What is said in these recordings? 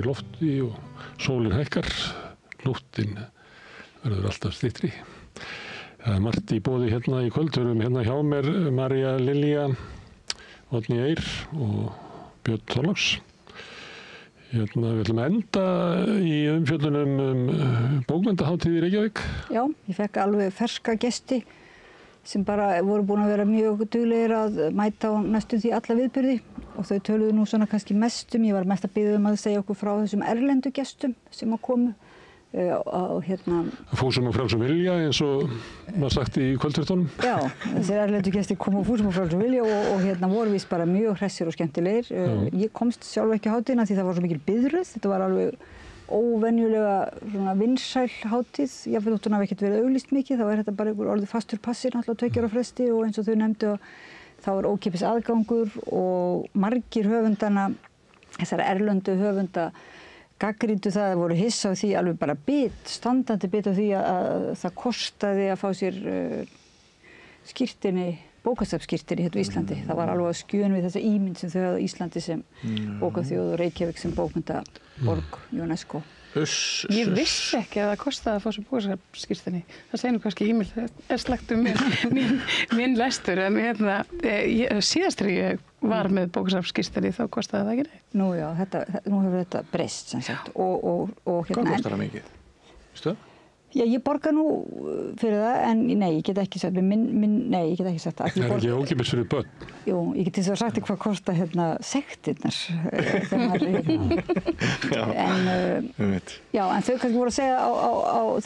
í lofti og sólin hækkar, nóttin verður alltaf styttri. Það margt í boði hérna í kvöld, við erum hérna hjá mér María Lilja, Oddný Eir og Björn Þorláks. Hérna, við ætlum að enda í umfjöllunum bókmenntahátíð í Reykjavík. Já, ég fekk alveg ferska gesti sem bara voru búin að vera mjög duglegir að mæta á næstum því alla viðburði og þau töluðu nú svona kannski mestum. Ég var mest að biðja að segja okkur frá þessum erlendu gestum sem að komu. Fúsum og frjálsum vilja eins og var sagt í kvöldfréttunum. Já, þessir erlendu gestir komu á fúsum og frjálsum vilja og voru víst bara mjög hressir og skemmtilegir. Ég komst sjálf ekki á hátíðina því það var svo mikil biðröð. Þetta var alveg óvenjulega svona vinsæl hátíð. Jafnvel þótt hún hafi ekkert verið auglýst mikið, þá þetta bara einhver orðið fastur passir náttúrulega 2 ára fresti og eins og þau nefndu þá ókeypis aðgangur og margir höfundana, þessara erlendu höfunda gagnrýndu það voru hissa á því alveg bara standandi bit á því að það kostaði að fá sér skírteini, bókasafnsskírteini hérna á Íslandi. Það var alveg að skjön við þessa ímynd sem þau hafði á Íslandi sem bókaþjóð og Reykjavík sem bókmenntaborg UNESCO. Ég vissi ekki að það kostaði að fá sér bókasafnsskírteini. Það segir nú kannski ímynd slagt minn lestur en síðast þegar ég var með bókasafnsskírteini þá kostaði það ekki neitt. Nú já, nú hefur þetta breyst sem sagt og Hvað kostar það mikið? Veistu það? Já, ég borga nú fyrir það, en nei, ég get ekki sagt, nei, ég get ekki sagt það. Það ekki ókeypis fyrir börn? Jú, ég get þess að sagt hvað kosta sektirnar. Já, en þau kannski voru að segja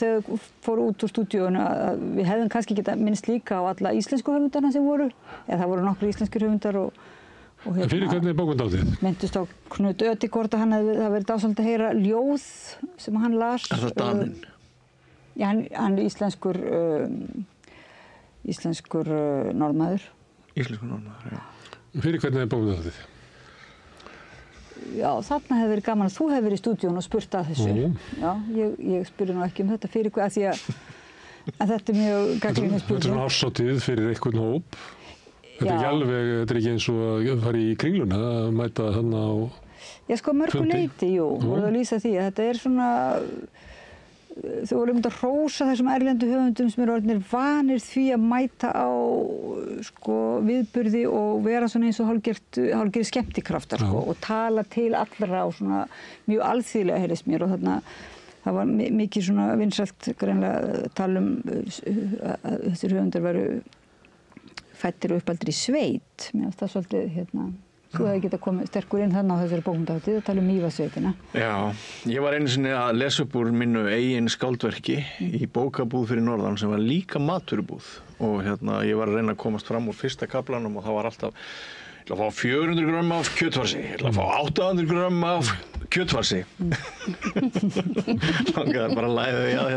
þegar þau fóru út úr stúdíóinu að við hefðum kannski geta minnst líka á alla íslensku höfundarna sem voru, eða það voru nokkru íslenskir höfundar og fyrir hvernig bókmenntahátíð? Myndust á Knut Ödegård að það verið dásamlegt að heyra ljóð sem hann las. Er það Daninn? Já, hann er íslenskur norðmaður. Íslenskur norðmaður, já. Fyrir hvernig bókmenntahátíð? Já, þarna hefði verið gaman að þú hefði verið í stúdíónu og spurt að þessu. Já, ég spurði nú ekki þetta fyrir hvað, því að þetta er mjög gagnrýnin spurning. Þetta er svona árshátíð fyrir einhvern hóp. Þetta er ekki alveg, þetta er ekki eins og að fara í Kringluna að mæta þarna á fundi. Já, sko mörgu leyti, jú, voru að lýsa því að þetta er svona þau voru að hrósa þessum erlendu höfundum sem eru orðnir vanir því að mæta á viðburði og vera svona eins og hálfgerðir skemmtikraftar og tala til allra og svona mjög alþýðlega heyrðist mér og þarna það var mikið svona vinsælt greinlega tala að þessir höfundar væru fæddir og uppaldir í sveit. Mér finnst það svolítið þú hefði getað komið sterkur inn þarna á þessari bókmenntahátíð að tala um Mývatnssveitina. Já, ég var einu sinni að lesa upp úr mínu eigin skáldverki í bókabúð fyrir norðan sem var líka matvörubúð og ég var að reyna að komast fram úr fyrsta kaflanum og það var alltaf ég ætla að fá 400 grömm af kjötfarsi, ég ætla að fá 800 grömm af kjötfarsi. Langaði bara að læða því að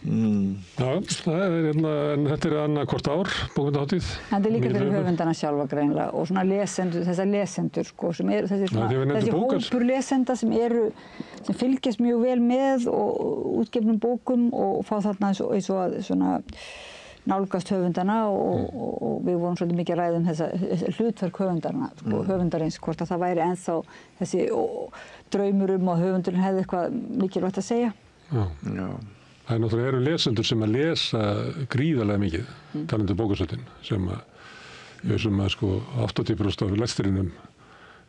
Já, en þetta er annað hvort ár, bókmenntahátíð. Þetta er líka fyrir höfundana sjálfa greinilega og svona þessar lesendur sem eru þessi hópur lesenda sem fylgjast mjög vel með og útgefnum bókum og fá þarna eins og að svona nálgast höfundana og við vorum svolítið mikið að ræða um þessa hlutverk höfundarins, hvort að það væri ennþá þessi draumur að höfundurinn hefði eitthvað mikilvægt að segja. Já. Það er náttúrulega lesendur sem að lesa gríðarlega mikið, talandi um bókasöfnin, sem að 80% af lestrinum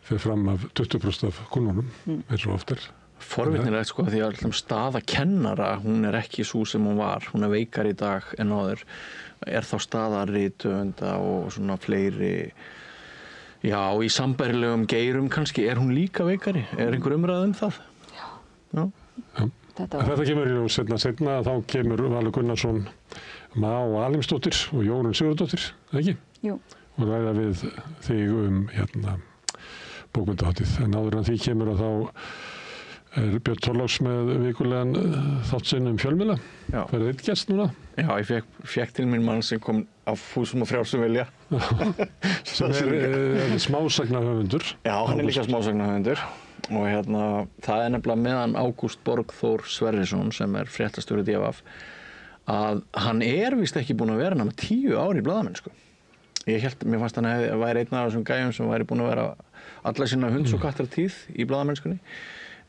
fer fram af 20% af kunnunum, eins og oft er. Forvitnilegt því að staða kennara, hún er ekki sú sem hún var, hún er veikar í dag en áður. Er þá staða rithöfunda og svona fleiri, já, í sambærilegum geirum kannski, er hún líka veikari? Er einhver umræða það? Já. Þetta kemur í ljós seinna, þá kemur Valur Gunnarsson, Má Alimsdóttir og Jórunn Sigurðardóttir, ekki? Jú. Og ræða við þig bókmenntahátíð. En áður en því kemur að þá er Björn Þorláks með vikulegan þátt sinn fjölmiðla. Verður einn gest núna? Já, ég fékk til mín mann sem kom á fúsum og frjálsum vilja. Sem er smásagnahöfundur. Já, hann er líka smásagnahöfundur. Og það er nefnilega meðan Ágúst Borgþór Sverrisson sem er fréttastjóri DFF að hann er víst ekki búinn að vera nema 10 ár í blaðamennsku. Mér fannst hann væri einn af þessum gæjum sem væri búinn að vera alla sína hunds- og kattartíð í blaðamennskunni.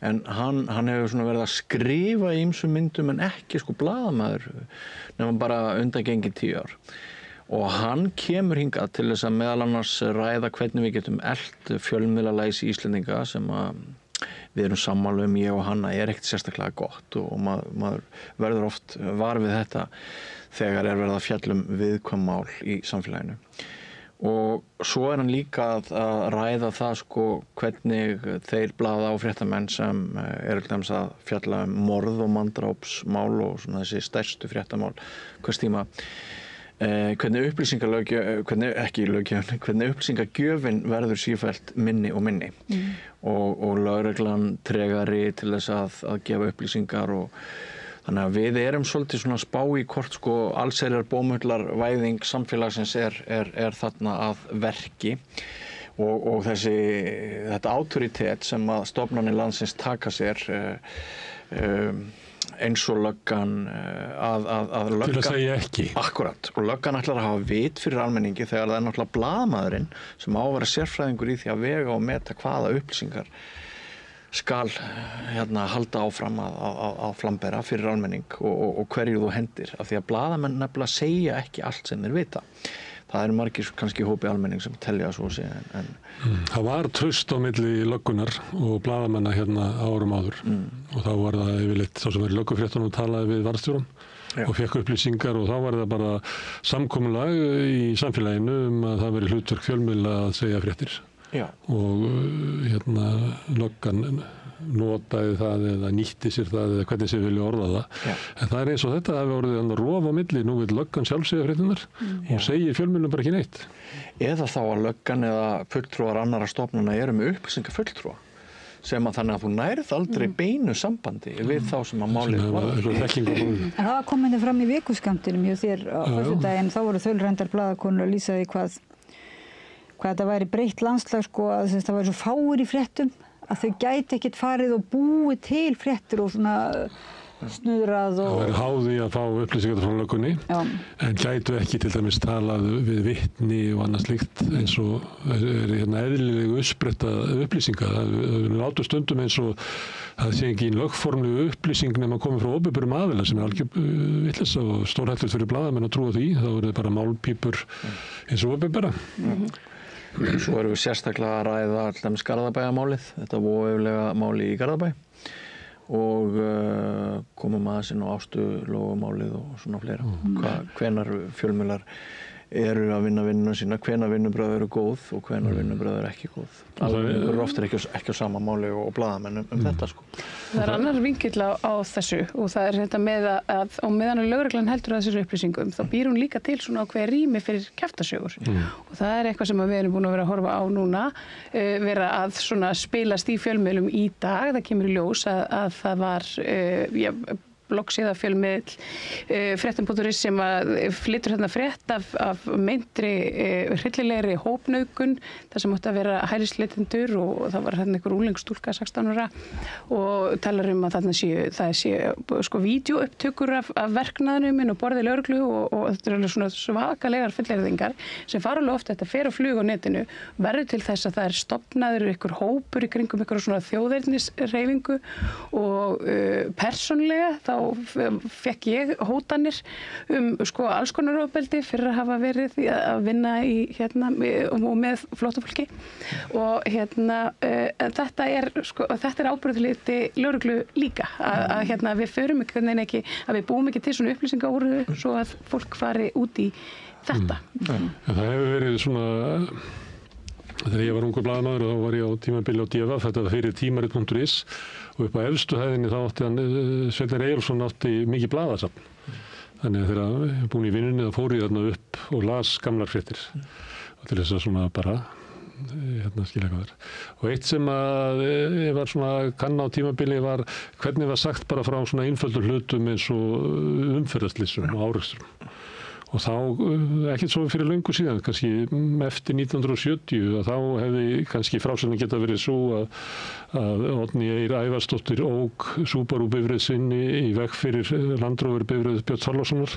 En hann hefur svona verið að skrifa í ýmsum myndum en ekki sko blaðamaður nema bara undangengin 10 ár. Og hann kemur hingað til þess að meðal annars ræða hvernig við getum elt fjölmiðlalæsi Íslendinga sem að við erum sammála ég og hann að ekkert sérstaklega gott og maður verður oft var við þetta þegar verið að fjalla viðkvæm mál í samfélaginu. Og svo hann líka að ræða það sko hvernig þeir blaða og fréttamenn sem til dæmis að fjalla morð og manndrápsmál og svona þessi stærstu fréttamál hvers tíma hvernig upplýsingagjöfin verður sífellt minni og minni og lögreglan tregari til þess að gefa upplýsingar og þannig að við erum svolítið svona spá í hvort sko allsherjar bómullarvæðing samfélagsins er þarna að verki og þetta autoritet sem að stofnanir landsins taka sér eins og löggan að löggan til að segja ekki. Akkurat, og löggan ætlar að hafa vit fyrir almenningi þegar það náttúrulega blaðamaðurinn sem á að vera sérfræðingur í því að vega og meta hvaða upplýsingar skal halda áfram að flambera fyrir almenning og hverju þú hendir af því að blaðamenn nefnilega segja ekki allt sem þeir vita. Það eru margir kannski hópi almenning sem telja svo sé en Það var traust á milli löggunar og blaðamanna árum áður og þá var það yfirleitt sá sem var í löggufréttunum talaði við varðstjórum og fekk upplýsingar og þá var það bara samkomulag í samfélaginu að það veri hlutverk fjölmiðla að segja fréttir. Já. Og löggan notaði það eða nýtti sér það eða hvernig sér vilja orða það. Já. En það er eins og þetta hafi orðið rof á milli, nú vil löggan sjálf segja fréttirnar og segir fjölmiðlum bara ekki neitt. Eða þá að löggan eða fulltrúar annarra stofnana eru með upplýsingafulltrúa sem að þannig að þú nærð aldrei beinu sambandi við þá sem að málið var. En það kom henni fram í vikuskammtinum hjá þér á föstudaginn, þá voru þaulreyndar blaðakonur að lýsa því hvað þetta væri breytt landslag sko að það væri svo fáir í fréttum að þau gæti ekkert farið og búið til fréttir og svona snuðrað og... Það væri háði að fá upplýsingar frá löggunni en gætu ekki til dæmis talað við vitni og annað slíkt eins og eðlilegu uppspretta upplýsingar. Það áttu stundum eins og það sé ekki í lögformlegu upplýsing nema komið frá opinberum aðila sem algjör vitleysa og stórhættulegt fyrir blaðamenn að trúa því. Þá eru bara málpípur eins og opinbera. Svo erum við sérstaklega að ræða alltaf Garðabæjarmálið, þetta voðalega máli í Garðabæ og komum aðeins inn á Ástulógumálið og svona fleira. Hvenær fjölmiðlar eru að vinna vinnuna sína, hvenær vinnubröð eru góð og hvenær vinnubröð eru ekki góð. Alveg eru ofta ekki á sama máli og blaðamenn þetta sko. Það er annar vinkill á þessu og það er þetta með að á meðan lögreglan heldur að þessari upplýsingum þá býr hún líka til svona ákveðið rými fyrir kjaftasögur og það er eitthvað sem við erum búin að vera að horfa á núna vera að svona spilast í fjölmiðlum í dag. Það kemur í ljós að það var bloggsíða fjölmiðl fréttum.is sem að flytur þarna frétt af meintri hryllilegri hópnauðgun þar sem átti að vera hælisleitendur og það var þarna einhver unglingsstúlka 16 ára og talar að það sé sko vídeóupptökur af verknaðinum inn á borði lögreglu og þetta er alveg svona svakalegar fullyrðingar sem fara alveg ofta þetta fer á flug á netinu verður til þess að það er stofnaður einhver hópur í kringum einhver svona þjóðernishreyfingu og persónlega þá fekk ég hótanir sko alls konar ofbeldi fyrir að hafa verið að vinna í og með flóttafólki og þetta er ábyrgðarhluti lögreglu líka að við förum ekki að við búum ekki til svona upplýsingaúrðu svo að fólk fari út í þetta. Það hefur verið svona þegar ég var ungur blaðamaður og þá var ég á tímabili á DFF, þetta var fyrir tímarit.is og upp á efstu hæðinni þá átti Sveinn Eyjólfsson átti mikið blaðasafn. Þannig að þegar ég var búin í vinnunni þá fór ég þarna upp og las gamlar fréttir og til þess að svona bara skilja hvað er. Og eitt sem að ég var svona kanna á tímabili var hvernig var sagt bara frá svona einföldum hlutum eins og umferðarslysum og árekstrum. Og þá, ekkert svo fyrir löngu síðan, kannski eftir 1970, að þá hefði kannski frásögnin geta verið svo að Oddný Eir Ævarsdóttir ók Subaru bifreið sinni í veg fyrir Land Rover bifreið Björns Þorlákssonar,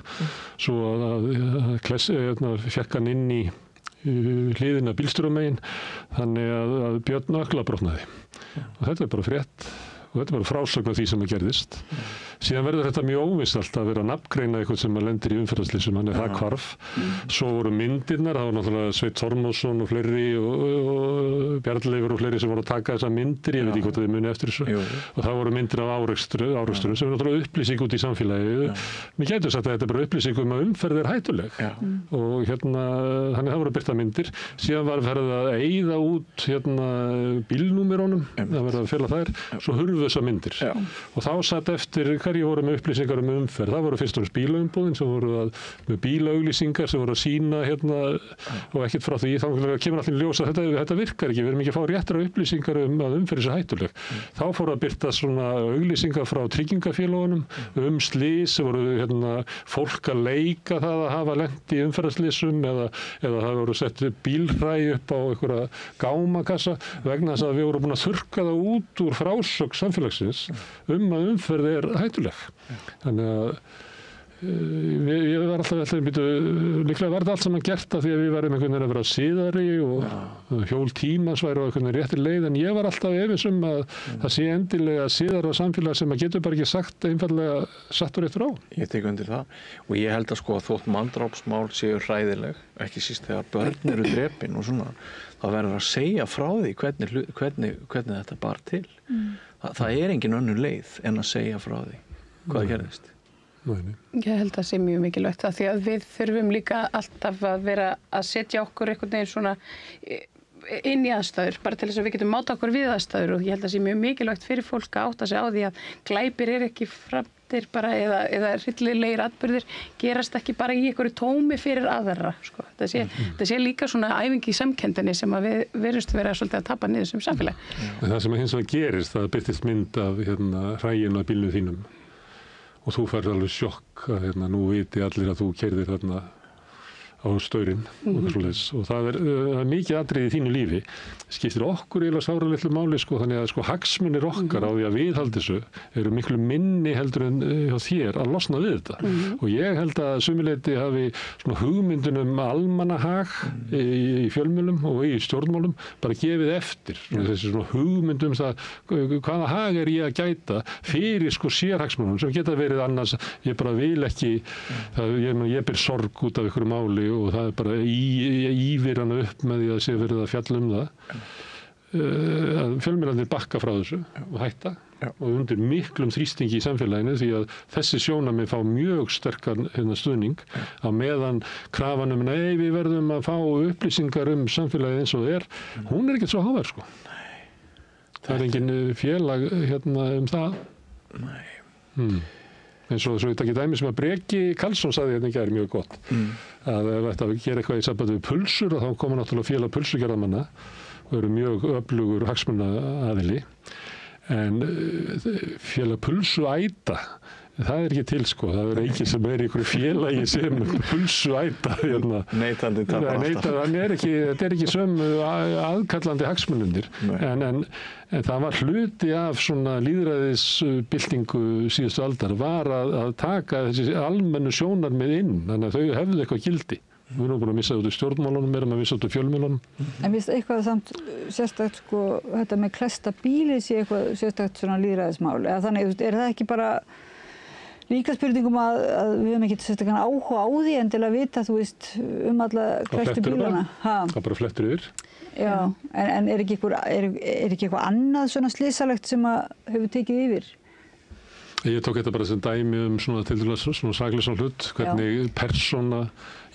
svo að fekk hann inn í hliðina bílstjóramegin þannig að Björn öklabrotnaði. Og þetta bara frétt og þetta bara frásögn af því sem gerðist. Síðan verður þetta mjög óvisst alltaf að vera að nafngreina eitthvað sem lendir í umferðarslysum, hann það hvarf. Svo voru myndirnar, það var náttúrulega Sveinn Þormóðsson og fleiri og Bjarnleifur og fleiri sem voru að taka þessar myndir, ég veit ekki hvort þið muni eftir þessu. Og það voru myndir af árekstrum sem er náttúrulega upplýsing út í samfélagi. Mér gætu sagt að þetta er bara upplýsing um að umferð er hættuleg. Og þannig það voru birta myndir. Síðan var verið að eyða út bílnúmerónum, það verið að fela þær, svo hurfu þessar myndir. Og þá satt eftir hverju voru með upplýsingar umferð. Það voru fyrst og fremst bílaumbúðin sem voru með bílauglýsingar sem voru að sýna og ekkert frá því. Þá kemur allir ljós að þetta virkar ekki. Við erum ekki að fá réttra upplýsingar að umferð sé hættuleg. Þá fóru að birta svona auglýsingar frá tryggingafélögunum slys, voru fólk að leika það að hafa lent í umferðarslysum eða það voru sett bílhræ upp á einhverja gámakassa vegna þess að við vorum búin að þurrka það út úr frásögn samfélagsins að umferð er hættuleg. Þannig að ég var alltaf líklega var þetta allt saman gert af því að við varum einhvern veginn að vera síðari og hjól tímans væri á einhvern veginn réttir leið, en ég var alltaf efins að það sé endilega síðara samfélag sem að getur bara ekki sagt einfallega satt og réttur á. Ég tek undir það og ég held að þótt manndrápsmál séu hræðileg, ekki síst þegar börn eru drepin og svona, það verður að segja frá því hvernig þetta bar til. Það er engin önnur leið en að segja frá því hvað gerðist. Ég held að sé mjög mikilvægt það því að við þurfum líka alltaf að vera að setja okkur einhvern veginn svona inn í aðstæður, bara til þess að við getum máta okkur við aðstæður, og ég held að sé mjög mikilvægt fyrir fólk að átta sig á því að glæpir ekki framdir bara eða hryllilegir atburðir gerast ekki bara í einhverju tómi fyrir aðra, sko. Það sé líka svona æfingi í samkenndinni sem að við verðumst vera svolítið að tapa niður sem samfélag. Það sem hins vegar gerist, það birtist mynd af hræginu á bílnum þínum og þú færð alveg sjokk að nú viti allir að þú keyrðir þarna á staurinn og það er mikið atriði í þínu lífi. Skiptir okkur eiginlega sáralitlu máli, þannig að hagsmunir okkar á því að viðhalda þessu eru miklu minni heldur en hjá þér að losna við þetta. Og ég held að sumileyti hafi svona hugmyndun almannahag í fjölmiðlum og í stjórnmálum bara gefið eftir. Þessi svona hugmyndum það hvaða hag er ég að gæta fyrir sérhagsmunum sem geta verið annars, ég bara vil ekki, ég ber sorg út af ykkur máli og það er bara ívír hana upp með því að sé verið að fjalla það. Að fjölmiðlarnir bakka frá þessu og hætta og undir miklum þrýstingi í samfélaginu því að þessi sjónarmið fá mjög sterkan stuðning á meðan krafan nei, við verðum að fá upplýsingar samfélagið eins og það er, hún er ekkert svo hávær, Það er engin félag það. Nei. Eins og þetta ekki dæmi sem að Breki Karlsson sagði í gær mjög gott að ef þetta gera eitthvað í sambandi við pulsur og þá koma náttúrulega félag pulsugerðarmanna og eru mjög öflugur hagsmunaaðili en félag pulsuæta það er ekki til, það er ekki sem er í einhverju félagi sem pulsuæta Neytandi tapar alltaf. Þetta er ekki sömu aðkallandi hagsmunundir en það var hluti af svona lýðræðisbyltingu síðustu aldar var að taka þessi almennu sjónarmið inn, þannig að þau hefðu eitthvað gildi. Við erum búin að missa út í stjórnmálunum, við erum að missa út í fjölmiðlunum. En finnst eitthvað samt sérstakt, þetta með klesta bíli sé eitthvað sérstakt svona lýðræðismál, eða þannig, er það ekki bara líka spurningum að við höfum ekki sérstakann áhuga á því en til að vita, alla klestu bílana. Það bara flettur yfir. Já, en er ekki eitthvað annað svona slysalegt sem að hefur tekið yfir? Ég tók þetta bara sem dæmi svona til dæmis svona saklausan hlut, hvernig persóna,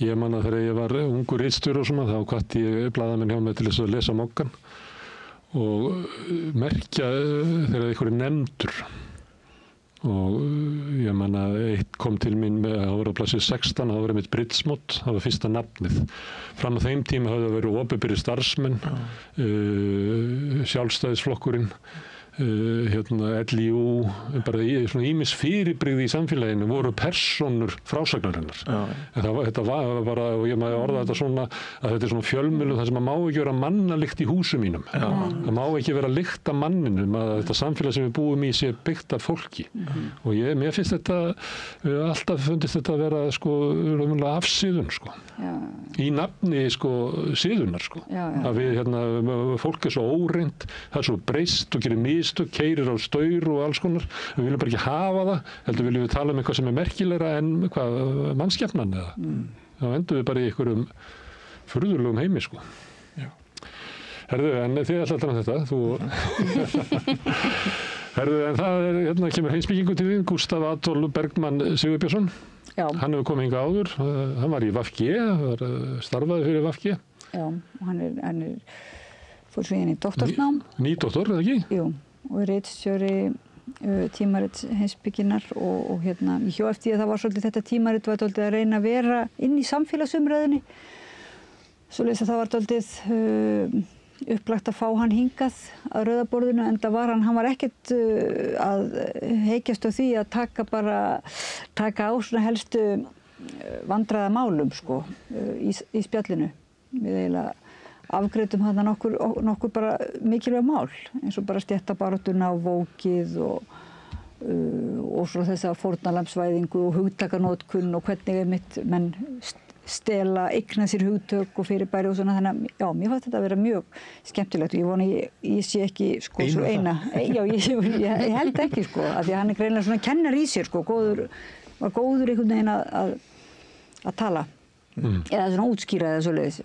ég manna þegar ég var ungur ritstjóri og svona, þá hvatti ég blaðamenn hjá mig til þess að lesa Moggann og merkja þegar einhver er nefndur. Og ég manna eitt kom til mín með að vera á plassi 16, það var einmitt Britsmott, það var fyrsta nafnið. Fram á þeim tíma hafði það verið opinberir starfsmenn, sjálfstæðisflokkurinn, LIU, bara svona ýmis fyrirbrigði í samfélaginu voru persónur frásagnarinnar. En þetta var bara, og ég maður orða þetta svona, að þetta svona fjölmiðlun þar sem að má ekki vera mannalykt í húsum mínum. Það má ekki vera lykt af manninum, að þetta samfélag sem við búum í sé byggt af fólki. Og mér finnst þetta, alltaf fundist þetta að vera afsíðun, í nafni síðunar, að við, fólk svo óreint, það svo breyst og gerir mistök, keyrir á staur og alls konar. Við viljum bara ekki hafa það, heldur viljum við tala eitthvað sem merkilegra en mannskepnan eða. Þá endum við bara í einhverjum furðulegum heimi, Herðu, en þið ætla að tala þetta, þú... Herðu, en það kemur heimspekingu til þín, Gústaf Adolf Bergmann Sigurbjörnsson. Já. Hann hefur komið hingað áður, hann var í VG, starfaði fyrir VG. Já, og hann fór svo inn í doktorsnám. Nýdoktor, eða ekki? Jú, og ritstjóri tímarits heimspekinnar og ég hjó eftir að það var svolítið þetta tímarit var svolítið að reyna að vera inn í samfélagsumræðinni. Svoleiðis að það var svolítið upplagt að fá hann hingað að rauðaborðinu, en það var hann var ekkert að heykjast á því að taka á svona helstu vandræðamálum í spjallinu. Við eiginlega afgreiddum þarna nokkur bara mikilvæg mál, eins og bara stéttabaráttuna og vókið og svo þessa fórnarlambsvæðingu og hugtakanótkun og hvernig menn stela, eigna sér hugtök og fyrirbæri og svona. Þannig að mér fannst þetta að vera mjög skemmtilegt og ég vona ég sé ekki svo eina. Já, ég held ekki af því að hann greinilega svona kennar í sér var góður einhvern veginn að tala eða svona útskýra eða svoleiðis,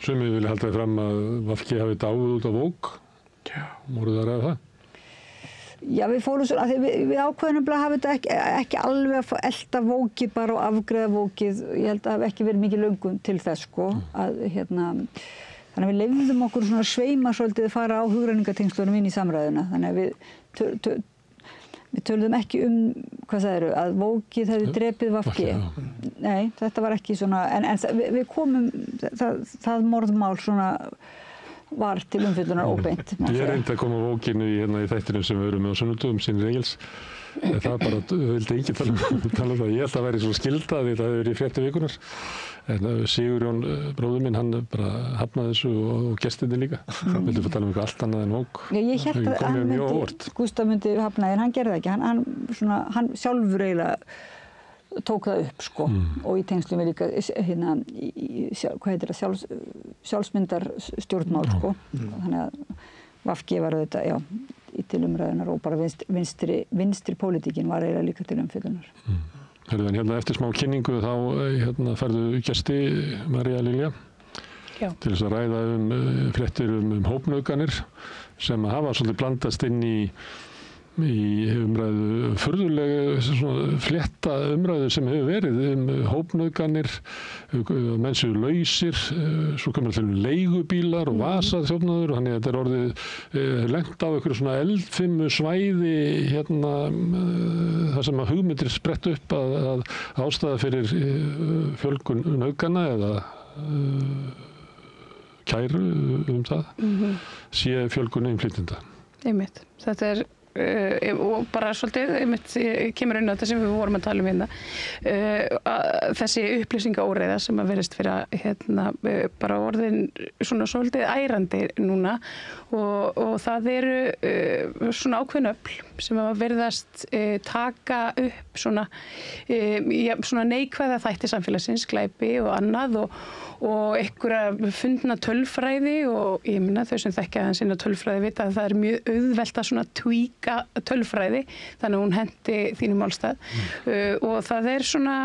Sumir vilja halda fram að VG hafi dáið út á Vogue. Voru það að ræða það? Já, við fórum svona, við ákveðum að hafa þetta ekki alveg að elta Vogue bara og afgreiða Vogue. Ég held að það hafi ekki verið mikið löngun til þess, þannig að við leyfðum okkur svona sveima svolítið að fara á hugrenningatengslunum inn í samræðuna. Þannig að við töluðum ekki að Vogue hefði drepið VG. Nei, þetta var ekki svona, en við komum, það morðmál svona var til umfjöllunar óbeint. Ég reyndi að koma Vogue-inu í þættinum sem við erum með á sunnudögum sinni Egils. Það bara, vildi enginn tala það. Ég held að það væri svo skilda því það hefur verið í fréttum vikunar. En Sigurjón, bróður minn, hann bara hafnaði þessu og gestinni líka. Vildi að tala eitthvað allt annað en Vogue. Ég hélt að Gústaf myndi hafnaði, en hann gerði það ekki. Hann sjálfur eiginlega tók það upp, og í tengslum við líka, hvað heitir það, sjálfsmyndarstjórnmál, Þannig að VG var auðvitað, til umræðunar og bara vinstri pólitíkin var eiginlega líka til umfjöllunar. En eftir smá kynningu þá færðu gesti María Lilja til þess að ræða fréttir hópnauðganir sem hafa svolítið blandast inn í umræðu, furðulega flétta umræðu sem hefur verið hópnauðganir, menn séu lausir, svo kemur til leigubílar og vasaþjófnaður, þannig að þetta er orðið lengt á einhverju svona eldfimu svæði þar sem að hugmyndir sprett upp að ástæða fyrir fjölgun nauðgana eða kæru það sé fjölgun innflytjenda. Einmitt. Þetta er og bara svolítið kemur inn á þetta sem við vorum að tala hérna, þessi upplýsingaóreiða sem að verðist fyrir bara orðin svona svolítið ærandi núna og það eru svona ákveðin öfl sem að verðast taka upp svona neikvæða þætti samfélagsins, glæpi og annað og einhverja fundna tölfræði og ég meina þau sem þekkja aðeins inn á tölfræði vita að það er mjög auðvelt að svona tweaka tölfræði þannig að hún hendi þínum málstað og það er svona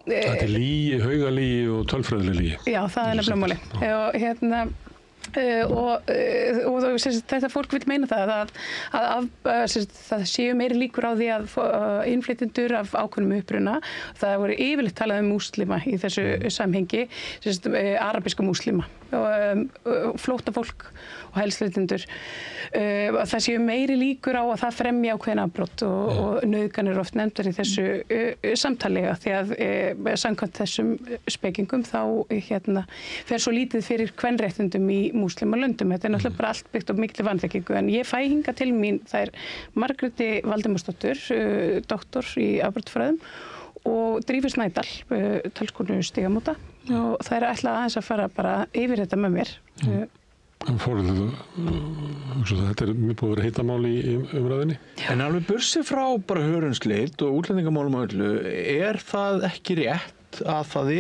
Það er lygi, haugalýgi og tölfræðileg lygi. Já, það er nefnilega máli og þetta fólk vil meina það að það séu meiri líkur á því að innflytjendur af ákveðnum uppruna, það voru yfirleitt talað múslima í þessu samhengi, arabíska múslima flóttafólk og hælisleitendur, það séu meiri líkur á að það fremji ákveðin afbrot og nauðganir oft nefndar í þessu samtali, því að samkvæmt þessum spekingum þá fer svo lítið fyrir kvenréttindum í múslimalöndum. Þetta náttúrulega bara allt byggt á mikilli vanþekkingu, en ég fæ hingað til mín þær Margréti Valdimarsdóttur, doktor í afbrotafræðum, og Drífu Snædal, talskonu Stígamóta, og þær ætla aðeins að fara bara yfir þetta með mér. Þetta búið að vera heitamál í umræðinni. En alveg bursið frá bara hörunsleit og útlendingamálum og öllu, það ekki rétt að það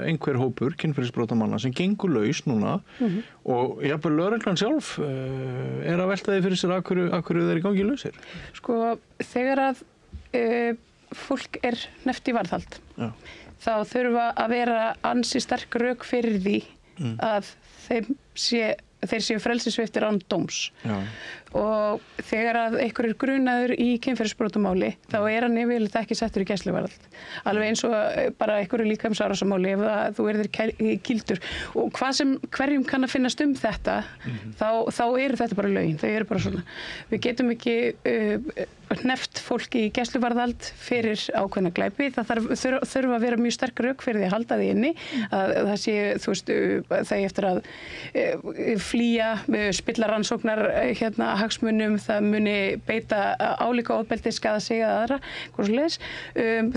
einhver hópur kynferðisbrotamanna sem gengur laus núna og jafnvel lögreglan sjálf að velta því fyrir sér af hverju þeir í gangi lausir? Sko, þegar að fólk nefnt í varðhald, þá þurfa að vera ansi sterk rök fyrir því að þeir séu frelsissviptir án dóms. Og þegar að einhver grunaður í kynferðisbrotamáli, þá hann yfirleitt ekki settur í gæsluvarðhald. Alveg eins og bara einhverju líkamsárásarmáli ef þú kýldur. Og hverjum kann að finnast þetta, þá eru þetta bara lögin. Þau eru bara svona. Við getum ekki hneft fólki í gæsluvarðhald fyrir ákveðna glæpi. Það þurfa að vera mjög sterk rök fyrir því að halda því inni. Að það sé, þú veist, það eftir að flýja, spilla rannsóknar hagsmunum, það muni beita álíka ofbeldi, skaða sig eða aðra, hvað svo leiðis.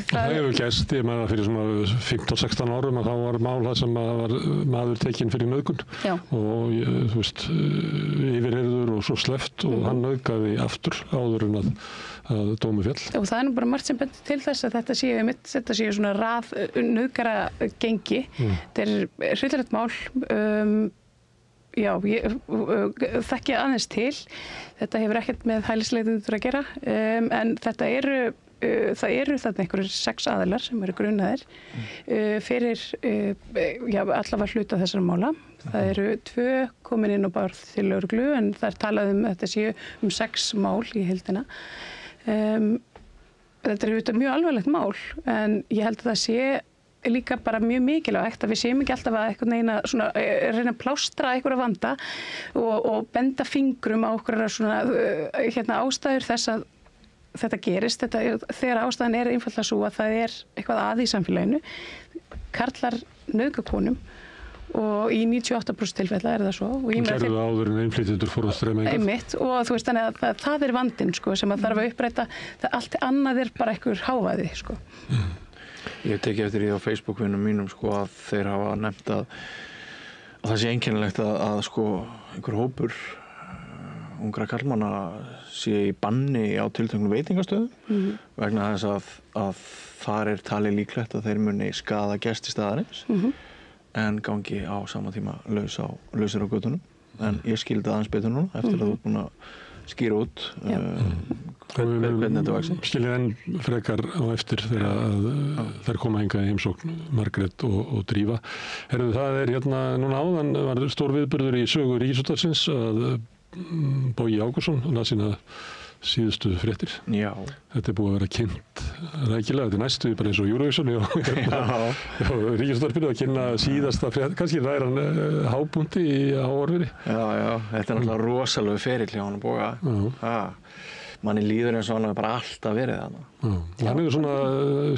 Það hefur gerst, ég meina fyrir svona 15-16 árum að þá var mál það sem var maður tekinn fyrir nauðgun og þú veist, yfirheyrður og svo sleppt og hann nauðgaði aftur áður en að dómi féll. Og það nú bara margt sem bendir til þess að þetta séu svona rað nauðgara gengi. Þetta hryllilegt mál. Já, ég þekki aðeins til. Þetta hefur ekkert með hælisleitendur að gera, en það eru þarna einhverjir 6 aðilar sem eru grunaðir fyrir allavega hluta þessara mála. Það eru 2 komin inn á borð til lögreglu, en það talað þetta séu 6 mál í heildina. Þetta auðvitað mjög alvarlegt mál, en ég held að það sé líka bara mjög mikilvægt að við séum ekki alltaf að reyna að plástra einhverja vanda og benda fingrum á einhverja svona ástæður þess að þetta gerist. Þegar ástæðan einfaldlega svo að það eitthvað að í samfélaginu. Karlar nauðga konum og í 98% tilfella það svo. Gerðu það áður en innflytjendur fóru að streyma hingað. Einmitt, og þú veist þannig að það vandinn sem að þarf að uppræta. Allt annað bara einhver hávaði. Ég teki eftir því á Facebook-vinum mínum að þeir hafa nefnt að það sé einkennilegt að einhver hópur ungra karlmanna sé í banni á tilteknum veitingastöðum vegna þess að þar talið líklegt að þeir muni skaða gesti staðarins en gangi á sama tíma lausir á götunum. En ég skildi aðeins betur núna eftir að þú ert búin að skýra út hvernig þetta vaxi. Skiljið enn frekar á eftir þegar þær koma hingað í heimsókn Margrét og Drífa. Það núna áðan var stór viðburður í sögu Ríkisútvarpsins að Bogi Ágústsson las sína síðustu fréttir. Já. Þetta búið að vera kynnt rækilega. Þetta næstu bara eins og Eurovision og Ríkisútvarpinu að kynna síðasta frétt. Kannski það hann hábúndi á orðinni. Já. Þetta náttúrulega rosalega ferill hjá hann að Boga. Manni líður eins og hann hefur bara alltaf verið þarna. Hann hefur svona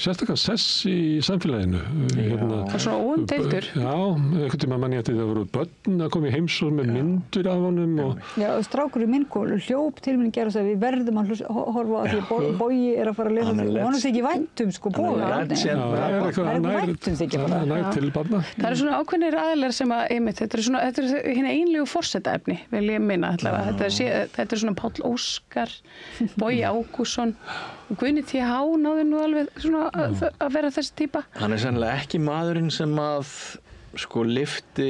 sérstaklega sess í samfélaginu. Það er svona óumdeildur. Já, einhvern tíma manni að það voru börn að koma í heimsókn með myndir af honum. Já, strákurinn minn hljóp til minn gerast að við verðum að horfa á því að Bogi að fara að lesa því. Og hann ekki væntum Boga. Það væntum því ekki bara. Nægt til barna. Það eru svona ákveðnir aðilar sem að, þetta er hérna einlegu forsetaefni, vil ég minna. Þetta er svona Páll Óskar, Bogi Ágústsson og Guðni T.H. náði nú alveg svona að vera þessi típa. Hann sennilega ekki maðurinn sem að lyfti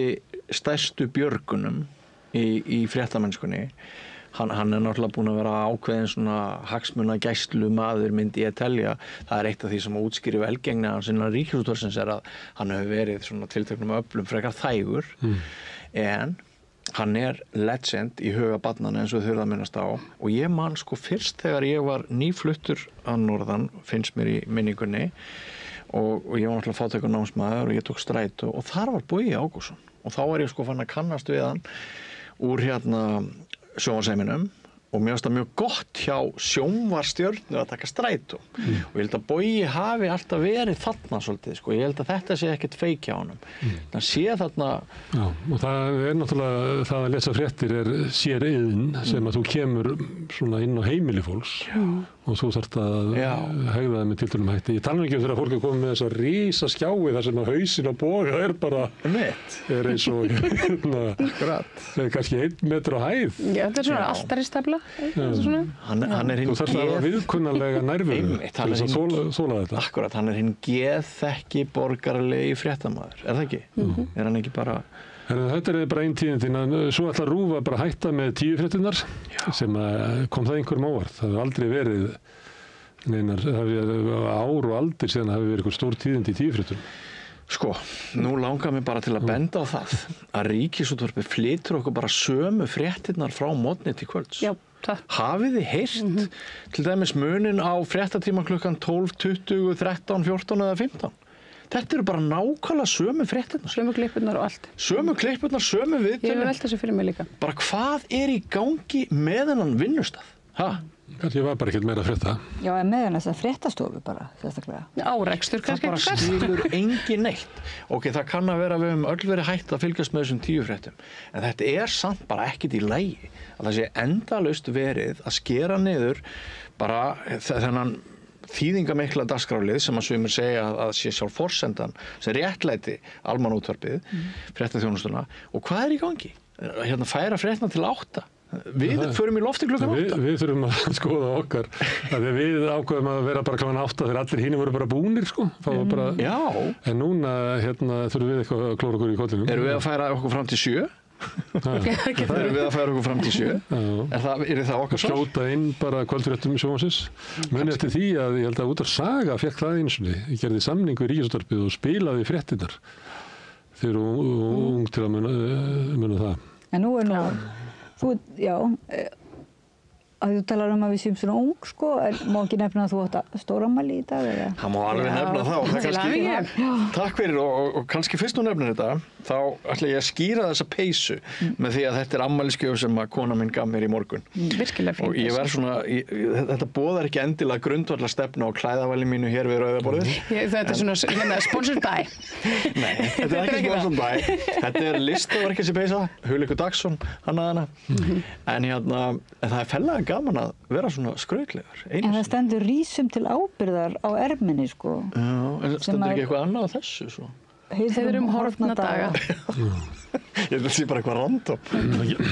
stærstu björgunum í fréttamennskunni. Hann náttúrulega búinn að vera ákveðin svona hagsmunagæslu maður, myndi ég telja. Það eitt af því sem útskýrir velgengni hans innan Ríkisútvarpsins að hann hefur verið svona tilteknum öflum frekar þægur en hann legend í huga barnanna eins og þau að minnast á og ég man fyrst þegar ég var nýfluttur að norðan, finnst mér í minningunni og ég var náttúrulega fátækur námsmaður og ég tók strætó og þar var Bogi Ágústsson og þá var ég sko fann að kannast við hann úr sjónvarpsheiminum og mér finnst það mjög gott hjá sjónvarpsstjörnu að taka strætó og ég held að Bogi hafi alltaf verið þarna svolítið, sko, ég held að þetta sé ekkert feik hjá honum, þannig sé þarna. Já, og það náttúrulega það að lesa fréttir sér iðn sem að þú kemur svona inn á heimili fólks og þú þarft að hegða það með tiltölulegum hætti. Ég tala ekki þegar fólk komið með þessa rísa skjái þar sem að hausinn á Boga bara eins og kannski 1 metr á hæð. Já, þetta svona altaristafla. Hann hinn þú þarft að hafa viðkunnanlega nærveru til þess að þola þetta. Akkurat, hann hinn geðþekki borgaralegi fréttamaður, það ekki? Hann ekki bara... Þetta bara einn tíðin að svo ætla RÚV að bara hætta með 10 fréttirnar sem kom það einhverjum óvart. Það hefur aldrei verið neinar, ár og aldir síðan hafi verið einhver stór tíðindi í 10 fréttum. Sko, nú langar mér bara til að benda á það að Ríkisútvarpið flytur okkur bara sömu fréttirnar frá morgni til kvölds. Já, takk. Hafið þið heyrt til dæmis munin á fréttatíma klukkan 12, 20, 13, 14 eða 15? Þetta eru bara nákvæmlega sömu fréttirnar. Sömu klippurnar og allt. Sömu klippurnar, sömu viðtölin. Ég hef velt þessu fyrir mig líka. Bara hvað í gangi með þennan vinnustað? Ég var bara ekkert meira að frétta. Já, en með þess að fréttastofu bara, sérstaklega. Árekstur kannski. Það bara skilur engin neitt. Ok, það kann að vera við höfum öll verið hætt að fylgjast með þessum 10 fréttum. En þetta samt bara ekkert í lagi. Að það sé endalaust verið að skera niður bara þennan þýðingamikla dagskrárlið sem að sumir segja að sé sjálf forsendan sem réttlæti almannaútvarpið, fréttaþjónustuna, og hvað í gangi? Færa fréttina til 8. Við förum í lofti klukkan 8. Við þurfum að skoða okkar að við ákveðum að vera bara klukkan 8 þegar allir hinir voru bara búnir, sko. Já. En núna þurfum við eitthvað að klóra okkur í kollinum. Erum við að færa okkur fram til 7? Erum við að færa okkur fram til 7? Er það okkar svo? Skjóta inn bara kvöldfréttum sjónvarpsins. Muni eftir því að ég held að Útvarp Saga fékk það einu sinni. Ég gerði samning við Ríkisútvarpið og spilaði fréttirnar. Þeir eru ung til að muna það. En nú að þú talar að við séum svona ung, sko, en má ekki nefna að þú átt stóramæli í dag, eða? Það má alveg nefna það. Takk fyrir og kannski fyrst nú nefnir þetta, þá ætla ég að skýra þessa peysu með því að þetta afmælisgjöf sem að kona mín gaf mér í morgun. Virkilega fínt. Og ég verð svona, þetta boðar ekki endilega grundvallar stefna á klæðavæli mínu hér við Rauðaborðið. Þetta svona sponsored by. Nei, þetta ekki sponsored by. Þetta listaverkið sem peysa, Hugleikur Dagsson, hannaði hana. En það fellega gaman að vera svona skrautlegur. En það stendur rísum til ábyrgðar á erminni, sko. Já, en stendur ekki eitthvað annað á þessu, svo? Heiðrum horfna daga. Ég held að það sé bara eitthvað random.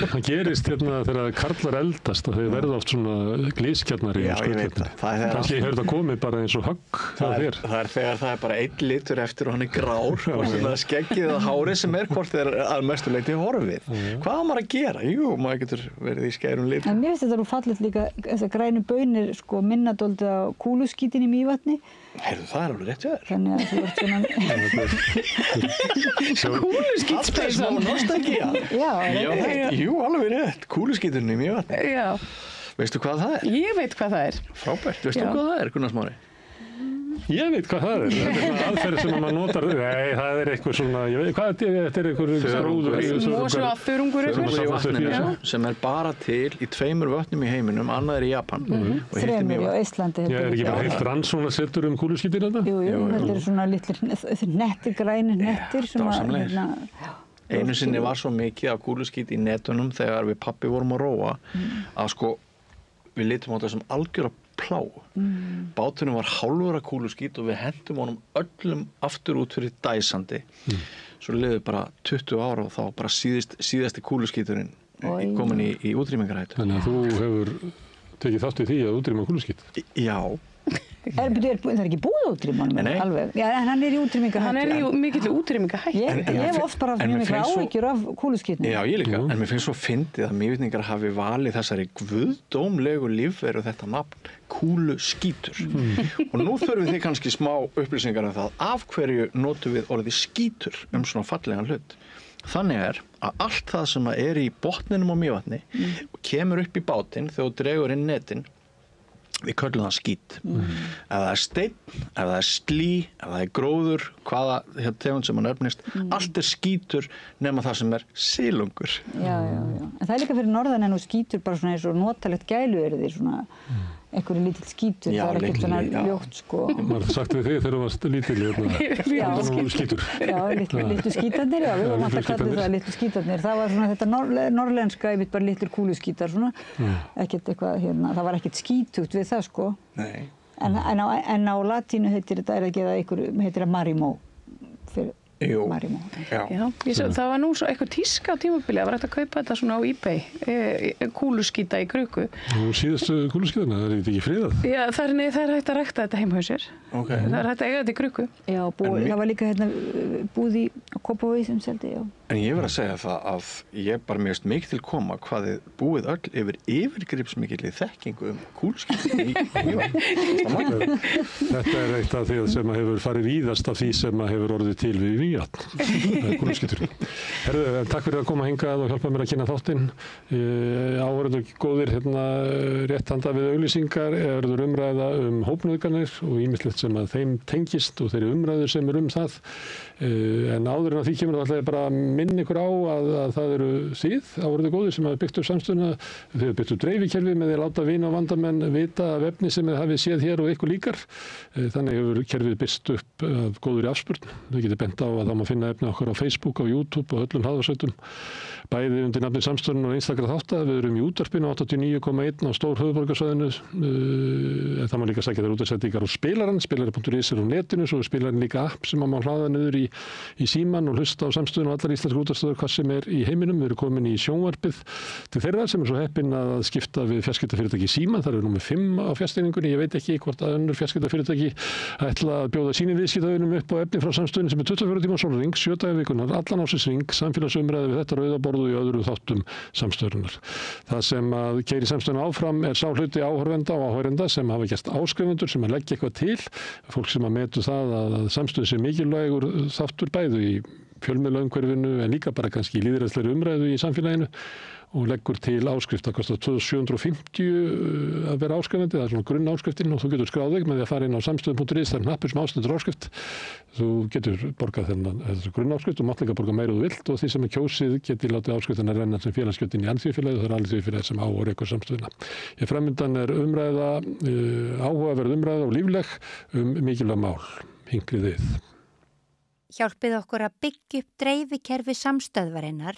Það gerist þegar karlar eldast að þeir verða oft svona glískjarnari á skrautleikni. Kannski hefur þetta komið bara eins og högg hjá þér. Það þegar það bara 1 litur eftir og hann grár og það skeggið að hárið sem hvort þeir að mestu leyti horfið. Hvað á maður að gera? Jú, maður getur verið í skærum lit. En mér finnst þetta fallegt líka, þessar grænu baunir, sko, minna dálítið á kúluskítin í Mývatni. Heyrðu, það alveg rétt hjá þér. Þannig að þú ert svona... Kúluskítspeysan. Nostalgía. Já. Jú, alveg rétt. Kúluskíturinn í Mývatni. Já. Veistu hvað það er? Ég veit hvað það er. Frábært. Veistu hvað það er, Gunnar Smári? Ég veit hvað það er. Þetta svona aðferð sem maður notar. Nei, það er eitthvað svona, ég veit hvað þetta einhver þrúður. Mosu að þörungur sem bara til í 2 vötnum í heiminum, annað er í Japan. 3 í Íslandi. Ég ekki bara heilt rannsóknarsetur kúluskítin þetta? Jú, þetta eru svona litlir nettir, grænir nettir. Einu sinni var svo mikið af kúluskít í netunum þegar við pabbi vorum að róa að sko við litum á þessum algjöra plá. Báturinn var hálfur af kúluskít og við hendum honum öllum aftur út fyrir dæsandi. Svo liði bara 20 ára og þá bara síðasti kúluskíturinn komin í útrýmingarhættu. Þannig að þú hefur tekið þátt í því að útrýma kúluskít? Já. Það er ekki búið útrýmanum alveg. Já, en hann í útrýmingarhættu. Hann í mikill útrýmingarhættu. Ég hef oft bara mjög mikla áhyggjur af kúluskítinu. Já, ég líka. En mér finnst svo fyndið að Mývetningar hafi valið þessari guðdómlegu lífveru þetta nafn kúluskítur. Og nú þurfum þið kannski smá upplýsingar það. Af hverju notum við orðið skítur svona fallegan hlut? Þannig að allt það sem er í botninum á Mývatni kemur upp í bátinn þegar þú dregur inn netin við köllum það skít. Ef það er steinn, ef það er slí, ef það er gróður, hvaða tegund sem hann nefnist, allt er skítur nema það sem er silungur. Já. En það er líka fyrir norðan en skítur bara svona eins og notalegt gæluyrði, svona einhverju lítill skítur, Já, það er ekkert svona já. ljótt, sko. Maður sagt við þig þegar þú varst lítill, skítur. Já, litlu skítarnir, já, við vorum alltaf kallið það litlu skítarnir. Það var svona þetta norrlenska, einmitt bara litlir kúluskítar, svona. Ekkert eitthvað, það var ekkert skítugt við það, sko. Nei. En á latínu heitir þetta, heitir það Marimo, fyrir Jú. Marimo. Já, það var nú svo eitthvað tíska á tímabili, það var hægt að kaupa þetta svona á eBay, kúluskíta í krukku. Og síðastu kúluskítarna, það er ekki friðað? Já, það er hægt að rækta þetta heima hjá sér. Okay. Það er hægt að eiga þetta í krukku. Já, það var líka búð í Kópavogi sem seldi, já. En ég verð að segja það að ég bara mér finnst mikið til koma hvað þið búið öll yfir yfirgripsmikilli þekkingu kúluskítum í Mývatn. Þetta er eitt af því sem hefur farið víðast af því sem hefur orðið til við Mývatn. Kúluskítur. Herðu, takk fyrir að koma hingað og hjálpa mér að kynna þáttinn. Áhorfendur góðir, rétt handa við auglýsingar verður umræða hópnauðganir og ýmislegt sem að þeim tengist og þeirri umræðu sem er það. En áður en að því kemur þá ætla ég bara að minna ykkur á að það eru þið, áhorfendur góðir, sem hafa byggt upp samstöðuna. Þið hafa byggt upp dreifikerfi með því að láta vini og vandamenn vita af efni sem þið hafið séð hér og ykkur líkar. Þannig hefur kerfið byggst upp af góðri afspurn. Þið getið bent á að það má finna efni okkar á Facebook, á YouTube og öllum hlaðvarsveitum. Bæði undir nafni Samstöðunnar og einstakra þátta. Við erum í útvarpinu 89,1 á stór höfuðborgarsvæðinu. Það má líka sækja þær útvarpsendingar á spilarann. Spilari.is er á netinu, svo er spilarinn líka app sem má hlaða niður í síman og hlusta á Samstöðuna og allar íslenskar útvarpsstöðvar hvað sem er í heiminum. Við erum komin í sjónvarpið til þeirra sem er svo heppin að skipta við fjarskiptafyrirtæki Síman. Það er númer 5 á fjarstýringunni. Ég veit ekki hvort að önnur fjarskiptafyrirtæki ætla að bjóða sínum viðskiptavinum upp á efni frá Samstöðunni sem er 24 tíma sólarhring, 7 daga í vikunnar, allan ársins hring, samfélagsumræðu við þetta rauða borð og í öðrum þáttum Samstöðunnar. Það sem að keyrir Samstöðuna áfram er sá hluti áhorfenda og áhorfenda sem hafa gert áskrifendur sem að leggja eitthvað til, fólk sem að metu það að Samstöð sé mikilvægur þáttur bæði í fjölmiðlaumhverfinu en líka bara kannski í lýðræðislegri umræðu í samfélaginu og leggur til áskrift. Það kostar 2.750 að vera áskrifandi, það er svona grunn áskriftin og þú getur skráð þig með því að fara inn á samstöðu.is, það er hnappur sem ástendur áskrift. Þú getur borgað þessu grunn áskrift og mátt líka borga meira þú vilt og því sem er kjósið geti látið áskriftina renna sem félagsgjöldin í alþjóðfélagið og það er alþjóðfélagið sem á og rekur Samstöðuna. Í framundan er umræða, áhugaverð umræða og lífleg mikilvæg mál. Hingrið þið. Hjálpið okkur að byggja upp dreifikerfi Samstöðvarinnar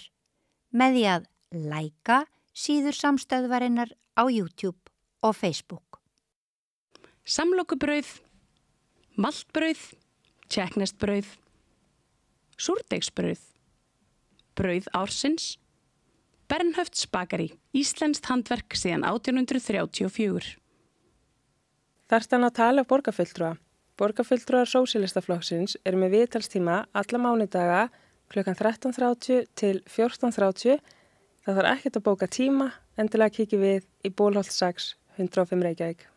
með því að læka síður Samstöðvarinnar á YouTube og Facebook. Samlokubrauð, maltbrauð, tékkneskt-brauð, súrdeigsbrauð, brauð ársins, Bernhöfts bakari, íslenskt handverk síðan 1834. Þarftu að tala af borgarfulltrúa. Borgarfulltrúar Sósíalistaflokksins eru með viðtalstíma alla mánudaga klukkan 13:30 til 14:30. Það þarf ekkert að bóka tíma, endilega kíkja við í Bólholt 6, 105 Reykjavík.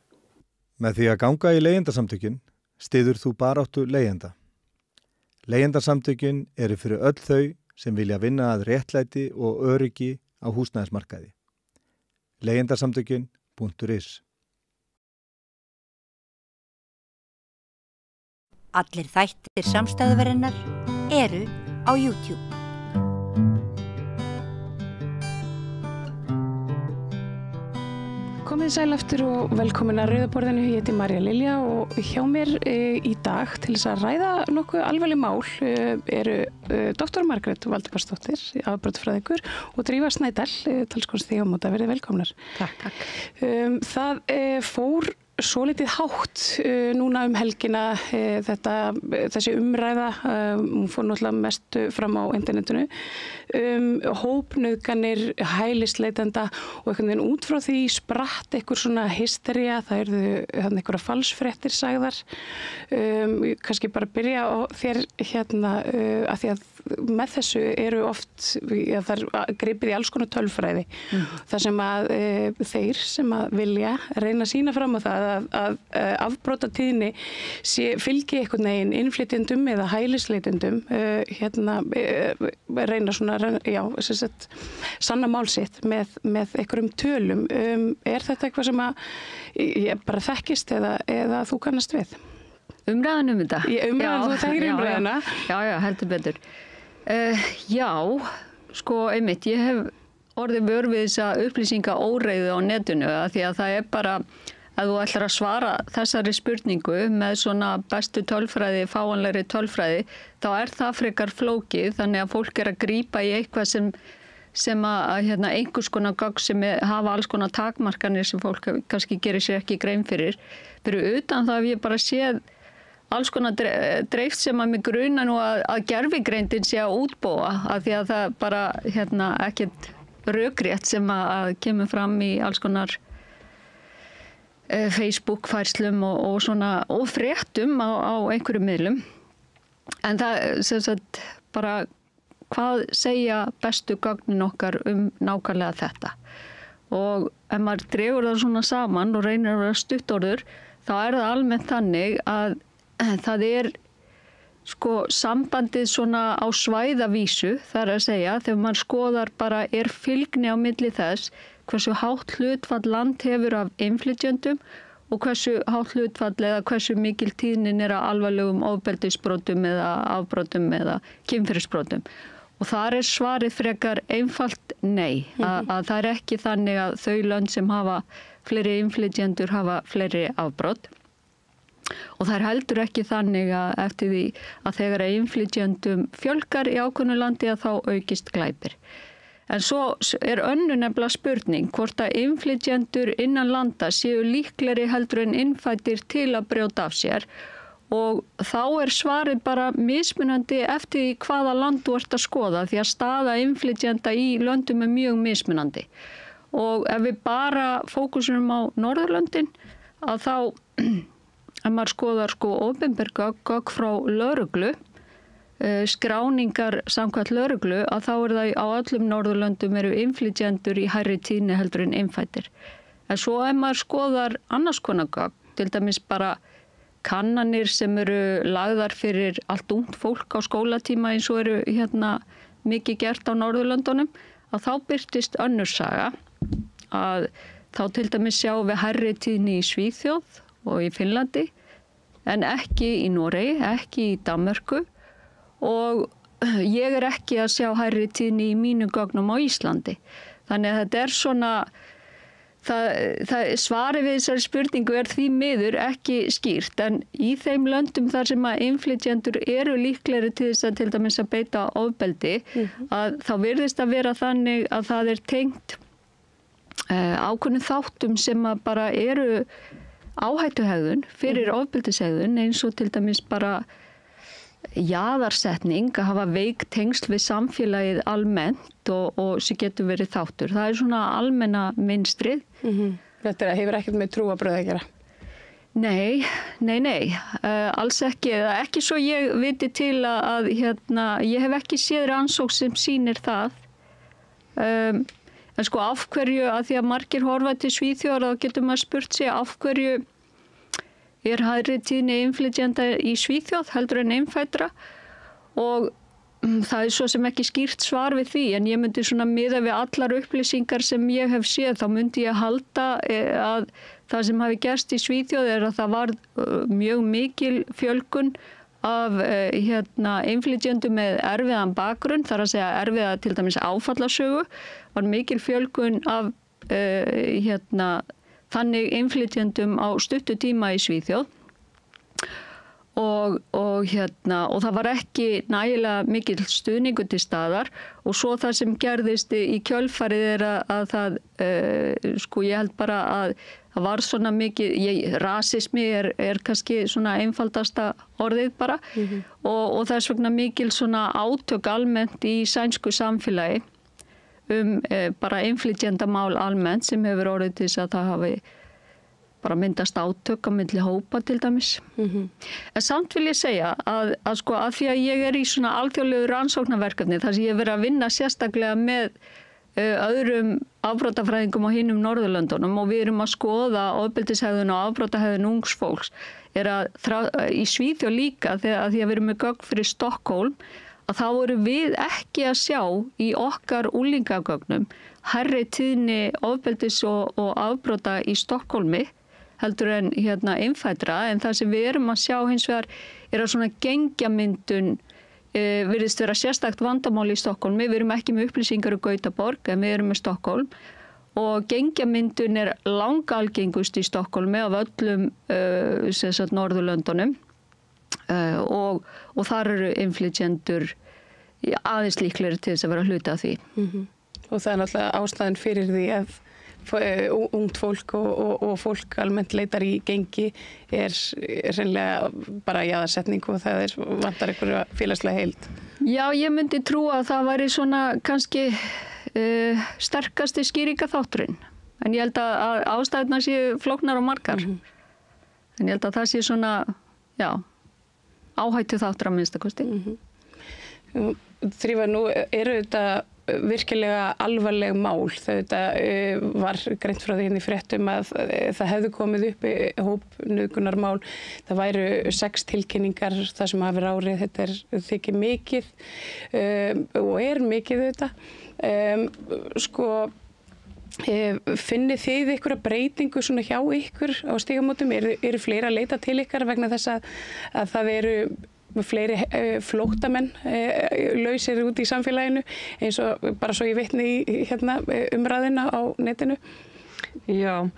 Með því að ganga í leigjendasamtökin styður þú baráttu leigjenda. Leigjendasamtökin eru fyrir öll þau sem vilja vinna að réttlæti og öryggi á húsnæðismarkaði. Leigjendasamtökin.is. Allir þættir Samstöðvarinnar eru á YouTube. Komið sæl aftur og velkomin að Rauðaborðinu. Ég heiti María Lilja og hjá mér í dag til þess að ræða nokkuð alvarleg mál eru Dr. Margrét Valdimarsdóttir, afbrotafræðingur og Drífa Snædal, talskonst Þjóðmóta. Verið velkomnar. Takk. Það fór svolítið hátt núna helgina þessi umræða, hún fór náttúrulega mest fram á internetinu, hópnauðganir hælisleitenda og einhvern veginn út frá því spratt einhver svona hystería, það eru einhverja falsfréttir sagðar. Kannski bara byrja á þér að því að með þessu eru oft, það er gripið í alls konar tölfræði, þar sem að þeir sem að vilja reyna að sýna fram á það að afbrotatíðni fylgi einhvern veginn innflytjendum eða hælisleitendum reyna svona, sanna mál sitt með einhverjum tölum. Þetta eitthvað sem að ég bara þekkist eða þú kannast við? Umræðan þetta? Þú þekkir umræðana? Já, heldur betur. Já, sko einmitt, ég hef orðið vör við þessa upplýsinga óreiðu á netinu að því að það bara, að þú ætlar að svara þessari spurningu með svona bestu tölfræði, fáanlegri tölfræði, þá það frekar flókið, þannig að fólk að grípa í eitthvað sem að einhvers konar gögn sem hafa alls konar takmarkanir sem fólk kannski gerir sér ekki grein fyrir. Fyrir utan það hef ég bara séð alls konar dreift sem að mig gruna nú að gervigreindin sé að útbúa af því að það bara ekkert rökrétt sem að kemur fram í alls konar Facebook-færslum og svona og fréttum á einhverjum miðlum. En það sem sagt bara hvað segja bestu gögnin okkar nákvæmlega þetta. Og ef maður dregur það svona saman og reynir að vera stuttorður, þá það almennt þannig að það sko sambandið svona á svæðavísu, það að segja, þegar maður skoðar bara fylgni á milli þess hversu hátt hlutfall land hefur af innflytjendum og hversu hátt hlutfall eða hversu mikil tíðnin af alvarlegum ofbeldisbrotum eða afbrotum eða kynferðisbrotum. Og þar svarið frekar einfalt nei, að það ekki þannig að þau lönd sem hafa fleiri innflytjendur hafa fleiri afbrot. Og það heldur ekki þannig að eftir því að þegar innflytjendum fjölgar í ákveðnu landi að þá aukist glæpir. En svo önnur nefnilega spurning hvort að innflytjendur innan landa séu líklegri heldur en innfæddir til að brjóta af sér og þá svarið bara mismunandi eftir því hvaða land þú ert að skoða því að staða innflytjenda í löndum mjög mismunandi. Og ef við bara fókusum á Norðurlöndin að þá ef maður skoðar opinber gögn frá lögreglu, skráningar samkvæmt lögreglu, að þá það á öllum Norðurlöndum innflytjendur í hærri tíðni heldur en innfæddir. En svo ef maður skoðar annars konar gögn, til dæmis bara kannanir sem lagðar fyrir allt ungt fólk á skólatíma eins og mikið gert á Norðurlöndunum, að þá birtist önnur saga, að þá til dæmis sjáum við hærri tíðni í Svíþjóð og í Finnlandi, en ekki í Noregi, ekki í Danmörku og ég ekki að sjá hærri tíðni í mínum gögnum á Íslandi. Þannig að þetta svona, svarið við þessari spurningu því miður ekki skýrt, en í þeim löndum þar sem að innflytjendur líklegri til þess að til dæmis að beita ofbeldi, að þá virðist að vera þannig að það tengt ákveðnum þáttum sem að bara áhættuhegðun fyrir ofbeldishegðun eins og til dæmis bara jaðarsetning, að hafa veik tengsl við samfélagið almennt og sem getur verið þáttur. Það svona almenna mynstrið. Þetta hefur ekkert með trúarbrögð að gera? Nei, alls ekki. Ekki svo ég viti til að ég hef ekki séð rannsókn sem sýnir það. En af hverju, að því að margir horfa til Svíþjóðar, þá getur maður spurt sig af hverju hærri tíðni innflytjenda í Svíþjóð heldur en innfæddra og það svo sem ekki skýrt svar við því, en ég myndi svona miða við allar upplýsingar sem ég hef séð, þá myndi ég halda að það sem hafi gerst í Svíþjóð að það var mjög mikil fjölgun af innflytjendum með erfiðan bakgrunn, þar að segja erfiða til dæmis áfallasögu, var mikil fjölgun af þannig innflytjendum á stuttu tíma í Svíþjóð og það var ekki nægilega mikil stuðningur til staðar og svo það sem gerðist í kjölfarið að það, ég held bara að það var svona mikið, rasismi kannski svona einfaldasta orðið bara og þess vegna mikil svona átök almennt í sænsku samfélagi bara innflytjendamál almennt sem hefur orðið til þess að það hafi bara myndast átök á milli hópa til dæmis. En samt vil ég segja að því að ég í svona alþjóðlegu rannsóknarverkefni þar sem ég verið að vinna sérstaklega með öðrum afbrotafræðingum á hinum Norðurlöndunum og við erum að skoða ofbeldishegðun og afbrotahegðun ungs fólks í Svíþjóð líka þegar að því að við erum með gögn fyrir Stokkólm að þá vorum við ekki að sjá í okkar úlingagögnum hærri tíðni ofbeldis og afbrota í Stokkólmi heldur en innfæddra en það sem við erum að sjá hins vegar að svona gengjamyndun virðist vera sérstakt vandamál í Stokkólmi. Við erum ekki með upplýsingar Gautaborg en við erum með Stokkólm og gengjamyndun langalgengust í Stokkólmi af öllum Norðurlöndunum og þar eru innflytjendur aðeins líklegri til þess að vera hluti af því. Og það náttúrulega ástæðan fyrir því að ungt fólk og fólk almennt leitar í gengi reynilega bara jaðarsetning og það vantar einhverja félagslega heild. Já, ég myndi trúa að það væri svona kannski sterkasti skýringaþátturinn. En ég held að ástæðurnar séu flóknar og margar. En ég held að það sé svona, áhættu þáttur að minnstakosti. Drífa, nú eru þetta virkilega alvarleg mál. Þetta var greint frá því í fréttum að það hefðu komið upp hópnauðgunarmál. Það væru 6 tilkynningar það sem hafi rárið. Þetta þykir mikið og mikið þetta. Finnið þið einhverja breytingu svona hjá ykkur á stígamótum? Eru fleiri að leita til ykkar vegna þess að það eru fleiri flóttamenn lausir út í samfélaginu eins og bara svo ég vitni í umræðina á netinu? Já,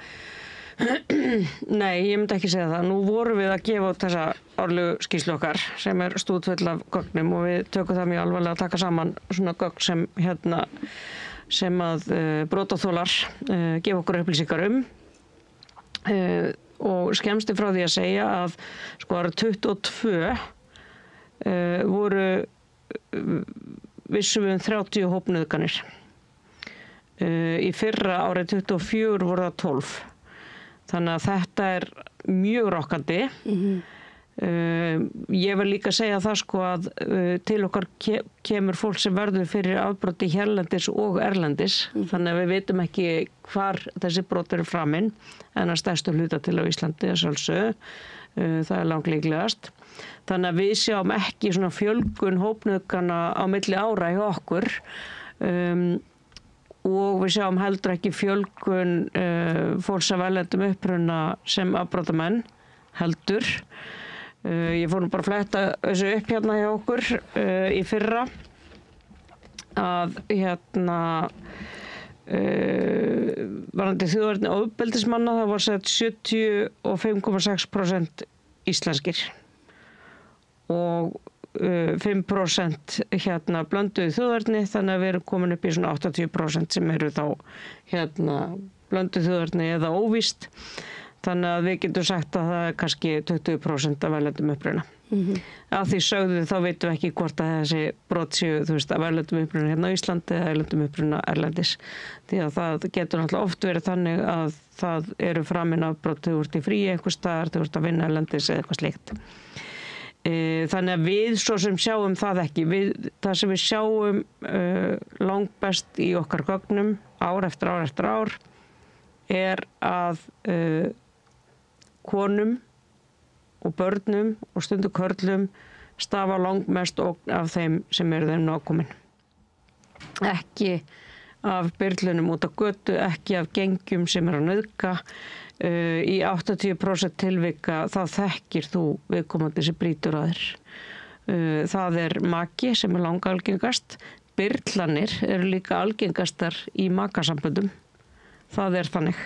nei, ég myndi ekki segja það. Nú vorum við að gefa út þessa árlegu skýrslu okkar sem stútfull af gögnum og við tökum það mjög alvarlega að taka saman svona gögn sem að brotaþolar gefa okkur upplýsingar og skemmsti frá því að segja að árið 22 voru vissum við 30 hópnauðganir. Í fyrra árið 24 voru það 12. Þannig að þetta mjög rokkandi. Ég vil líka segja það að til okkar kemur fólk sem verður fyrir afbroti hérlendis og erlendis. Þannig að við vitum ekki hvar þessi brot eru framinn en að stærstu hluta til á Íslandi að sjálfsögðu. Það langlíklegast. Þannig að við sjáum ekki svona fjölgun hópnauðgana á milli ára hjá okkur og við sjáum heldur ekki fjölgun fólks af erlendum uppruna sem afbrotamenn heldur. Ég fór nú bara að fletta þessu upp hjá okkur í fyrra að varðandi þjóðerni ofbeldismanna það var sett 75,6% íslenskir og 5% blönduðu þjóðerni þannig að við erum komin upp í svona 80% sem eru þá blönduðu þjóðerni eða óvíst þannig að við getum sagt að það kannski 20% af erlendum uppruna. Að því sögðu þá veitum við ekki hvort að þessi brot séu af erlendum uppruna hérna á Íslandi eða erlendum uppruna erlendis. Því að það getur náttúrulega oft verið þannig að það eru framinn afbrot þegar þú ert í fríi einhvers staðar, þú ert að vinna erlendis eða eitthvað slíkt. Þannig að við svo sem sjáum það ekki. Það sem við sjáum langbest í okkar gögnum ár eftir ár eftir ár að konum og börnum og stundu körlum stafa langmest ógn af þeim sem eru þeim nákomin. Ekki af byrlunum út á götu, ekki af gengjum sem eru að nauðga. Í 80% tilvika þá þekkir þú viðkomandi sem brýtur að þér. Það maki sem langalgengast. Byrlanir eru líka algengastar í makasamböndum. Það þannig.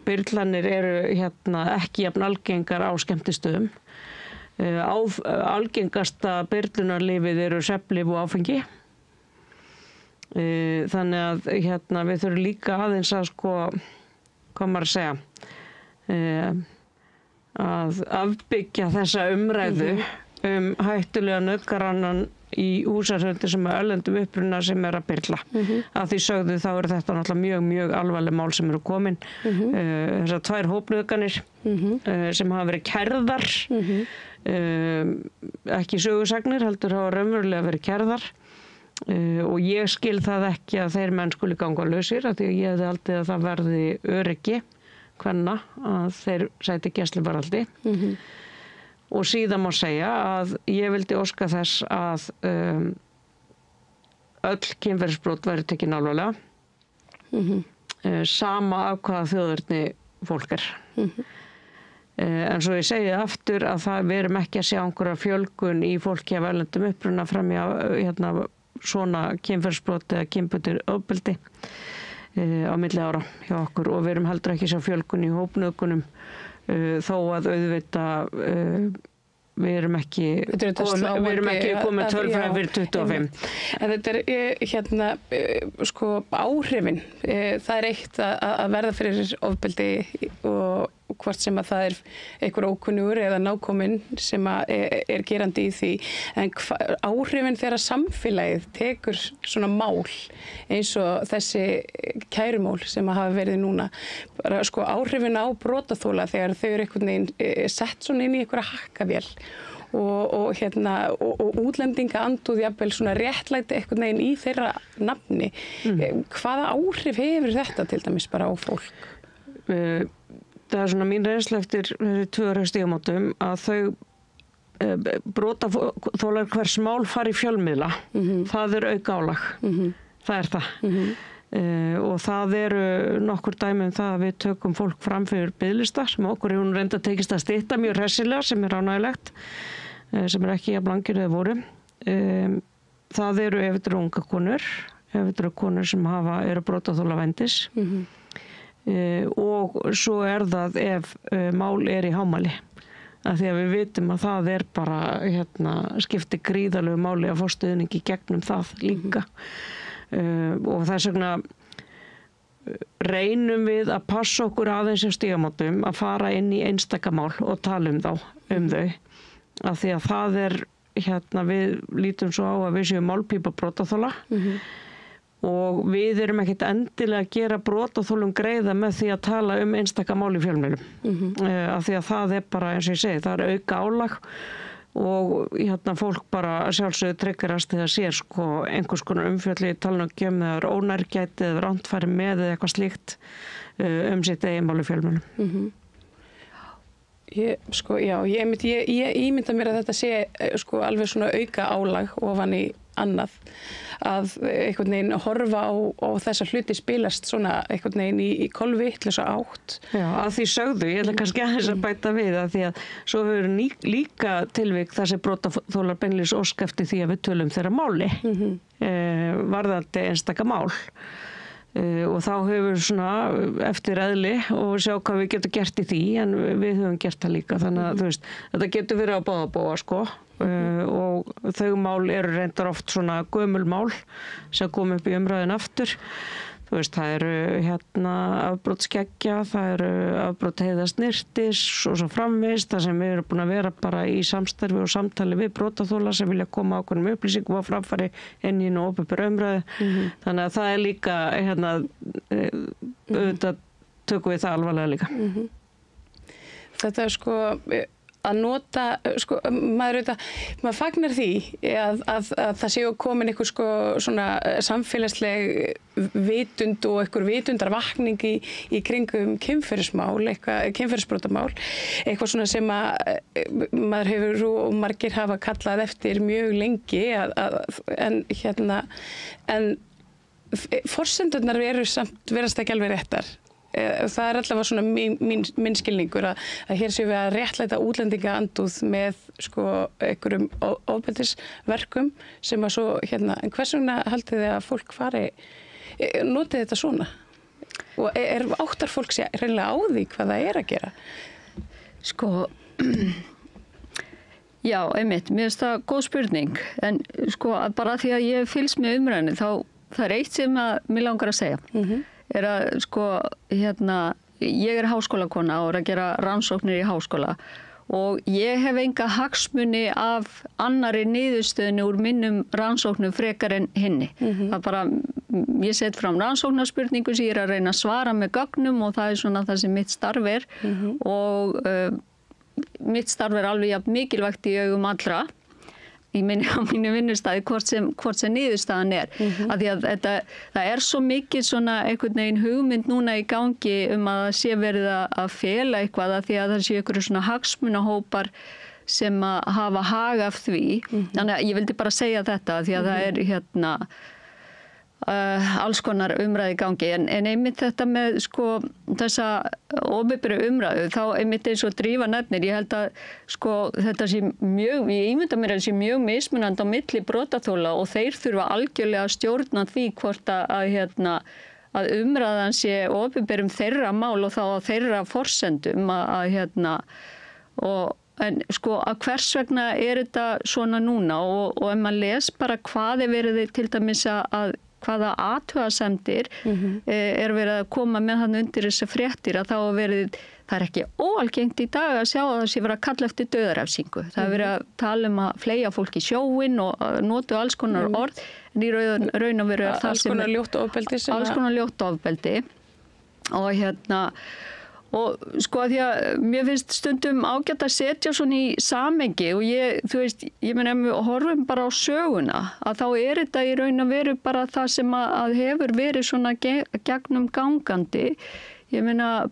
Byrlanir eru ekki jafn algengar á skemmtistöðum. Algengasta byrlunarlifið eru svefnlyf og áfengi. Þannig að við þurfum líka aðeins að hvað maður að segja, að afbyggja þessa umræðu hættulega nauðgarannan í húsarhöldi sem erlendum uppruna sem að byrla. Að því sögðu þá eru þetta náttúrulega mjög, mjög alvarleg mál sem eru komin. Þessar 2 hópnauðganir sem hafa verið kærðar, ekki sögusagnir, heldur hafa raunverulega verið kærðar. og ég skil það ekki að þeir menn skuli ganga lausir af því að ég hefði aldrei að það verði öryggi kvenna að þeir sæti gæsluvarðhaldi. Og síðan má segja að ég vildi óska þess að öll kynferðisbrot væri tekin alvarlega, sama af hvaða þjóðerni fólk er. En svo ég segi aftur að við erum ekki að sjá einhverja fjölgun í fólki af erlendum uppruna fram í svona kynferðisbrot eða kynbundið ofbeldi á milli ára hjá okkur og við erum heldur ekki að sjá fjölgun í hópnauðgunum þó að auðvitað við erum ekki komið tölfræði fyrir 25. En þetta sko áhrifin, það eitt að verða fyrir ofbeldi og hvort sem að það einhver ókunnugur eða nákominn sem er gerandi í því. En áhrifin þegar samfélagið tekur svona mál eins og þessi kærumál sem hafa verið núna. Bara sko áhrifin á brotaþola þegar þau eru einhvern veginn sett svona inn í einhverja hakkavél og útlendinga andúð jafnvel svona réttlæti einhvern veginn í þeirra nafni. Hvaða áhrif hefur þetta til dæmis bara á fólk? Það svona mín reynsla eftir 2 ára stígamótum að þau brotaþolar hvers mál fari í fjölmiðla. Það auka álag. Það það. Og það eru nokkur dæmi það að við tökum fólk fram fyrir biðlista sem okkur hún reynda tekist að stytta mjög hressilega sem ánægilegt, sem ekki jafn langir eða voru. Það eru ef þetta eru unga konur, ef þetta eru konur sem eru brotaþola vændis. Og svo það ef mál í hámæli af því að við vitum að það bara skiptir gríðarlegu máli að fá stuðningi gegnum það líka og þess vegna reynum við að passa okkur aðeins á stígamótum að fara inn í einstaka mál og tala þau af því að það við lítum svo á að við séum málpípa brotaþola og við erum ekkert endilega að gera brotaþolum greiða með því að tala einstaka mál í fjölmiðlum. Af því að það bara, eins og ég segi, það auka álag og fólk bara sjálfsögðu tryggarast þegar sér sko einhvers konar umfjölli talnagjömm eða ónærgæti eða rándfæri með eða eitthvað slíkt sitt eigin mál í fjölmiðlum. Ég ímynda mér að þetta sé sko alveg svona auka álag ofan í annað að einhvern veginn horfa á þessa hluti spilast svona einhvern veginn í kolvittlausa átt. Já, að því sögðu, ég ætla kannski aðeins að bæta við að því að svo hefur líka tilvik þessi brotaþolar beinlínis ósk eftir því að við tölum þeirra máli varðandi einstaka mál. Og þá hefur svona eftir eðli og sjá hvað við getum gert í því en við höfum gert það líka þannig að þetta getur verið á báða bóga sko og þau mál eru reyndar oft svona gömul mál sem kom upp í umræðin aftur það eru afbrot skeggja, það eru afbrot heiðasnirtis og svo framvegis það sem við erum búin að vera bara í samstarfi og samtali við brotaþola sem vilja koma ákveðnum upplýsingum á framfæri inn í opinberri umræðu. Þannig að það er líka auðvitað tökum við það alvarlega líka. Þetta sko að nota, sko, maður fagnar því að það séu komin einhver sko svona samfélagsleg vitund og einhver vitundarvakning í kringum kynferðismál, kynferðisbrotamál, eitthvað svona sem að maður hefur og margir hafa kallað eftir mjög lengi en forsendurnar eru samt verast ekki alveg réttar. Það er allavega svona minn skilningur að hér séum við að réttlæta útlendinga andúð með sko einhverjum ofbeldisverkum sem að svo en hvers vegna haldið þið að fólk notið þetta svona og áttar fólk sér hreinlega á því hvað það að gera? Sko já, einmitt, mér finnst það góð spurning en sko bara því að ég fylgst með umræðinu þá það er eitt sem að mér langar að segja er að sko ég er háskólakona og er að gera rannsóknir í háskóla og ég hef enga hagsmuni af annari niðurstöðinu úr minnum rannsóknum frekar en hinni. Það bara, ég set fram rannsóknarspurningu sem ég er að reyna að svara með gögnum og það er svona það sem mitt starf er og mitt starf er alveg jafn mikilvægt í augum allra. á mínu vinnustæði hvort sem niðurstaðan af því að það svo mikið svona einhvern veginn hugmynd núna í gangi að það sé verið að fela eitthvað af því að það sé einhverju svona hagsmunahópar sem að hafa hag af því. Þannig að ég vildi bara segja þetta því að það hérna alls konar umræði í gangi en einmitt þetta með sko þessa opinberu umræðu þá einmitt eins og Drífa nefnir ég held að sko þetta sé mjög ég ímynda mér að sé mjög mismunandi á milli brotaþola og þeir þurfa algjörlega að stjórna því hvort að umræðan sé opinberum þeirra mál og þá á þeirra forsendum en sko að hvers vegna þetta svona núna og ef maður les bara hvað verið til dæmis að hvaða athugasemdir verið að koma með hann undir þessi fréttir að þá það ekki óalgengt í dag að sjá að það sé verið að kalla eftir dauðarefsingu. Það verið að tala að fleygja fólk í sjóinn og notu alls konar orð en í raun og veru alls konar ljótt ofbeldi alls konar ljótt ofbeldi og sko að því að mér finnst stundum ágætt að setja svona í samhengi og ég meina ef við horfum bara á söguna að þá þetta í raun og veru bara það sem að hefur verið svona gegnum gangandi. Ég meina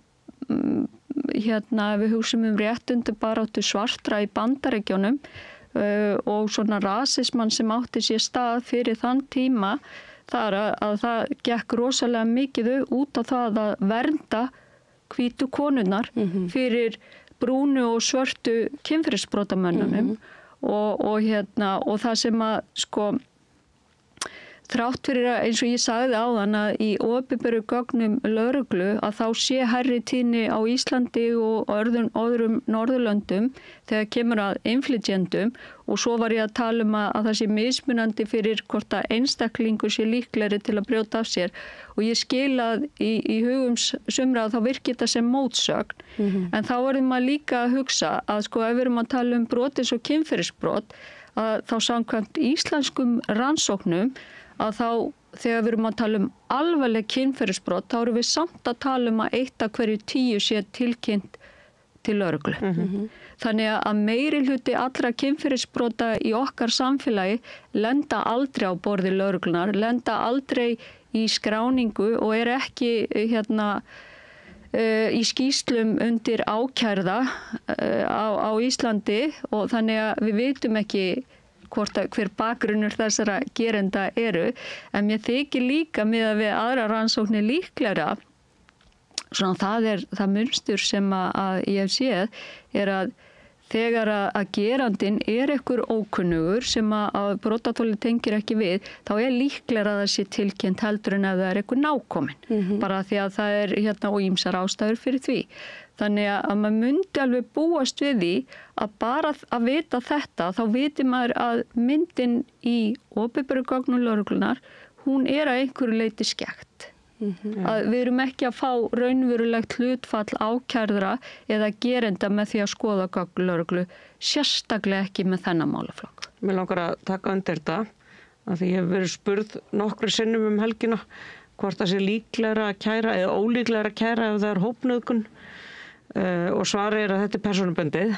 ef við hugsum réttindabaráttu svartra í Bandaríkjunum og svona rasismann sem átti sér stað fyrir þann tíma þar að það gekk rosalega mikið út á það að vernda hvítu konurnar fyrir brúnu og svörtu kynferðisbrotamönnunum og það sem að sko þrátt fyrir að eins og ég sagði áðan að í opinberu gögnum lögreglu að þá sé hærri tíðni á Íslandi og öðrum Norðurlöndum þegar kemur að innflytjendum og svo var ég að tala að það sé mismunandi fyrir hvort að einstaklingur sé líklegri til að brjóta af sér og ég skil að í hugum sumra að þá virkir þetta sem mótsögn en þá maður líka að hugsa að sko ef við erum að tala brotis og kynferðisbrot að þá samkvæmt íslenskum rannsóknum að þá þegar við erum að tala alvarleg kynferðisbrot þá erum við samt að tala að 1 af hverju 10 sé tilkynnt til lögreglu. Þannig að meiri hluti allra kynferðisbrota í okkar samfélagi lenda aldrei á borði lögreglunar, lenda aldrei í skráningu og ekki í skýrslum undir ákærða á Íslandi og þannig að við vitum ekki hver bakgrunnur þessara gerenda eru en mér þykir líka miðað við aðra rannsóknir líklegra svona það munstur sem að ég hef séð að þegar að gerandinn einhver ókunnugur sem að brotaþoli tengir ekki við þá líklegra að það sé tilkynnt heldur en að það einhver nákominn bara því að það og ýmsar ástæður fyrir því. Þannig að maður myndi alveg búast við því að bara að vita þetta þá viti maður að myndin í opinberu gögnum lögreglunar hún að einhverju leyti skekkt. Að við erum ekki að fá raunverulegt hlutfall ákærðra eða gerenda með því að skoða gögn lögreglu, sérstaklega ekki með þennan málaflokk. Mér langar að taka undir þetta að því ég hef verið spurð nokkru sinnum helgina hvort það sé líklegra að kæra eða ólíklegra að kæra ef það hópnauðgun. Og svarið að þetta persónubundið,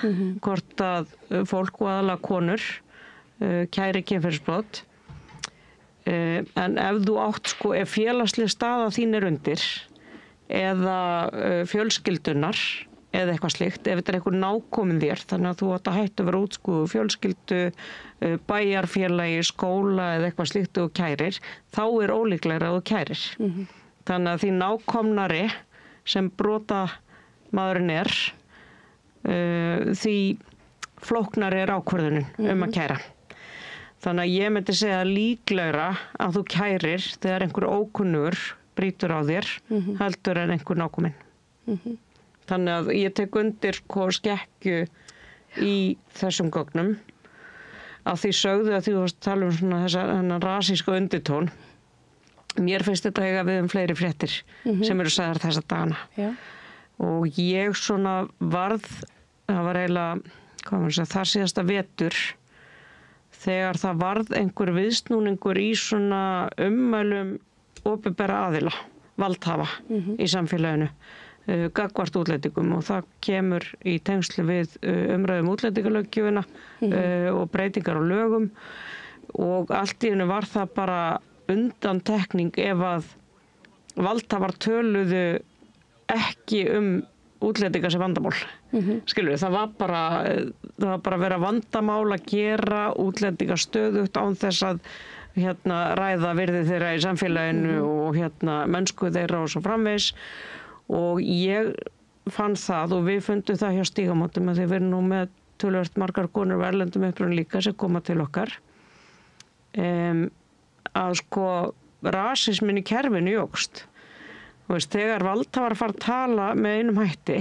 hvort að fólk og aðalega konur kæri kynferðisbrot. En ef þú átt ef félagsleg staða þín undir eða fjölskyldunar eða eitthvað slíkt, ef þetta einhver nákominn þér, þannig að þú átt að hætta að vera útskúfu fjölskyldu, bæjarfélagi, skóla eða eitthvað slíkt og kærir, þá ólíklegra að þú kærir. Þannig að því nákomnari sem brota maðurinn því flóknari ákvörðunin að kæra. Þannig að ég myndi segja líklegra að þú kærir þegar einhver ókunnugur brýtur á þér heldur en einhver nákominn. Þannig að ég tek undir skekkju í þessum gögnum að því sögðu að því þú varst að tala svona þennan rasíska undirtón. Mér finnst þetta eiga við fleiri fréttir sem eru sagðar þessa dagana. Já. Og ég svona varð, það var eiginlega, þar síðasta vetur, þegar það varð einhver viðsnúningur í svona ummælum opinbera aðila, valdhafa í samfélaginu. gagnvart útlendingum og það kemur í tengslu við umræðum útlendingalöggjöfina og breytingar á lögum og allt í einu var það bara undantekning ef að valdhafar töluðu ekki útlendingar sem vandamál. Skilur við, það var bara að vera vandamál að gera útlendingar stöðugt án þess að ræða virði þeirra í samfélaginu og mennsku þeirra og svo framvegis og ég fann það og við fundum það hjá Stígamótum að þeir verið nú með töluvert margar konur og erlendum uppruna líka sem koma til okkar að sko rasismin í kerfinu jókst. Þegar valdhafar fara að tala með einum hætti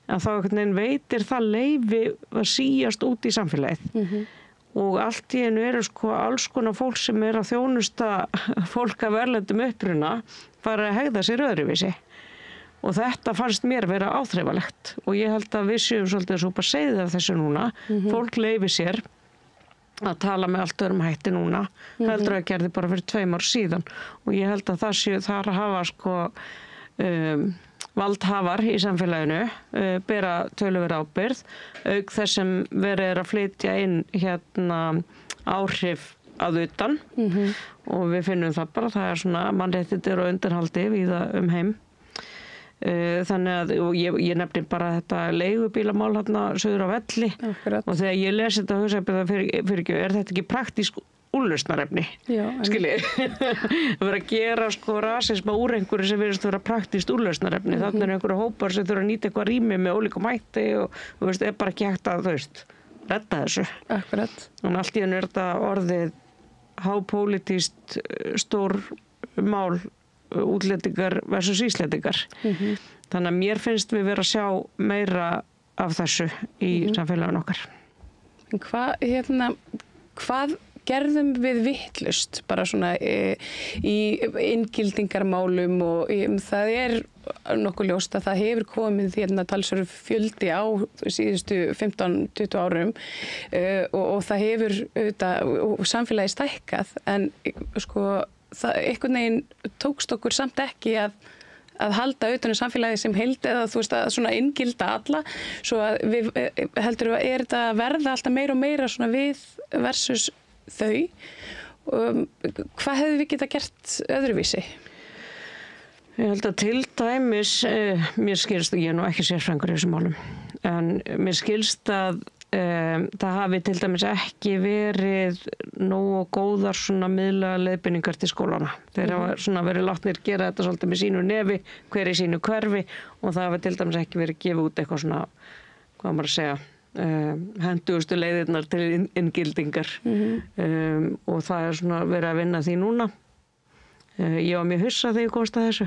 að þá veitir það leyfi að síast út í samfélagið og allt í einu sko alls konar fólk sem að þjónusta fólk af erlendum uppruna fara að hegða sér öðruvísi og þetta fannst mér vera áþreifalegt og ég held að við séum svolítið svo bara segið af þessu núna fólk leyfi sér að tala með allt öðrum hætti núna heldur að gerði bara fyrir 2 ár síðan og ég held að það séu þar að hafa sko valdhafar í samfélaginu bera töluverð ábyrgð auk þess sem verið að flytja inn áhrif að utan og við finnum það bara það svona mannréttindir og undanhaldi víða heim þannig að og ég nefni bara þetta leigubílamál suður á Velli og þegar ég lesi þetta hugsa fyrir þetta ekki praktísk úrlausnarefni skiljið að vera að gera sko rasisma úr einhverju sem virðist vera praktískt úrlausnarefni þannig einhverju hópar sem þurfa að nýta eitthvað rými með ólíkum hætti og bara ekki hægt að redda þessu og allt í einu þetta orðið hápólitískt stór mál útlendingar versus íslendingar þannig að mér finnst við vera að sjá meira af þessu í samfélaginu okkar. Hvað gerðum við vitlaust bara svona í inngildingarmálum og það nokkuð ljóst að það hefur komið talsverður fjöldi á síðustu 15-20 árum og það hefur og samfélagi stækkað en sko það einhvern veginn tókst okkur samt ekki að halda utan samfélagi sem heild eða að svona inngilda alla svo að við heldur að þetta verða alltaf meira og meira svona við versus þau. Hvað hefðu við geta gert öðruvísi? Ég held að til dæmis, mér skilst að ég nú ekki sérfræðingur í þessum málum, en mér skilst að það hafi til dæmis ekki verið nógu góðar svona miðlæga leiðbeiningar til skólana. Þeir hafa svona verið látnir gera þetta svolítið með sínu nefi, hver í sínu hverfi og það hafi til dæmis ekki verið gefið út eitthvað svona, hvað maður að segja, hendugustu leiðirnar til inngildingar og það svona verið að vinna því núna. Ég var mjög hissa þegar ég komst að þessu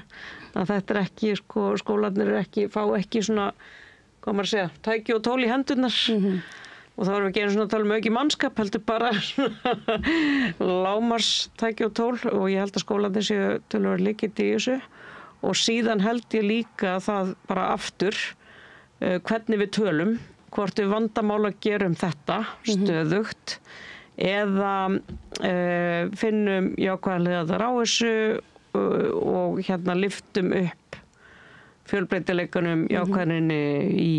að þetta ekki, sko, skólarnir fá ekki svona, hvað maður að segja, tæki og tól í hendurnar og þá erum við ekki einu svona að tala auki mannskap, heldur bara lámars tæki og tól og ég held að skólarnir séu töluvert líkit í þessu og síðan held ég líka það bara aftur hvernig við tölum, hvort við vandamál að gerum þetta stöðugt eða finnum jákvæðar hliðar á þessu og lyftum upp fjölbreytileikanum jákvæðinni í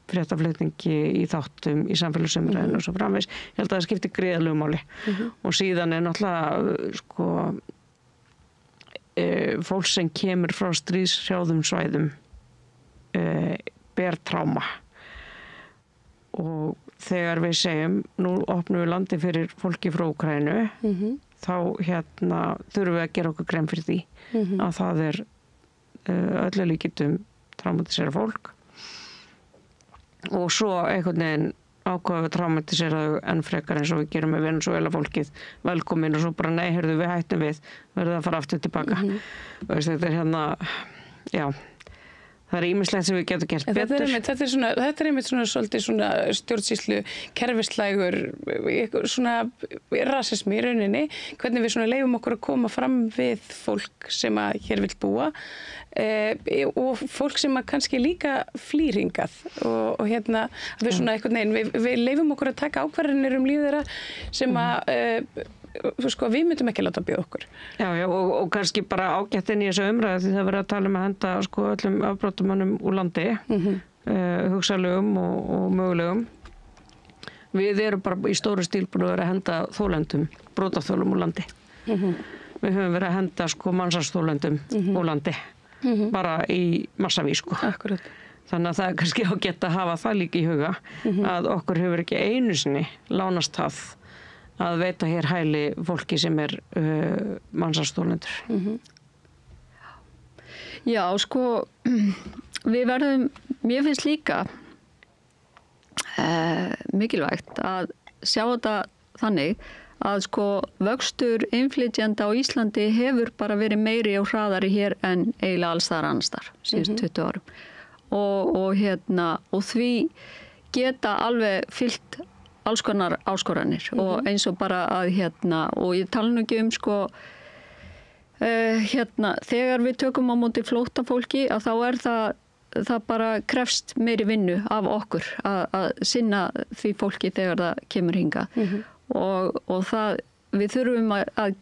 fréttaflutningi, í þáttum, í samfélagsumræðinu og svo framvegis. Ég held að það skiptir gríðarlegu máli og síðan náttúrulega sko fólk sem kemur frá stríðshrjáðum svæðum ber tráma og þegar við segjum nú opnum við landi fyrir fólki frá Úkraínu þá þurfum við að gera okkur grein fyrir því að það öllu líkitum traumatisera fólk og svo einhvern veginn ákvaða við traumatisera þau enn frekar eins og við gerum með Venezuela fólkið velkomin og svo bara nei, heyrðu við hættum við verðum að fara aftur tilbaka þetta já það ýmislegt sem við getum gert betur. Þetta einmitt svona svolítið svona stjórnsýslu kerfislægur svona rasismi í rauninni, hvernig við svona leyfum okkur að koma fram við fólk sem að hér vill búa og fólk sem að kannski líka flýr hingað og við svona einhvern veginn við leyfum okkur að taka ákvarðanir líf þeirra sem að sko, við myndum ekki láta bjóða okkur. Já, og kannski bara ágætt inn í þessu umræðu því það verið að tala um að henda sko öllum afbrotamönnum úr landi, hugsanlegum og mögulegum. Við erum bara í stóru stíl búin að vera að henda þólendum, brotaþólum úr landi. Við höfum verið að henda sko mansalsþólendum úr landi, bara í massavís sko. Akkurat. Þannig að það er kannski ágætt að hafa það líka í huga, að okkur hefur ekki einu sinni lánast það að veita hér hæli fólki sem mansalsþólendur. Já, sko, við verðum, mér finnst líka mikilvægt að sjá þetta þannig að sko vöxtur innflytjenda á Íslandi hefur bara verið meiri og hraðari hér en eiginlega alls þar annars þar síðust 20 árum og því geta alveg fyllt alls konar áskoranir og eins og bara að og ég tala nú ekki sko þegar við tökum á móti flóttafólki að þá það bara krefst meiri vinnu af okkur að sinna því fólki þegar það kemur hingað og það við þurfum að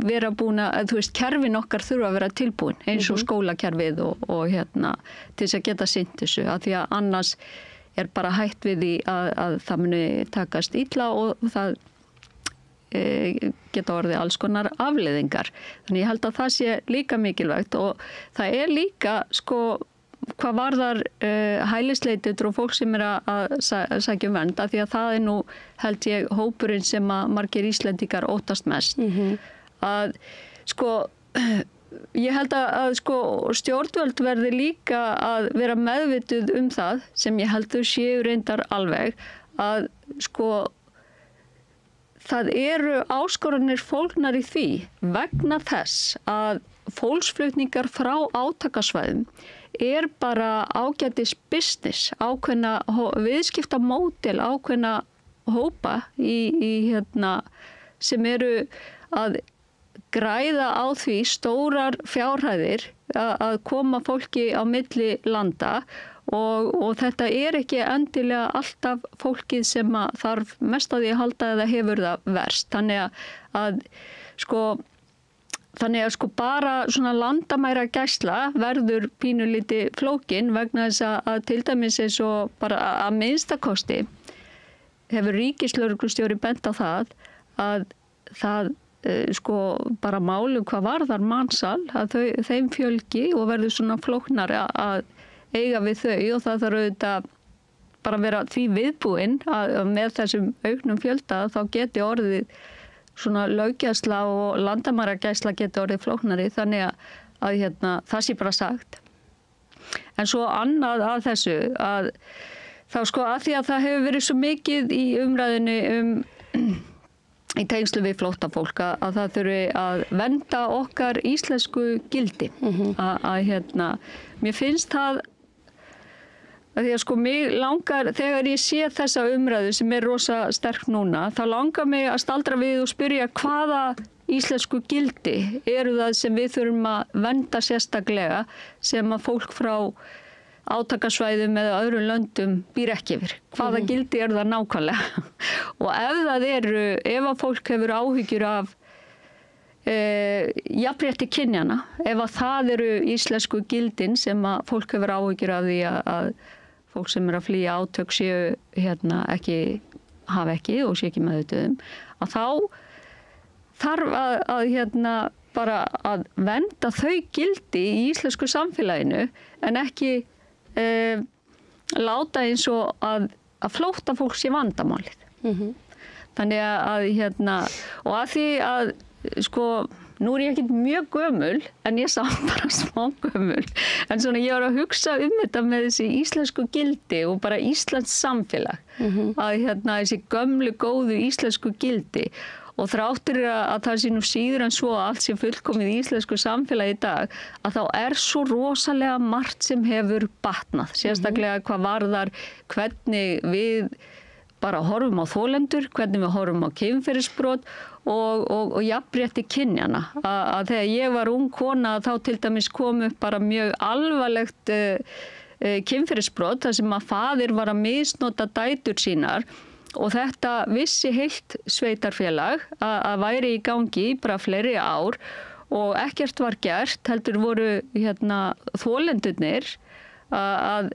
vera búin að þú veist kerfin okkar þurfa að vera tilbúin eins og skólakerfið og til þess að geta sinnt þessu af því að annars bara hætt við því að það muni takast illa og það geta orðið alls konar afleiðingar. Þannig ég held að það sé líka mikilvægt og það líka sko hvað varðar hælisleitendur og fólk sem að sækja um vernd af því að það nú held ég hópurinn sem að margir Íslendingar óttast mest að sko ég held að sko stjórnvöld verði líka að vera meðvituð um það sem ég held þau séu reyndar alveg að sko það eru áskoranir fólgnar í því vegna þess að fólksflutningar frá átakasvæðum bara ágætis business, ákveðna viðskiptamódel, ákveðna hópa í sem eru að græða á því stórar fjárhæðir að koma fólki á milli landa og þetta ekki endilega alltaf fólkið sem að þarf mest að því að halda eða hefur það verst. Þannig að sko bara svona landamæra gæsla verður pínulítið flókin vegna þess að til dæmis eins og bara að minnstakosti hefur ríkislögreglustjóri bent á það að það sko bara málum hvað varðar mansal að þeim fjölgi og verður svona flóknari að eiga við þau og það þarf auðvitað bara að vera því viðbúin að með þessum auknum fjölda þá geti orðið svona löggæsla og landamæragæsla geti orðið flóknari þannig að það sé bara sagt. En svo annað að þessu að þá sko að því að það hefur verið svo mikið í umræðinu í tengslu við flóttafólk að það þurfi að vernda okkar íslensku gildi mér finnst það að því að sko mig langar þegar ég sé þessa umræðu sem rosa sterk núna þá langar mig að staldra við og spyrja hvaða íslensku gildi eru það sem við þurfum að vernda sérstaklega sem að fólk frá átakasvæðum eða öðrum löndum býr ekki yfir. Hvaða gildi það nákvæmlega? Og ef að fólk hefur áhyggjur af jafnrétti kynjanna, ef að það eru íslensku gildin sem að fólk hefur áhyggjur af því að fólk sem að flýja átök séu hafa ekki og séu ekki meðvituð að þá þarf að bara að vernda þau gildi í íslensku samfélaginu en ekki láta eins og að flóttafólk sé vandamálið. Þannig að og að því að sko nú ég ekki mjög gömul en ég sá bara smá gömul en svona ég var að hugsa þetta með þessi íslensku gildi og bara íslenskt samfélag að þessi gömlu góðu íslensku gildi og þráttur að það sé nú síður en svo að allt sé fullkomið í íslensku samfélagi í dag að þá svo rosalega margt sem hefur batnað sérstaklega hvað varðar hvernig við bara horfum á þolendur, hvernig við horfum á kynferðisbrot og jafnrétti kynjana. Að þegar ég var ung kona þá til dæmis kom upp bara mjög alvarlegt kynferðisbrot þar sem að faðir var að misnota dætur sínar Og þetta vissi heilt sveitarfélag að væri í gangi bara fleiri ár og ekkert var gert, heldur voru þolendurnir að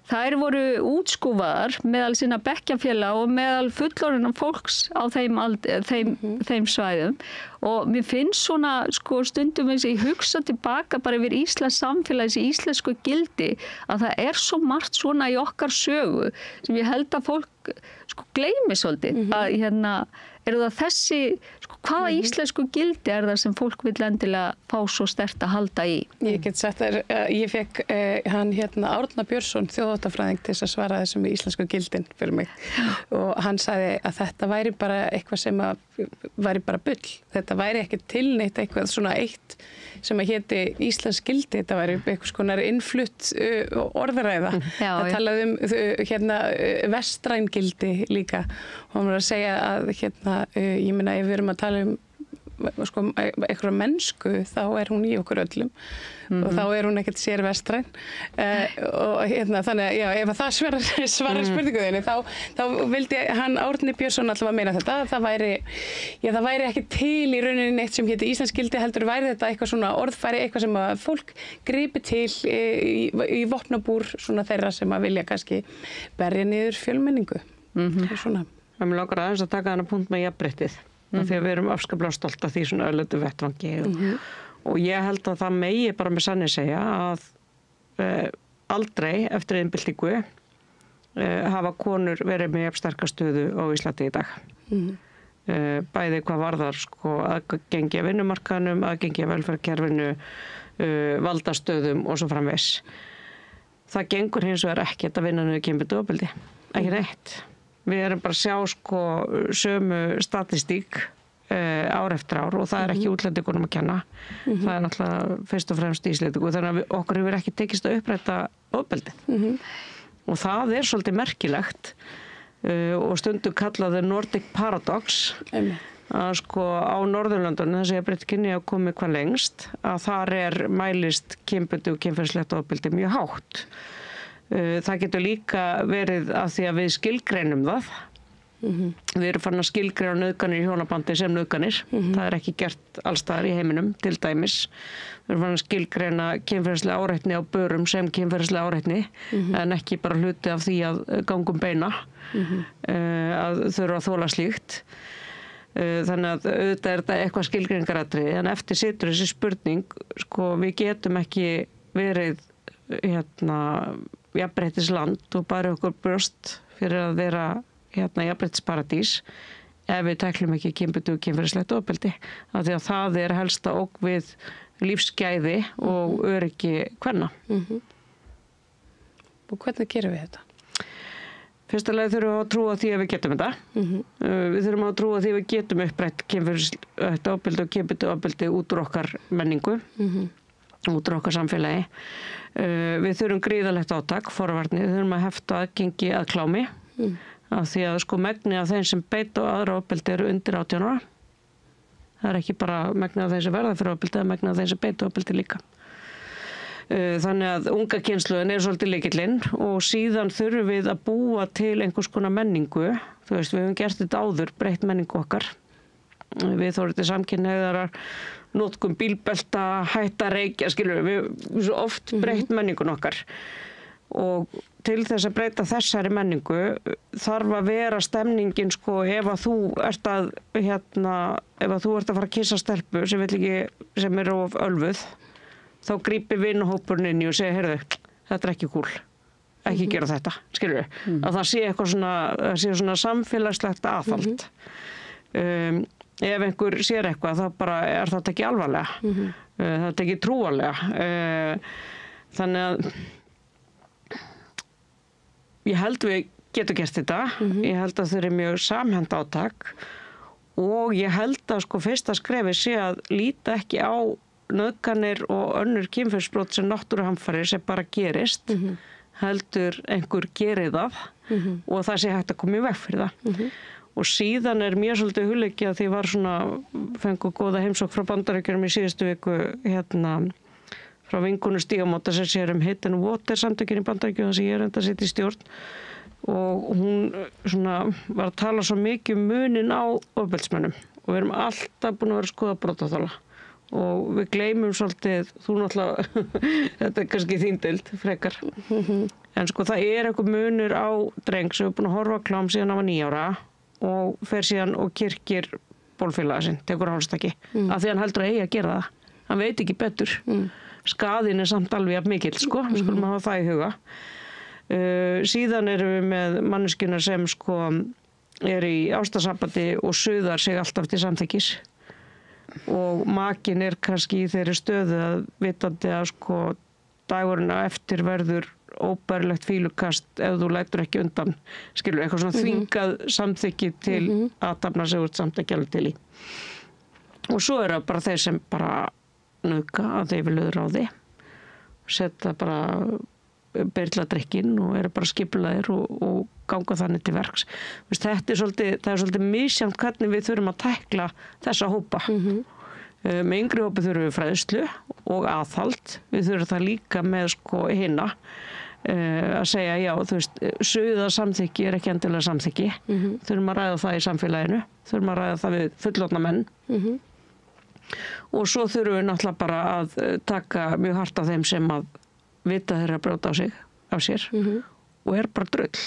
þær voru útskúfaðar meðal sinna bekkjarfélaga og meðal fullorðinna fólks á þeim svæðum og mér finnst svona stundum eins og ég hugsa tilbaka bara yfir íslenskt samfélag, þessi íslensku gildi að það svo margt svona í okkar sögu sem ég held að fólk gleymi svolítið að eru það þessi, hvaða íslensku gildi það sem fólk vill endilega fá svo sterkt að halda í? Ég get sagt þér, ég fekk hann Árna Björnsson, þjóðháttafræðing til þess að svara þessum íslensku gildin fyrir mig og hann sagði að þetta væri bara eitthvað sem væri bara bull. Þetta væri ekki tilneitt eitthvað svona eitt sem að héti íslensk gildi, þetta væri eitthvað konar innflutt orðræða. Það talaði vestræn gildi líka og hann var að segja að ég meina ef við erum að tala eitthvað mennsku þá hún í okkur öllum og þá hún ekkert sér vestræn og þannig að já, ef að það svarar spurninguðinni þá vildi hann Árni Björnsson alltaf að meina þetta það væri ekki til í rauninni neitt sem héti íslensk gildi heldur væri þetta eitthvað svona orðfæri eitthvað sem að fólk gripi til í vopnabúr svona þeirra sem að vilja kannski berja niður fjölmenningu svona. Það mér langar aðeins að taka þennan punkt með jafnréttið því að við erum afskaplega stolt af því svona örlötu vettvangi og ég held að það megi bara með sanni segja að aldrei eftir innbyltingu hafa konur verið með sterka stöðu á Íslandi í dag. Bæði hvað varðar aðgengi að vinnumarkaðnum, aðgengi að velferðarkerfinu, valdastöðum og svo framvegis. Það gengur hins vegar ekkert að vinna niður kynbundið ofbeldi, ekki neitt. Við erum bara að sjá sömu statistík ár eftir ár og það ekki útlendingunum að kenna. Það náttúrulega fyrst og fremst Íslendingu þannig að okkur hefur ekki tekist að uppræta ofbeldið. Og það svolítið merkilegt og stundum kallaði Nordic Paradox að á Norðurlöndunum þess að jafnrétti kynja að komi hvað lengst að þar mælist kynbundið og kynferðislegt ofbeldi mjög hátt. Það getur líka verið að því að við skilgreinum það. Við erum farin að skilgreina nauðganir í hjónabandi sem nauðganir. Það ekki gert allstaðar í heiminum, til dæmis. Við erum farin að skilgreina kynferðislega áreitni á börum sem kynferðislega áreitni, en ekki bara hluti af því að gangum beina, að þurfa að þola slíkt. Þannig að auðvitað þetta eitthvað skilgreiningaratriði, en eftir situr þessi spurning, við getum ekki verið jafnréttisland og bara okkur brjóst fyrir að vera jafnréttisparadís ef við tæklum ekki kynbundið og kynferðislegt ofbeldi af því að það helsta ógn við lífsgæði og öryggi kvenna. Og hvernig gerum við þetta? Fyrsta lagi þurfum við að trúa því að við getum þetta. Við þurfum að trúa því að við getum upprætt kynferðislegt ofbeldi og kynbundið ofbeldi út úr okkar menningu, út úr okkar samfélagi. Við þurfum gríðarlegt átak, forvarnir, við þurfum að hefta aðgengi að klámi af því að megnið af þeim sem beita og aðra ofbeldi eru undir 18 ára. Það ekki bara megnið af þeim sem verða fyrir ofbeldi, það megnið af þeim sem beita ofbeldi líka. Þannig að unga kynslóðin svolítið lykillinn og síðan þurfum við að búa til einhvers konar menningu. Við höfum gert þetta áður, breytt menningu okkar. Við þórum til samkynhneigðarar, notkun bílbelta, hætta reykja, við svo oft breytt menningun okkar. Og til þess að breyta þessari menningu þarf að vera stemningin ef að þú ert að fara að kyssa stelpu sem of ölvuð, þá grípi vinahópurinn inn í og segja, heyrðu, þetta ekki kúl, ekki gera þetta, að það sé eitthvað svona samfélagslegt aðhald. Ef einhver sér eitthvað þá bara þetta ekki alvarlega, þetta ekki trúarlega. Þannig að ég held við getum gert þetta, ég held að þau mjög samhent átak og ég held að fyrsta skrefi sé að líta ekki á nauðganir og önnur kynferðisbrot sem náttúruhamfarir sem bara gerist, heldur einhver gerir það og það sé hægt að koma í veg fyrir það. Og síðan mér svolítið hugleikið að því var fengu góða heimsókn frá Bandaríkjunum í síðustu viku frá vinkonu Stígamóta sem sér Hit and Water samtökin í Bandaríkjunum sem ég enda að sitja í stjórn og hún svona var að tala svo mikið munin á ofbeldismönnum og við erum alltaf búin að vera að skoða brotaþola og við gleymum svolítið, þú náttúrulega, þetta kannski þín deild frekar, en það eitthvað munur á dreng sem er búin að horfa klám síðan hann var 9 ára og fer síðan og kyrkir bólfélaga sinn, tekur hálstaki, af því hann heldur að eigi að gera það, hann veit ekki betur, skaðin samt alveg jafn mikill, skulum hafa það í huga. Síðan erum við með manneskjuna sem er í ástarsambandi og suðar sig alltaf til samþykkis og makinn kannski í þeirri stöðu að vitandi að dagurinn á eftir verður óbærilegt fílukast ef þú lætur ekki undan, skilur, eitthvað svona þvingað samþykki til athafna sem þú ert samt ekki alveg til í. Og svo það bara þeir sem bara nauðga að þeir vilja ráði, setja bara byrla drykkin og bara skipulaðir og ganga þannig til verks. Þetta það svolítið misjafnt hvernig við þurfum að tækla þessa hópa. Með yngri hópi þurfum við fræðslu og aðhald. Við þurfum það líka með hinna að segja, já, þú veist, suða samþykki ekki endilega samþykki. Þurfum að ræða það í samfélaginu. Þurfum að ræða það við fullorðna menn. Og svo þurfum við náttúrulega bara að taka mjög hart á þeim sem að vita þeirra að brjóta á sér og bara drull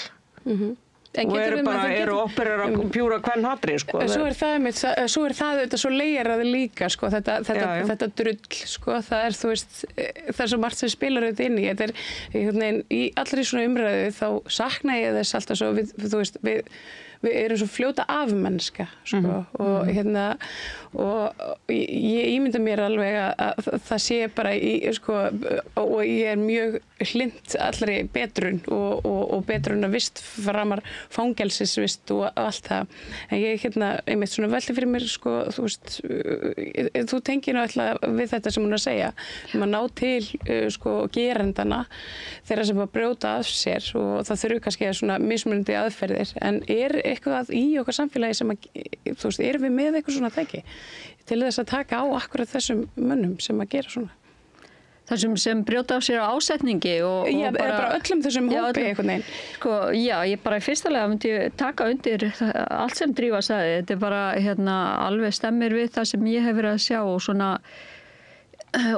og eru operar að pjúra hvern hatri Svo er það þetta svo leigaraði líka þetta drull það þú veist, það svo margt sem spilar auðvitað inn í þetta í allri svona umræðu þá sakna ég þess alltaf svo þú veist, við erum svo fljóta afmennska og og ég ímynda mér alveg að það sé bara og ég mjög hlynnt allri betrun og betrunarvist framar fangelsisvist og allt það en ég einmitt svona velti fyrir mér þú veist, þú tengir nú alltaf við þetta sem hún að segja að ná til gerendana þeirra sem að brjóta af sér og það þurfi kannski að svona mismunandi aðferðir en eitthvað í okkar samfélagi sem að, þú veist, erum við með eitthvað svona tæki til þess að taka á akkurat þessum mönnum sem að gera svona? Þessum sem brjóta á sér á ásetningi og bara öllum þessum hópi einhvern veginn. Já, ég bara í fyrsta lega myndi taka undir allt sem Drífa sagði. Þetta bara alveg stemmir við það sem ég hef verið að sjá og svona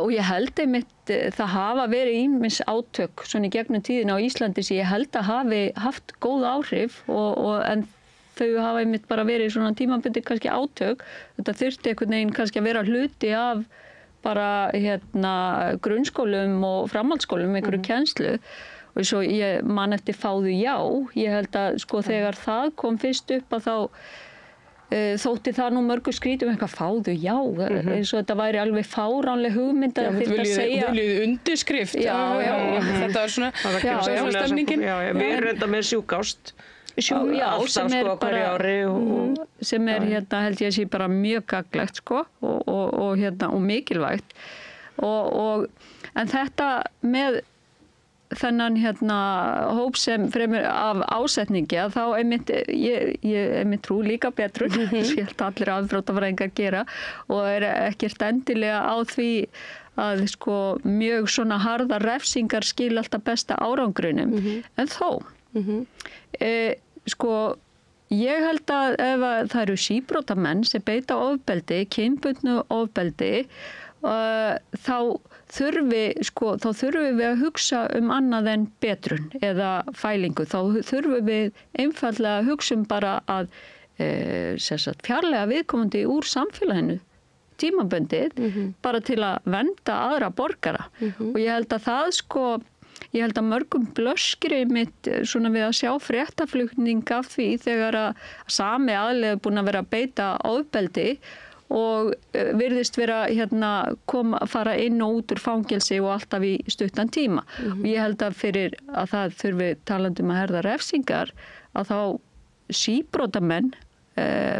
og ég held einmitt það hafa verið ýmis átök svona í gegnum tíðina á Íslandi sem ég held að hafi haft góð áhrif en þau hafa einmitt bara verið svona tímabundið kannski átök. Þetta þurfti einhvern veginn kannski að vera hluti af bara grunnskólum og framhaldsskólum einhverju kennslu og svo ég man eftir fáðu já. Ég held að þegar það kom fyrst upp að þá þótti það nú mörgu skrítið eitthvað fáðu já eins og þetta væri alveg fáránleg hugmynd að þetta segja Viljið undirskrift þetta var svona stemningin Við erum reynda með sjúkást sem held ég sé bara mjög gagnlegt og mikilvægt en þetta með þennan hóp sem fremur af ásetningi að þá einmitt trú líka betur ég held allir afbrotafræðingar gera og ekkert endilega á því að mjög svona harðar refsingar skil alltaf besta árangrunum en þó ég held að ef það eru síbrotamenn sem beita ofbeldi, kynbundnu ofbeldi þá þurfum við að hugsa annað en betrun eða fælingu. Þá þurfum við einfaldlega að hugsa bara að fjarlæga viðkomandi úr samfélaginu tímabundið bara til að vernda aðra borgara. Og ég held að það ég held að mörgum blöskir einmitt svona við að sjá fréttaflutning af því þegar að sami aðili er búin að vera að beita ofbeldi og virðist vera fara inn og út úr fangelsi og alltaf í stuttan tíma. Og ég held að fyrir að það þurfi talandi að herða refsingar að þá síbrotamenn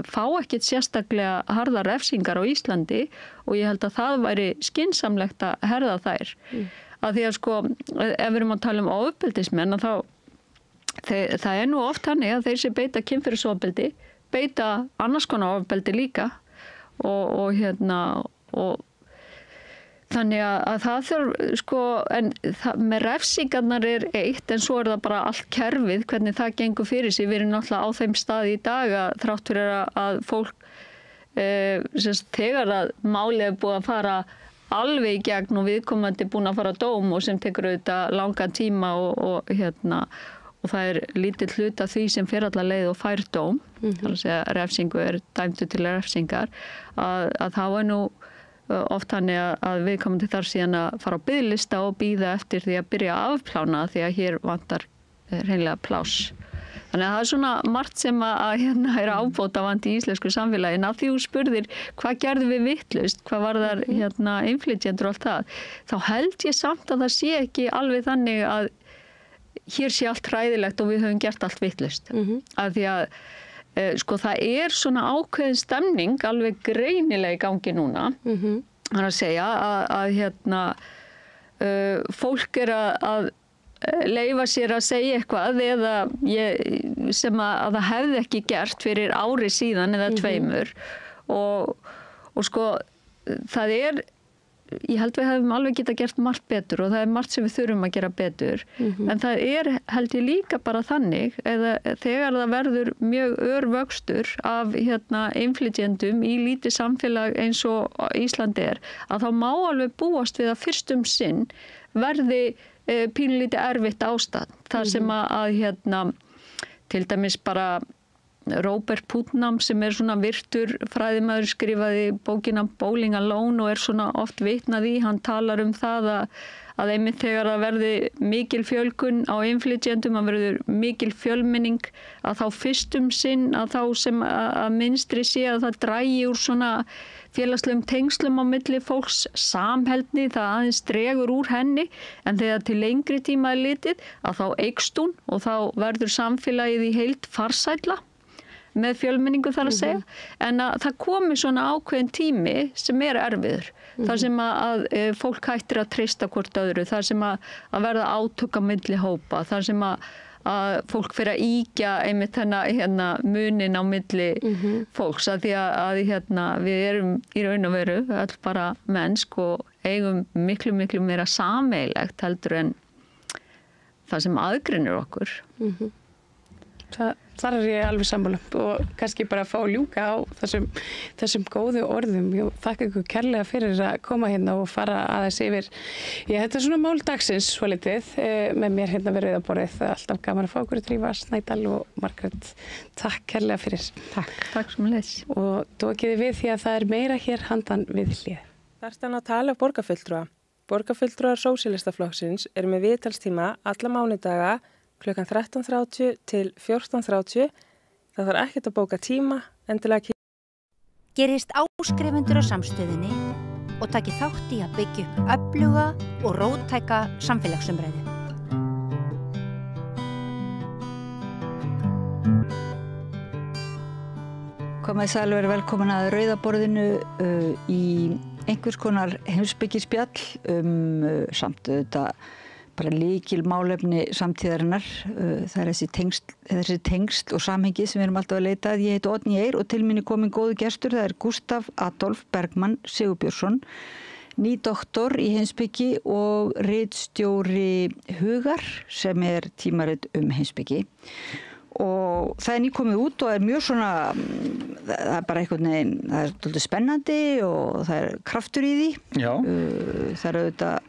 fá ekkert sérstaklega harða refsingar á Íslandi og ég held að það væri skynsamlegt að herða þær. Að því að ef við erum að tala ofbeldismenn að það nú oft þannig að þeir sem beita kynferðisofbeldi beita annars konar ofbeldi líka og Þannig að það þurf, með refsingarnar eitt, en svo það bara allt kerfið, hvernig það gengur fyrir sig. Við erum náttúrulega á þeim stað í dag að þrátt fyrir að fólk, þegar að málið búið að fara alveg í gegn og viðkomandi búin að fara á dóm og sem tekur auðvitað langan tíma og það lítill hluti af því sem fer alla leið og fær dóm, þar að segja refsingu dæmdu til refsingar, að það var nú oft þannig að viðkomandi þarf síðan að fara á biðlista og bíða eftir því að byrja að afplána því að hér vantar hreinlega pláss. Þannig að það svona margt sem að ábótavant í íslensku samfélagi. Af því þú spurðir hvað gerðum við vitlaust, hvað var þar innflytjendur og allt það, þá held ég samt að það sé ekki alveg þannig að hér sé allt hræðilegt og við höfum gert allt vitlaust. Af því að það svona ákveðin stemning alveg greinilega í gangi núna. Það að segja að fólk að leyfa sér að segja eitthvað eða sem að það hefði ekki gert fyrir ári síðan eða tveimur og það ég held við hefum alveg getað gert margt betur og það margt sem við þurfum að gera betur. En það held ég líka bara þannig eða þegar það verður mjög örvöxtur af innflytjendum í lítið samfélag eins og Ísland að þá má alveg búast við að fyrst sinn verði pínulítið erfitt ástand. Það sem að til dæmis bara Robert Putnam sem svona virtur fræðimaður skrifaði bókina Bowling Alone og svona oft vitnað í, hann talar það að einmitt þegar það verði mikil fjölgun á innflytjendum, að verður mikil fjölmenning, að þá fyrst sinn að þá sem að minnstri sé að það drægi úr svona félagslegum tengslum á milli fólks, samheldni, það aðeins dregur úr henni, en þegar til lengri tíma litið að þá eykst hún og þá verður samfélagið í heild farsælla með fjölmenningu þar að segja, en að það komi svona ákveðin tími sem erfiður, þar sem að fólk hættir að treysta hvort öðru, þar sem að verða átök á milli hópa, þar sem að fólk fyrir að íkja einmitt munin á milli fólks, að því að við erum í raun og veru öll bara mennsk og eigum miklu meira sameiginlegt heldur en það sem aðgreinir okkur. Þar ég alveg sammála og kannski bara að fá að ljúka á þessum góðu orðum. Ég þakka ykkur kærlega fyrir að koma hérna og fara aðeins yfir. Þetta svona mál dagsins svo litið með mér hérna við rauðaborðið. Það alltaf gaman að fá ykkur Drífa Snædal og Margrét. Takk kærlega fyrir. Takk sömuleiðis. Og dokiði við því að það meira hér handan við hlið. Þarftu að tala um borgarfulltrúa. Borgarfulltrúar Sósíalistaflokksins með viðtalstíma alla mánudaga klukkan 13:30 til 14:30. Það þarf ekkert að bóka tíma, endilega Gerist áskrifendur á samstöðinni og taki þátt í að byggja upp öfluga og róttæka samfélagsumræðu. Komið sæl og velkomin að rauðaborðinu í einhvers konar heimspekispjall samt þetta bara lykil málefni samtíðarinnar. Það þessi tengsl og samhengi sem við erum alltaf að leita að. Ég heiti Oddný Eir og til minni komin góðu gestur. Það Gustaf Adolf Bergmann Sigurbjörnsson, nýdoktor í heimspeki og ritstjóri Hugar sem tímarit heimspeki. Og það nýkomið út og mjög svona, það bara einhvern veginn, það svolítið spennandi og það kraftur í því. Já. Það auðvitað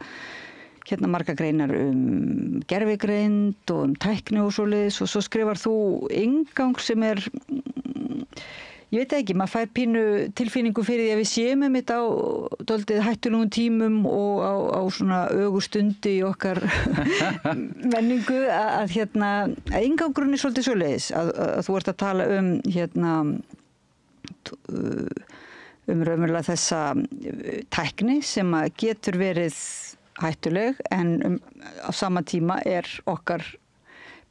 margar greinar gervigreind og tækni og svoleiðis og svo skrifar þú inngang sem ég veit ekki, maður fær pínu tilfinningu fyrir því að við séum þetta á dálítið hættulegum tímum og á svona ögustundi í okkar menningu að inngangurinn svolítið svoleiðis að þú ert að tala raunverulega þessa tækni sem getur verið hættuleg en á sama tíma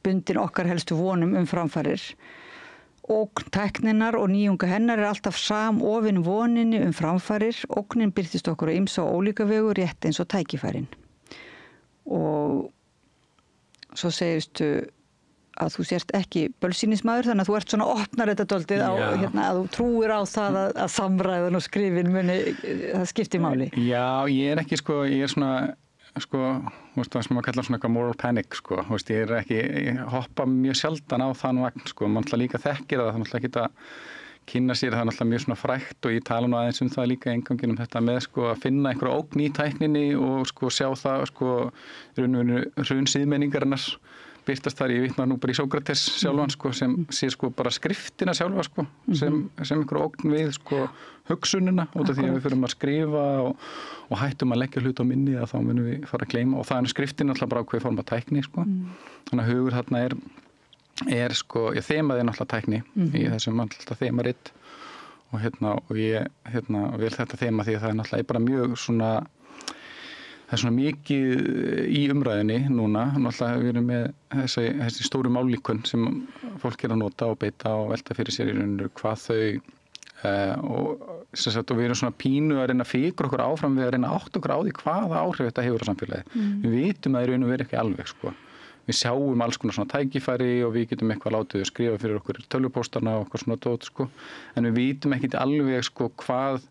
bundin okkar helstu vonum framfarir. Ógn tækninnar og nýjunga hennar alltaf samofin voninni framfarir. Ógnin birtist okkur á ýmsa og ólíka vegu rétt eins og tækifærin. Og svo segistu að þú sért ekki bölsýnismaður, þannig að þú ert svona opnar þetta dálítið á, að þú trúir á það að samræðan og skrifin muni, það skiptir máli. Já, ég er ekki ég er svona, það sem maður kallar svona eitthvað moral panic, ég hoppa mjög sjaldan á þann vagn, mann alltaf líka þekkir það alltaf ekki að kynna sér, það alltaf mjög svona frægt og ég tala nú aðeins það líka einganginum þetta með að finna einhverja ógn í tækninni og sjá það hrun síðmenningarinnar birtast þar, ég vitna nú bara í Sókrates sjálfan sem sé bara skriftina sjálfa sem einhverja ógn við hugsunina út af því að við förum að skrifa og hættum að leggja hlut á minni að þá munum við fara að gleyma og það er skriftin alltaf bara hvað form af tækni þannig að hugur þarna er þemað er náttúrulega tækni í þessum alltaf þemaritt og ég vil þetta þema því að það er náttúrulega bara mjög svona það er svona mikið í umræðinni núna, náttúrulega við erum með þessi stóru mállíkun sem fólk er að nota og beita og velta fyrir sér í rauninu hvað þau og við erum svona pínu að reyna að fikra okkur áfram við að reyna að átta okkur á því hvaða áhrif þetta hefur á samfélagi. Við vitum að í rauninu verið ekki alveg Við sjáum alls konar svona tækifæri og við getum eitthvað látið að skrifa fyrir okkur tölvupóstana og okkur svona dót en við vitum ekki alveg hvað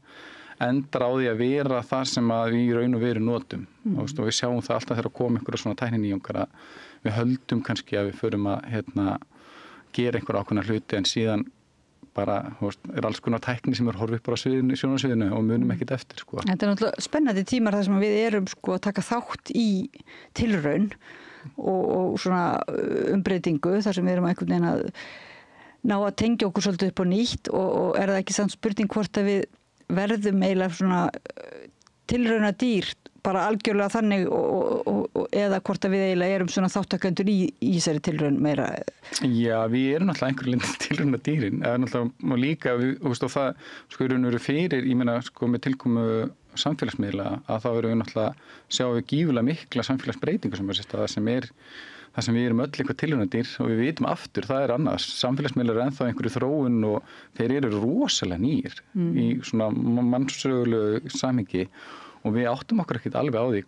endar á því að vera það sem að við í raun og veru notum og við sjáum það alltaf þegar að koma einhverja svona tækninýjungar að við höldum kannski að við förum að gera einhverja ákveðna hluti en síðan bara er alls konar tækni sem horfið bara á sjónarsviðinu og munum ekkert eftir Þetta er náttúrulega spennandi tímar þar sem við erum að taka þátt í tilraun og svona umbreytingu þar sem við erum einhvern veginn að ná að tengja okkur svolítið upp á nýtt og er það ekki samt spurning hvort að við verðum eiginlega svona tilrauna dýr bara algjörlega þannig eða hvort að við eiginlega erum svona þáttakendur í þessari tilraun meira Já, við erum náttúrulega einhverju lindi tilrauna dýrin náttúrulega og líka og það raun og veru fyrir ég meina með tilkomu samfélagsmiðla að þá erum við náttúrulega sjáum við gífulega mikla samfélagsbreytingu sem er það sem við erum öll eitthvað tilraunadýr og við vitum aftur, það er annars samfélagsmiðlar er ennþá einhverju þróun og þeir eru rosalega nýr í svona mannsögulegu samhengi og við áttum okkur ekkert alveg á því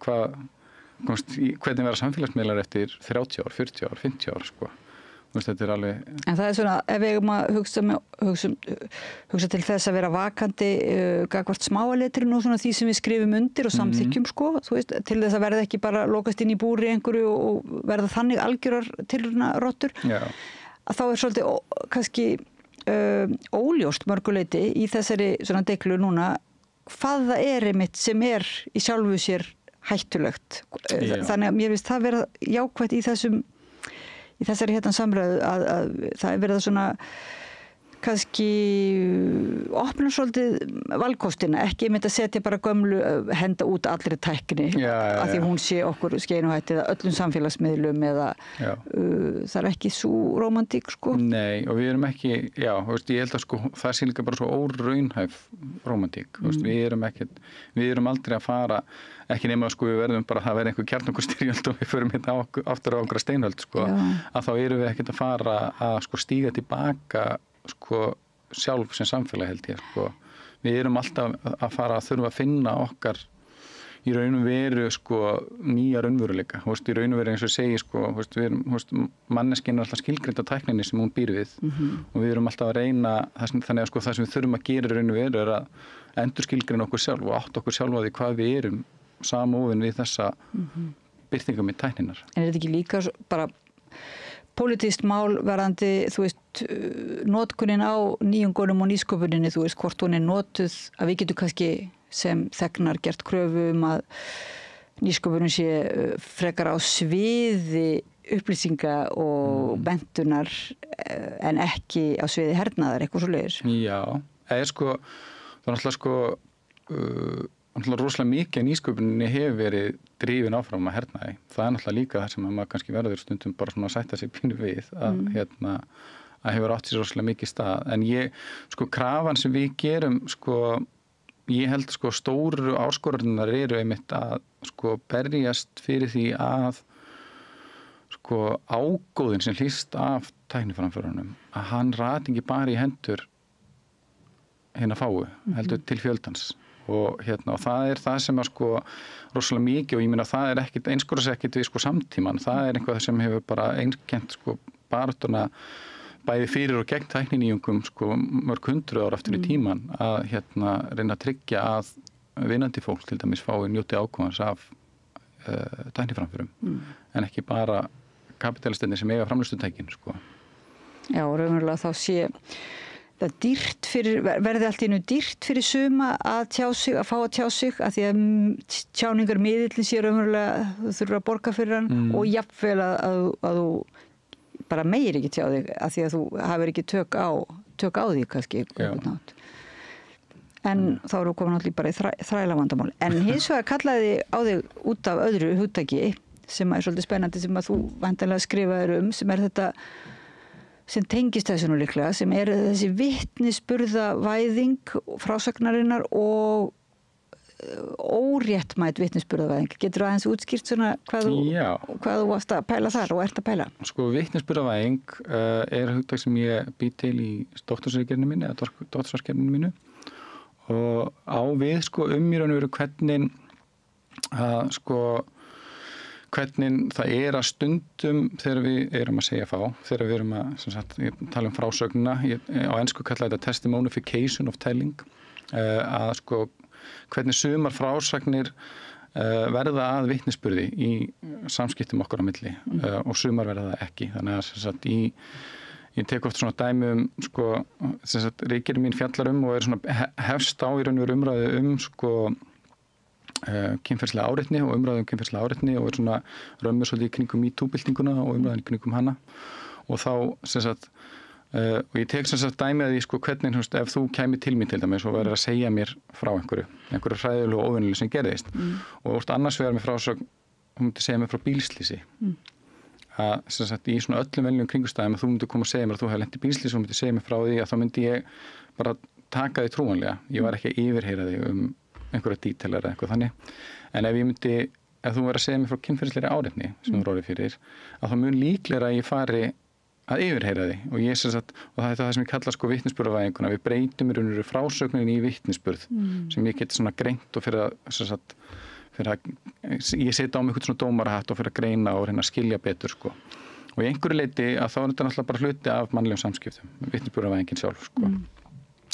hvernig vera samfélagsmiðlar eftir 30 ár, 40 ár, 50 ár Þetta er alveg... En það er svona, ef við eigum að hugsa til þess að vera vakandi gagnvart smáaletrinu og svona því sem við skrifum undir og samþykjum til þess að verða ekki bara lokast inn í búri einhverju og verða þannig algjörar tilraunarottur að þá er svolítið kannski óljóst mörguleyti í þessari svona deiglu núna hvað það er einmitt sem er í sjálfu sér hættulegt þannig að mér finnst það vera jákvætt í þessari samræðu að það er verið að svona kannski opna svolítið valkostina, ekki einmitt að setja bara gömlu henda út allri tækni af því hún sé okkur skeinuhætt eða öllum samfélagsmiðlum eða það er ekki svo rómantík Nei, og við erum ekki ég held að það sé líka bara svo óraunhæf rómantík við erum aldrei að fara ekki nema við verðum bara að það verði einhver kjarnorkustyrjöld og við förum aftur á einhverja steinöld að þá erum við ekkert að fara að stíga tilbaka sjálf sem samfélag held ég við erum alltaf að fara að þurfa að finna okkar í raun og veru nýja raunveruleika í raun og veru eins og segi manneskinn er alltaf skilgreind á tækninni sem hún býr við og við erum alltaf að reyna þannig að það sem við þurfum að gera í raun og veru er að endurskilgreina okkur sjálf og átta okkur sjálf á því hvað við erum samofin við þessa birtingum í tækninar En er þetta ekki líka bara pólitískt mál verðandi, notkunin á nýjungunum og nýsköpuninni, hvort hún er notuð, að við getum kannski sem þegnar gert kröfu að nýsköpunin sé frekar á sviði upplýsinga og menntunar en ekki á sviði hernaðar, eitthvað svoleiðis. Já, það er náttúrulega rosalega mikið nýsköpuninni hefur verið drifin áfram að hernaði. Það er náttúrulega líka það sem maður kannski verður stundum bara svona að sætta sig pínu við að hefur átt sér rosalega mikið stað. En krafan sem við gerum, ég held stóru áskoranirnar eru einmitt að berjast fyrir því að ágóðin sem hlýst af tækniframförunum, að hann rati ekki bara í hendur hérna fáu, heldur til fjöldans. Og það er það sem er rosalega mikið og ég meina það er ekkit einskóras ekkit við samtíman, það er einhvað sem hefur bara einkennt baráttuna bæði fyrir og gegn tækninýjungum sko mörg 100 ára aftur í tíman að reyna að tryggja að vinnandi fólk til dæmis fái njóti ákvæmans af tækniframförum en ekki bara kapitalistinni sem eiga framleiðslutækin sko. Já, raunverulega þá sé það dýrt verði allt í einu dýrt fyrir suma að tjá sig, að fá að tjá sig að því að tjáningar miðillin sé raunverulega þú þurfur að borga fyrir hann og jafnvel að þú bara meir ekki tjá þig að því að þú hafir ekki tök á því kannski en þá eru komin allir bara í þrælavandamál en hins vegar kallaði á þig út af öðru hugtaki sem er svolítið spennandi sem að þú væntanlega skrifaðir sem er þetta sem tengist þessu nú líklega sem er þessi vitnisburðavæðing frásagnarinnar og óréttmæt vitnisburðavæðing. Getur þú aðeins útskýrt svona hvað þú varst að pæla þar og ert að pæla? Sko vitnisburðavæðing er hugtak sem ég bý til í doktorsverkefninu minni eða doktorsverkefninu mínu og á við sko í raun og veru hvernig það er að stundum þegar við erum að segja þegar við erum að sem sagt, tala frásögnina á ensku kalla þetta testimonification of telling að sko hvernig sumar frásagnir verða að vitnisburði í samskiptum okkar á milli og sumar verða það ekki þannig að sem sagt, ég tek oft svona dæmi sko sem sagt, ríkirinn mín fjallar og er svona hefst á í raun og veru umræðu sko kynferðislega áreitni og umræðum kynferðislega áreitni og er svona römmur svolítið í kringum MeToo-byltinguna og umræðin í kringum hana og þá sem sagt og ég tek sem sagt dæmi að því sko hvernig ef þú kæmi til mín til dæmis og verður að segja mér frá einhverju hræðilegu og óvenjulegu sem gerðist og úrst annars vegar með frásögn hún myndi segja mér frá bílslýsi að sem sagt í svona öllum venjulegum kringumstæðum að þú myndi koma að segja mér að þú hefði lent í bílslýsi og myndi segja mér frá því að þá myndi ég bara taka því trúanlega ég var ekki að yfirheyra þig einhverja dítelar eða eitthvað þannig en ef þú verður að segja mér frá kynferðislegri áreitni sem þú orðið fyrir að þá mun líklega að ég fari að yfirheyra því og ég sem sagt og það er það sem ég kalla sko vitnisburðavæðinguna við breytum í raun og veru frásögnin í vitnisburð sem ég get svona greint og fyrir að ég setja á mig eitthvað svona dómarahatt og fyrir að greina og reyna að skilja betur sko og í einhverju leyti að þá er þetta náttúrulega bara hluti af mannlegum samskiptum vitnisburðavæðingin sjálf sko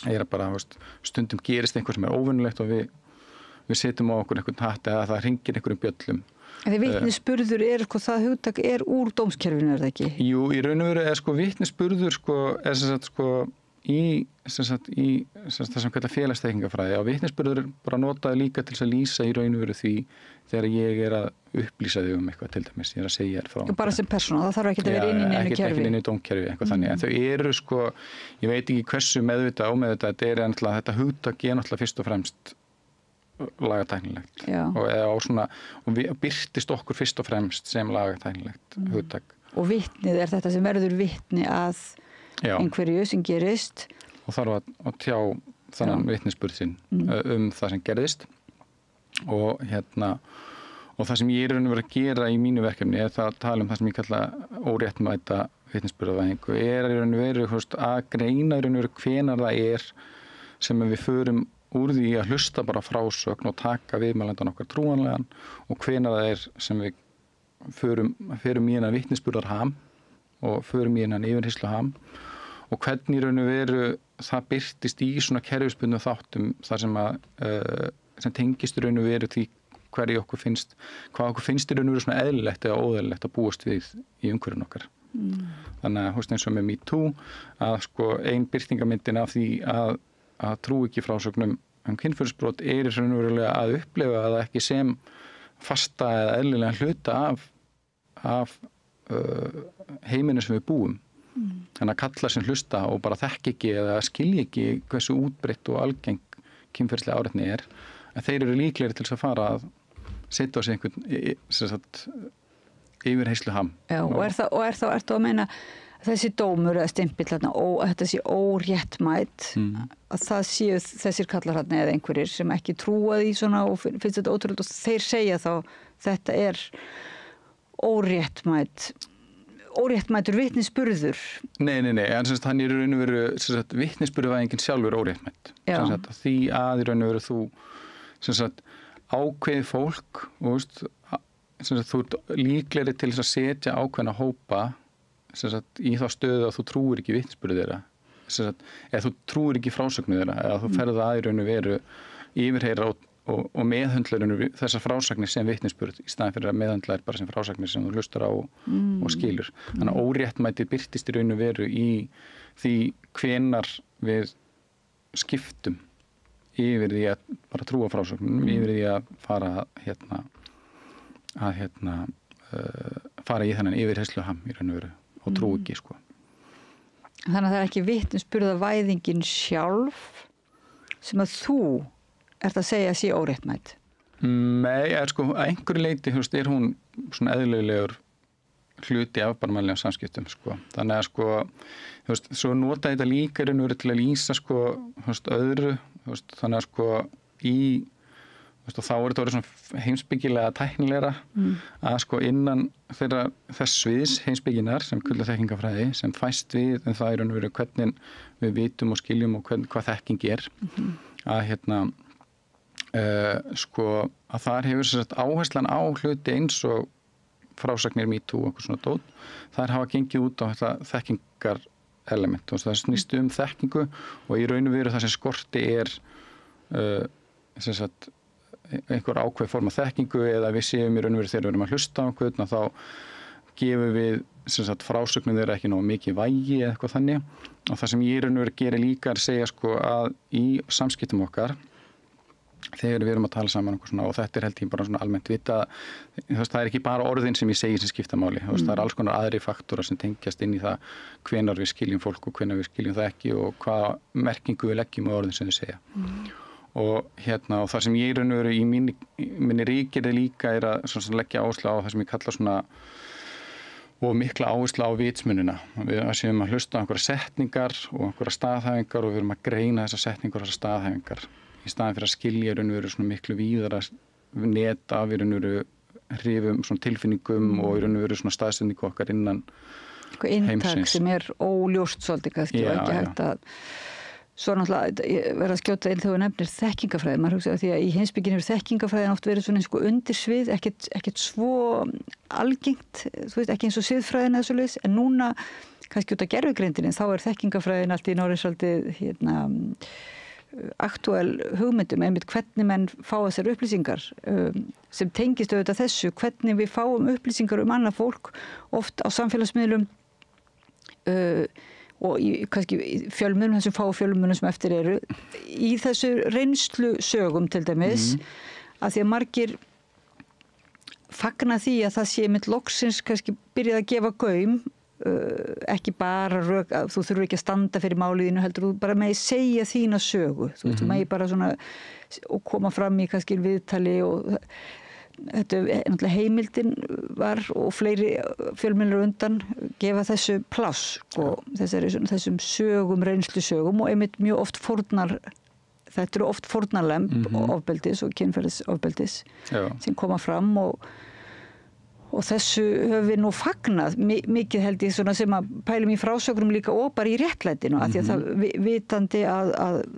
ég er bara stundum gerist einhver sem er óvinnulegt og við setjum á okkur einhvern hatt eða það hringir einhverjum bjöllum. Því vitnisburður sko það hugtak úr dómskerfinu er það ekki? Jú, í raun og veru er sko vitnisburður sko er sem sagt sko í það sem kallar félagsþekkingafræði og vitnisburður er bara notaði líka til að lýsa í raun og veru því þegar ég er að upplýsa þig eitthvað til dæmis, ég er að segja þér frá. Bara sem persóna, það þarf ekki að vera inn í neinu kerfi. Ekki inn í dómkerfi, eitthvað þannig. En þau eru sko, ég veit ekki hversu meðvitað ómeðvitað þetta er náttúrulega þetta hugtak er náttúrulega fyrst og fremst lagatæknilegt og birtist okkur fyrst og fremst sem lagatæknilegt hugtak. Og vitnið er þetta sem verður vitni að einhverju sem gerist. Og þarf að tjá þannan vitnisburð sinn það sem gerðist og það sem ég er raun og veru að gera í mínu verkefni er það að tala það sem ég kalla óréttmæta vitnisburðavæðingu er raun og veru að greina raun og veru hvenær það er sem við förum úr því að hlusta bara frásögn og taka viðmælandan okkar trúanlegan og hvenær það er sem við förum í hennar vitnisburðarham og förum í hennar yfirheyrsluham og hvernig raun og veru það birtist í svona kerfisbundnum þáttum þar sem tengist raun og veru því hvað okkur finnst í raun og veru svona eðlilegt eða óeðlilegt að búast við í umhverfinu okkar. Þannig að eins og með MeToo að sko ein birtingamyndin af því að trú ekki frásögnum kynferðisbrot er raun og verulega að upplifa það ekki sem fasta eða eðlilega hluta af heiminu sem við búum. Þannig að kalla sem hlusta og bara þekki ekki eða skilji ekki hversu útbreitt og algeng kynferðislega áreitni er en þeir eru líklegri til að fara að setja á sig einhvern yfirheyrsluham. Já, og ertu að meina þessi dómur eða stimpill og þetta sé óréttmætt að það séu þessir kallar hérna eða einhverjir sem ekki trúa því svona og finnst þetta ótrúlega og þeir segja þá þetta er óréttmætur vitnisburður. Nei, en hann er í raun og veru vitnisburðavæðingin sjálfur óréttmætt. Því að í raun og veru þú ákveði fólk og þú ert líklegri til að setja ákveðna hópa í þá stöðu að þú trúir ekki vitnisburði þeirra, eða þú trúir ekki frásögnu þeirra, eða þú ferð að í raun og veru yfirheyra og meðhöndlar þessar frásagnir sem vitnisburð í staðan fyrir að meðhöndla bara sem frásagnir sem þú hlustar á og skilur. Þannig að óréttmæti birtist í raun og veru í því hvenar við skiptum yfir því að bara trúa frásögnum, yfir því að fara fara í þennan yfirhersluham í raun og veru og trú ekki, sko. Þannig að það er ekki vitnisburðavæðingin sjálf sem að þú ert að segja að sé óréttmætt? Nei, sko, að einhverju leyti, er hún svona eðlilegur hluti af bara mannlegum samskiptum, sko. Þannig að, sko, svo nota þetta líka í raun og veru til að lýsa, sko, öðru, þannig að, sko, og þá er þetta orðið svona heimspekilega tæknilegra að sko innan þess sviðs heimspekinnar sem kuldaþekkingafræði sem fæst við það í raun og veru hvernig við vitum og skiljum og hvað þekking er að sko að þar hefur sér áherslan á hluti eins og frásagnir MeToo og eitthvað svona dót, þær hafa gengið út á þetta þekkingar element og það snýst þekkingu og í raun og veru það sem skorti er sem sagt einhver ákveð form af þekkingu eða við séum í raun og veru þegar við erum að hlusta á einhvern þá gefum við sem sagt frásögnum þeirra ekki nógu mikið vægi eða eitthvað þannig og það sem ég í raun og veru gerir líka er að segja sko að í samskiptum okkar þegar við erum að tala saman svona, og þetta er held ég bara svona almennt vita það er ekki bara orðin sem ég segi sem skipta máli það er alls konar aðri faktora sem tengjast inn í það hvenar við skiljum fólk og hvenar við skiljum það ekki og hvaða merkingu við leggjum á orðin sem við segja og og það sem ég í raun og veru í minni ríkirði líka er að svona, leggja áherslu á það sem ég kalla svona og mikla áherslu á vitsmunina. Við séum að hlusta á einhverja setningar og einhverja staðhæfingar og við erum að greina þessar setningar og þessar staðhæfingar í staðan fyrir að skilja í raun og veru svona miklu víðara net af í raun og veru hrifum svona tilfinningum og í raun og veru svona staðsetningu okkar innan heimsins. Inntak sem er óljóst svolítið kannski og ekki hægt að svo náttúrulega verða að skjóta inn þegar þú nefnir þekkingafræði. Maður hugsa því að í heimspekinni hefur þekkingafræðin oft verið svona eins og undirsvið, ekkert svo algengt, þú veist, ekki eins og siðfræðin eða svoleiðis, en núna kannski út af gervigreindinni þá er þekkingafræðin allt í norðin svolítið aktúel hugmyndum, einmitt hvernig menn fá þessar upplýsingar sem tengist auðvitað þessu, hvernig við fáum upplýsingar annað fólk, oft á samfélagsmiðlum og kannski fjölmiðlum, þessum fáu fjölmiðlum sem eftir eru, í þessu reynslu sögum til dæmis, að því að margir fagna því að það sé mitt loksins kannski byrjað að gefa gaum, ekki bara þú þurfur ekki að standa fyrir máliðinu heldur, þú bara megi segja þína sögu, þú megi bara svona og koma fram í kannski viðtali og þetta náttúrulega heimildin var og fleiri fjölmiðlar undan gefa þessu pláss og þessum sögum, reynslu sögum og einmitt mjög oft þetta eru oft fórnarlemb ofbeldis og kynferðisofbeldis sem koma fram og þessu höfum við nú fagnað mikið held ég svona sem að pælum í frásögnum líka og bara í réttlætinu af því að það vitandi að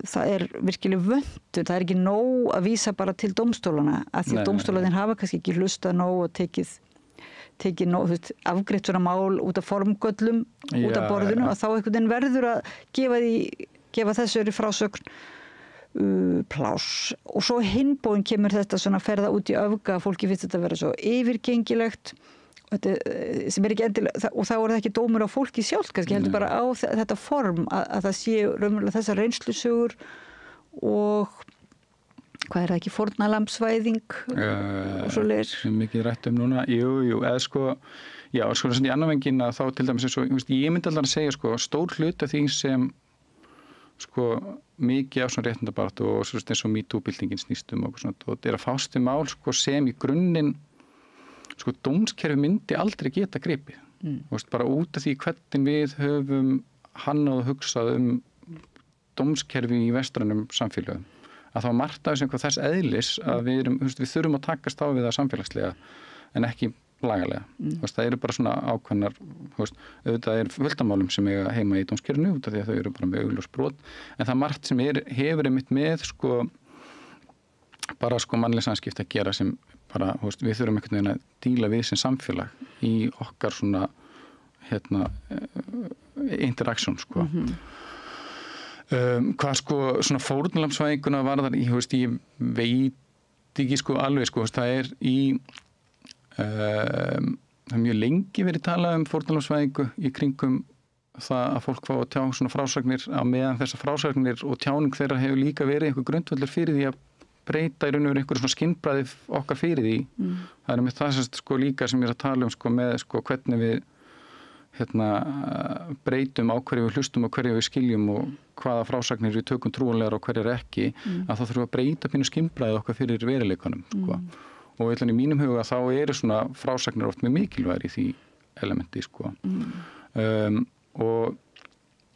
það er virkilega vöndur, það er ekki nóg að vísa bara til dómstólana af því að dómstólarnir hafa kannski ekki hlustað nóg og tekið nóg, þú veist, afgreitt svona mál út af formgöllum út af borðinu og þá einhvern veginn verður að gefa þessari frásögn pláss og svo hinbóin kemur þetta svona ferða út í öfga fólki finnst þetta að vera svo yfirgengilegt sem er ekki endilega og þá er það ekki dómur á fólki sjálf kannski heldur bara á þetta form að það sé raunverulega þessar reynslusögur og hvað er það ekki fórnarlambsvæðing og svo leir sem mikið rætt núna, eða sko svona í annan veginn að þá til dæmis ég myndi alltaf að segja sko stór hlut af því sem sko mikið af svona réttindabaráttu og svo eins og MeToo-byltingin snýstum og svona og þetta er að fást við mál sko sem í grunninn sko dómskerfi myndi aldrei geta gripið bara út af því hvernig við höfum hannað og hugsað dómskerfi í vestrænum samfélögum að það var margt af þess eðlis að við þurfum að takast á við það samfélagslega en ekki lagalega. Það eru bara svona ákveðnar, auðvitað er fulltamálum sem eiga heima í dómskerfinu út af því að þau eru bara með augljós brot, en það margt sem hefur einmitt með bara mannleg samskipti að gera sem bara, við þurfum einhvern veginn að díla við sem samfélag í okkar svona interaction sko. Hvað sko svona fórnarlambsvæðinguna varðar ég veit ekki sko alveg sko, það er mjög lengi verið talað fórnarlambsvæðingu í kringum það að fólk fá að tjá svona frásagnir á meðan þessar frásagnir og tjáning þeirra hefur líka verið einhver grundvöllur fyrir því að breyta í raun og veru einhverju svona skinnbragði okkar fyrir því. Það er með það sem sko líka sem ég er að tala sko með sko hvernig við breytum á hverju við hlustum og hverju við skiljum og hvaða frásagnir við tökum trúanlegar og hverjar ekki, að það þurfa að breyta pínu skinnbragði okkar fyrir veruleikanum sko. Og í mínum huga þá eru svona frásagnir oft með mikilvægir í því elementi sko. Og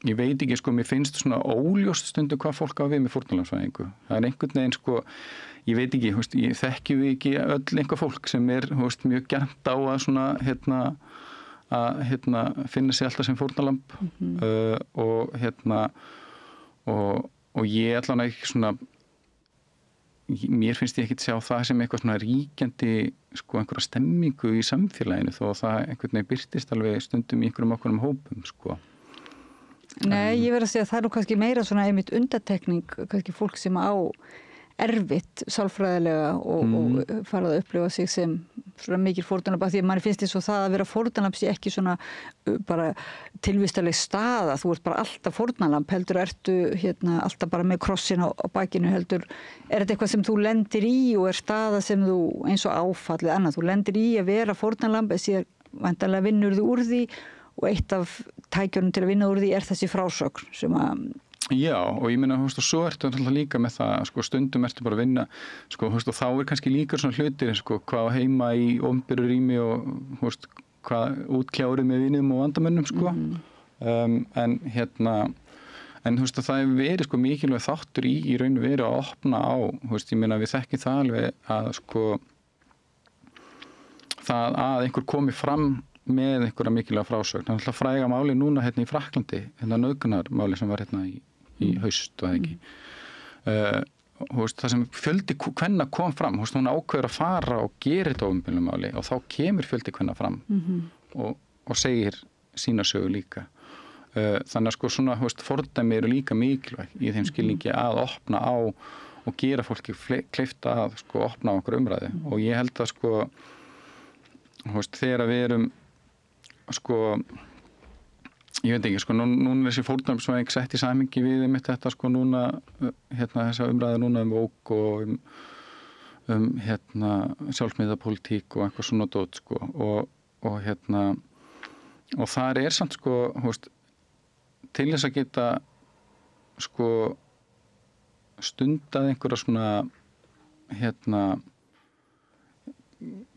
ég veit ekki sko, mér finnst svona óljóst stundum hvað fólk á við með fórnarlambsvæðingu. Það er einhvern veginn sko, ég veit ekki, ég þekki við ekki öll einhver fólk sem er mjög gjarnt á að svona að finna sig alltaf sem fórnarlamb og ég allan ekki svona, mér finnst ég ekki sjá það sem eitthvað svona ríkjandi sko einhverja stemmingu í samfélaginu þó það einhvern veginn birtist alveg stundum í einhverjum okkurum hópum sko. Nei, ég verð að segja að það er nú kannski meira svona einmitt undantekning, kannski fólk sem á erfitt sálfræðilega og farið að upplifa sig sem svona mikil fórnarlamb, því að manni finnst eins og það að vera fórnarlamb sé ekki svona bara tilvistaleg staða, þú ert bara alltaf fórnarlamb, heldur ertu alltaf bara með krossin á bakinu, heldur er þetta eitthvað sem þú lendir í og er staða sem þú eins og áfallið annað, þú lendir í að vera fórnarlamb, síðan væntanlega vinnur þú úr því og eitt af tækjunum til að vinna úr því er þessi frásögn sem að Já, og ég meina, svo ertu líka með það, sko, stundum ertu bara að vinna, sko, þá er kannski líka svona hlutir, sko, hvað heima í opinberu rými og, hvað útkljári með vinum og vandamönnum, sko. En það er verið, sko, mikilvæg þáttur í raun og veru að opna á, ég meina, við þekkjum það alveg að, sko, það að einhver komi fram með einhverja mikilvæga frásögn. Það er alltaf fræga máli núna í Frakklandi, nauðgunarmáli sem var í haust og ekki. Það sem fjöldi kvenna kom fram, hún ákveður að fara og gera þetta opinberu máli og þá kemur fjöldi kvenna fram og segir sína sögu líka. Þannig að sko svona fordæmi eru líka mikilvæg í þeim skilningi að opna á og gera fólki kleift að sko opna á okkur umræðu og ég held að sko þegar við erum sko ég veit ekki, sko, núna er þessi fórnarlambsvæðing sett í samhengi við einmitt þetta, sko, núna, þessa umræða núna ók og sjálfsmiðapólitík og eitthvað svona dót, sko, og þar er samt, sko, til þess að geta, sko, stundað einhverja svona,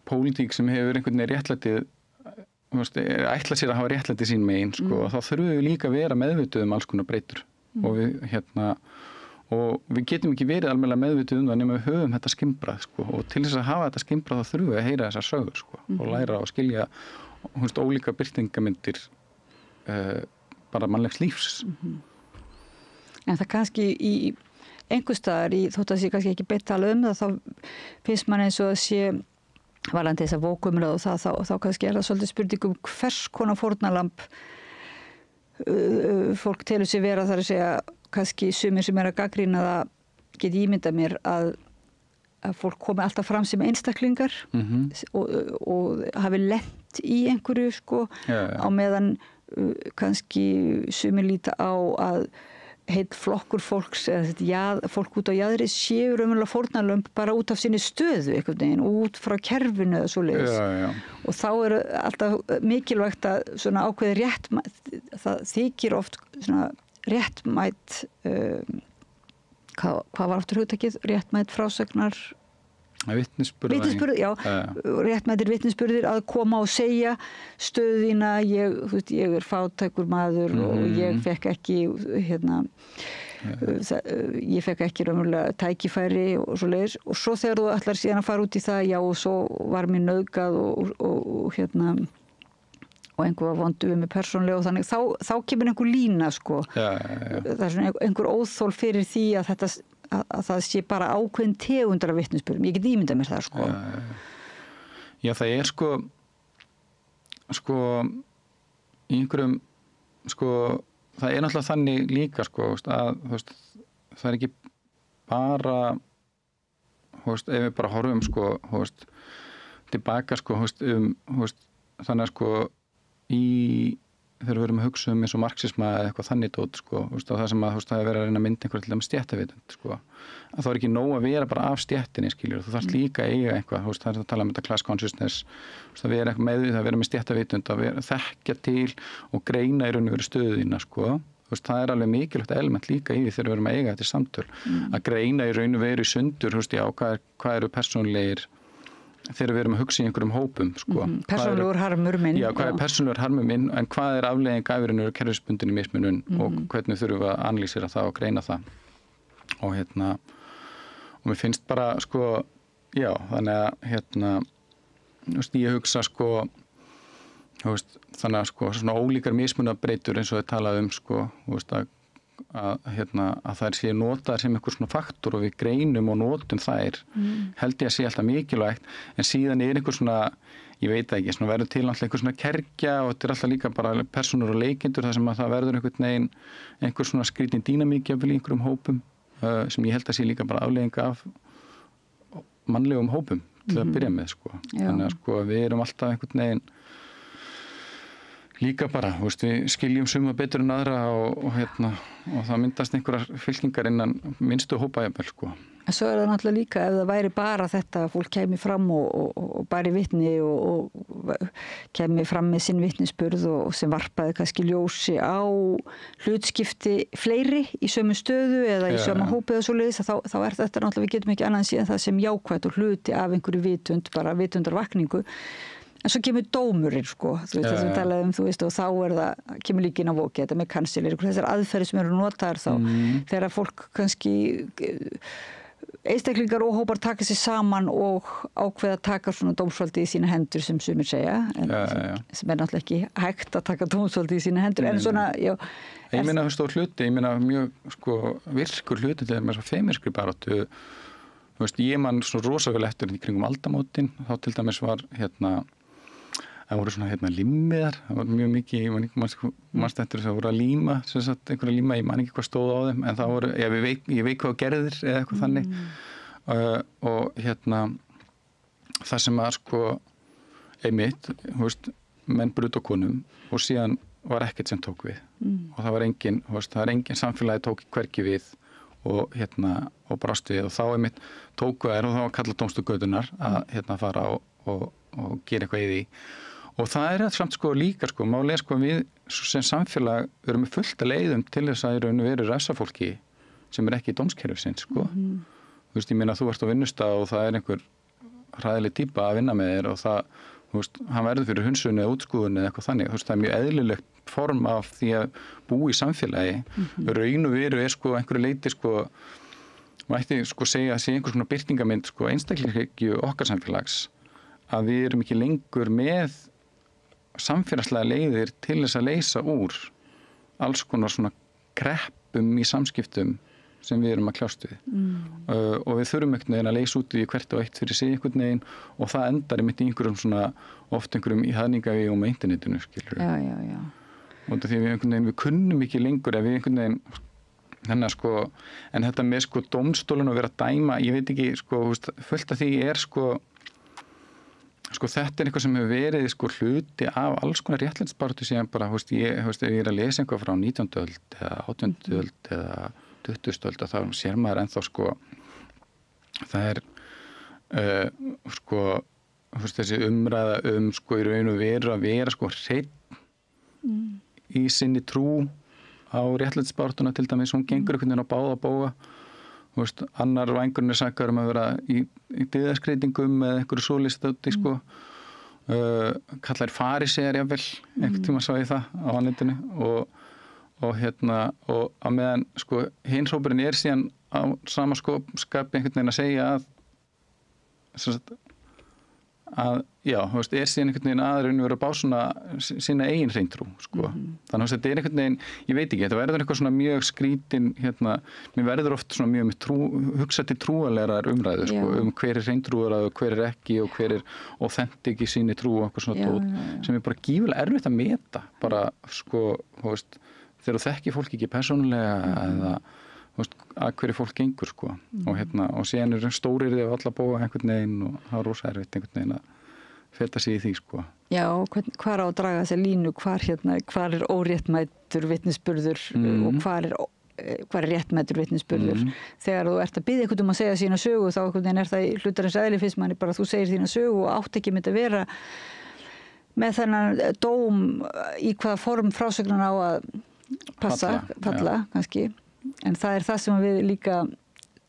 pólitík sem hefur einhvern veginn réttlætið ætla sér að hafa réttlæti sín megin sko, og þá þurfum við líka að vera meðvituð alls konar breytur og við getum ekki verið almennilega meðvituð það nema við höfum þetta skimbrað sko, og til þess að hafa þetta skimbrað þá þurfum við að heyra þessar sögur sko, og læra og skilja ólíka birtingamyndir bara mannlegs lífs En það kannski í einhvers staðar þótt að sé kannski ekki beint tala það þá finnst mann eins og að sé varðandi þess að vókumröð og þá kannski er það svolítið spurningum hvers konar fórnarlamb fólk telur sig vera þar að segja kannski sumir sem er að gagnrýna það get ímyndað mér að fólk komi alltaf fram sem einstaklingar og hafi lent í einhverju sko á meðan kannski sumir líta á að heill flokkur fólks eða fólk út á jaðri séu raunverulega fórnarlömb bara út af sinni stöðu einhvern veginn, út frá kerfinu eða svoleiðis. Og þá er alltaf mikilvægt að svona ákveði það þykir oft svona réttmætt hvað var aftur hugtakið? Réttmætt frásagnar Vitnisburður, já, réttmætir vitnisburðir að koma og segja stöðina, ég er fátækur maður og ég fekk ekki ég fekk ekki raunverulega tækifæri og svoleiðis og svo þegar þú ætlar síðan að fara út í það, já og svo var mér nauðgað og einhver var vondu við mig persónlega og þannig, þá kemur einhver lína sko, það er svona einhver óþol fyrir því að það sé bara ákveðin tegundar af vitnisburðum. Ég get ímyndað mér það, sko. Já, það er sko í einhverjum sko, það náttúrulega þannig líka sko, að það ekki bara ef við bara horfum sko, tilbaka sko, þannig að sko þegar við erum að hugsa eins og marxisma eða eitthvað þannig dót sko, það sem að það er verið að reyna að mynda einhverja til dæmis stéttavitund sko, að það ekki nóg að vera bara af stéttinni skilur, þú þarft líka að eiga eitthvað, það er að tala um þetta class consciousness, að vera eitthvað meðvitað, að vera með stéttavitund, að þekkja til og greina í raun og veru stöðina sko, það er alveg mikilvægt element líka í því þegar við erum að eiga þetta samtöl, að greina í raun og veru í sundur, hvað eru persónulegir þegar við erum að hugsa í einhverjum hópum sko. Persónulegur harmur minn. Já, hvað er persónulegur harmur minn, en hvað er afleiðing afurinn kerfisbundinni mismunun og hvernig þurfum við að analýsera það og greina það. Og og mér finnst bara sko, já, þannig að ég hugsa sko, þannig að sko, svona ólíkar mismunabreitur eins og þau talaðu sko, að þær séu notaðar sem einhver svona faktor og við greinum og notum þær held ég að sé alltaf mikilvægt en síðan er einhver svona, ég veit ekki, svona verður til alltaf einhver svona kergja og þetta er alltaf líka bara persónur og leikendur þar sem að það verður einhver svona skrítin dýnamík jafnvel í einhverjum hópum sem ég held að sé líka bara afleiðing af mannlegum hópum til að byrja með sko. Þannig að sko við erum alltaf einhvern veginn líka bara, við skiljum suma betur en aðra og það myndast einhverjar fylkingar innan minnstu hópa jafnvel sko. En svo er það náttúrulega líka ef það væri bara þetta að fólk kæmi fram og bæri vitni og kæmi fram með sinn vitnisburð og sem varpaði kannski ljósi á hlutskipti fleiri í sömu stöðu eða í sömu hópi eða svoleiðis þá er þetta náttúrulega, við getum ekki annað síðan það sem jákvætt og hluti af einhverju vitund, bara vitundarvakningu. En svo kemur dómurinn sko, það sem við talaðum, og þá það, kemur líka inn á voki, þetta með kansilir, þessar aðferðir sem eru notaðar þá, þegar fólk kannski, einstaklingar og hópar taka sér saman og ákveða að taka svona dómsvaldið í sína hendur sem sumir segja, en sem er náttúrulega ekki hægt að taka dómsvaldið í sína hendur, en svona, já. Ég meina stór hluti, ég meina mjög sko virkur hluti til með svo feministkri baráttu, ég man svo rosalega eftir í kringum aldamótin, þá til dæmis var það voru svona limmiðar, það var mjög mikið, mannst eftir þess að voru að líma, sem sagt einhverja líma, ég man ekki hvað stóð á þeim, en það voru, ég veit hvað gerðir eða eitthvað þannig og það sem var sko einmitt, menn brutu á konum og síðan var ekkert sem tók við og það var engin samfélagi tók hvergi við og brást við og þá einmitt tóku þær og þá var kallað dómstugötunar að fara og gera eitthvað í því og það er samt sko líka sko, málega sko við sem samfélag erum með fullt að leiðum til þess að veru ræsafólki sem er ekki í dómskerfisins sko. Ég meina þú ert á vinnustað og það er einhver hræðileg típa að vinna með þér og það, hann verður fyrir hunsunni eða útskúðunni eða eitthvað þannig, það er mjög eðlilegt form af því að búa í samfélagi raun og veru er sko einhverju leiti sko mætti sko segja að sé einhver svona birtingamynd sko einstaklingshyggju okkar samfélags að við erum ekki lengur með samfélagslega leiðir til þess að leysa úr alls konar svona kreppum í samskiptum sem við erum að kljást við og við þurfum einhvern veginn að leysa út í hvert og eitt fyrir sig einhvern veginn og það endar í einhverjum svona oft einhverjum í haðningavegum á internetinu skilur og því við kunnum ekki lengur ef við einhvern veginn sko, en þetta með sko dómstólun og vera að dæma, ég veit ekki sko fullt af því er sko þetta er eitthvað sem hefur verið sko hluti af alls konar réttlætisbaráttu síðan bara, ef ég er að lesa eitthvað frá 19. öld eða 18. öld eða 20. öld og þá sér maður ennþá sko það er sko þessi umræða sko í raun og veru að vera sko hreinn í sinni trú á réttlætisbaráttuna til dæmis, hún gengur einhvern veginn á báða bóga annar vængurinn er sakaður að vera í dyðaskreitingum eða einhverju svoleiðis sko kallar farisegar jafnvel einhvern tíma sá ég það á netinu og á meðan sko hins hópurinn er síðan á sama skapi einhvern veginn að segja já, þú veist, síðan einhvern veginn aðraun verið að bá svona sína eigin hreintrú, sko. Þannig að þetta einhvern veginn, ég veit ekki, þetta verður eitthvað svona mjög skrítin, mér verður oft svona mjög hugsa til trúalegar umræðu, sko, hver hreintrúar og hver ekki og hver authentic í síni trú og eitthvað svona tótt, sem bara gífulega erfitt að meta, bara, sko, þú veist, þegar þú þekkir fólk ekki persónulega eða að hverju fólk gengur sko og síðan stórir þau alla bóa einhvern veginn og það er rosa erfitt einhvern veginn að feta sig í því sko. Já, hvar á að draga þessa línu, hvar óréttmætur vitnisburður og hvar er réttmætur vitnisburður. Þegar þú ert að biðja einhvern að segja sína sögu þá einhvern veginn er það í hlutarins eðli fyrst manni bara þú segir þína sögu og átt ekki með að vera með þennan dóm í hvaða form frásögnan á að falla kannski. En það er það sem við líka,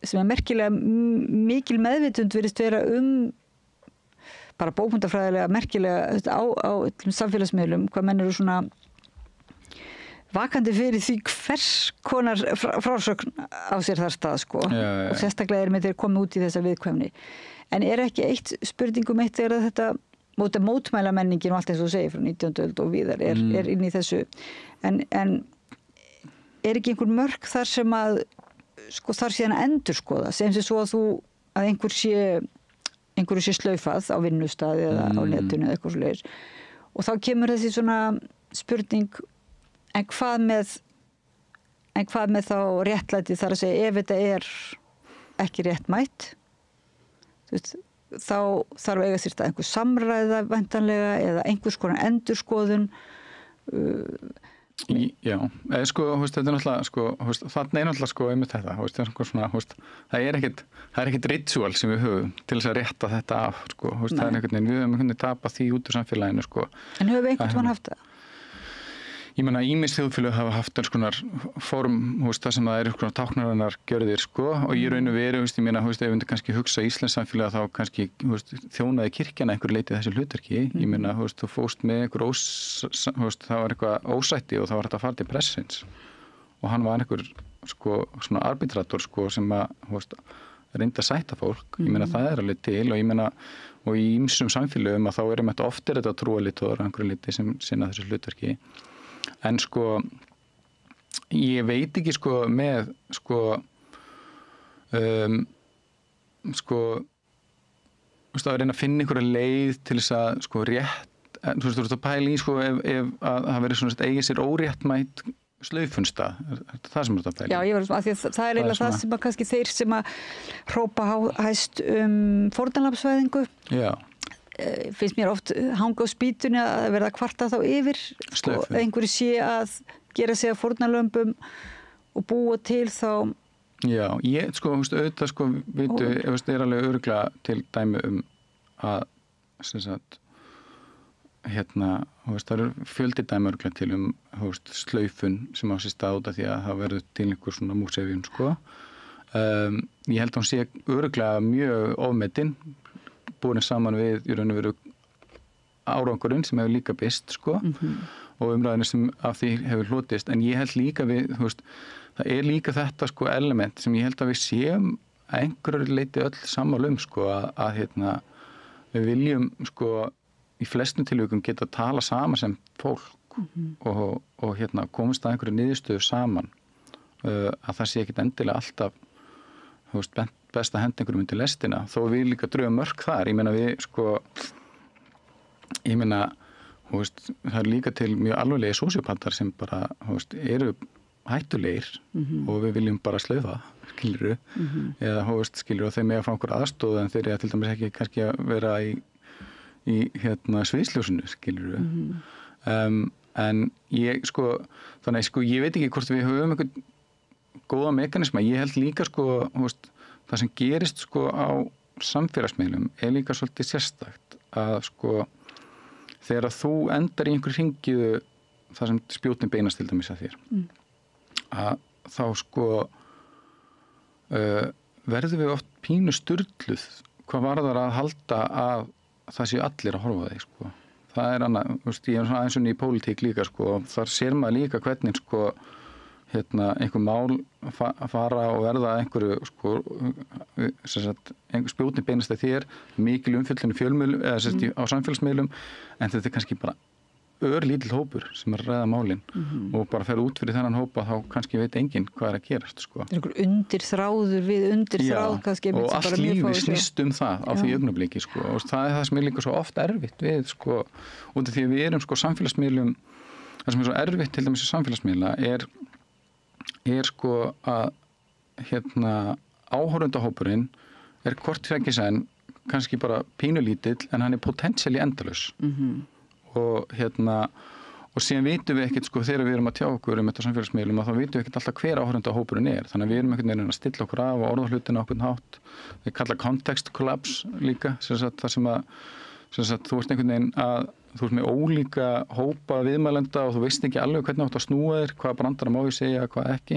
sem er merkilega mikil meðvitund virðist vera bara bókmyndafræðilega merkilega á samfélagsmiðlum, hvað menn eru svona vakandi fyrir því hvers konar frásögn á sér þar stað sko. Og sérstaklega með þeir komið út í þessa viðkvæmni. En er ekki eitt spurningum eitt þegar þetta mótmæla menningin og allt eins og þú segir frá 19. öld og víðar er inn í þessu. En er ekki einhver mörk þar sem að sko þar síðan að endurskoða sem sé svo að einhverju sé slaufað á vinnustadi eða á netinu eða eitthvað svoleiðis og þá kemur þessi svona spurning en hvað með þá réttlæti þar að segja ef þetta er ekki réttmætt þá þarf að eiga sér einhver samræða væntanlega eða einhvers konar endurskoðun Já, sko, þetta er náttúrulega, sko, þarna er náttúrulega, sko, einmitt þetta, svona, það er ekkert ritual sem við höfum til þess að rétta þetta af, sko, það er einhvern veginn, við höfum einhvern veginn tapað því út úr samfélaginu, sko. En höfum við einhvern veginn haft það? Ég meina, ýmis þjóðfélög hafa haft eins konar form, það sem það eru svona táknarinnar gjörðir, sko, og ég raun og veru, ég meina, ef við kannski hugsa Íslands samfélag þá kannski, þjónaði kirkjana einhver leitið þessu hlutverki, ég meina, þú fóst með einhver það var eitthvað ósætti og það var hægt að fara til pressins og hann var einhver, sko, svona arbitrator, sko, sem að, reynda að sætta fólk, ég meina, það er alveg til og ég meina, og í ýmsum samfélögum að þá oft þetta trúarleiðtogar einhverju leiti sem sinna þessu hlutverki. En sko, ég veit ekki sko með að reyna að finna einhverja leið til þess að sko rétt, þú veist að pæla í sko ef að það verið svona eigið sér óréttmætt slaufunstað, það sem þú ert að pæla í. Já, ég var að því að það er eiginlega það sem að kannski þeir sem að hrópa hæst fórnarlambsvæðingu. Já. Finnst mér oft hanga á spýtunni að verða kvarta þá yfir og einhverju sé að gera sig að fórnarlömbum og búa til þá Já, ég sko, auðvitað sko vitu, er alveg örugglega til dæmi að sem sagt það eru fjöldi dæmi örugglega til slaufun sem á sér stað út af því að það verður til einhver svona músefjun sko. Ég held að hún sé örugglega mjög ofmetin búin saman við í raun og veru árangurinn sem hefur líka bist sko og umræðinu sem af því hefur hlotist en ég held líka við það er líka þetta sko element sem ég held að við séum að einhverju leiti öll sammála sko að við viljum sko í flestum tilvikum geta að tala saman sem fólk og komast að einhverju niðurstöðu saman að það sé ekkit endilega alltaf best að henda einhverjum undir lestina þó við líka drögum mörk þar ég meina við sko það er líka til mjög alvarlegir sósíópatar sem bara eru hættulegir og við viljum bara slaufa skilurðu eða skilurðu og þeir mega frá einhver aðstoð en þeir eru til dæmis ekki kannski að vera í sviðsljósinu skilurðu en ég sko þannig sko ég veit ekki hvort við höfum einhvern góða mekanisma ég held líka sko það sem gerist sko á samfélagsmiðlum er líka svolítið sérstakt að sko þegar þú endar í einhver hringiðu þar sem spjótin beinast til dæmis að þér að þá sko verðum við oft pínu sturluð hvað varðar að halda að það séu allir að horfa á þig sko það er annað, ég er svona eins og í pólitík líka sko og þar sér maður líka hvernig sko einhver mál fara og verða einhverju sko spjótni beinast að þér, mikil umfjöllun í fjölmiðlum eða á samfélagsmiðlum, en þetta kannski bara örlítill hópur sem ræða málin og bara fer út fyrir þennan hópa þá kannski veit enginn hvað að gerast sko. Það einhver undir þráður við undir þráð kannski. Og allt lífi snýst það á því augnabliki sko. Og það það sem líka svo oft erfitt við sko, út af því að við erum sko samfélagsmiðlum, það sem svo erfitt til dæmis í samfélagsmiðla er sko að áhorfendahópurinn hvort tveggja senn kannski bara pínulítill en hann potentially endalaus. Og síðan vitum við ekkert sko þegar við erum að tjá okkur þetta samfélagsmiðlum að þá vitum við ekkert alltaf hver áhorfendahópurinn þannig að við erum einhvern veginn að stilla okkur af og orðahlutina okkur hátt. Við kalla context collapse líka, það sem að þú ert einhvern veginn að þú ert með ólíka hópa viðmælenda og þú veist ekki alveg hvernig átt að snúa þér, hvað brandara má ég segja, hvað ekki.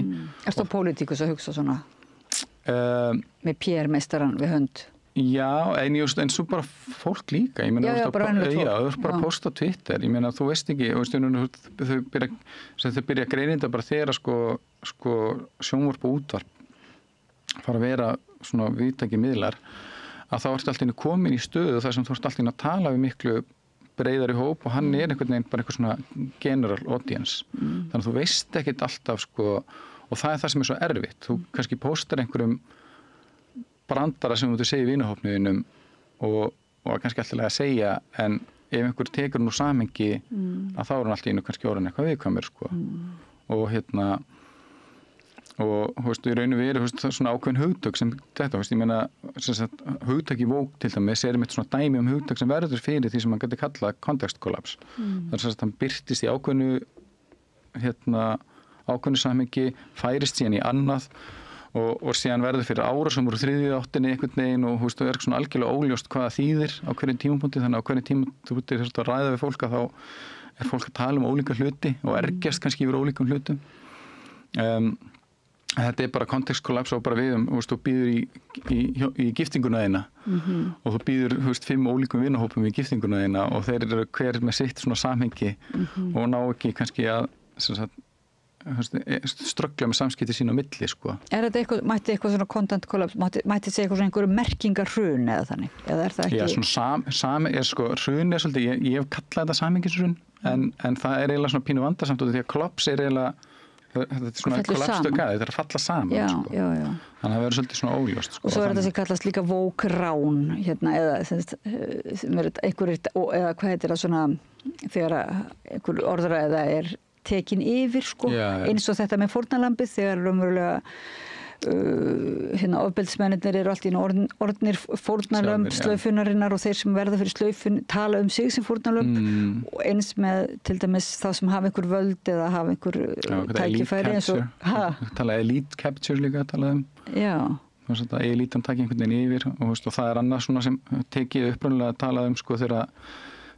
Ertu á pólitíkus að hugsa svona með PR-meistaran við hönd? Já, en svo bara fólk líka. Ég meina, þú ert bara að posta á Twitter. Ég meina, þú veist ekki, þau byrja greininda bara þegar sko sjónvarp og útvarp fara að vera svona víðtækir miðlar, að þá ertu alltaf komin í stöðu þar sem þú ert alltaf að tala við miklu breiðari hóp og hann einhvern veginn bara eitthvað svona general audience. Þannig að þú veist ekkert alltaf sko, og það það sem svo erfitt. Þú kannski postar einhverjum brandara sem þú segir í vinahópnuðinum og kannski alltaf að segja, en ef einhver tekur nú samhengi að þá er hann alltaf í kannski orðin eitthvað viðkvæmur sko. Og og í raun og veru svona ákveðin hugtök sem þetta, ég meina hugtök í Vogue til dæmis mitt svona dæmi hugtök sem verður fyrir því sem hann gæti kallað context collapse. Það er hann birtist í ákveðinu samhengi, færist síðan í annað og síðan verður fyrir árásum úr þriðju áttinni einhvern veginn og svona algjörlega óljóst hvað það þýðir á hverjum tímapunkti, þannig á hverjum tímapunkti að ræða við fólk að þá fólk að tala ólíka hluti og ergjast kannski yfir ólíkum hlutum. Þetta bara context collapse og bara við þú býður í giftinguna þína og þú býður 5 ólíkum vinahópum í giftinguna þína og þeir eru hver með sitt svona samhengi og ná ekki kannski að ströggla með samskipti sín á milli sko. Þetta mætti eitthvað svona content collapse, mætti segja eitthvað svona einhverju merkingarhrun eða þannig, eða það ekki? Já, svona hrun svolítið, ég hef kallað þetta samhengishrun en það eiginlega svona pínu vandarsamt út af því að kollaps eiginlega þetta svona kollapstöka, þetta að falla saman sko. Já. Þannig að það verður svolítið svona óljóst sko. Og svo þetta sem kallast líka Vogue-rán eða einhverjir, eða hvað heitir það svona þegar einhver orðræða tekin yfir sko, eins og þetta með fórnarlambið þegar raunverulega ofbeldismennirnir eru allt í orðnir fórnarlömb slaufunarinnar og þeir sem verða fyrir slaufun tala sig sem fórnarlömb og eins með til dæmis þá sem hafa einhver völd eða hafa einhver tækifæri eins og talaði elite capture líka talaði þannig að elitan taki einhvern veginn yfir og það annað svona sem tekið upprunalega að talaði sko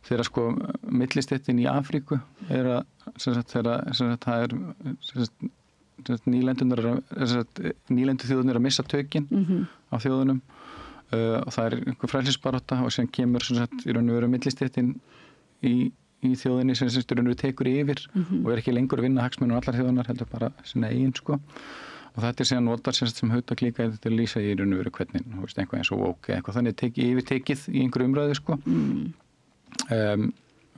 þegar sko millistéttin í Afríku að það nýlendu þjóðunir að missa tökin á þjóðunum og það einhver frelsisbarátta og sem kemur í raun og veru millistéttin í þjóðinni sem í raun og veru tekur yfir og ekki lengur að vinna hagsmunum allar þjóðunar heldur bara sinna eigin sko og þetta síðan notar sem hugtak líka til að lýsa í raun og veru hvernig eitthvað eins og Vogue eitthvað þannig yfirtekið í einhverju umræðu sko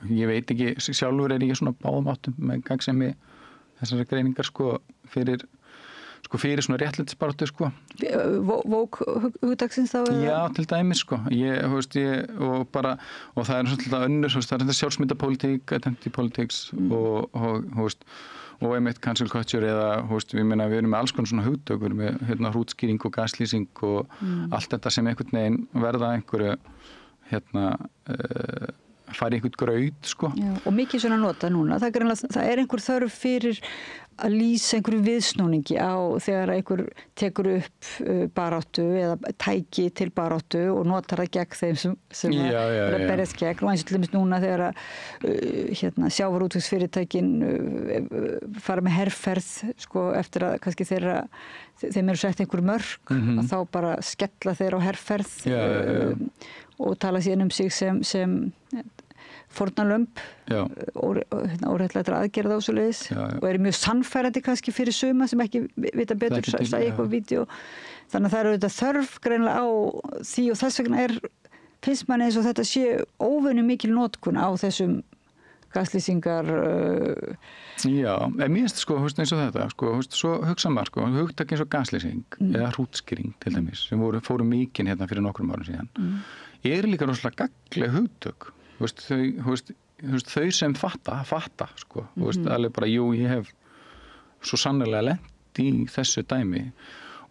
ég veit ekki, sjálfur ég svona báðum áttum með gangsemi þessari greiningar sko fyrir svona réttlætisbaráttu sko. Vogue hugdagsins þá? Já, til dæmis sko. Og það svona önnur, það þetta sjálfsmyndapólitík, identity politics og einmitt cancel culture eða við erum með alls konar svona hugtökur með hrútskýring og gaslýsing og allt þetta sem einhvern veginn verða einhverju fari einhvern graut sko. Já, og mikið svona nota núna, það er einhver þörf fyrir að lýsa einhverju viðsnúningi á þegar einhver tekur upp baráttu eða tæki til baráttu og notar það gegn þeim sem er að berjast gegn og eins og til dæmis núna þegar sjávarútvegsfyrirtækin fara með herferð sko eftir að kannski þeim eru sett einhver mörk að þá bara skella þeir á herferð og tala síðan sig sem fórnarlömb óréttlætra aðgerða og svoleiðis og eru mjög sannfærandi kannski fyrir suma sem ekki vita betur sæði eitthvað vídeo. Þannig að það eru auðvitað þörf greinilega á því og þess vegna finnst manni eins og þetta sé óvenju mikil notkun á þessum gaslýsingar Já, en mér finnst sko, eins og þetta svo hugsa maður, hugtak eins og gaslýsing eða hrútskýring til dæmis sem fóru mikinn hérna fyrir nokkrum árum síðan líka rosalega gagnleg hugtök þau sem fatta sko, alveg bara, jú, ég hef svo sannarlega lent í þessu dæmi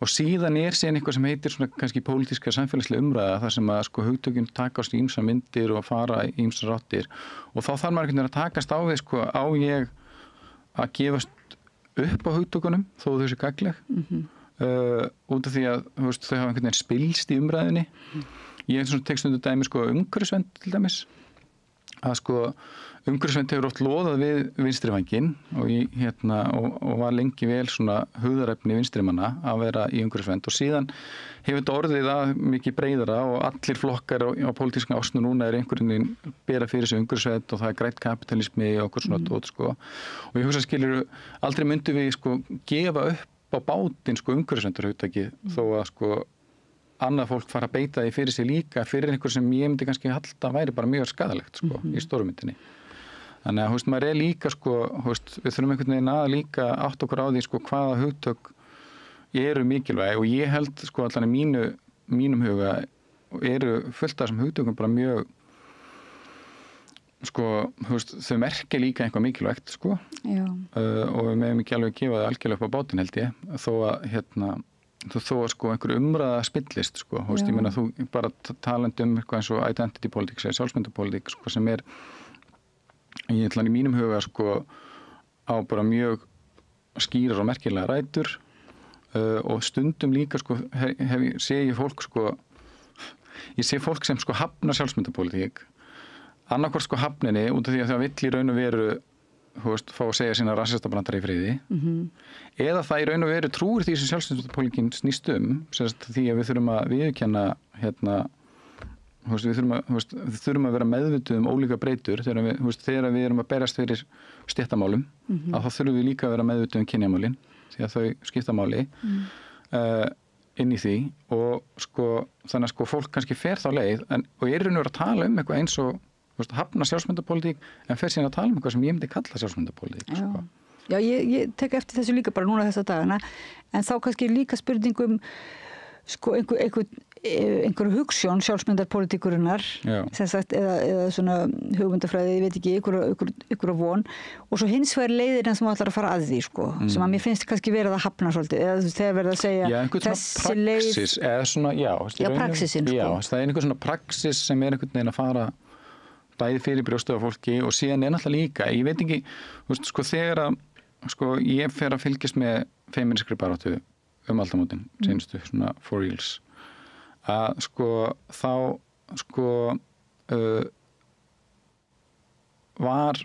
og síðan síðan eitthvað sem heitir svona kannski pólitíska samfélagslega umræða þar sem að sko hugtökin takast í ýmsar myndir og fara í ýmsar ráttir og þá þarf maður einhvern veginn að takast á við sko á ég að gefast upp á hugtökunum þó þau sé gagnleg út af því að þau hafa einhvern veginn spilst í umræðinni ég hef svona tekst undir dæmi sko umhverfisvernd til dæmis að sko umhverfisvernd hefur oft loðað við vinstrivænginn og var lengi vel svona hugðarefni vinstrimanna að vera í umhverfisvernd og síðan hefur þetta orðið að mikið breiðara og allir flokkar á pólitíska ásnu núna einhvern veginn bera fyrir sig umhverfisvernd og það grænt kapitalismi og okkur svona dót sko og ég hugsa skilur aldrei myndum við sko gefa upp á bátinn sko umhverfisverndarhugtaki þó að sko annað fólk fara að beita því fyrir sig líka fyrir einhver sem ég myndi kannski halda væri bara mjög skaðalegt sko í stórumyndinni. Þannig að maður líka sko, við þurfum einhvern veginn að líka átt okkur á því sko hvaða hugtök eru mikilvæg og ég held sko allan í mínum huga eru fullt af þessum hugtökum bara mjög sko, þau merkja líka eitthvað mikilvægt sko og við meðum ekki alveg gefa það algjörlega upp á bátinn held ég þó að þó að sko einhver umræða spillist sko, ég meina þú bara talandi eitthvað eins og identity politics eða sjálfsmyndapólitík sko sem ég ætla í mínum huga sko á bara mjög skýrar og merkilega rætur og stundum líka sko sé ég fólk sko ég sé fólk sem sko hafnar sjálfsmyndapólitík annarkvort sko hafninni út af því að það vill í raun og veru fá að segja sína rasistabrandara í friði eða það í raun og veru trúir því sem sjálfsmyndapólitíkin snýst því að við þurfum að viðurkenna við þurfum að vera meðvituð ólíka breytur þegar við erum að berast fyrir stéttamálum að þá þurfum við líka að vera meðvituð kynjamálin því að þau skipta máli inn í því og sko þannig að sko fólk kannski fer þá leið og er raun og veru að tala eitthvað eins og hafna sjálfsmyndapólitík en fer síðan að tala eitthvað sem ég myndi kalla sjálfsmyndapólitík sko. Já, ég tek eftir þessu líka bara núna þessa dagana en þá kannski líka spurningum sko einhver hugsjón sjálfsmyndarpólitíkurinnar sem sagt eða svona hugmyndafræði, ég veit ekki, einhverja von og svo hins vegar leiðirinn sem ætlar að fara að því sko, sem að mér finnst kannski verið að hafna svolítið, eða þegar verið að segja þessi leið eða svona, praxisinn sko. Já, það einhver svona praxis sem einhvern veginn að fara bæði fyrir brjóstu á fólki og síðan náttúrulega líka, ég veit ekki sko þegar að sko ég fer að fylgjast með feministkri baráttu aldamótin, seinustu svona for reals að sko þá sko var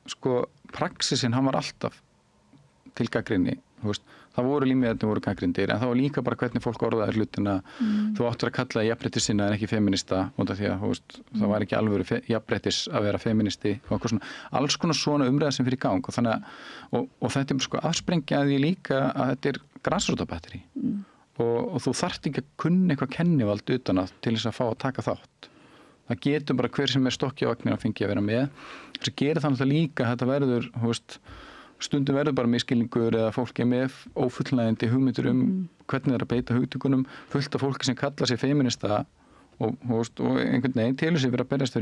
sko praxisinn, hann var alltaf til gagnrýni, það voru límiðarnir voru gagnrýndir en það var líka bara hvernig fólk orðaði hlutina þú áttur að kalla það jafnréttissinna en ekki feminista út af því að það var ekki alvöru jafnréttis að vera feministi og alls konar svona umræða sem fyrir gang og þannig að og þetta sko afsprengjaði líka að þetta grassrótabatteri og þú þarft ekki að kunna eitthvað kennivald utan að til þess að fá að taka þátt það getur bara hver sem stokki á vagninum að fengi að vera með þess að gera þannig líka að þetta verður stundum verður bara miskilningur eða fólk með ófullnægjandi hugmyndir hvernig það er að beita hugtökunum fullt af fólki sem kalla sig feminista og einhvern veginn telur sig vera að berjast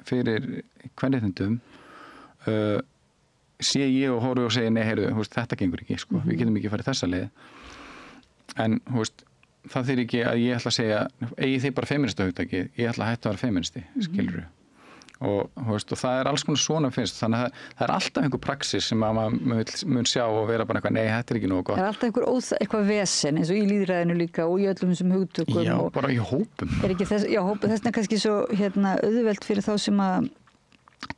fyrir kvenréttindum sé ég og horfi og segi nei, heyrðu, þetta gengur ekki sko. Við getum ekki farið þessa leið en það þýðir ekki að ég ætla að segja eigi þið bara feminista hugtaki ég ætla að hætta að vera feministi, skilurðu og það er alls konar svona finnst þannig að það er alltaf einhver praxis sem að maður mun sjá og vera bara eitthvað nei, þetta er ekki nógu gott. Það er alltaf eitthvað vesen eins og í lýðræðinu líka og í öllum þessum hugtökum. Já, bara í hópum. Þessna kannski svo auðvelt fyrir þá sem að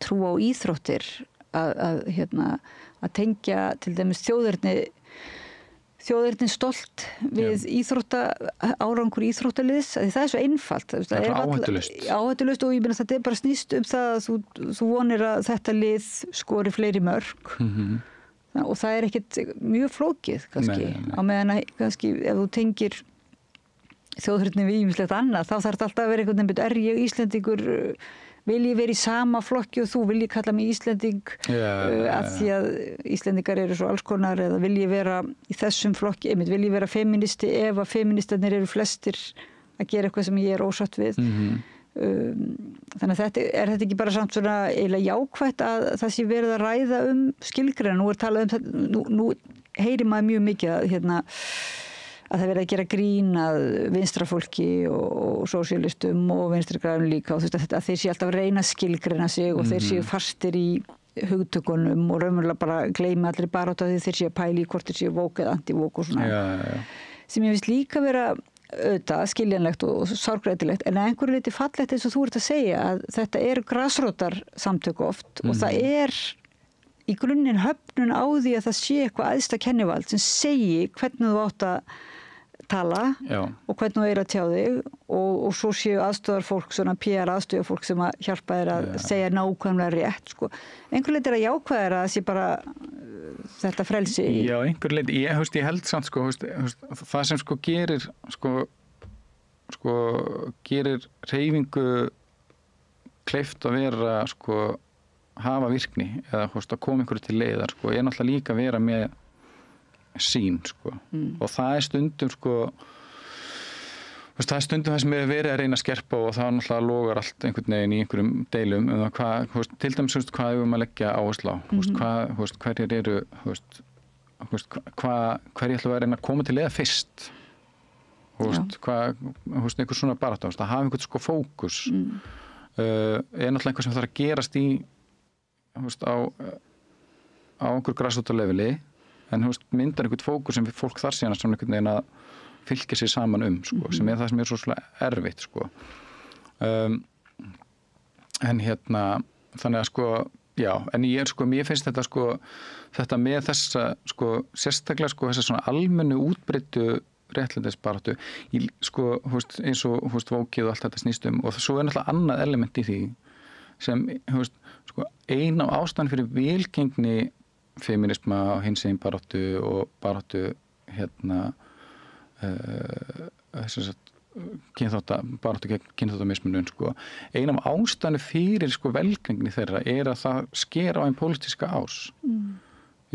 trúa á íþróttir að tengja til dæmis þjóðernin stolt við árangur íþróttaliðs, því það er svo einfalt. Það er áhættulaust. Áhættulaust og ég meina þetta bara snýst það að þú vonir að þetta lið skori fleiri mörk og það er ekkert mjög flókið kannski. Nei. Á meðan að kannski ef þú tengir þjóðernin við ýmislegt annað, þá þarf þetta alltaf að vera einhvern veginn, ég Íslendingur, vil ég vera í sama flokki og þú, vil ég kalla mig Íslending að því að Íslendingar eru svo alls konar, eða vil ég vera í þessum flokki, vil ég vera feministi ef að feministarnir eru flestir að gera eitthvað sem ég er ósátt við. Þannig að þetta ekki bara samt svona eiginlega jákvætt að það sé verið að ræða skilgreina. Nú er talað nú heyrir maður mjög mikið að það verið að gera grín að vinstrafólki og sósíalistum og vinstrigræðum líka og að þeir séu alltaf að reyna að skilgreina sig og þeir séu fastir í hugtökunum og raunverulega bara gleymi allir bara át að þeir séu að pæli hvort þeir séu vók eða anti-vók og svona. Sem ég finnst líka vera auðvitað skiljanlegt og sorgrætilegt en að einhverju leyti fallegt eins og þú ert að segja að þetta eru grasrótarsamtök oft og það er í grunninn höfnun á því að það sé eitthvað æðsta kennivald sem segi hvernig þú átt að tala og hvernig þú að tjá þig og svo séu aðstoðarfólk, svona PR aðstoðarfólk sem að hjálpa þér að segja nákvæmlega rétt, sko. Einhver leyti er að jákvæða þér að það sé bara þetta frelsi. Já, einhver leyti, ég held samt, sko, það sem sko gerir, gerir hreyfingu kleift að vera, sko, hafa virkni eða að koma einhverju til leiðar, sko, er náttúrulega líka að vera með sín, sko. Og það er stundum, sko, það er stundum það sem er verið að reyna að skerpa og það náttúrulega logar allt einhvern veginn í einhverjum deilum um það til dæmis, hvað við að leggja áherslu á, hverjir eru, hverjir ætlum að reyna að koma til leiða fyrst, einhver svona barátta, að hafa einhvern sko fókus, er náttúrulega einhver sem þarf að gerast í, á einhver grasrótarleveli, en myndar einhvern fókus sem fólk þar síðan svona einhvern veginn að fylgja sér saman sko, sem er það sem er svo erfitt, sko. En þannig að, sko, já, en mér finnst þetta, sko, þetta með þessa, sko, sérstaklega, sko, þessa svona almennu útbreiddu réttlætisbaráttu, sko, eins og, vókið og allt þetta snýst og svo er náttúrulega annað element í því sem, sko, ein af ástæðan fyrir velgengni feminisma og hinsegin baráttu og baráttu baráttu gegn kynþáttamismunum, sko. Ein af ástæðan fyrir, sko, velgengni þeirra er að það sker á einn pólitíska ás.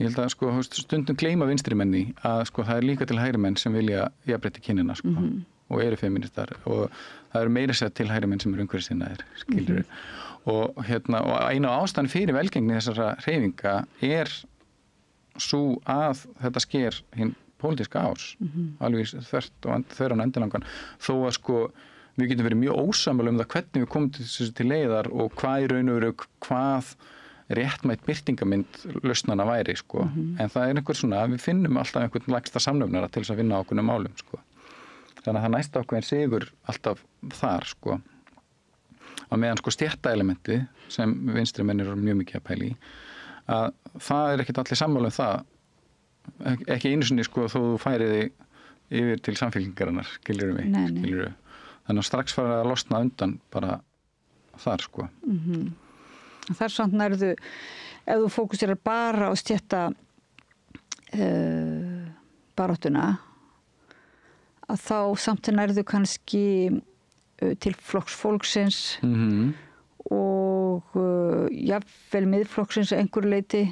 Ég held að, sko, stundum gleyma vinstrimenni að, sko, það er líka til hægrimenn sem vilja jafnrétti kynina, sko, og eru feministar og það eru meira sér til hægrimenn sem eru umhverfissinnaðir, skilur og eina ástæðan fyrir velgengni þessara hreyfinga er svo að þetta sker hinn pólitíska ás, alveg þvert og þverran endilangan, þó að, sko, við getum verið mjög ósammála það hvernig við komum til leiðar og hvað í raun og veru, hvað réttmætt birtingamynd lausnanna væri, sko, en það er einhver svona, við finnum alltaf einhvern lægsta samnefnara til þess að vinna ákveðnum málum, sko. Þannig að það næsta ákveðin sigur alltaf þar, sko. Á meðan, sko, stéttaelementi sem vinstri menn eru mjög mikið að pæla í, að það er ekkert allir sammála það, ekki einu sinni, sko, þó þú færiði yfir til samfélkingarinnar, skilurðu mig, skilurðu. Þannig að strax fara að losna undan bara þar, sko. Þar samt nærðu, ef þú fókuserar bara á stétta baráttuna, að þá samt nærðu kannski til flokks fólksins og jafnvel miðflokksins að einhverju leyti.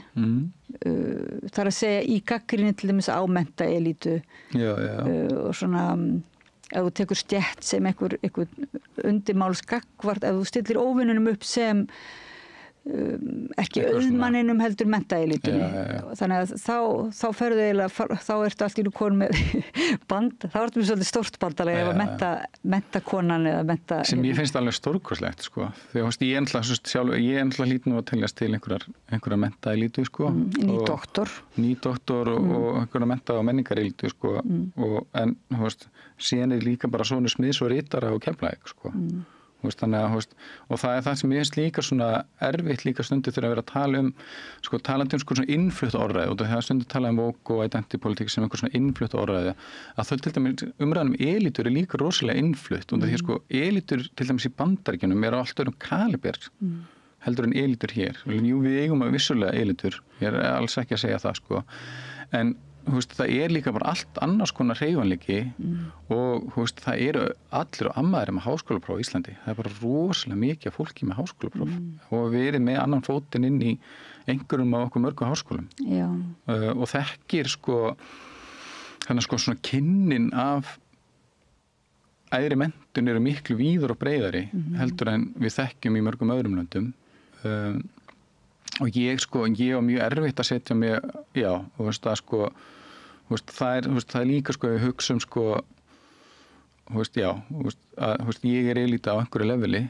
Það er að segja í gagnrýni til dæmis á menntaelítu og svona ef þú tekur stétt sem einhver undirmálsgagvart, ef þú stillir óvinnunum upp sem ekki auðmanninum heldur menntaelítunni. Þannig að þá ferðu eiginlega, þá ertu allt í nú konum með band, þá ertu með svolítið stórt bandalega ef að menntakonan eða mennta... Sem ég finnst alveg stórkoslegt, sko. Þegar ég ennlega lít nú að teljast til einhverja menntaelítu, sko. Nýdoktor og einhverja mennta- og menningarelítu, sko. En, síðan er líka bara sonur smiðs og ritara og Keflavík, sko. þannig að, og það það sem ég finnst líka svona erfitt líka stundu þegar að vera að tala talandi svona innflutt orðræði, og það stundu tala woke og identity politics sem einhver svona innflutt orðræði, að þau til dæmis umræðan elítur líka rosalega innflutt, og því elítur til dæmis í Bandaríkjunum alltaf kaliber heldur en elítur hér. Jú, við eigum að vissulega elítur, ég alls ekki að segja það, en það líka bara allt annars konar hreyfanleiki og það eru allir og ammaðir með háskólapróf í Íslandi. Það bara rosalega mikið af fólki með háskólapróf og við erum með annan fótinn inn í einhverjum af okkur mörgum háskólum. Já. Og þekkir þannig svona kynnin af æðri menntun eru miklu víður og breiðari heldur en við þekkjum í mörgum öðrum löndum. Og ég var mjög erfitt að setja mig, og það er líka við hugsa ég elíta á einhverju leveli,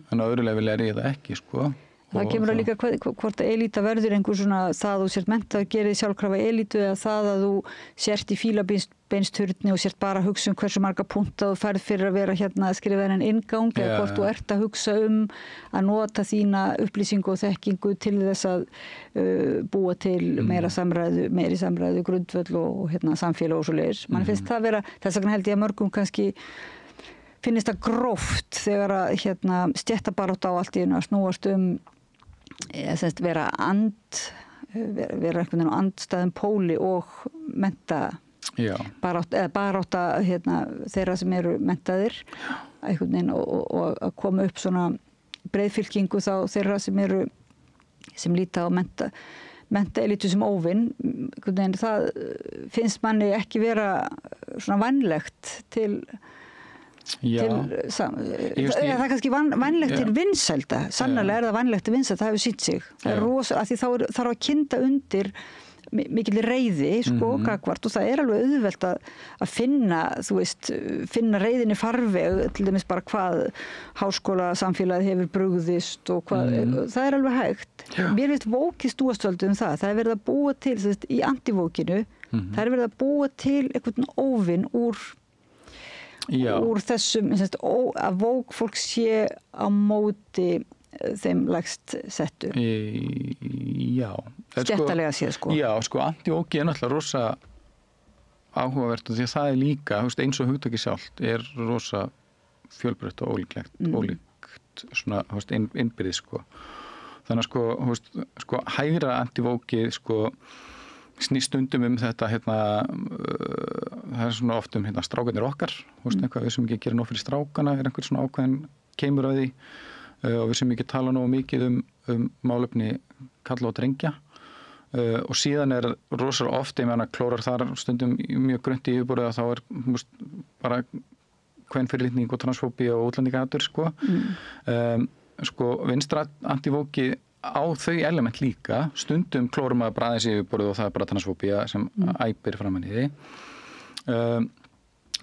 en á öðru leveli ég það ekki, Það kemur líka hvort að elíta verður einhver svona það þú sért menntað gerir sjálfkrafa elítu eða það að þú sért í fílabeinsturni og sért bara að hugsa hversu marga punta þú færð fyrir að vera hérna að skrifa þennan inngang eða hvort þú ert að hugsa að nota þína upplýsingu og þekkingu til þess að búa til meiri samræðu, grundvöll og samfélag og svo leiðis. Man finnst það vera, þess vegna held ég að mörgum kannski finnst það gróft þegar að stéttabarátta á allt í einu að snúast vera einhvern veginn á andstæðum póli og barátta þeirra sem eru menntaðir einhvern veginn og að koma upp svona breiðfylkingu þá þeirra sem líta á menntaelítu sem óvinn. Það finnst manni ekki vera svona vænlegt til það er kannski vænlegt til vinsælda, sannarlega það vænlegt til vinsælda, það hefur sýnt sig. Það rosa, því þá þarf að kynda undir mikil reiði gagvart og það alveg auðvelt að finna reiðinni farveg, til dæmis bara hvað háskólasamfélagið hefur brugðist og hvað, það alveg hægt. Mér finnst vókið stúastvöldu það er verið að búa til, í antivókinu, það er verið að búa til einhvern óvinn úr þessum, að vók fólk sé á móti þeim lægst settu. Skemmtilega séð, anti-vóki náttúrulega rosa áhugavert og því að það líka, eins og hugtakið sjálft rosa fjölbreytt og ólíkt svona, innbyrðis, Þannig að hægra anti-vóki, snýst stundum þetta það svona oft strákarnir okkar, eitthvað við sem ekki gera nóg fyrir strákana, einhver svona ákveðin keimur að því og við sem ekki tala nóg mikið málefni kalla og drengja og síðan rosalega oft, ég meina klórar þar stundum mjög grönt í yfirborðið að þá bara kvenfyrirlitning og transfóbía og útlendingahatur vinstra antivóki á þau element líka, stundum klórum að bræðis yfirborðið og það bara transfóbía sem æpir framan í því.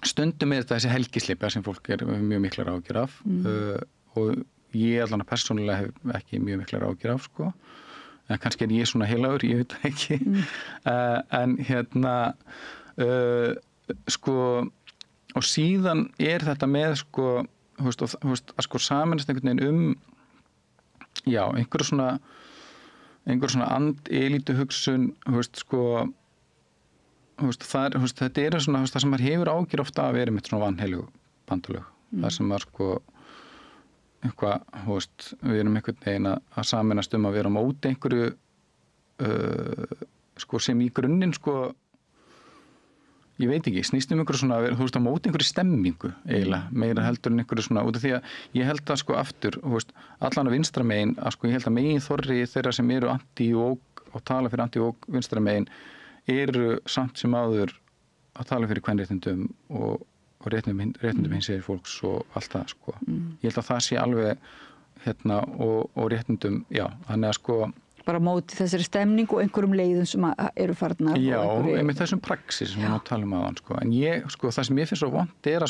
Stundum þessi helgislipja sem fólk mjög miklar áhyggjur af og ég allan að persónulega hef ekki mjög miklar áhyggjur af, en kannski ég svona heilagur, ég veit ekki. En og síðan þetta með að saminast einhvern veginn einhver svona elítu hugsun þetta svona það sem maður hefur ágjur ofta að vera með svona vanheilu bandalög það sem maður við erum einhvern veginn að saminast að vera á móti einhverju sem í grunninn ég veit ekki, snýst einhverju svona á móti einhverju stemmingu eiginlega, meira heldur en einhverju svona út af því að ég held að aftur, allan að vinstra megin ég held að megin þorri þeirra sem eru anti-vók og tala fyrir anti-vók vinstra megin eru samt sem áður að tala fyrir kvenréttindum og réttindum hinsegin fólks og allt það ég held að það sé alveg og réttindum, þannig að bara móti þessari stemning og einhverjum leiðum sem eru farnar. Já, með þessum praxis sem við talum aðan, en ég, það sem ég finnst svo vont að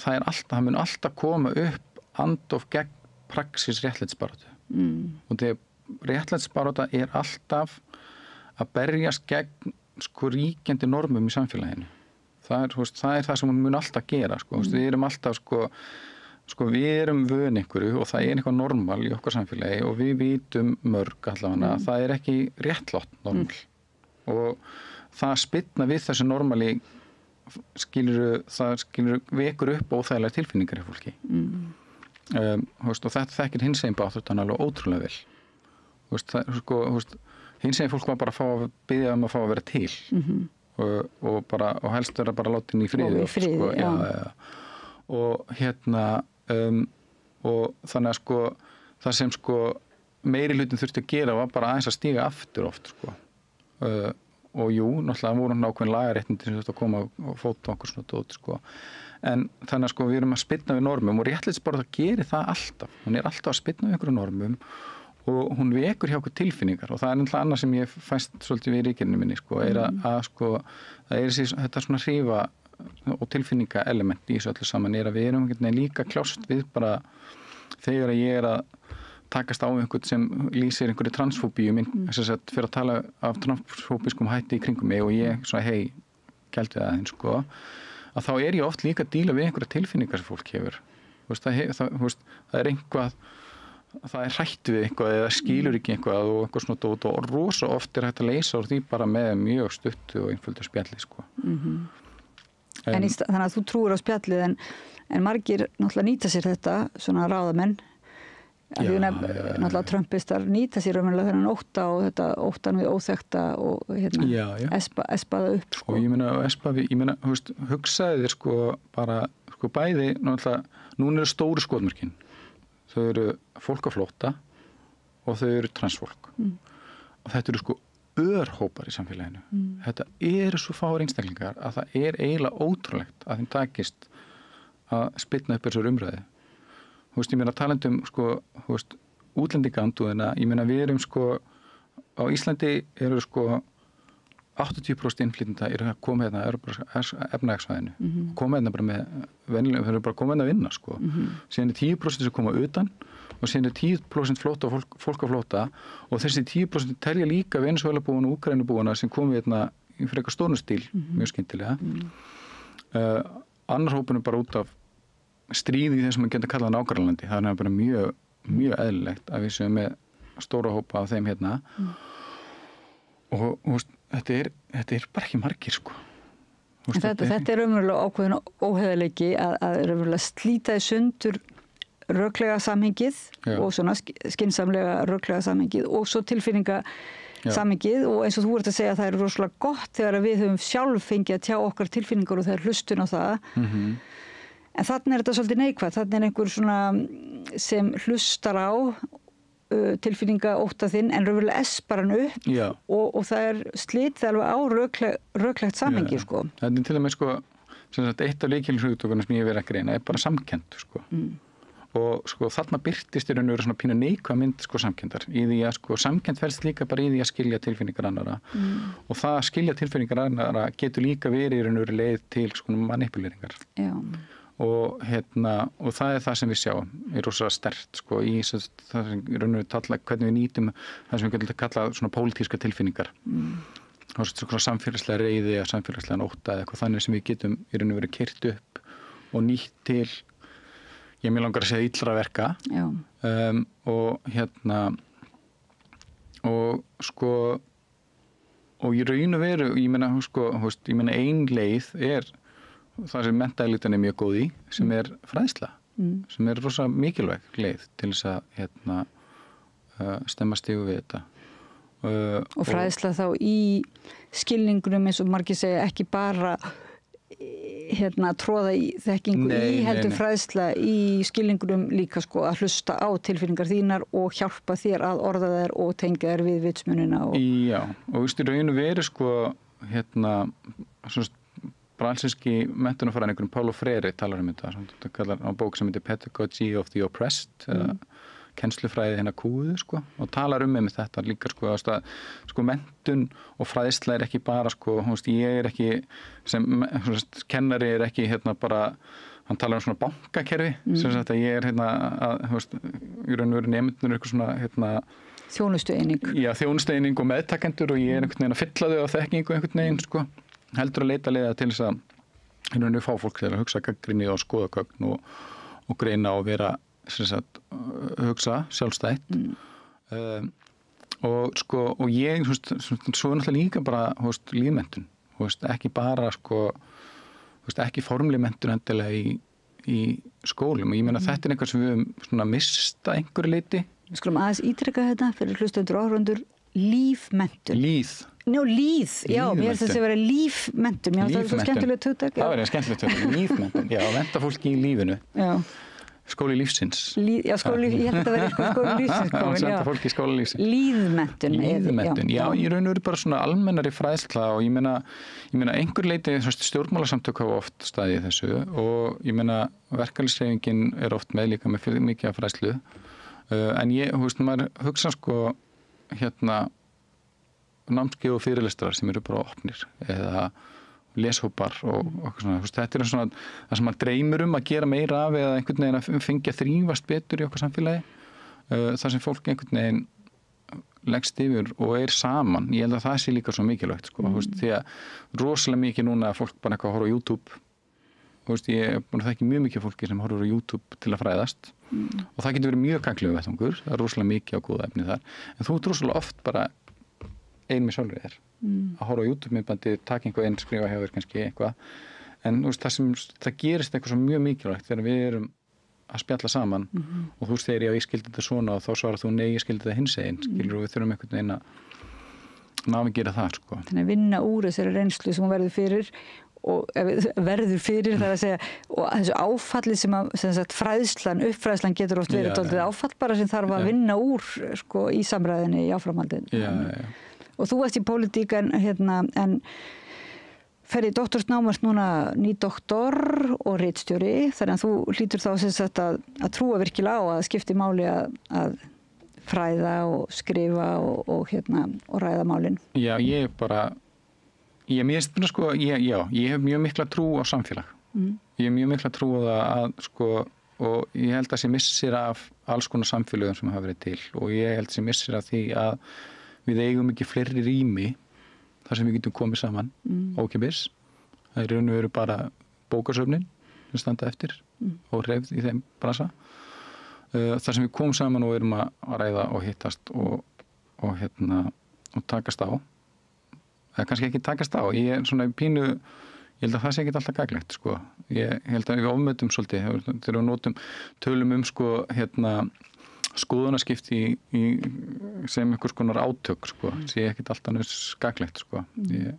það mun alltaf koma upp andof gegn praxis réttlætisbaráttu. Og þegar réttlætisbarátta alltaf að berjast gegn ríkjandi normum í samfélaginu. Það er það sem hún mun alltaf gera, við erum alltaf sko við erum vön einhverju og það eitthvað normal í okkar samfélagi og við vitum mörg allavega að það ekki réttlátt normal og það spilna við þessu normali skilur vekur upp óþægilega tilfinningar í fólki og þetta þekkir hinsegin báþróttan alveg ótrúlega vel hinsegin fólk var bara að fá að biðja að fá að vera til og helst vera bara látin í friði og og þannig að það sem meiri hlutin þurfti að gera var bara aðeins að stíga aftur oft og jú, náttúrulega voru ákveðin lagaréttindi sem þetta að koma og fóta okkur svona dót en þannig að við erum að spilna við normum og réttlætisbaráttan gerir það alltaf, hún alltaf að spilna við einhverjum normum og hún vekur hjá okkur tilfinningar og það náttúrulega annað sem ég fæst svolítið við í ríkirinu minni það þetta svona hrífa og tilfinninga element í þessu öllu saman að við erum líka kljást við bara þegar ég að takast á einhvern sem lýsir einhverju transfóbíu fyrir að tala af transfóbískum hætti í kringum mig og ég svona gældi það aðeins að þá ég oft líka að díla við einhverja tilfinningar sem fólk hefur það einhvað það hrætt við eitthvað eða skilur ekki eitthvað og eitthvað svona dót og rosa oft hægt að leysa úr því bara með mjög stuttu og einföldu spjalli Þannig að þú trúir á spjallið en margir náttúrulega nýta sér þetta svona ráðamenn náttúrulega trumpistar nýta sér raunverulega þennan ótta og þetta óttan við óþekkta og espaða upp og ég meina hugsaði þér bara bæði náttúrulega núna eru stóru skotmörkin þau eru fólk á flótta og þau eru transfólk og þetta eru örhópar í samfélaginu þetta eru svo fáir einstaklingar að það eiginlega ótrúlegt að þeim takist að spilna upp þessar umræði ég meina talandi útlendingaandúðina ég meina við erum á Íslandi eru 80% innflytjenda eru að koma hérna efnahagssvæðinu og koma hérna bara með venjulegum, þau eru bara að koma hérna að vinna síðan 10% sem koma utan og síðan 10% flóta fólk á flóta og þessi 10% telja líka Venezuela-búana og Úkraínubúana sem komu hérna í frekar stórum stíl mjög skyndilega annar hópun bara út af stríði í þeim sem við getum kallað nágrannlandi það bara mjög, mjög eðlilegt að við séum með stóra hópa af þeim hérna og þetta bara ekki margir Þetta raunverulega ákveðin óheiðarleiki að raunverulega slíta í sundur röklega samhengið og svona skynsamlega röklega samhengið og svo tilfinninga samhengið og eins og þú ert að segja að það rosalega gott þegar við höfum sjálf fengið að tjá okkar tilfinningar og það hlustun á það en þannig þetta svolítið neikvætt þannig einhver svona sem hlustar á tilfinninga ótta þinn en raunverulega espar hann upp og það slitið alveg á röklegt samhengi Það til og með eitt af lykilshugtökunum sem ég verið að greina bara samkennd og þarna birtist í raun og veru svona pínu neikvæð mynd samkenndar í því að samkennd felst líka bara í því að skilja tilfinningar annara og það að skilja tilfinningar annara getur líka verið í raun og veru leið til manipuleringar og það það sem við sjáum rosalega sterkt í það sem í raun og veru tala hvernig við nýtum það sem við getum kallað svona pólitíska tilfinningar svona samfélagslega reiði eða samfélagslega ótta eða eitthvað þannig sem við getum í raun og veru keyrt upp og nýtt til ég mér langar að segja illra verka og í raun og veru ég meina ein leið það sem menntaelitan mjög góð í sem fræðsla sem rosa mikilvæg leið til þess að stemma stigu við þetta og fræðsla þá í skilningunum eins og margir segja ekki bara tróða í þekkingu heldur fræðsla í skilningunum líka að hlusta á tilfinningar þínar og hjálpa þér að orða þær og tengja þær við vitsmunina Já, og í raun og veru bralsinski menntunarfræðingurinn Paulo Freire talar þetta kallar á bók sem heitir Pedagogy of the Oppressed kennslufræði hinna kúðu og talar með þetta líka menntun og fræðsla ekki bara ég ekki sem kennari ekki bara hann talar svona bankakerfi sem sagt að ég í raun og veru nemendurnir eitthvað svona þjónustueining þjónustueining og meðtakendur og ég einhvern veginn að fylla þau á þekkingu einhvern veginn heldur að leita leiða til þess að fá fólk til að hugsa gagnrýni og skoða gögn og greina og vera sem sagt, hugsa sjálfstætt og ég svo náttúrulega líka bara lífmenntun, ekki bara ekki formleg menntun endilega í skólum og ég meina þetta eitthvað sem við höfum svona mista einhverju leyti. Við skulum aðeins ítreka þetta fyrir hlustendur og áhorfendur, lífmenntun. Líð, já, mér finnst þetta að vera lífmenntun, mér finnst það svo skemmtilegt hugtak. Það verður skemmtilegt hugtak, lífmenntun, já, mennta fólki í lífinu. Já. Skóli lífsins. Já, ég held að það verður skóli lífsins komin, já. Senda fólki í skóli lífsins. Lífmenntun. Já, í raun og veru bara svona almennari fræðsla og ég meina einhver leiti stjórnmálasamtök hafa oft staðið í þessu og ég meina verkalýðshreyfingin oft með líka með mikið af fræðslu en ég, maður hugsa námskeið og fyrirlestrar sem eru bara opnir eða leshópar og svona, þetta svona það sem maður dreymir að gera meira af eða einhvern veginn að fengja þrífast betur í okkar samfélagi þar sem fólk einhvern veginn leggst yfir og saman, ég held að það sé líka svo mikilvægt því að rosalega mikið núna að fólk bara eitthvað horfa á YouTube ég þekki mjög mikið fólki sem horfur á YouTube til að fræðast og það getur verið mjög gagnlegur vettvangur, það rosalega mikið á góða efni þar en þú rosalega oft bara ein með sjálfur þér að horfa á YouTube-myndbandi, taka einhvað inn, skrifa hjá þér kannski eitthvað en það gerist eitthvað svo mjög mikilvægt þegar við erum að spjalla saman og þú segir já, ég skildi þetta svona og þá svarar þú nei, ég skildi þetta hins einn skilur og við þurfum einhvern veginn að navigera það Þannig að vinna úr þessari reynslu sem hún verður fyrir þar að segja og þessu áfalli sem uppfræðslan getur oft verið dálítið áfall bara sem þarf að vinna úr í samræðinni í áframhaldinu og þú varst í pólitík en ferði doktorsnámast núna ný doktor og ritstjóri þannig að þú hlýtur þá að trúa virkilega á að skipti máli að fræða og skrifa og ræða málin. Já, ég hef mjög mikla trú á samfélag. Ég hef mjög mikla trú á það og ég held að sé missir af alls konar samfélögum sem hafa verið til og ég held að sé missir af því að við eigum ekki fleiri rými þar sem við getum komið saman ókeypis. Það raun og veru bara bókasöfnin sem standa eftir og hreyfð í þeim bransa. Þar sem við komum saman og erum að ræða og hittast og takast á. Eða kannski ekki takast á. Ég held að það sé ekki alltaf gagnlegt Ég held að við ofmötum svolítið þegar við tölum skoðanaskipti sem einhvers konar átök sé ekkert alltaf gagnlegt ég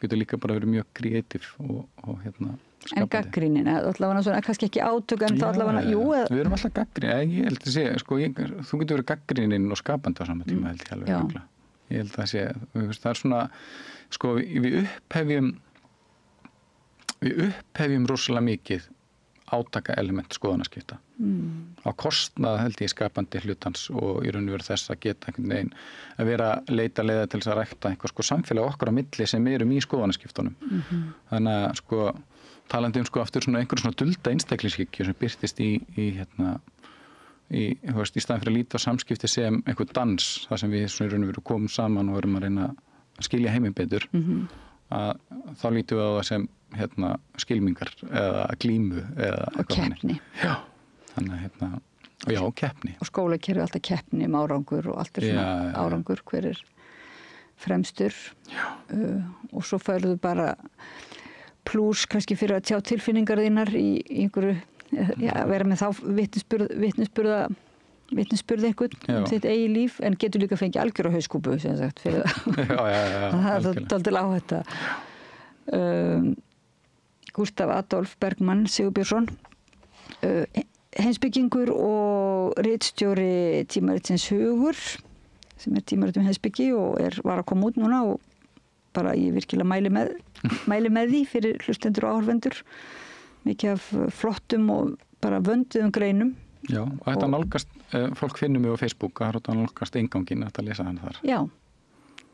getur líka bara verið mjög kreatív og skapandi. En gagnrýnin, allavega svona kannski ekki átök en þá allavega við erum alltaf gagnrýnin, ég held að sé þú getur verið gagnrýnin og skapandi á sama tíma held ég alveg ég held að sé, það svona við upphefjum rosalega mikið átaka element skoðanaskipta á kostnað held ég skapandi hlutans og í raun og veru þess að geta einhvern veginn að vera leita leiða til þess að rækta einhver samfélag okkar á milli sem erum í skoðanaskiptunum þannig að talandi aftur einhverjum svona dulda einstaklingshyggju sem birtist í staðinn fyrir að líta á samskipti sem einhver dans þar sem við í raun og veru komum saman og erum að reyna að skilja heiminn betur að þá lítum við á það sem skilmingar eða glímu eða og keppni þannig keppni og skólakerfi alltaf keppni árangur og allt svona árangur hver fremstur og svo færðu bara plús kannski fyrir að tjá tilfinningar þínar í einhverju vera með þá vitnisburð einhvern sitt eigi líf en getur líka fengið algjör á hauskúpu sem sagt fyrir það er dálítil áhætta Gústaf Adolf Bergmann Sigurbjörnsson heimspekingur og ritstjóri tímaritsins Hugur sem tímarit heimspeki og var að koma út núna og bara ég virkilega mæli með því fyrir hlustendur og áhorfendur mikið af flottum og bara vönduðum greinum Já, og þetta nálgast fólk finnur mig á Facebook að þetta nálgast einganginn að lesa hann þar Já,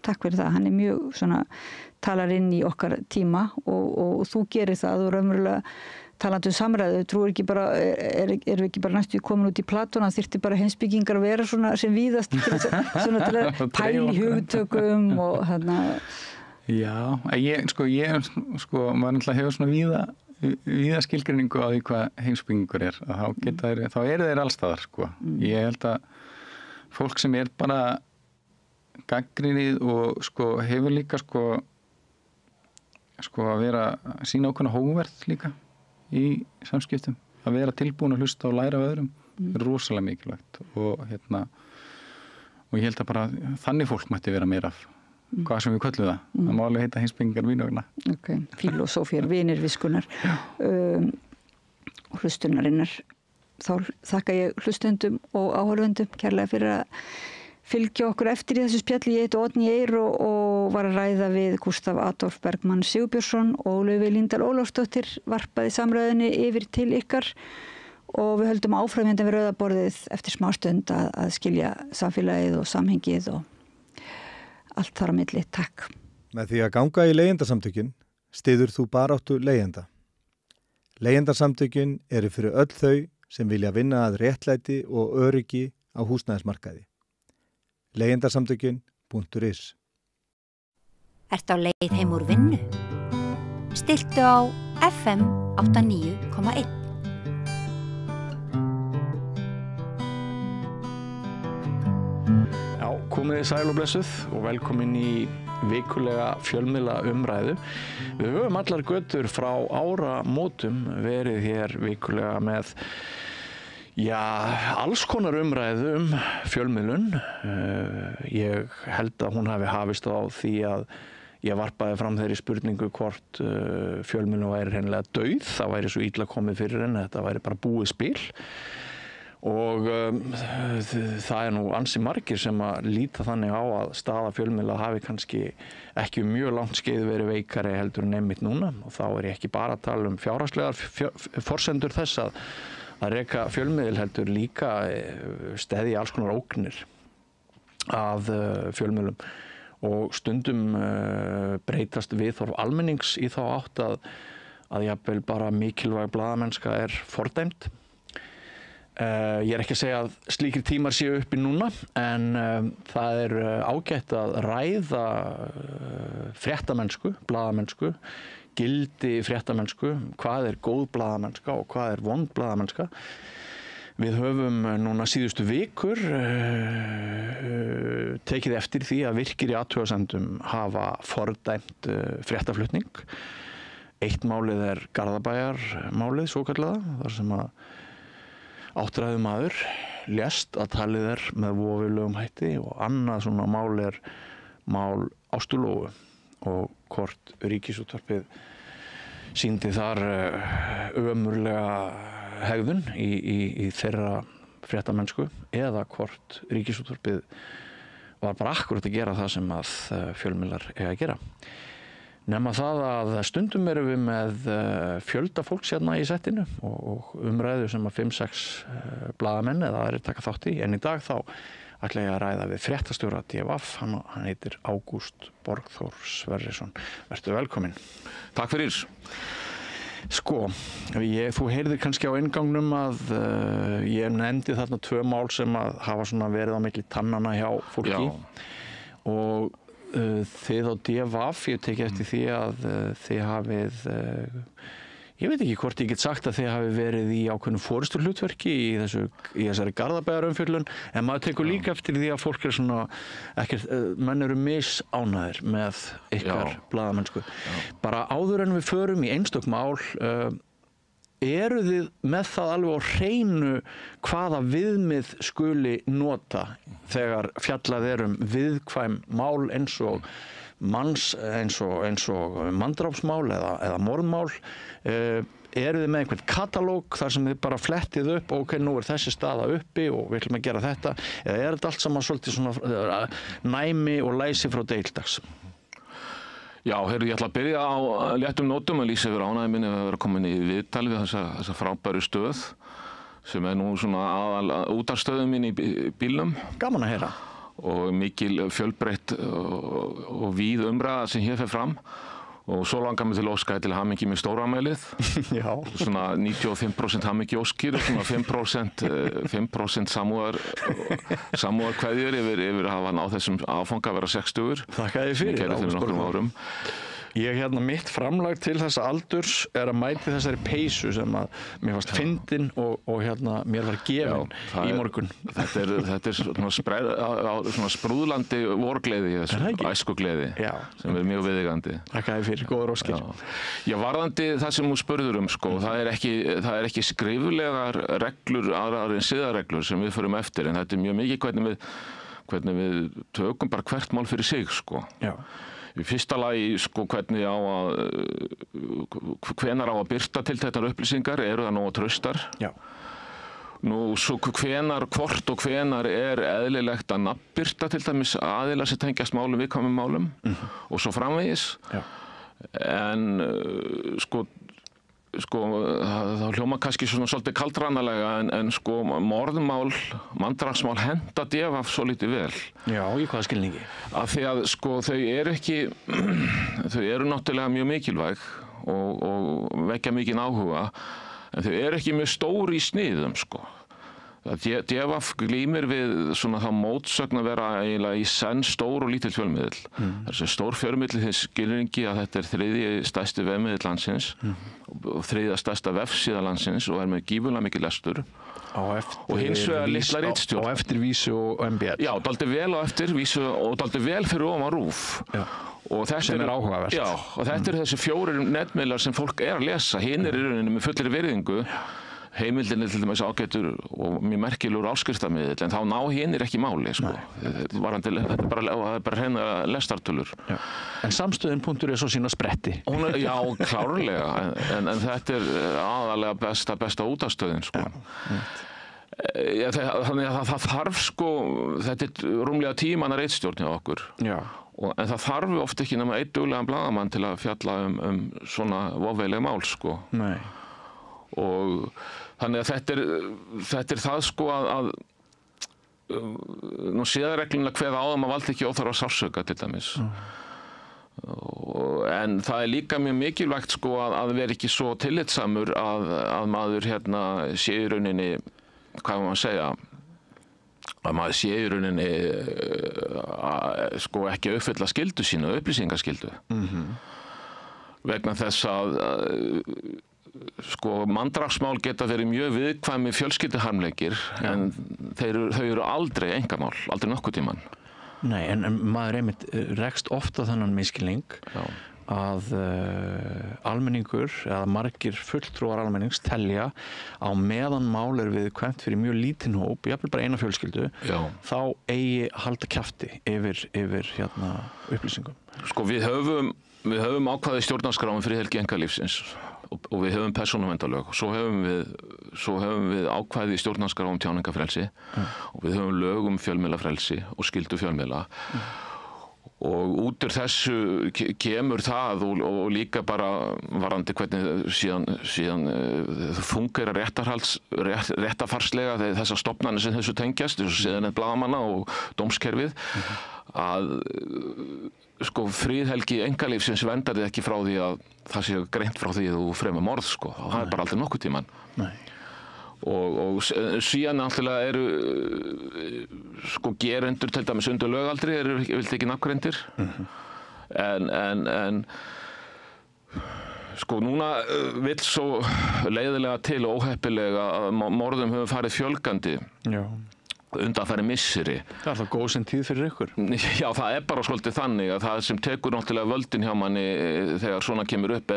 takk fyrir það, hann mjög svona talar inn í okkar tíma og þú gerir það og raunverulega talandi samræðu, trúir ekki bara erum við ekki bara næstu komin út í Platón að þyrfti bara heimspekingar að vera svona sem víðast svona til að pæla í hugtökum og Já, ég maður náttúrulega hefur svona víða víða skilgreiningu á því hvað heimspekingur þá eru þeir allstaðar, sko. Ég held að fólk sem bara gagnrýnið og, sko, hefur líka, sko, að vera að sýna ákveðna hógverð líka í samskiptum. Að vera tilbúin að hlusta og læra af öðrum er rosalega mikilvægt og ég held að bara þannig fólk mætti vera meira af hvað sem við köllum það. Það má alveg heita heimspekingar vínvagna. Ok, filosófíar, vinir viskunar og hlustunarinnar. Þá þakka ég hlustendum og áhorfendum kærlega fyrir að fylgja okkur eftir í þessu spjalli. Ég heiti Oddný Eir og var að ræða við Gústaf Adolf Bergmann Sigurbjörnsson og Laufey Líndal Ólafsdóttir varpaði samræðinni yfir til ykkar og við höldum áfram hérna við rauða borðið eftir smá stund að skilja samfélagið og samhengið og allt þar á milli. Takk. Með því að ganga í leigjendasamtökin styður þú baráttu leigjenda. Leigjendasamtökin eru fyrir öll þau sem vilja vinna að réttlæti og öryggi á húsnæðismarkaði. Leigjendasamtökin.is. Ertu á leið heim úr vinnu? Stilltu á FM 89,1. Já, komið þið sæl og blessuð og velkomin í vikulega fjölmiðla umræðu. Við höfum allar götur frá áramótum verið hér vikulega með alls konar umræðu fjölmiðlun. Ég held að hún hafi hafist á því að ég varpaði fram þeirri spurningu hvort fjölmiðlun væri hreinlega dauð. Það væri svo illa komið fyrir henni, þetta væri bara búið spil. Og það nú ansi margir sem að líta þannig á að staða fjölmiðla hafi kannski ekki mjög langt skeið verið veikari heldur en einmitt núna. Og þá ég ekki bara að tala fjárhagslegar forsendur þess að reka fjölmiðil heldur líka steðja alls konar ógnir að fjölmiðlum og stundum breytast viðhorf almennings í þá átt að jafnvel bara mikilvæg blaðamennska fordæmd. Ég ekki að segja að slíkir tímar séu uppi núna en það ágætt að ræða fréttamennsku, blaðamennsku, gildi fréttamennsku, hvað góð blaðamennska og hvað vond blaðamennska. Við höfum núna síðustu vikur tekið eftir því að virkir í athugasemdum hafa fordæmt fréttaflutning. Eitt málið Garðabæjarmálið svokallaða, þar sem að áttræðumaður lést að talið með voveiflegum hætti og annað svona mál mál Ástu Lóu og hvort Ríkisútvarpið sýndi þar ömurlega hegðun í þeirra fréttamennsku eða hvort Ríkisútvarpið var bara akkurat að gera það sem að fjölmiðlar að gera. Nema það að stundum erum við með fjölda fólks hérna í settinu og umræðu sem að 5-6 blaðamenn eða aðrir taka þátt í. En í dag þá ætla ég að ræða við fréttastjóra DFF, hann heitir Ágúst Borgþór Sverrisson. Vertu velkominn. Takk fyrir. Sko, þú heyrðir kannski á inngangnum að ég nefndi þarna 2 mál sem að hafa svona verið á milli tannana hjá fólki. Já. Og þið á DFF, ég teki eftir því að þið hafið, ég veit ekki hvort ég get sagt að þið hafið verið í ákveðnu forystuhlutverki í þessari Garðabæjarumfjöllun, en maður tekur líka eftir því að fólk svona ekkert, menn eru misánægðir með ykkar blaðamennsku. Bara áður en við förum í einstök mál, eru þið með það alveg á hreinu hvaða viðmið skuli nota þegar fjallað viðkvæm mál eins og manndrápsmál eða morðmál? Eru þið með einhvern katalóg þar sem þið bara flettið upp, ok, nú þessi staða uppi og við ætlum að gera þetta, eða þetta allt saman svolítið svona næmi og læsi frá deildags? Já, ég ætla að byrja á léttum nótum að lýsa yfir ánægju minni að vera komin í viðtal við þessa frábæru stöð sem nú svona aðal útarstöðum mín í bílnum. Gaman að heyra. Og mikil fjölbreytt og víð umræða sem hér fer fram og svo langar mig til að óska til hamingju með stórafmælið. Já. Svona 95% hamingju óskir og svona 5% samúðarkveðjur yfir að hafa náð þessum áfanga að vera 60. Þakka þér fyrir. Gerði fyrir nokkrum árum. Mitt framlag til þessa aldurs að mæti þessari peysu sem að mér fannst fyndin og mér var gefin í morgun. Þetta svona sprúðlandi vorgleði, æskugleði, sem mjög viðeigandi. Takk fyrir, góðar óskir. Já, varðandi það sem þú spurður sko, það er ekki skriflegar reglur, aðrar en siðareglur sem við förum eftir, en þetta mjög mikið hvernig við tökum bara hvert mál fyrir sig, sko. Já. Í fyrsta lagi, sko, hvenær á að birta tilteknar upplýsingar, eru það nógu traustar? Já. Nú, svo hvort og hvenær eðlilegt að nafnbirta til dæmis aðilar sem tengjast málum, viðkvæmum málum, og svo framvegis. Já. En, sko, það hljóma kannski svona svolítið kaldrannalega en sko morðmál, manndrápsmál henta DFF svo lítið vel. Já, í hvaða skilningi? Af því að sko þau eru náttúrulega mjög mikilvæg og vekja mikinn áhuga, en þau eru ekki mjög stóri í sniðum, sko. DFF glímir við svona það mótsögn að vera eiginlega í senn stór og lítill fjölmiðill. Þessi stór fjölmiðill þess skilningi að þetta þriðji stærsti vefmiðill landsins og þriðja stærsta vefsíða landsins og með gífurlega mikið lestur. Og hins vegar litla ritstjórn. Á eftir Vísu og MBL. Já, dálítið vel á eftir Vísu og dálítið vel fyrir ofan RÚV. Já. Sem áhugavert. Já, og þetta þessi 4 netmiðlar sem fólk að lesa. Hinir í rauninni með fullri virðingu. Heimildin til dæmis ágætur og mjög merkilegur áskriftamiðill, en þá ná hinir ekki máli, sko. Þetta er bara hreina lestartölur. En samstöðin.is svo sína spretti. Já, klárlega, en þetta aðalega besta útastöðin, sko. Þannig að það þarf, sko, þetta rúmlega 10 manna ritstjórn hjá okkur. Já. En það þarf oft ekki nema einn duglegan blaðamann til að fjalla svona voveifleg mál, sko. Nei. Og þannig að þetta er það, sko, að nú siðaregluna kveða á að maður valdi ekki óþarfa sársauka til dæmis. En það er líka mjög mikilvægt, sko, að vera ekki svo tillitsamur að maður sé í rauninni, hvað maður segja, að maður sé í rauninni sko ekki uppfylla skyldu sína, upplýsingaskyldu. Vegna þess að sko manndrápsmál geta verið mjög viðkvæmi fjölskylduharmleikir, en þau eru aldrei einkamál, aldrei nokkuð tímann. Nei, en maður einmitt rekst ofta þennan misskilning að almenningur eða margir fulltrúar almennings telja á meðan mál viðkvæmt fyrir mjög lítinn hóp, jafnvel bara eina fjölskyldu, þá eigi halda kjafti yfir upplýsingum. Sko við höfum ákvæði stjórnarskráin fyrir helgi einkalífsins og við höfum persónuverndarlög. Svo höfum við ákvæði í stjórnarskrá tjáningafrelsi og við höfum lög fjölmiðlafrelsi og skyldu fjölmiðla. Og út úr þessu kemur það og líka bara varðandi hvernig síðan fungera réttarfarslega þessar stofnanir sem þessu tengjast, eins og síðan blaðamanna og dómskerfið, að sko friðhelgi einkalífsins verndar þig ekki frá því að það sé greint frá því að þú fremur morð, sko. Það er bara aldrei nokkuð tímann. Nei. Og síðan náttúrulega eru sko gerendur til dæmis undir lögaldri vildi ekki nafngreindir. En sko núna vill svo leiðilega til og óheppilega að morðum hefur farið fjölgandi. Já. Undanfæri misseri. Það er það góð sem tíð fyrir ykkur. Já, það er bara svolítið þannig að það sem tekur náttúrulega völdin hjá manni þegar svona kemur upp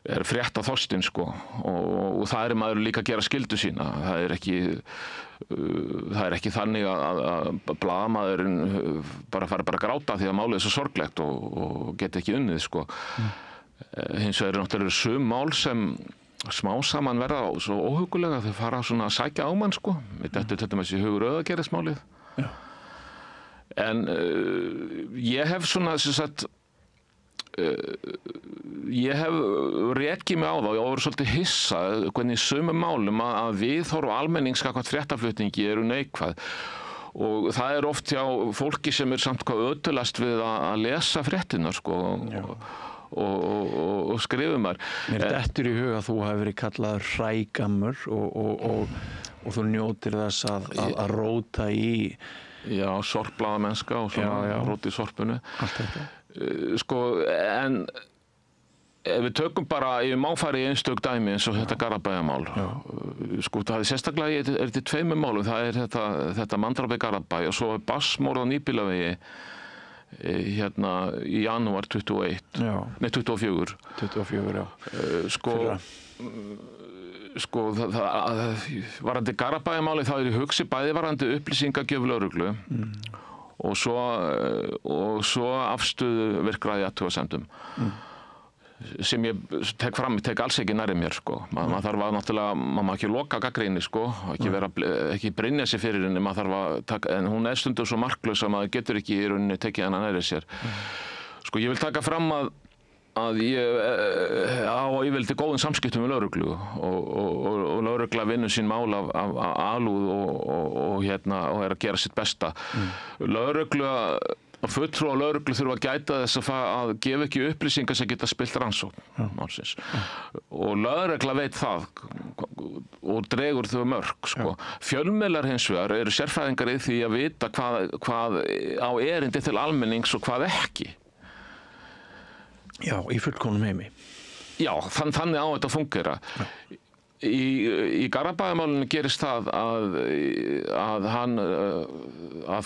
er frétta þorstinn, sko, og það maður líka að gera skyldu sína. Það er ekki þannig að blaðamaðurinn fari bara að gráta því að málið svo sorglegt og geti ekki unnið, sko. Hins vegar náttúrulega sum mál sem smá saman verða svo óhugulega þau fara svona að sækja á mann, sko. Þetta til dæmis í hugur Rauðagerðismálið. En ég hef svona ég hef rekið mig á það og verið svolítið hissa hvernig í sumum málum að viðhorf og almennings gagnvart fréttaflutningi eru neikvæð. Og það oft hjá fólki sem samt hvað ötulast við að lesa fréttirnar, sko. Og skrifum þar. Mér dettur í huga að þú hefur verið kallaður hrægammur og þú njótir þess að róta í sorpblaðamennska og svona róta í sorpunu. Allt þetta. Sko, en ef við tökum bara, ég má fara í einstök dæmi eins og þetta Garðabæjarmál. Sko, það er sérstaklega, þetta 2 málum, það er þetta manndráp í Garðabæ og svo barsmorð á Nýbýlavegi hérna í janúar 21. Nei, 24. 24, já. Sko, varandi Garðabæjarmáli þá er í hugsi bæði varandi upplýsingagjöf lögreglu og svo afstöðu virkra í athugasemdum. Sem ég tek alls ekki nærri mér, sko. Maður þarf að náttúrulega, maður má ekki loka gagnrýni, sko, ekki brynja sig fyrir henni, maður þarf að taka, en hún er stundum svo marklaus að maður getur ekki í rauninni tekið hana nærri sér. Sko, ég vil taka fram að ég á yfirleitt góðum samskiptum með lögreglu og lögregla vinnur sín mál af alúð og er að gera sitt besta. Fulltrúar á lögreglu þurfa að gæta þess að gefa ekki upplýsingar sem geta spillt rannsókn málsins. Og lögregla veit það og dregur þau mörk, sko. Fjölmiðlar hins vegar eru sérfræðingar í því að vita hvað á erindi til almennings og hvað ekki. Já, í fullkomnum heimi. Já, þannig á þetta að fungera. Í Garðabæjarmálinu gerist það að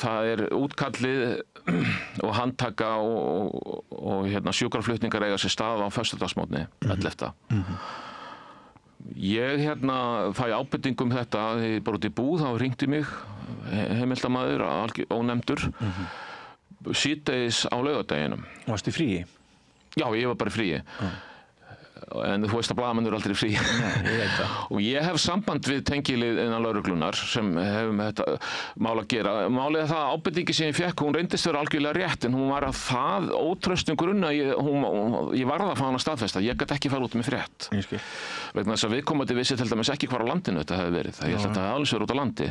það er útkallið og handtaka og sjúkraflutningar eiga sér stað á föstudagsmótni 11. Ég fæ ábendingu þetta, þegar ég bara út í búð, þá hringdi mig heimildamaður, ónefndur, síðdegis á laugardeginum. Varstu í fríi? Já, ég var bara í fríi. En þú veist að blaðamenn eru aldrei frí. Nei, ég veit það. Og ég hef samband við tengilið innan lögreglunar sem hefur með þetta mál að gera. Málið er það að ábendingi sem ég fékk, hún reyndist vera algjörlega rétt, en hún var að það ótraustum grunn að ég varð að fá hana staðfesta. Ég gæti ekki fara út með frétt. Ég skil. Vegna þess að viðkomandi vissi til dæmis ekki hvar á landinu þetta hefði verið. Ég held að þetta hefði alveg verið út á landi.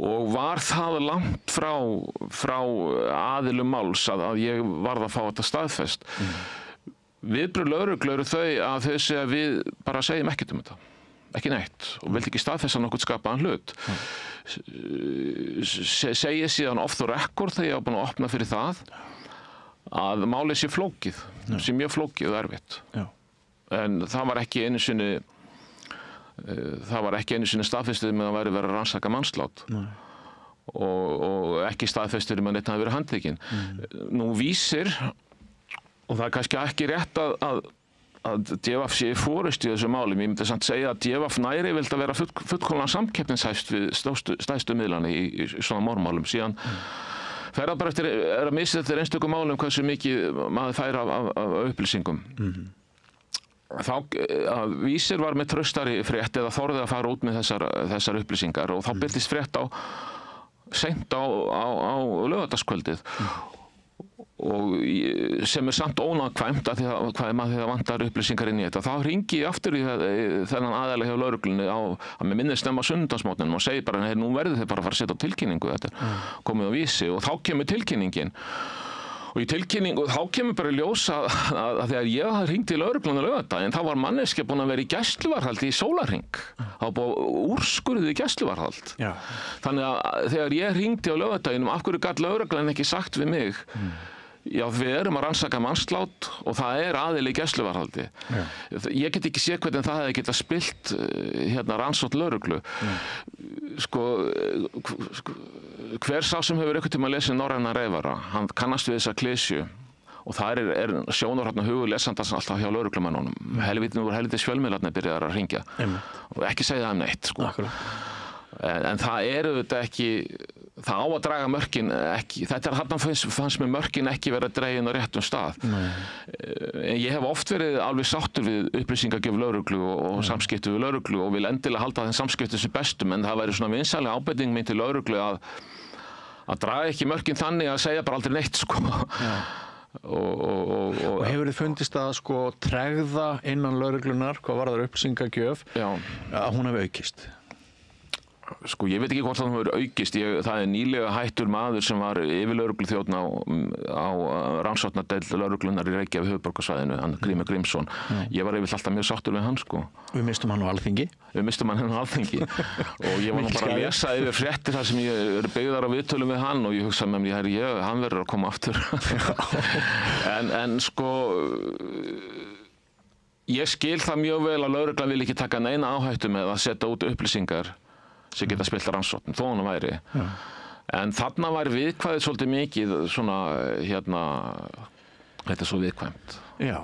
Og var það langt frá aðilum máls að ég varð að fá þetta staðfest. Viðbrögð lögreglu eru þau að þau segja að við bara segjum ekkert þetta. Ekki neitt. Og vildi ekki staðfesta nokkuð skapaðan hlut. Segja síðan off the record þegar ég var búin að opna fyrir það að málið sé flókið. Sé mjög flókið og erfitt. En það var ekki einu sinni staðfestið með að vera að rannsaka mannslát. Og ekki staðfestið með að neitt hafi verið handtekinn. Nú Vísir, og það er kannski ekki rétt að DVF sé fórust í þessu máli. Ég myndi samt segja að DVF næri vilt að vera fullkomlega samkeppnishæft við stærstu miðlana í svona morðmálum. Síðan fer það bara eftir að missa eftir einstökum málum hversu mikið maður fær af upplýsingum. Þá Vísir var með traustari frétt eða þorði að fara út með þessar upplýsingar og þá birtist frétt seint á laugardagskvöldið. Og sem samt ónákvæmt að því það vantar upplýsingar inn í þetta. Þá hringi ég aftur í þennan aðeila hjá lögreglunni að mér minnist á sunnudagsmótnum og segi bara, nú verður þið bara að fara að setja á tilkynningu, þetta komið á Vísi og þá kemur tilkynningin. Og í tilkynningu þá kemur bara ljós að þegar ég hafði hringt í lögreglunni á laugardaginn, þá var manneskja búin að vera í gæsluvarðhaldi í sólarhring. Það var búin úrskurðið í gæsluvarðhald. Þannig að þegar ég hringdi á laugardaginum, af hverju gat lögreglan ekki sagt við mig já, við erum að rannsaka mannslát og það er aðili í gæsluvarðhaldi. Ég get ekki séð hvernig það hefði getað spillt rannsókn lögreglu. Sko, hver sá sem hefur einhvern tíma lesið Norræna reyfara, hann kannast við þessa klysju og það er sjónarhorn og hugur lesandans alltaf hjá lögreglumennunum. Helvítis fjölmiðlarnir byrjaðar að hringja og ekki segja það neitt, sko. En það auðvitað ekki, það á að draga mörkin ekki, þarna fannst mér mörkin ekki vera dregin á réttum stað. Ég hef oft verið alveg sáttur við upplýsingagjöf lögreglu og samskipti við lögreglu og vil endilega halda þeim samskipti sem bestum, en það væri svona vinsælega ábending mín til lögreglu að draga ekki mörkin þannig að segja bara aldrei neitt, sko. Og hefur þið fundist að sko tregða innan lögreglunar, hvað varðar upplýsingagjöf, að hún hefur aukist? Sko, ég veit ekki hvort það hefur aukist. Það nýlega hættur maður sem var yfirlögregluþjónn á rannsóknardeild lögreglunnar í Reykjavík höfuðborgarsvæðinu, hann Grímur Grímsson. Ég var yfirleitt alltaf mjög sáttur við hann, sko. Við mistum hann á Alþingi. Og ég var nú bara að lesa yfir fréttir þar sem ég er byggðar á viðtölum við hann og ég hugsaði með mér, hann verður að koma aftur. en sko, ég skil það mjög vel að lögreglan vil ekki taka neina áhættu með að setja út upplýsingar sem geta spilt rannsókn, þó hann væri. Já. En þarna var viðkvæðið svolítið mikið svona, þetta er svo viðkvæmt. Já.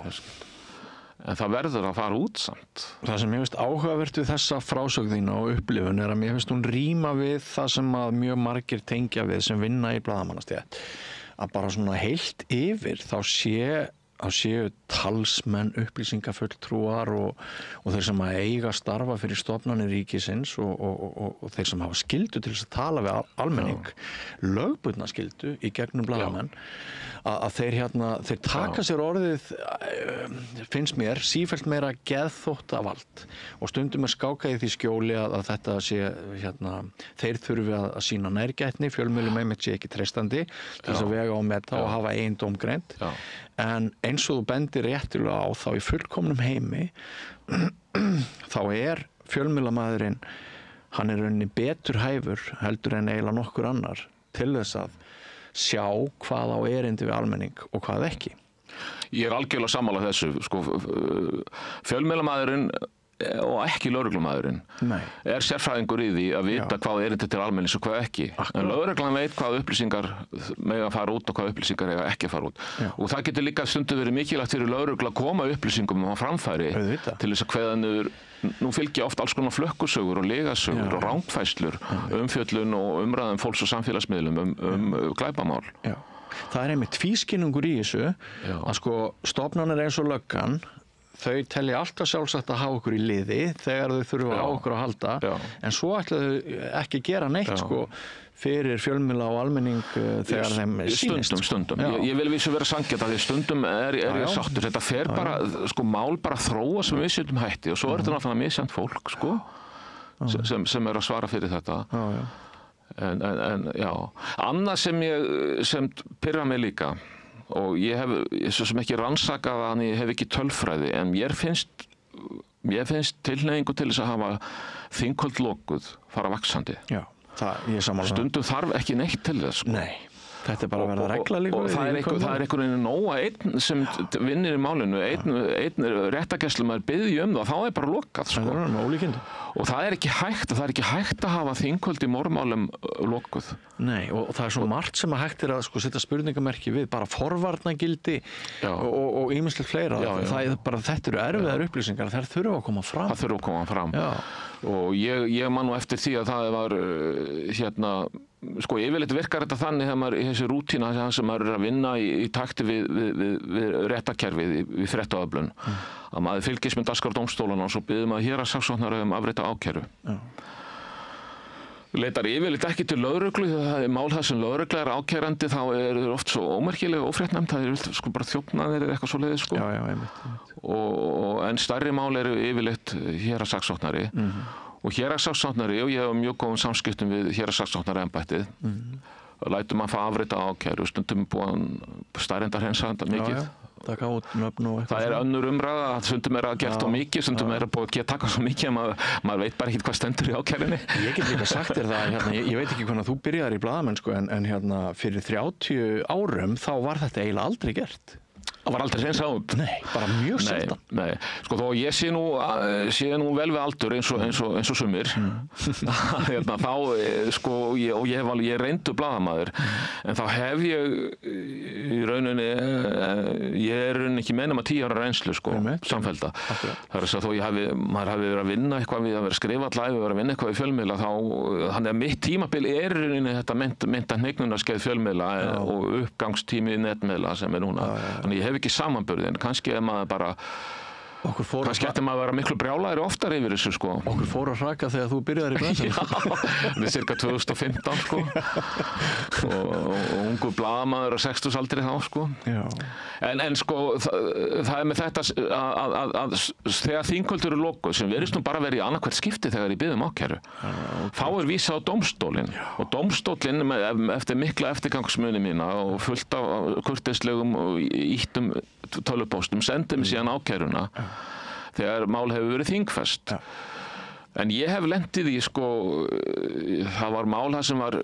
En það verður að fara út samt. Það sem ég finnst áhugavert við þessa frásögn þína og upplifun er að mér finnst hún ríma við það sem að mjög margir tengja við sem vinna í blaðamannastétt. Að bara svona heilt yfir þá séu talsmenn, upplýsingafulltrúar og þeir sem að eiga starfa fyrir stofnanir ríkisins og þeir sem hafa skyldu til þess að tala við almenning, lögbundna skyldu í gegnum blaðamenn, að þeir taka sér orðið, finnst mér, sífellt meira geðþóttavald og stundum er skákað í því skjóli að þetta sé, þeir þurfi að sýna nærgætni, fjölmiðlum einmitt sé ekki treystandi til þess að vega og meta og hafa eigin dómgreind. En eins og þú bendir réttilega á þá í fullkomnum heimi þá er fjölmiðlamaðurinn, hann er rauninni betur hæfur heldur en eiginlega nokkur annar til þess að sjá hvað á erindi við almenning og hvað ekki. Ég er algjörlega sammála þessu. Sko, fjölmiðlamaðurinn og ekki lögreglumaðurinn er sérfræðingur í því að vita hvað erindi til almennings og hvað ekki. En lögreglan veit hvað upplýsingar mega fara út og hvað upplýsingar eiga ekki fara út. Og það getur líka stundum verið mikilvægt fyrir lögreglu að koma upplýsingum á framfæri til þess að kveða niður. Nú fylgja oft alls konar flökkusögur og legasögur og rangfærslur, umfjöllun og umræðum fólks og samfélagsmiðlum glæpamál. Já. Það er einmitt tvískinnungur í þessu að sko stofnanir eins og löggan þau telja alltaf sjálfsagt að hafa okkur í liði þegar þau þurfa á okkur að halda en svo ætla þau ekki gera neitt sko fyrir fjölmiðla og almenning þegar þeim sýnist. Stundum. Ég vil vísu vera sanngjarn að því stundum er ég sáttur. Þetta fer bara, sko mál bara þróa sem við setjum hætti og svo er þetta náttúrulega misjant fólk sko sem er að svara fyrir þetta. En annað sem pirrar mig líka og ég hef svo sem ekki rannsakað að ég hef ekki tölfræði en mér finnst tilhneigingu til þess að hafa þinghöld lokuð fara vaxandi. Já, ég sammála. Stundum þarf ekki neitt til þess. Sko. Nei, þetta er bara að verða regla líka. Og það er einhvern veginn nóg að einn sem vinnir í málinu, einn réttargæslumaður biðji það, þá er bara lokað. Sko. Það er með ólíkindum. Og það er ekki hægt að hafa þinghöld í morðmálum lokuð. Nei, og það er svo margt sem að hægt er að sko setja spurningamerki við, bara forvarnagildi og ýmislegt fleira. Það er bara, þetta eru erfiðar upplýsingar, þær þurfa að koma fram. Það þurfa að koma fram. Og ég man nú eftir því að það var sko yfirleitt virkar þetta þannig þegar maður í þessi rútína sem maður er að vinna í takti við réttarkerfið við fréttaöflun að maður fylgist með dagskrá dómstólana og svo biður maður héraðssaksóknara afrétta ákæru. Leitar yfirleitt ekki til lögreglu þegar það er mál það sem lögregla er ákærandi þá er það oft svo ómerkilega ófréttnæmt það er sko bara þjófnaðir eða eitthvað svoleiðis sko. En stærri mál eru yfirleitt héraðssaksóknari og héraðssaksóknari og ég hef mjög góðum samskiptum við héraðssaksóknaraembættið lætum að fá afrétta ákæru stundum búin staðreyndarhreinsa mikið. Taka út nöfn og eitthvað. Það er önnur umræða að stundum er að gert á mikið, stundum er að búið að taka svo mikið að maður veit bara ekki hvað stendur í ákærunni. Ég get líka sagt þér það, ég veit ekki hvernig þú byrjaðir í blaðamennsku en fyrir 30 árum þá var þetta eiginlega aldrei gert. Það var aldrei hreinsað út. Nei, bara mjög sjaldan. Nei, sko þó ég sé nú vel við aldur eins og sumir. Þá, sko, ég reyndu blaðamaður, en þá hef ég í rauninni, ég er rauninni ekki meina með 10 ára reynslu, sko, samfellda. Það er þess að þó maður hafi verið að vinna eitthvað við að vera að skrifa allæg, við að vinna eitthvað í fjölmiðla, þannig að mitt tímabil er rauninni þetta meinta hneignunarskeið fjölmiðla og uppgangstími netmiðla sem er núna. Þannig ég hef ekki samanburði en kannski ef maður bara Kannski ætti maður að vera miklu brjálæðri oftar yfir þessu, sko. Okkur fór að hraka þegar þú byrjaðir í bransanum. Já, það er cirka 2015, sko. og ungu blaðamaður á 60-aldri þá, sko. Já. En sko, það er með þetta að þegar þingkvöld eru lokuð, sem verðist nú bara verið í annarkvært skipti þegar ég biðum ákæru, þá er vísað á dómstólinn. Og dómstólinn, eftir mikla eftirgangsmuni mína og fullt af kurteislegum og ýttum tölvupóstum, sendi mig síðan ákæruna þegar mál hefur verið þingfest. En ég hef lent í því, sko, það var mál það sem var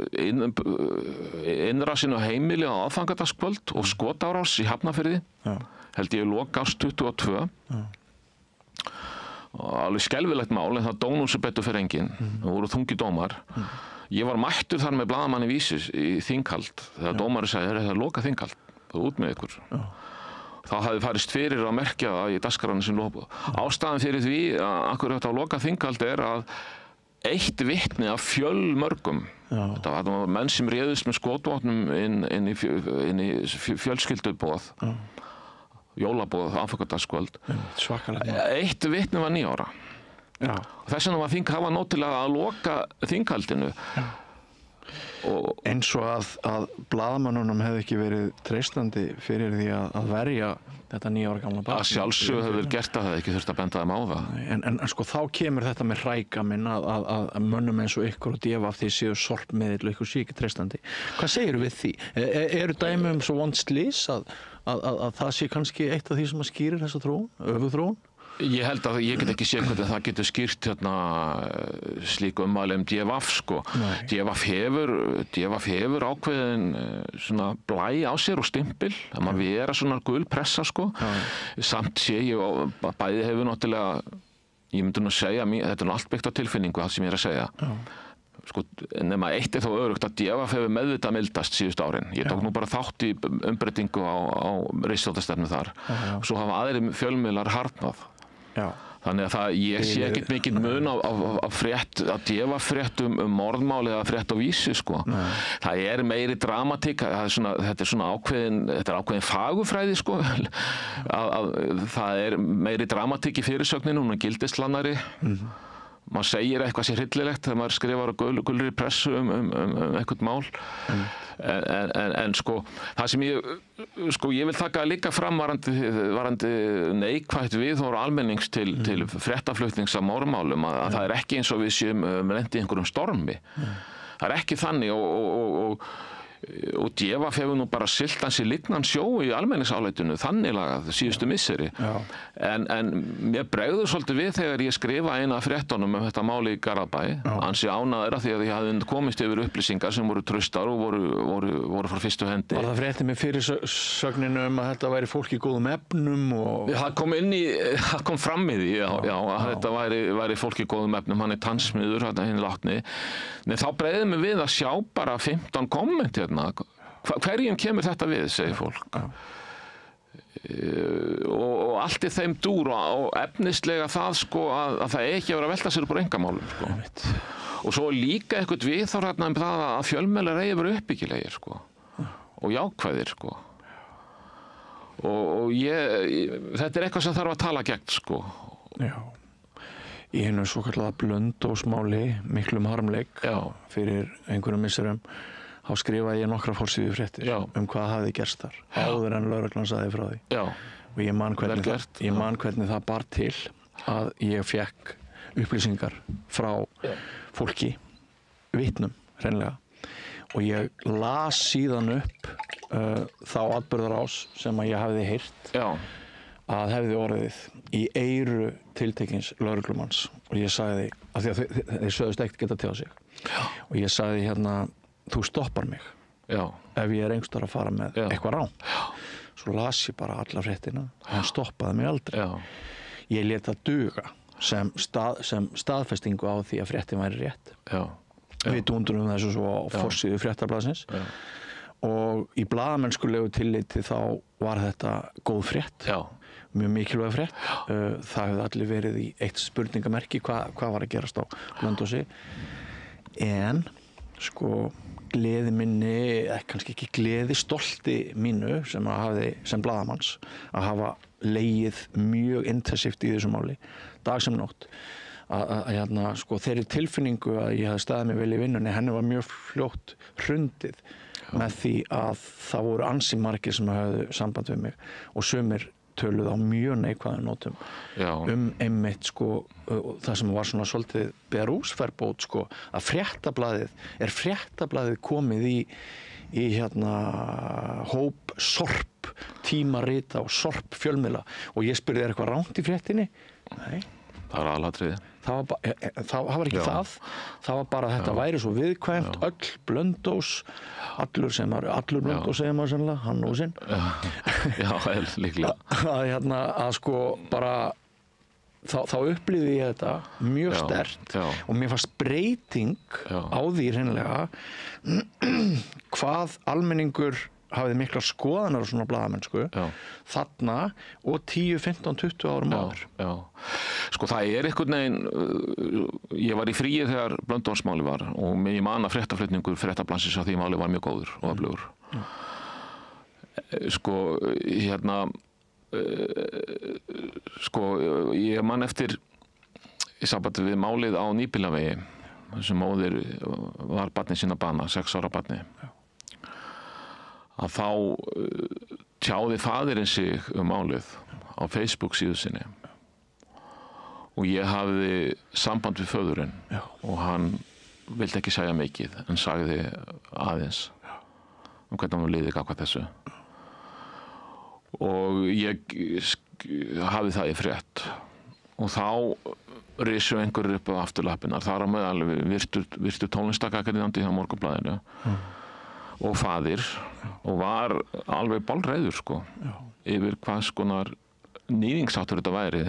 innrásin á heimili á aðfangadagskvöld og skotárás í Hafnarfirði, held ég lok árs 22. Og alveg skelfilegt mál, en það dó nú sem betur fyrir enginn, það voru þungi dómar. Ég var mættur þar með blaðamanni Vísis í þinghald, þegar dómari sagði, það er lokað þinghald, það er út með ykkur. Þá hafði farist fyrir að merkja það í dagskrána sem lofa. Ástæðan fyrir því að akkur þetta á loka þinghald er að eitt vitni af fjölmörgum, þetta var menn sem réðust með skotvopnum inn í fjölskylduboð, jólaboð, aðfangadagskvöld. Eitt vitni var 9 ára. Þess vegna var það var nóg til að loka þinghaldinu. Eins og að blaðamönnunum hefði ekki verið treystandi fyrir því að verja þetta 9 ára gamla barn. Að sjálfsög hefur gert að það ekki þurft að benda þeim á það. En sko þá kemur þetta með hrækaminn að mönnum eins og ykkur og DFF því séu sorpmiðill og ykkur sé ekki treystandi. Hvað segir við því? Eru dæmi svo vond slys að það sé kannski eitt af því sem að skýrir þessa þróun, öfuþróun? Ég held að ég get ekki séð hvernig það getur skýrt slík ummæli DFF, sko. DFF hefur ákveðin svona blæ á sér og stimpil, það má vera svona gul pressa, sko. Samt sé ég og bæði hefur náttúrulega, ég myndi nú segja, þetta er allt byggt á tilfinningu, það sem ég er að segja. Sko, nema eitt er þó örugt að DFF hefur meðvitað mildast síðustu árin. Ég tók nú bara þátt í umbreytingu á ritstjórnarstefnu þar. Svo hafa aðrir fjölmiðlar harðnað. Þannig að ég sé ekkert mikið mun á frétt, að DFF-frétt morðmál eða frétt á Vísi, sko. Það er meiri dramatík, þetta er ákveðin fagurfræði, sko. Það er meiri dramatík í fyrirsögninu, hún er gildislandari. Maður segir eitthvað sér hryllilegt þegar maður skrifar á gulri pressu eitthvað mál. En sko, það sem ég vil taka líka fram varandi neikvætt viðhorf almennings til fréttaflutnings af morðmálum, að það er ekki eins og við séum lent í einhverjum stormi. Það er ekki þannig og DFF hefur nú bara siglt ansi lygnan sjó í almenningsáleitinu þannig lagað síðustu misseri. En mér bregður svolítið við þegar ég skrifa eina af fréttunum þetta máli í Garðabæ, ansi ánægður af því að ég hafði komist yfir upplýsingar sem voru traustar og voru frá fyrstu hendi. Var það fréttið með fyrirsögninu að þetta væri fólk í góðum efnum? Það kom fram í því, að þetta væri fólk í góðum efnum, hann er tannsmiður, hinn látni. En þá bregði mig við að sjá bara 15 komment hverjum kemur þetta við, segir fólk. Og allt í þeim dúr og efnislega það, sko, að það ekki að vera að velta sér upp úr einkamálum, sko. Og svo líka eitthvað viðhorf það að fjölmiðlar eigi verið uppbyggilegir, sko, og jákvæðir, sko. Og þetta er eitthvað sem þarf að tala gegn, sko. Í hennu svokallaða Blönduósmáli, miklum harmleik fyrir einhverjum misserum, þá skrifaði ég nokkra forsíðufréttir hvað hafði gerst þar, áður en lögreglan sagði frá því. Og ég man hvernig það bar til að ég fékk upplýsingar frá fólki, vitnum hreinlega, og ég las síðan upp þá atburðarás sem að ég hafði heyrt að hefði orðið í eyru tiltekins lögreglumanns, og ég sagði, af því að þeir sögðust ekkert geta tjáð sig, og ég sagði þú stoppar mig ef ég er einhverstaðar að fara með eitthvað rán. Svo las ég bara alla fréttina, hann stoppaði mig aldrei. Ég lét það duga sem staðfestingu á því að fréttin væri rétt. Við dúndurum þessu svo á forsíðu Fréttablaðsins, og í blaðamennskulegu tilliti þá var þetta góð frétt, mjög mikilvæg frétt. Það hefði allir verið í eitt spurningamerki hvað var að gerast á Blönduósi, en sko gleði minni, kannski ekki gleði, stolti mínu sem blaðamanns að hafa legið mjög intensíft í þessu máli, dag sem nótt. Sko, þeirri tilfinningu að ég hafði staðið mig vel í vinnunni, henni var mjög fljótt hrundið með því að það voru ansi margir sem hafðu samband við mig og sumir töluð á mjög neikvæðum nótum einmitt sko, það sem var svona svolítið berúsferbót sko, að fréttablaðið komið í hóp sorp tímarita og sorp fjölmiðla og ég spurði eitthvað rangt í fréttinni? Nei. Það var aðalatriði. Það var ekki það var bara að þetta væri svo viðkvæmt, öll Blöndós, allur Blöndós segir maður sennilega, hann og sinn. Já, líklega. Að sko bara, þá upplifði ég þetta mjög sterkt og mér fannst breyting á því hreinlega hvað almenningur hafði miklar skoðanar á svona blaðamennsku þarna og 10, 15, 20 árum áður. Já. Sko það einhvern veginn, ég var í fríi þegar Blöndósmáli var og ég man að fréttaflutningur fréttablansins á því máli var mjög góður og öflugur. Sko ég man eftir í sambandi við málið á Nýbýlavegi sem móðir var barnið sína bana, 6 ára barni. Að þá tjáði faðirinn sig málið á Facebook síðu sinni og ég hafði samband við föðurinn og hann vildi ekki segja mikið en sagði aðeins hvernig hann liði gagnvart þessu og ég hafði það í frétt og þá risu einhverjir upp á afturlappirnar þar á meðal virtu tónlistargagnrýnandi hjá Morgunblaðinu og faðir og var alveg bálreiður sko yfir hvað skonar nýðingsháttur þetta væri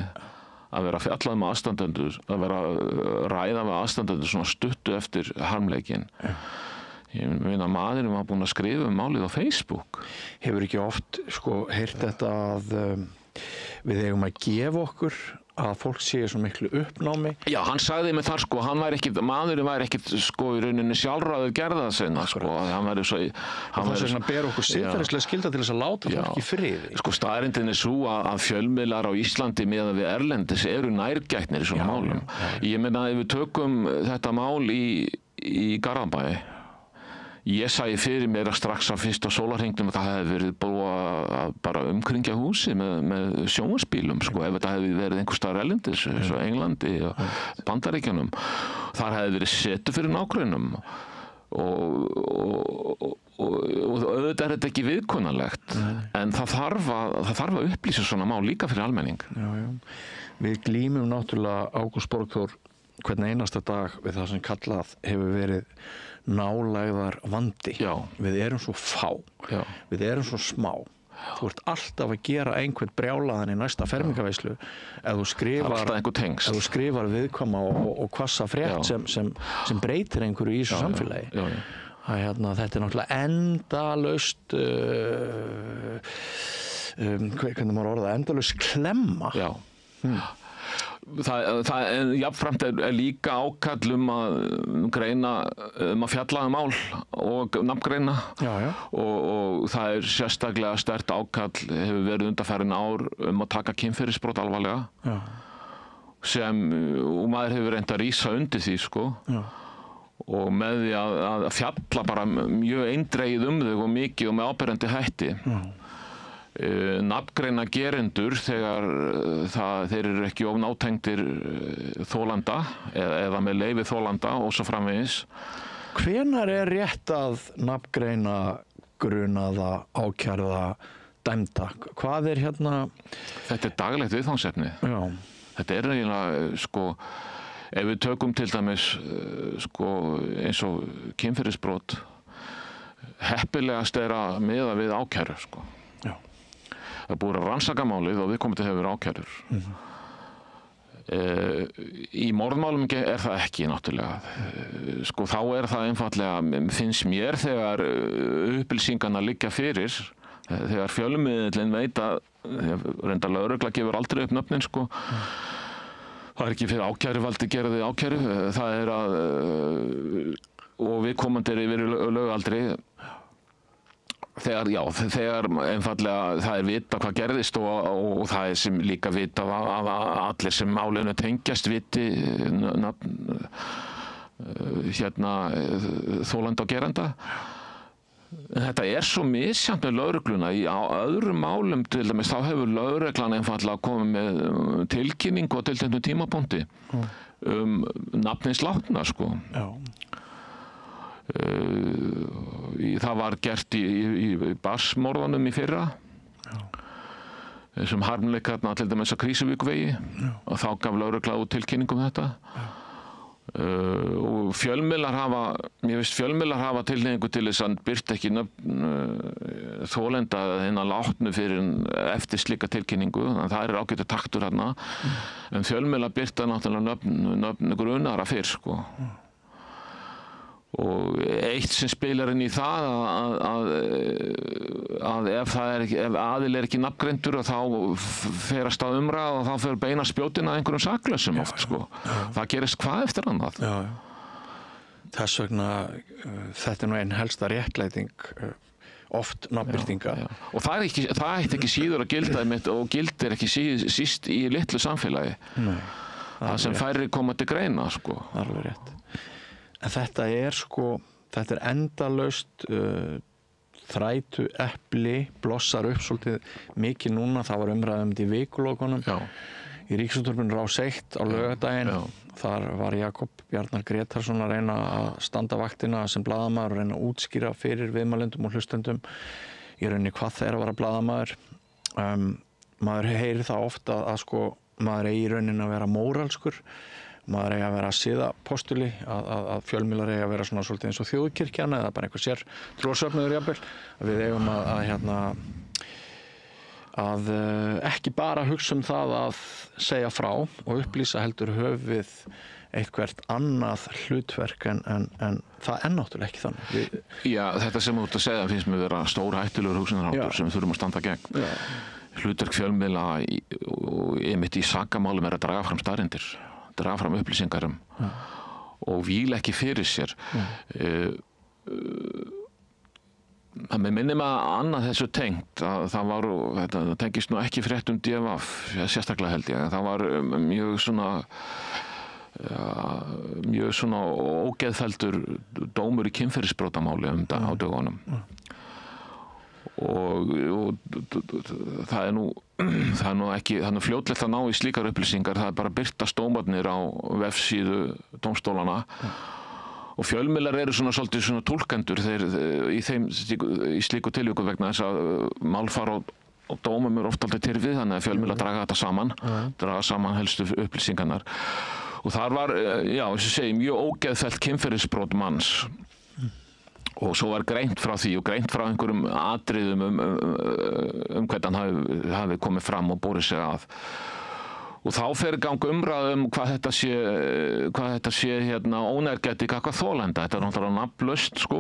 að vera fjallað með aðstandendur, að vera ræða með aðstandendur svona stuttu eftir harmleikin. Ég meina maðurinn var búinn að skrifa málið á Facebook. Hefur ekki oft sko heyrt þetta að við eigum að gefa okkur að fólk sé svo miklu uppnámi? Já, hann sagði mig þar sko, maðurinn væri ekkit sko í rauninni sjálfráður gerða sinna sko, hann væri svo... Það er svona að bera okkur siðferðislega skylda til þess að láta fólk í friði. Sko staðreyndin er svo að fjölmiðlar á Íslandi meðan við erlendis eru nærgætnir í svona málum. Ég meina ef við tökum þetta mál í Garðabæ, ég sæði fyrir mér að strax á fyrsta sólarhringnum að það hefði verið búið að bara umkringja húsi með sjónvarpsbílum sko, ef þetta hefði verið einhvers staðar erlendis, eins og Englandi og Bandaríkjunum. Þar hefði verið setu fyrir nágrönnum og auðvitað er þetta ekki viðkunnanlegt, en það þarf að upplýsa svona mál líka fyrir almenning. Við glímum náttúrulega Ágúst Borgþór hvern einasta dag við það sem kallað hefur verið nálægðar vandi. Við erum svo fá, við erum svo smá. Þú ert alltaf að gera einhvern brjálaðan í næsta fermingaveislu ef þú skrifar viðkvæma og hvassa frétt sem breytir einhverju í þessu samfélagi. Þetta er náttúrulega endalaust hvernig maður orða, endalaust klemma. Það jafnframt er líka ákall að greina, að fjalla mál og nafngreina og það er sérstaklega sterkt ákall hefur verið undanfarin ár að taka kynferðisbrot alvarlega og maður hefur reynt að rísa undir því sko og með því að fjalla bara mjög eindregið þau og mikið og með áberandi hætti. Nafngreina gerendur þegar þeir eru ekki of nátengdir þolanda eða með leyfi þolanda og svo framvegis. Hvenær er rétt að nafngreina grunaða, ákærða, dæmda? Hvað er Þetta er daglegt viðfangsefni. Þetta er eiginlega sko, ef við tökum til dæmis sko eins og kynferðisbrot, heppilegast er að miða við ákæru sko. Það er búið að rannsaka málið og viðkomandi hefur verið ákærður. Í morðmálum er það ekki náttúrulega. Sko þá er það einfaldlega, finnst mér þegar upplýsingarna liggja fyrir, þegar fjölmiðillinn veit að, reyndar lögregla gefur aldrei upp nöfnin sko, það er ekki fyrir ákæruvaldi gera þig ákæru, það er að, og viðkomandi er yfir lögaldri, þegar einfallega það vita hvað gerðist og það sem líka vita að allir sem málinu tengjast viti nafn þolanda og geranda. Þetta svo misjafnt með lögregluna. Á öðrum málum til dæmis þá hefur lögreglan einfallega komið með tilkynningu á tilteknum tímapunkti nafnins látna sko. Það var gert í Barsmorðunum í fyrra sem harmleikarna til dæmis á Krísuvíkurvegi og þá gaf lögregla út tilkynningu þetta og fjölmiðlar hafa tilhneigingu til þess að birta ekki þolenda hinna látnu fyrir eftir slíka tilkynningu, þannig að það ágætur taktur þarna en fjölmiðlar birta náttúrulega nöfn grunara fyrr sko. Og eitt sem spilar inn í það að ef aðili ekki nafngreindur þá fer að stað umræða og þá fer beina spjótin að einhverjum saklausum oft sko. Það gerist hvað eftir annað. Þess vegna þetta nú einn helsta réttlæting oft nafnbirtinga. Og það ætti ekki síður að gilda og gildir ekki síst í litlu samfélagi. Nei, það sem færri koma til greina sko. Það alveg rétt. En þetta endalaust þrætu epli blossar upp svolítið mikið núna. Það var umræðum í vikulokunum í Ríkisútvarpinu Rás 1 á laugardaginn. Þar var Jakob Bjarnar Gretarsson að reyna að standa vaktina sem blaðamaður og reyna að útskýra fyrir viðmælendum og hlustendum í rauninni hvað það að vera blaðamaður. Maður heyrir það ofta að sko maður eigi í rauninni að vera móralskur. Maður eigi að vera siðapostuli, að fjölmiðlar eigi að vera svona svolítið eins og þjóðkirkjan eða bara einhver sér trúarsöfnuður jafnvel. Við eigum að ekki bara hugsa það að segja frá og upplýsa heldur höfum eitthvert annað hlutverk en það náttúrulega ekki þannig. Já, þetta sem þú ert að segja finnst mér vera stór hættulegur hugsunarháttur sem við þurfum að standa gegn. Hlutverk fjölmiðla og einmitt í sakamálum að draga fram staðreyndir. Draga fram upplýsingar og víla ekki fyrir sér. Það minnir mig annað þessu tengt að þetta tengist nú ekki fréttum DFF, sérstaklega held ég. Það var mjög svona ógeðfelldur dómur í kynferðisbrotamáli á dögunum. Og það nú fljótlegt að ná í slíkar upplýsingar, það bara birtast dómarnir á vefsíðu dómstólana og fjölmiðlar eru svolítið túlkendur í slíku tilvikum vegna þess að málfar og dómum ofta aldrei tyrfið, þannig að fjölmiðlar draga þetta draga saman helstu upplýsingarnar og þar var, mjög ógeðfellt kynferðisbrot manns. Og svo var greint frá því og greint frá einhverjum atriðum hvernig hann hafi komið fram og borið sig að. Og þá fer gang umræða hvað þetta sé ónærgæti gagnvart þolenda. Þetta náttúrulega nafnlaust sko.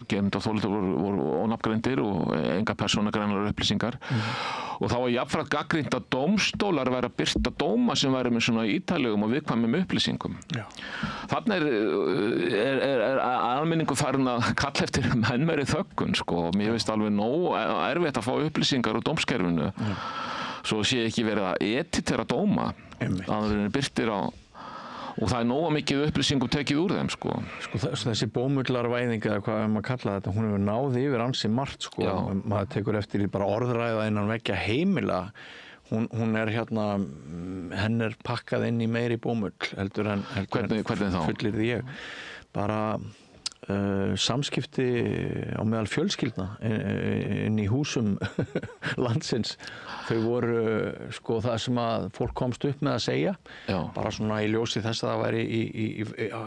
Gerendur og þolendur voru ónafngreindir og enga persónugreinar upplýsingar. Og þá var jafnframt gagnrýnt að dómstólar væru að birta dóma sem væru með svona ítarlegum og viðkvæmum upplýsingum. Þarna er almenningur farin að kalla eftir enn meiri þöggun sko. Mér finnst alveg nóg erfitt að fá upplýsingar úr dómskerfinu. Svo sé ekki verið að editera dóma. Það birtir á og það nóga mikið upplýsingum tekið úr þeim sko. Þessi bómullarvæðing eða hvað maður kalla þetta, hún hefur náði yfir ansi margt sko. Maður tekur eftir í bara orðræða innan veggja heimila. Hún henn pakkað inn í meiri bómull heldur en hvernig þá? Fullyrði ég. Bara samskipti á meðal fjölskyldna inn í húsum landsins. Þau voru sko það sem að fólk komst upp með að segja. Bara svona í ljósi þess að það væri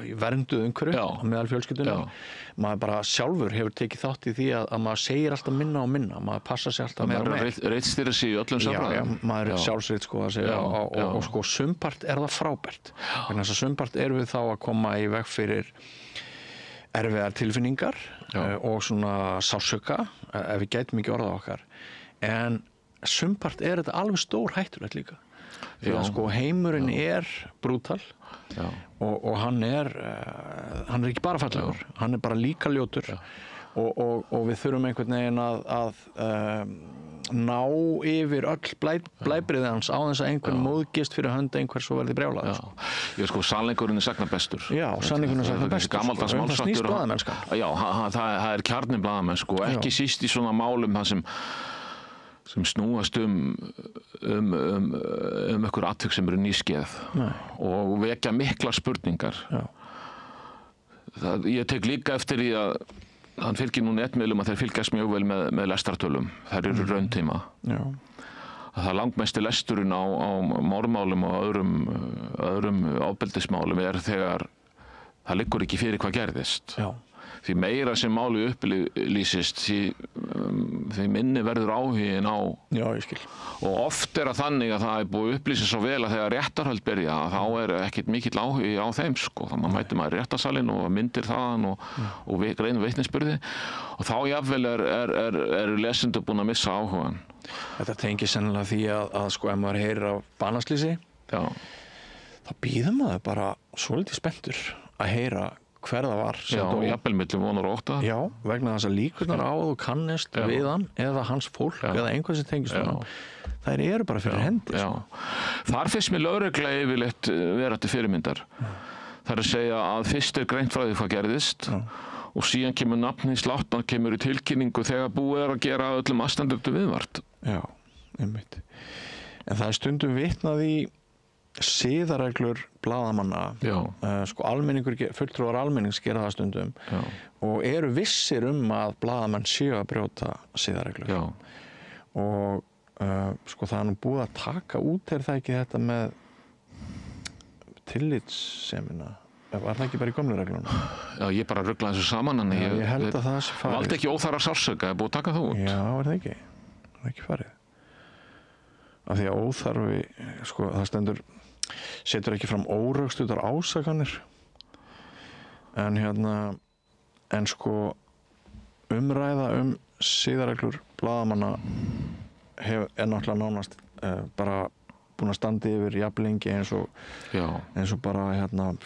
í vernduð umhverfi á meðal fjölskyldunum. Maður bara sjálfur hefur tekið þátt í því að maður segir alltaf minna og minna. Maður passa sig alltaf meira og meira. Maður reitstýrir sig í öllum samræðum. Maður sjálfsveit sko að segja og sko sumpart það frábært. Þannig að sumpart við þá að koma í veg fyrir erfiðar tilfinningar og svona sársauka ef við gætum ekki orðað okkar. En sumpart þetta alveg stór hættulegt líka. Því að sko heimurinn brútal og hann er ekki bara fallegur, hann bara líka ljótur og við þurfum einhvern veginn að ná yfir öll blæbrigði hans á þess að einhvern móðgist fyrir hönd einhvers og verði brjálaður. Ég sko, sannleikurinn er sagna bestur. Já, sannleikurinn er sagna bestur. Gamaldags málsháttur. Það snýst blaðamennskan. Já, það kjarni blaðamennsku og ekki síst í svona málum það sem snúast einhver atvik sem eru nýskeið og vekja miklar spurningar. Ég tek líka eftir því að hann fylgir nú netmiðlum að þeir fylgjast mjög vel með lestartölum. Þær eru rauntíma. Það er langmesti lesturinn á morðmálum og öðrum ofbeldismálum þegar það liggur ekki fyrir hvað gerðist. Því meira sem máli upplýsist, því minni verður áhuginn á. Já, ég skil. Og oft það þannig að það búið upplýsið svo vel að þegar réttarhöld byrja, þá ekkert mikill áhugi á þeim, sko. Þannig að mætir maður réttarsalinn og myndir þaðan og greinum vitnisburði. Og þá jafnvel eru lesendur búin að missa áhugan. Þetta tengir sennilega því að sko, ef maður heyrir af banaslýsi, þá býður maður bara svolítið spenntur að heyra hver það var. Já, jafnvel milli vonar og ótta. Já, vegna þess að líkurnar á að þú kannist við hann eða hans fólk eða einhvern sem tengist honum, þær eru bara fyrir hendi. Þar finnst mér lögregla yfirleitt vera til fyrirmyndar. Það að segja að fyrst greint frá því hvað gerðist og síðan kemur nafnið sláttan, kemur í tilkynningu þegar búið að gera öllum aðstandandi viðvart. Já, einmitt. En það stundum vitnað í siðareglur blaðamanna, sko fulltrúar almennings gera það stundum og eru vissir að blaðamenn séu að brjóta siðareglur. Og sko það nú búið að taka út það ekki þetta með tillitssemina. Var það ekki bara í gömlu reglunum? Já, ég bara ruglaði þessu saman en ég held að það sé farið. Valdi ekki óþarfa sársauka, búið að taka það út? Já, var það ekki? Það er ekki farið. Af því að óþarfi, sko, það setur ekki fram órökstuddar ásakanir en sko umræða siðareglur blaðamanna er náttúrulega nánast bara búin að standa yfir jafnlengi eins og bara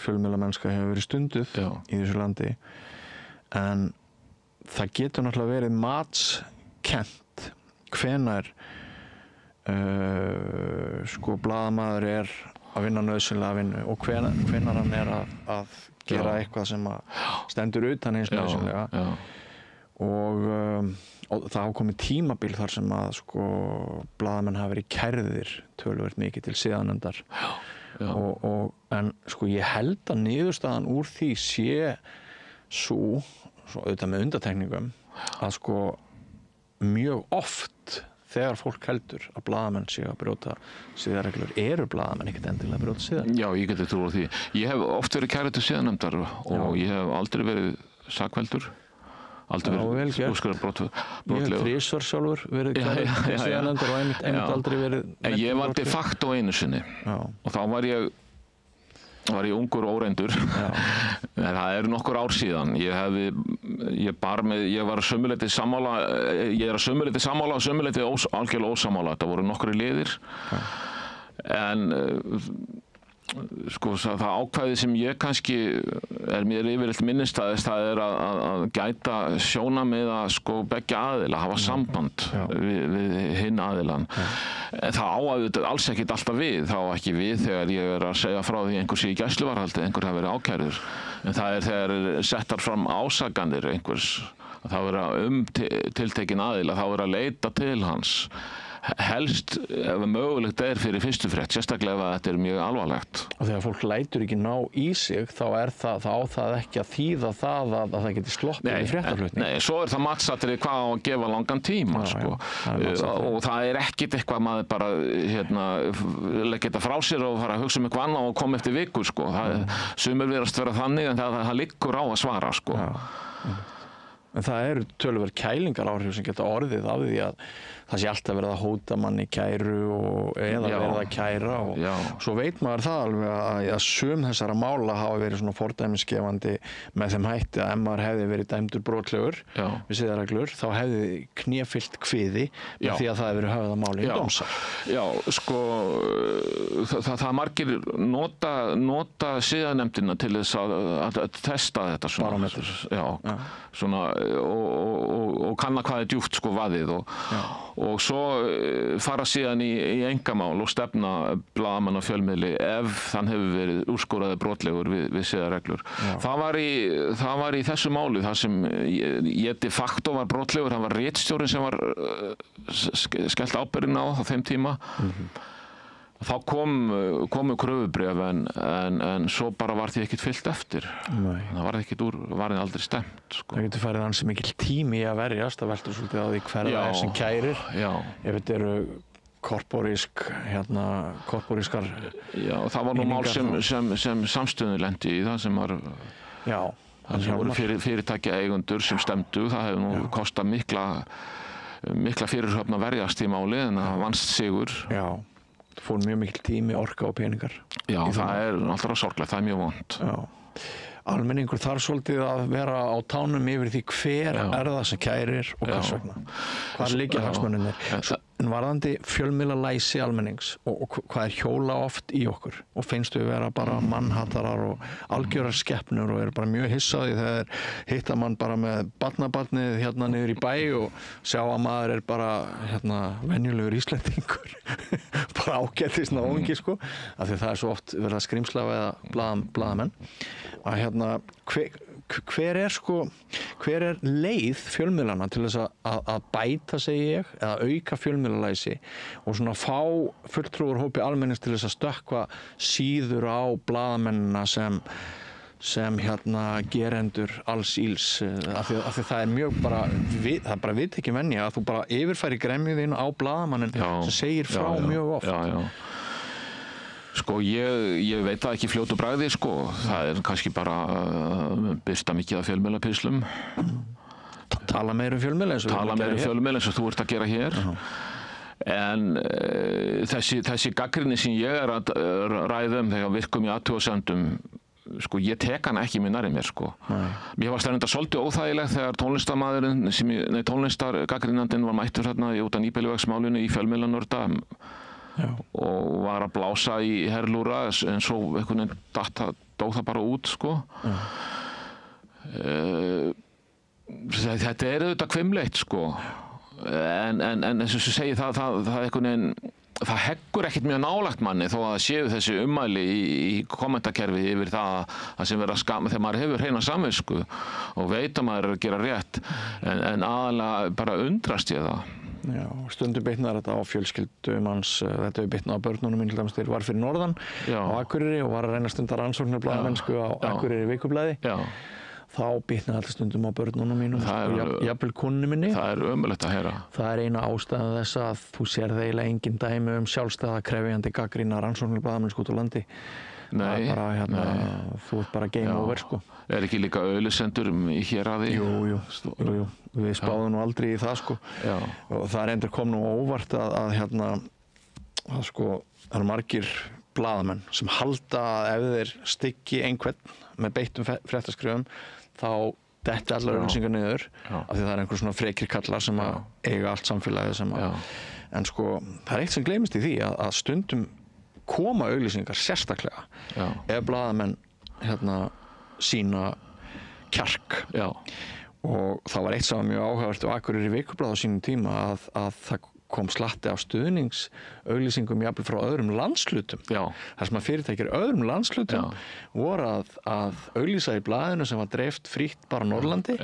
fjölmiðlamennska hefur verið stunduð í þessu landi, en það getur náttúrulega verið matskennt hvenær sko blaðamaður að vinna nauðsynlega vinnu og hvenær hann að gera eitthvað sem stendur utan hins nauðsynlega. Og það hafa komið tímabil þar sem að sko blaðamenn hafa verið kærðir töluvert mikið til siðanefndar. En sko ég held að niðurstaðan úr því sé svo auðvitað með undantekningum að sko mjög oft þegar fólk heldur að blaðamenn séu að brjóta siðareglur, eru blaðamenn ekkert endilega að brjóta siðareglur? Já, ég geti trúið því. Ég hef oft verið kærður til siðanefndar og ég hef aldrei verið sakfelldur, aldrei verið úrskurðar brotlegur. Ég hef þrisvar sjálfur verið kærður til siðanefndar og einmitt aldrei verið... Ég var de facto einu sinni og þá var ég ungur og óreyndur. Það eru nokkur ár síðan. Ég var að sömuleyti sammála, og sömuleyti algjörlega ósammála. Þetta voru nokkrir liðir. En sko það ákvæði sem ég kannski mér yfirleitt minnistæðist, það er að gæta sjónarmiða sko beggja aðila, hafa samband við hinn aðilann. Það á að alls ekkert alltaf við, þá ekki við þegar ég er að segja frá því einhver sé í gæsluvarðhaldi, einhver hafi verið ákærður. En það er þegar settar fram ásakanir einhvers, að það vera tiltekin aðila, þá vera að leita til hans. Helst ef mögulegt fyrir fyrstu frétt, sérstaklega ef þetta er mjög alvarlegt. Og þegar fólk lætur ekki ná í sig, þá á það ekki að þýða það að það geti sloppið í fréttaflutning. Nei, svo er það matsatriði hvað á að gefa langan tíma, sko. Og það er ekkit eitthvað maður bara leggja þetta frá sér og fara að hugsa eitthvað annað og koma eftir viku, sko. Sumir virðast vera þannig en það liggur á að svara, sko. En það eru töluverð kælingaráhrif sem geta orðið af því að það sé alltaf verið að hóta manni kæru eða verið að kæra og svo veit maður það alveg að sum þessara mála hafa verið svona fordæmisgefandi með þeim hætti að ef maður hefði verið dæmdur brotlegur við siðareglur, þá hefði knéfyllt kviði með því að það hefði verið höfðað máli í dómsal. Já, sko það margir nota siðanefndina til þess að testa þetta svona. Barómetur. Svona og kanna hvað djúpt sko vaðið og svo fara síðan í engamál og stefna blaðamann á fjölmiðli ef þann hefur verið úrskurðaður brotlegur við siðareglur. Það var í þessu máli þar sem ég de facto var brotlegur, hann var ritstjórinn sem var skellt ábyrgðin á þeim tíma. Þá komu kröfubréf en svo bara var því ekkert fyllt eftir. Það var aldrei stemt sko. Það getur farið ansi mikill tími í að verjast, það veltur svolítið á því hver það er sem kærir. Ef þetta eru korporískar Já, það var nú mál sem samstöðin lendi í það sem var það voru fyrirtækja eigendur sem stemdu, það hefur nú kostað mikla fyrirhöfn að verjast í máli en það vannst sigur. Já, það fór mjög mikil tími, orka og peningar. Já, það er alltaf sorglegt, það er mjög vont. Almenningur þarf svolítið að vera á tánum yfir því hver er það sem kærir og hvers vegna. Hvað liggja hagsmunirnir? En varðandi fjölmiðlalæsi almennings og hvað er hjóla oft í okkur og finnst við vera bara mannhatarar og algjörar skepnur og eru bara mjög hissaði þegar hittar mann bara með barnabarnið hérna niður í bæ og sjá að maður er bara venjulegur Íslendingur bara ágættis náungi sko af því það er svo oft verið að skrimsla eða blaðamenn að hver er leið fjölmiðlana til þess að bæta, segi ég, eða auka fjölmiðlalæsi og svona fá fulltrúar hópi almennings til þess að stökkva síður á blaðamennina sem gerendur alls íls af því það er mjög bara það er bara viðtekin venja að þú bara yfirfæri gremjuðinn á blaðamannin sem segir frá mjög oft. Sko, ég veit það ekki fljótu bragði, sko. Það er kannski bara birta mikið af fjölmiðlapislum. Tala meira um fjölmiðla eins og þú ert að gera hér. En þessi gagnrýni sem ég er að ræða þegar virkum í athugasemdum, sko, ég tek hana ekki með nærri mér, sko. Mér var stærnda svolítið óþægileg þegar tónlistargagnrýnandinn var mættur hérna út af Nýbýlivegsmálinu í fjölmiðlanörda og var að blása í herlúra en svo einhvern veginn dó það bara út sko. Þetta er auðvitað hvimleitt sko en eins og segi það einhvern veginn það heggur ekkert mjög nálægt manni þó að það séu þessi ummæli í kommentakerfi yfir það sem verður að skama þegar maður hefur hreina samvisku og veit að maður er að gera rétt en aðalega bara undrast ég það. Já, stundum bitnar þetta á fjölskyldum hans, þetta hefur bitnað á börnunum minn til dæmis þegar var fyrir norðan á Akureyri og var að reyna stundar rannsóknir blaðamennsku á Akureyri vikublaði. Þá bitnaði þetta stundum á börnunum mínum og jafnvel konunni minni. Það er ömurlegt að heyra. Það er eina ástæða þess að þú sér eiginlega engin dæmi sjálfstæða krefjandi gagnrýna rannsóknir blaðamennsku út á landi. Nei, þú ert bara game over sko. Er ekki líka auðlisendur í héraði? Jú, við spáðum nú aldrei í það sko. Og það er endur kom nú óvart að sko, það eru margir blaðamenn sem halda að ef þeir stykki einhvern með beittum fréttaskrifum þá detti allar auglýsingar niður af því það er einhver svona frekir kallar sem að eiga allt samfélagið en sko, það er eitt sem gleymist í því að stundum koma auglýsingar sérstaklega ef blaðamenn sína kjark og það var eitt sem var mjög áhugavert og Akureyri vikublaði á sínum tíma að það kom slatti af stuðningsauglýsingum jafnvel frá öðrum landshlutum þar sem að fyrirtækir öðrum landshlutum voru að auglýsa í blaðinu sem var dreift frítt bara Norrlandi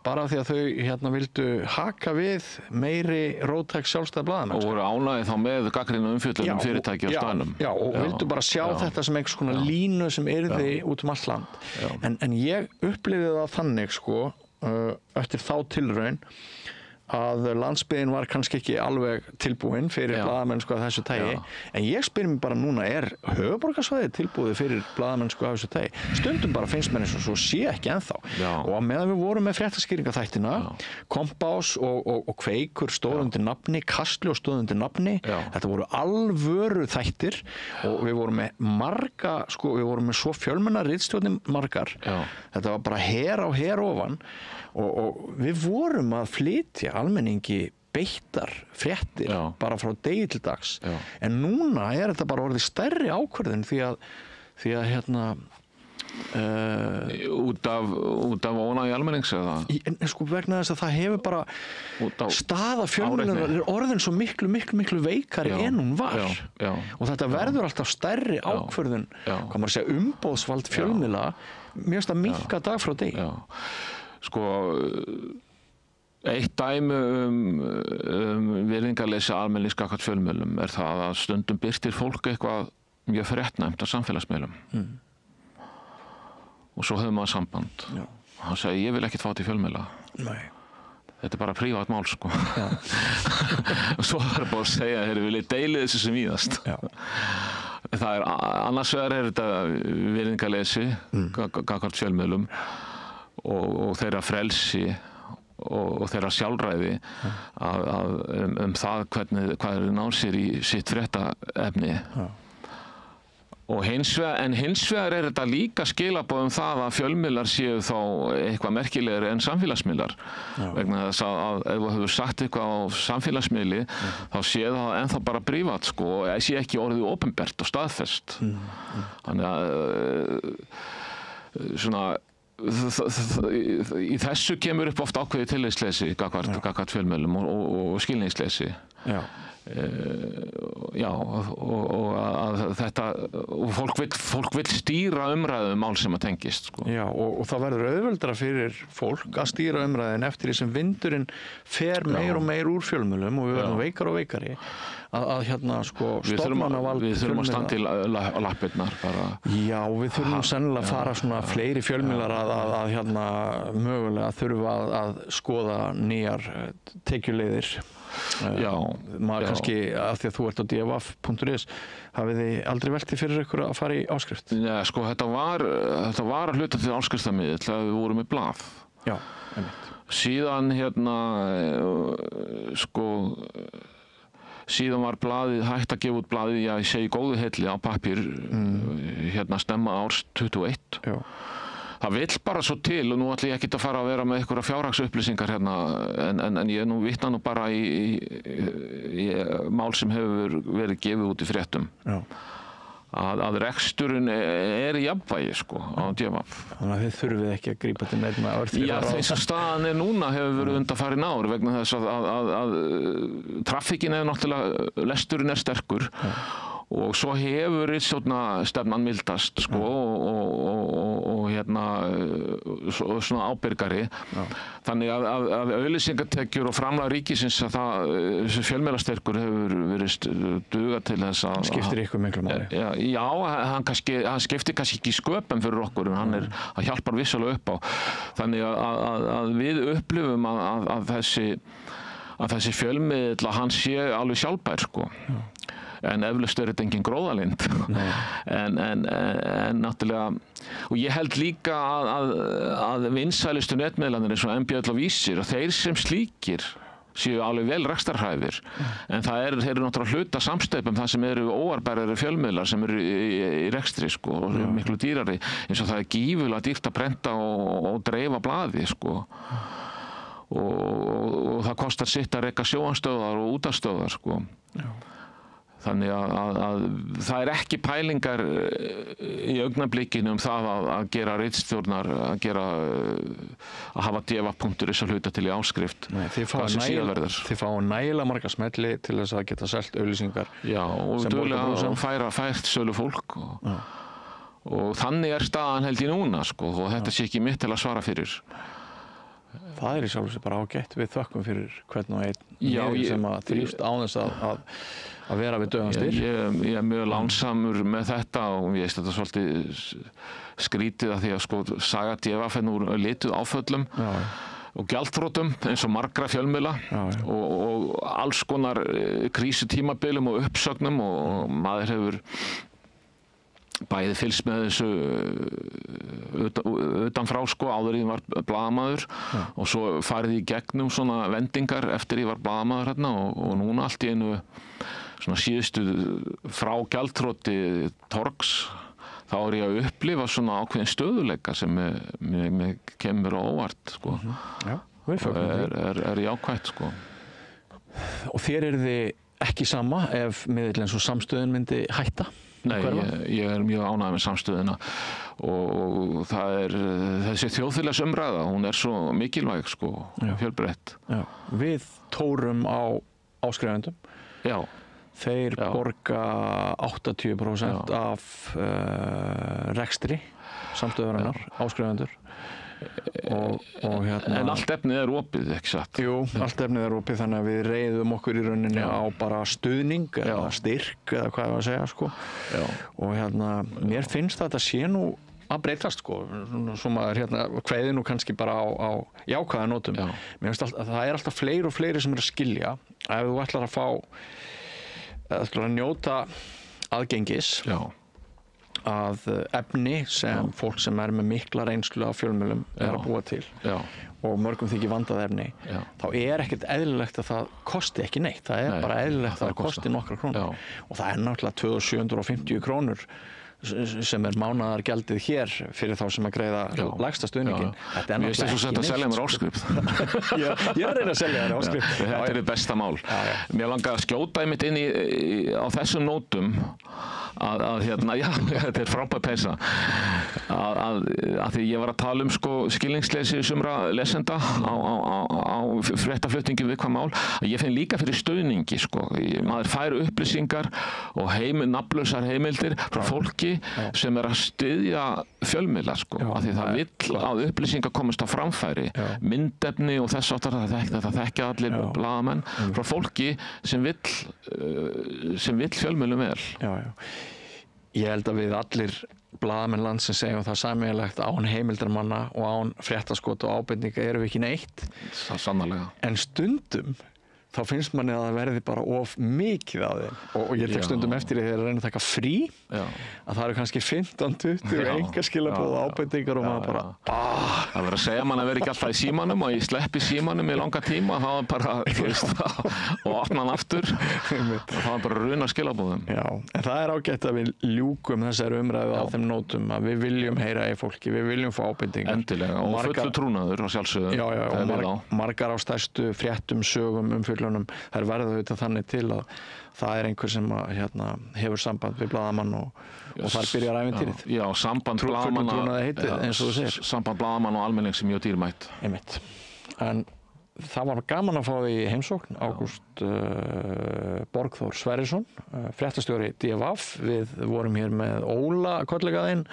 bara því að þau vildu haka við meiri róttæk sjálfstæða blaðamenn og voru ánægðir þá með gagnrýna umfjöllun fyrirtæki á staðnum og vildu bara sjá þetta sem einhvers konar línu sem yrði út allt land en ég upplifði það þannig sko eftir þá tilraun að landsbyggðin var kannski ekki alveg tilbúin fyrir blaðamennsku af þessu tagi en ég spyr mér bara núna höfuðborgarsvæðið tilbúið fyrir blaðamennsku af þessu tagi stundum bara finnst mér eins og svo sé ekki ennþá og meðan við vorum með fréttaskýringaþættina Kompás og Kveikur stóð undir nafni, Kastljós stóð undir nafni þetta voru alvöru þættir og við vorum með marga sko, við vorum með svo fjölmennar ritstjórnir margar þetta var bara her á her ofan og við vorum að flytja almenningi beittar fréttir bara frá degi til dags en núna þetta bara orðið stærri ákvörðun því að Út af ónægi almennings eða? Sko vegna þess að það hefur bara staða fjölmiðla er orðin svo miklu veikari en hún var. Og þetta verður alltaf stærri ákvörðun, hvað maður segja, umboðsvald fjölmiðla, mér finnst að minnka dag frá degi. Sko, eitt dæmi virðingarleysi almennings gagnvart fjölmiðlum er það að stundum birtir fólk eitthvað mjög fréttnæmt á samfélagsmiðlum. Og svo höfum maður samband. Hann segi, ég vil ekkert fá til fjölmiðla. Nei. Þetta bara prívat mál, sko. Og svo er bara að segja, þeir vilja deila þessu sem víðast. Það annars vegar þetta virðingarleysi gagnvart fjölmiðlum og þeirra frelsi og þeirra sjálfræði það hvað þeir ná sér í sitt fréttaefni. Og hins vegar er þetta líka skilaboð það að fjölmiðlar séu þá eitthvað merkilegri en samfélagsmiðlar. Vegna þess að ef þú hefur sagt eitthvað á samfélagsmiðli þá sé það ennþá bara prívat, sko, og sé ekki orðið opinbert og staðfest. Þannig að svona í þessu kemur upp oft ákveðið tillitsleysi gagnvart fjölmiðlum og skilningsleysi. Og að þetta og fólk vill stýra umræðu mál sem að tengist, sko. Og það verður auðveldara fyrir fólk að stýra umræðin eftir því sem vindurinn fer meir og meir úr fjölmiðlum og við verðum veikari og veikari að hérna, sko, stofnanavald við þurfum að standa til lappirnar bara. Já, við þurfum sennilega að fara svona fleiri fjölmiðlar að hérna mögulega þurfa að skoða nýjar tekjuleiðir. Maður kannski, af því að þú ert á dvf.is, hafið þið aldrei veltið fyrir ykkur að fara í áskrift? Nei, sko, þetta var að hluta til áskriftarmiðill þegar við vorum í blað. Einmitt. Síðan síðan var blaðið hægt að gefa út blaðið, ég segi góðu heilli á pappír, snemma árs 21. Það vill bara svo til, og nú ætla ég ekki að fara að vera með einhverja fjárhagsupplýsingar en ég vitna nú bara í mál sem hefur verið gefið út í fréttum. Að reksturinn í jafnvægi, sko, á dvf. Þannig að þið þurfið ekki að grípa til neinna örþrifaráða. Já, þess að staðan núna hefur verið undanfarin ár vegna þess að traffíkin náttúrulega, lesturinn sterkur. Og svo hefur stefnan mildast, sko, og svona ábyrgari. Þannig að auglýsingatekjur og framlag ríkisins að þessi fjölmiðlastyrkur hefur verið duga til þess að skiptir ykkur miklu máli. Já, hann skiptir kannski ekki sköpum fyrir okkur, en hann hjálpar vissulega upp á. Þannig að við upplifum að þessi fjölmiðl hann sé alveg sjálfbær, sko. En eflaust er þetta engin gróðalind. en náttúrulega, og ég held líka að vinsælustu netmiðlarnir eins og MBL og Vísir, og þeir sem slíkir séu alveg vel rekstrarhæfir, en þeir eru náttúrulega hluta samsteypum það sem eru óarbærari fjölmiðlar sem eru í rekstri, sko, og miklu dýrari, eins og það er gífulega dýrt að prenta og dreifa blaði, sko. Og það kostar sitt að reka sjónvarpsstöðvar og útvarpsstöðvar, sko. Þannig að það er ekki pælingar í augnablikinu það að gera ritstjórnar, að hafa dvf.is að hluta til í áskrift. Nei, þið fá nægilega marga smelli til þess að geta selt auglýsingar. Já, og duglega fært sölu fólk. Og þannig er staðan held ég núna, sko, og þetta sé ekki mitt til að svara fyrir. Það er í sjálfu sér bara ágætt. Við þökkum fyrir hvern og einn sem að þrýst á þess að vera við dauðan styr. Ég er mjög lánsamur með þetta og ég veist þetta svolítið skrítið að því að, sko, saga dvf úr lituð áföllum og gjaldþrotum eins og margra fjölmiðla og alls konar krísutímabilum og uppsögnum, og maður hefur bæði fylgst með þessu utanfrá, sko, áður ég var blaðamaður og svo farið í gegnum svona vendingar eftir ég var blaðamaður hérna, og núna allt í einu svona síðustu frá gjaldþroti Torgs þá er ég að upplifa svona ákveðin stöðuleika sem mér kemur á óvart, sko. Er jákvætt, sko. Og þér þið ekki sama ef miðill eins og Samstöðin myndi hætta? Nei, ég mjög ánægður með samstöðuna og það þessi þjóðfélagsumræða, hún svo mikilvæg sko, fjölbreytt. Já. Við tórum á áskrifendum. Já. Þeir borga 80% af rekstri samstöðvarinnar, áskrifendur. Og En allt efnið opið, ekki satt? Jú, allt efnið opið, þannig að við reiðum okkur í rauninni á bara stuðning eða styrk eða hvað að segja sko. Og mér finnst þetta sé nú að breytast sko, svo maður kveði nú kannski bara á jákvæða nótum. Mér finnst að það alltaf fleiri og fleiri sem að skilja ef þú ætlar að fá að njóta aðgengis að efni sem fólk sem með mikla reynslu af fjölmiðlum að búa til og mörgum þykir vandað efni, þá ekkert eðlilegt að það kosti ekki neitt. Það bara eðlilegt að það kosti nokkrar krónur. Og það náttúrulega 2750 krónur sem mánaðargjaldið hér fyrir þá sem að greiða lægsta stuðningin. Mér finnst þú að selja mér áskrift. Ég að reyna að selja þér áskrift. Þetta þitt besta mál. Mér langar að skjóta einmitt inn á þessum nótum að þetta frábær peysa að því ég var að tala sko skilningsleysi sumra lesenda á fréttaflutningi viðkvæm mál, að ég finn líka fyrir stuðningi sko. Maður fær upplýsingar og nafnlausar heimildir frá fólki sem að styðja fjölmiðla sko, af því það vill að upplýsingar komast á framfæri, myndefni og þess áttar, það þekkja allir blaðamenn, frá fólki sem vill fjölmiðlum vel. Ég held að við allir blaðamenn landsins segjum það sameiginlegt án heimildarmanna og án fréttaskot og ábendinga erum við ekki neitt. Það sannarlega. En stundum þá finnst manni að það verði bara of mikið af þeim og ég tek stundum eftir því þegar reyna að taka frí að það eru kannski 15-20 engaskilaboð og ábendingar og maður bara Það verður að segja mann að vera ekki alltaf í símanum og ég sleppi símanum í langa tíma og þá bara, og opna hann aftur og þá bara runa skilabóðum. En það ágætt að við ljúkum þessari umræðu á þeim nótum að við viljum heyra í fólki, við viljum fá ábendingar. Endilega, og fullu trúnaður á sjálfsögðu. Og margar á stærstu fréttum, sögum, umfjöllunum, þær verða auðvitað þannig til að það einhver sem hefur samband við blaðamann og þar byrjar ævintýrið. Já, samband blaðamann og almenning sem mjög dýrmætt. Einmitt. En það var gaman að fá því heimsókn, Ágúst Borgþór Sverrisson, fréttastjóri DFF. Við vorum hér með Óla kollegaðinn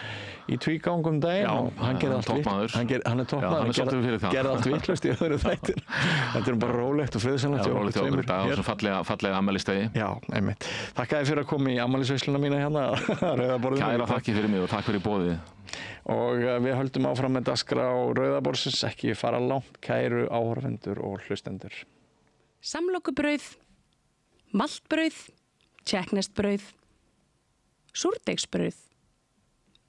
í tvígangum daginn og hann gerði allt toppmaður. Hann toppmaður, gerði allt vitlaust í öðru þættir. Þetta bara rólegt og friðsamlegt. Rólegt og öðru dag og svo fallega afmælisdegi. Já, einmitt. Takk að þið fyrir að koma í afmælisveisluna mína hérna að Rauðaborðinu. Kæra þakki fyrir mig og takk fyrir boðið. Og við höldum áfram með dagskrá Rauðaborðsins, ekki fara langt, kæru áhorfendur og hlustendur. Samlokubrauð, maltbrauð, tékkneskt brauð, súrdeigsbrauð,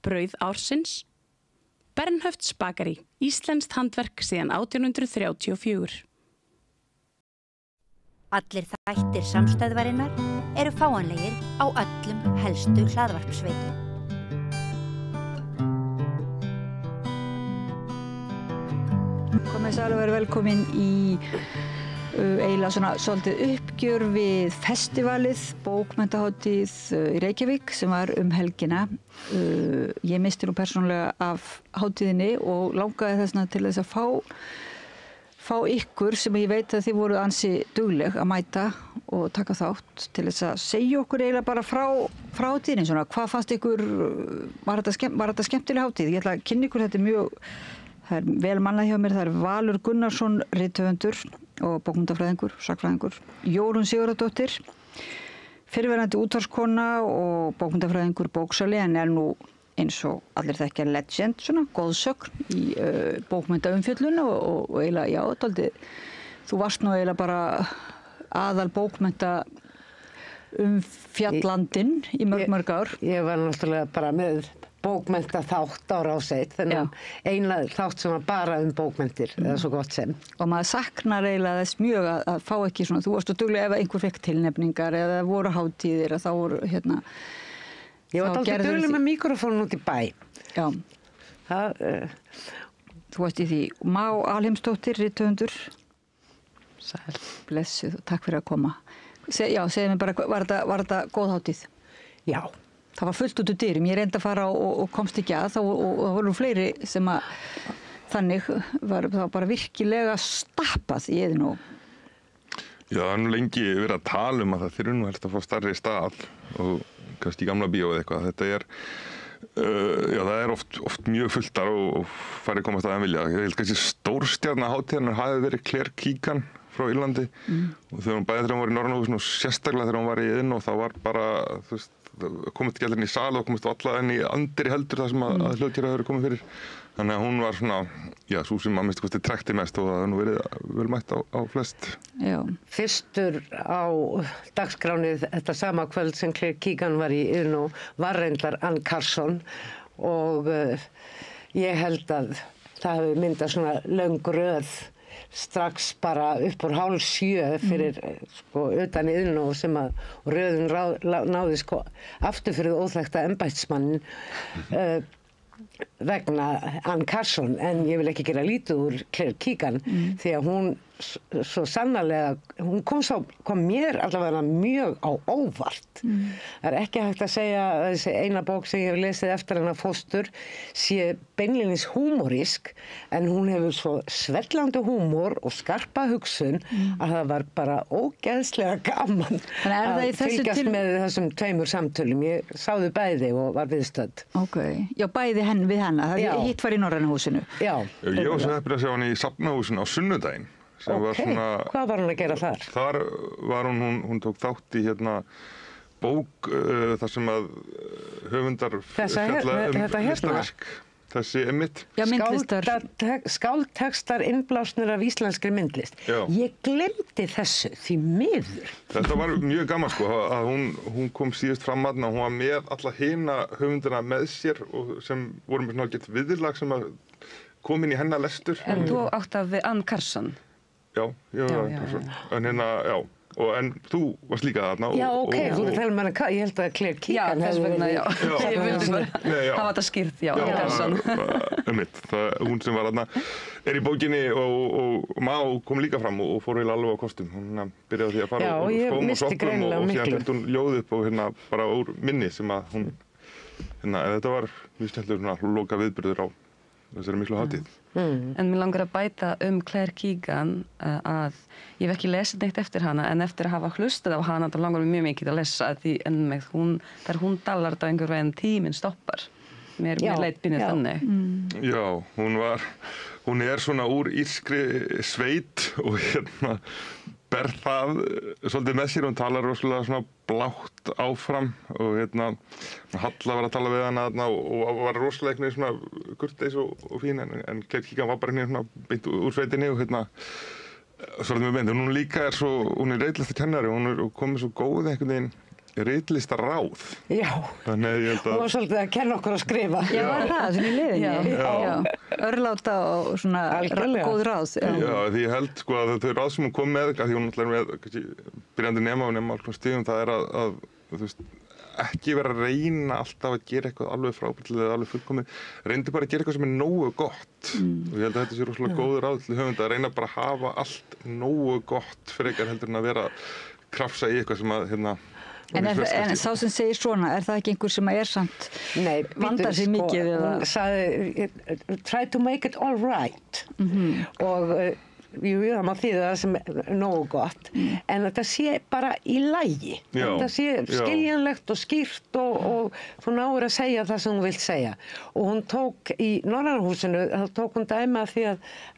brauð ársins, Bernhöfts bakari, íslenskt handverk síðan 1834. Allir þættir samstæðvarinnar eru fáanlegir á öllum helstu hlaðvarpsveitum. Komið sæl og verið velkomin í eiginlega svona svolítið uppgjör við festivalið, bókmenntahátíð í Reykjavík sem var helgina. Ég misti nú persónulega af hátíðinni og langaði þessna til þess að fá ykkur sem ég veit að þið voru ansi dugleg að mæta og taka þátt til þess að segja okkur eiginlega bara frá hátíðinni. Svona, hvað fannst ykkur, var þetta skemmtileg hátíð? Ég ætla að kynna ykkur þetta það vel mannað hjá mér, það Valur Gunnarsson, rithöfundur og bókmennafræðingur, sagnfræðingur, Jórunn Sigurðardóttir, fyrrverandi útvarpskona og bókmennafræðingur bóksali en nú eins og allir þekkja legend, svona, góðsögn í bókmenntaumfjöllun og eiginlega, dálítið, þú varst nú eiginlega bara aðal bókmennta fjandlandinn í mörg ár. Ég var náttúrulega bara með bókmennta þátt á Rás 1, þannig eina þátt sem var bara bókmenntir, eða svo gott sem. Og maður saknar eiginlega þess mjög að fá ekki svona, þú varst dugleg ef einhver fekk tilnefningar eða voru hátíðir og þá voru Ég var dálítið dugleg með mikrofónun út í bæ. Já. Þú varst í því. Má Alheimsdóttir, rithöfundur. Sæl. Blessuð og takk fyrir að koma. Segðu mér bara, var þetta góð hátíð? Já, það var fullt út úr dyrum. Ég reyndi að fara og komst ekki að og það voru fleiri sem að þannig var það bara virkilega stappað í Iðnó. Já, það er nú lengi verið að tala um að það þurfi nú helst að fá stærri stað og kannski í gamla bíó eða eitthvað. Þetta er, já, það er oft mjög fulltar og færri komast að en vilja. Ég held kannski stórstjarnahátíðarnar hafi verið Claire Keegan frá Írlandi og þegar hún bæði þegar hún var í Norrannahúsinu og sérstaklega þegar hún var í Iðnó þá var bara, þú veist, komist ekki allir inn í sal og komist alla inn í andri heldur það sem að hljóðkjara hefur komið fyrir. Þannig að hún var svona, já, svo sem að minnst kosti trekkti mest og það hefur nú verið vel mætt á flest. Já. Fyrstur á dagskráni þetta sama kvöld sem Claire Keegan var í Iðnó var reyndar Ann Carson og ég held að það hefur myndað svona löng röð strax bara upp úr 6:30 fyrir sko utan Iðnó sem að röðin náði sko aftur fyrir óþekkta embættismannin vegna Ann Carson en ég vil ekki gera lítið úr Claire Keegan því að hún svo sannarlega, hún kom mér allavega mjög á óvart. Það er ekki hægt að segja að þessi eina bók sem ég hef lesið eftir hana Fóstur sé beinlínis húmorísk en hún hefur svo svellandi húmor og skarpa hugsun að það var bara ógeðslega gaman að fylgjast með þessum tveimur samtölum. Ég sá þau bæði og var viðstödd. Ok, já bæði við hana, hitt var í Norrannahúsinu. Já. Ég var svo heppinn að sjá hann í Safnahúsinu á sunnudaginn. Ok, hvað var hún að gera þar? Þar var hún tók þátt í bók þar sem að höfundar fjalla listaverk. Þessi einmitt. Já, myndlistar. Skáldtextar innblásnir af íslenskri myndlist. Já. Ég glemdi þessu því miður. Þetta var mjög gaman sko að hún kom síðust fram að hún var með alla hina höfundina með sér og sem voru með svona gett viðlag sem að kom inn í hennar lestur. En þú átt af við Ann Carson? Já, en já. En þú varst líka þarna. Já, ok, þú tala um hana, ég held að Claire Keegan þess vegna, já. Ég vildi bara hafa þetta skýrt, já, Ann Carson. Hún sem var þarna er í bókinni og Má kom líka fram og fór heila alveg á kostum. Hún byrjaði því að fara úr skóm og sokkum og síðan hendur hún ljóð upp og bara úr minni sem að hún, þetta var mjög snjallur loka viðburður á þessari miklu hátíð. En mér langar að bæta Claire Keegan að ég hef ekki lesið neitt eftir hana en eftir að hafa hlustað á hana þá langar mér mjög mikið að lesa því en þegar hún talar þetta á einhver veginn tíminn stoppar. Mér leit býnir þannig. Já, hún er svona úr írskri sveit og ber það svolítið með sér, hún talar rosalega svona blátt áfram og Halla var að tala við hana og var rosalega eitthvað svona kurteis og fín en Claire Keegan var bara hérna beint úr sveitinni og svolítið með beint og hún líka hún er reitlistrakennari og hún er komið svo góð einhvern veginn ritlistaráð. Já, hún var svolítið að kenna okkur að skrifa. Já, var það, svona í liðinni. Já, örláta og svona góð ráð. Já, því ég held sko að þau ráð sem hún kom með, því hún er með byrjandi nema og nema alls stíðum, það er að þú veist, ekki vera að reyna alltaf að gera eitthvað alveg frábært eða alveg fullkomið, reyndi bara að gera eitthvað sem er nógu gott og ég held að þetta sé rosalega góður ráð til höfunda að reyna bara að hafa allt nógu gott frekar heldur en að vera krafsa í eitthvað sem að En sá sem segir svona, er það ekki einhver sem er samt vandar sér mikið við það? Hún sagði, try to make it all right og það má þýða það sem er nógu gott en þetta sé bara í lagi. Þetta sé skiljanlegt og skýrt og þú náir að segja það sem hún vilt segja. Og hún tók í Norrannahúsinu, þá tók hún dæmi af því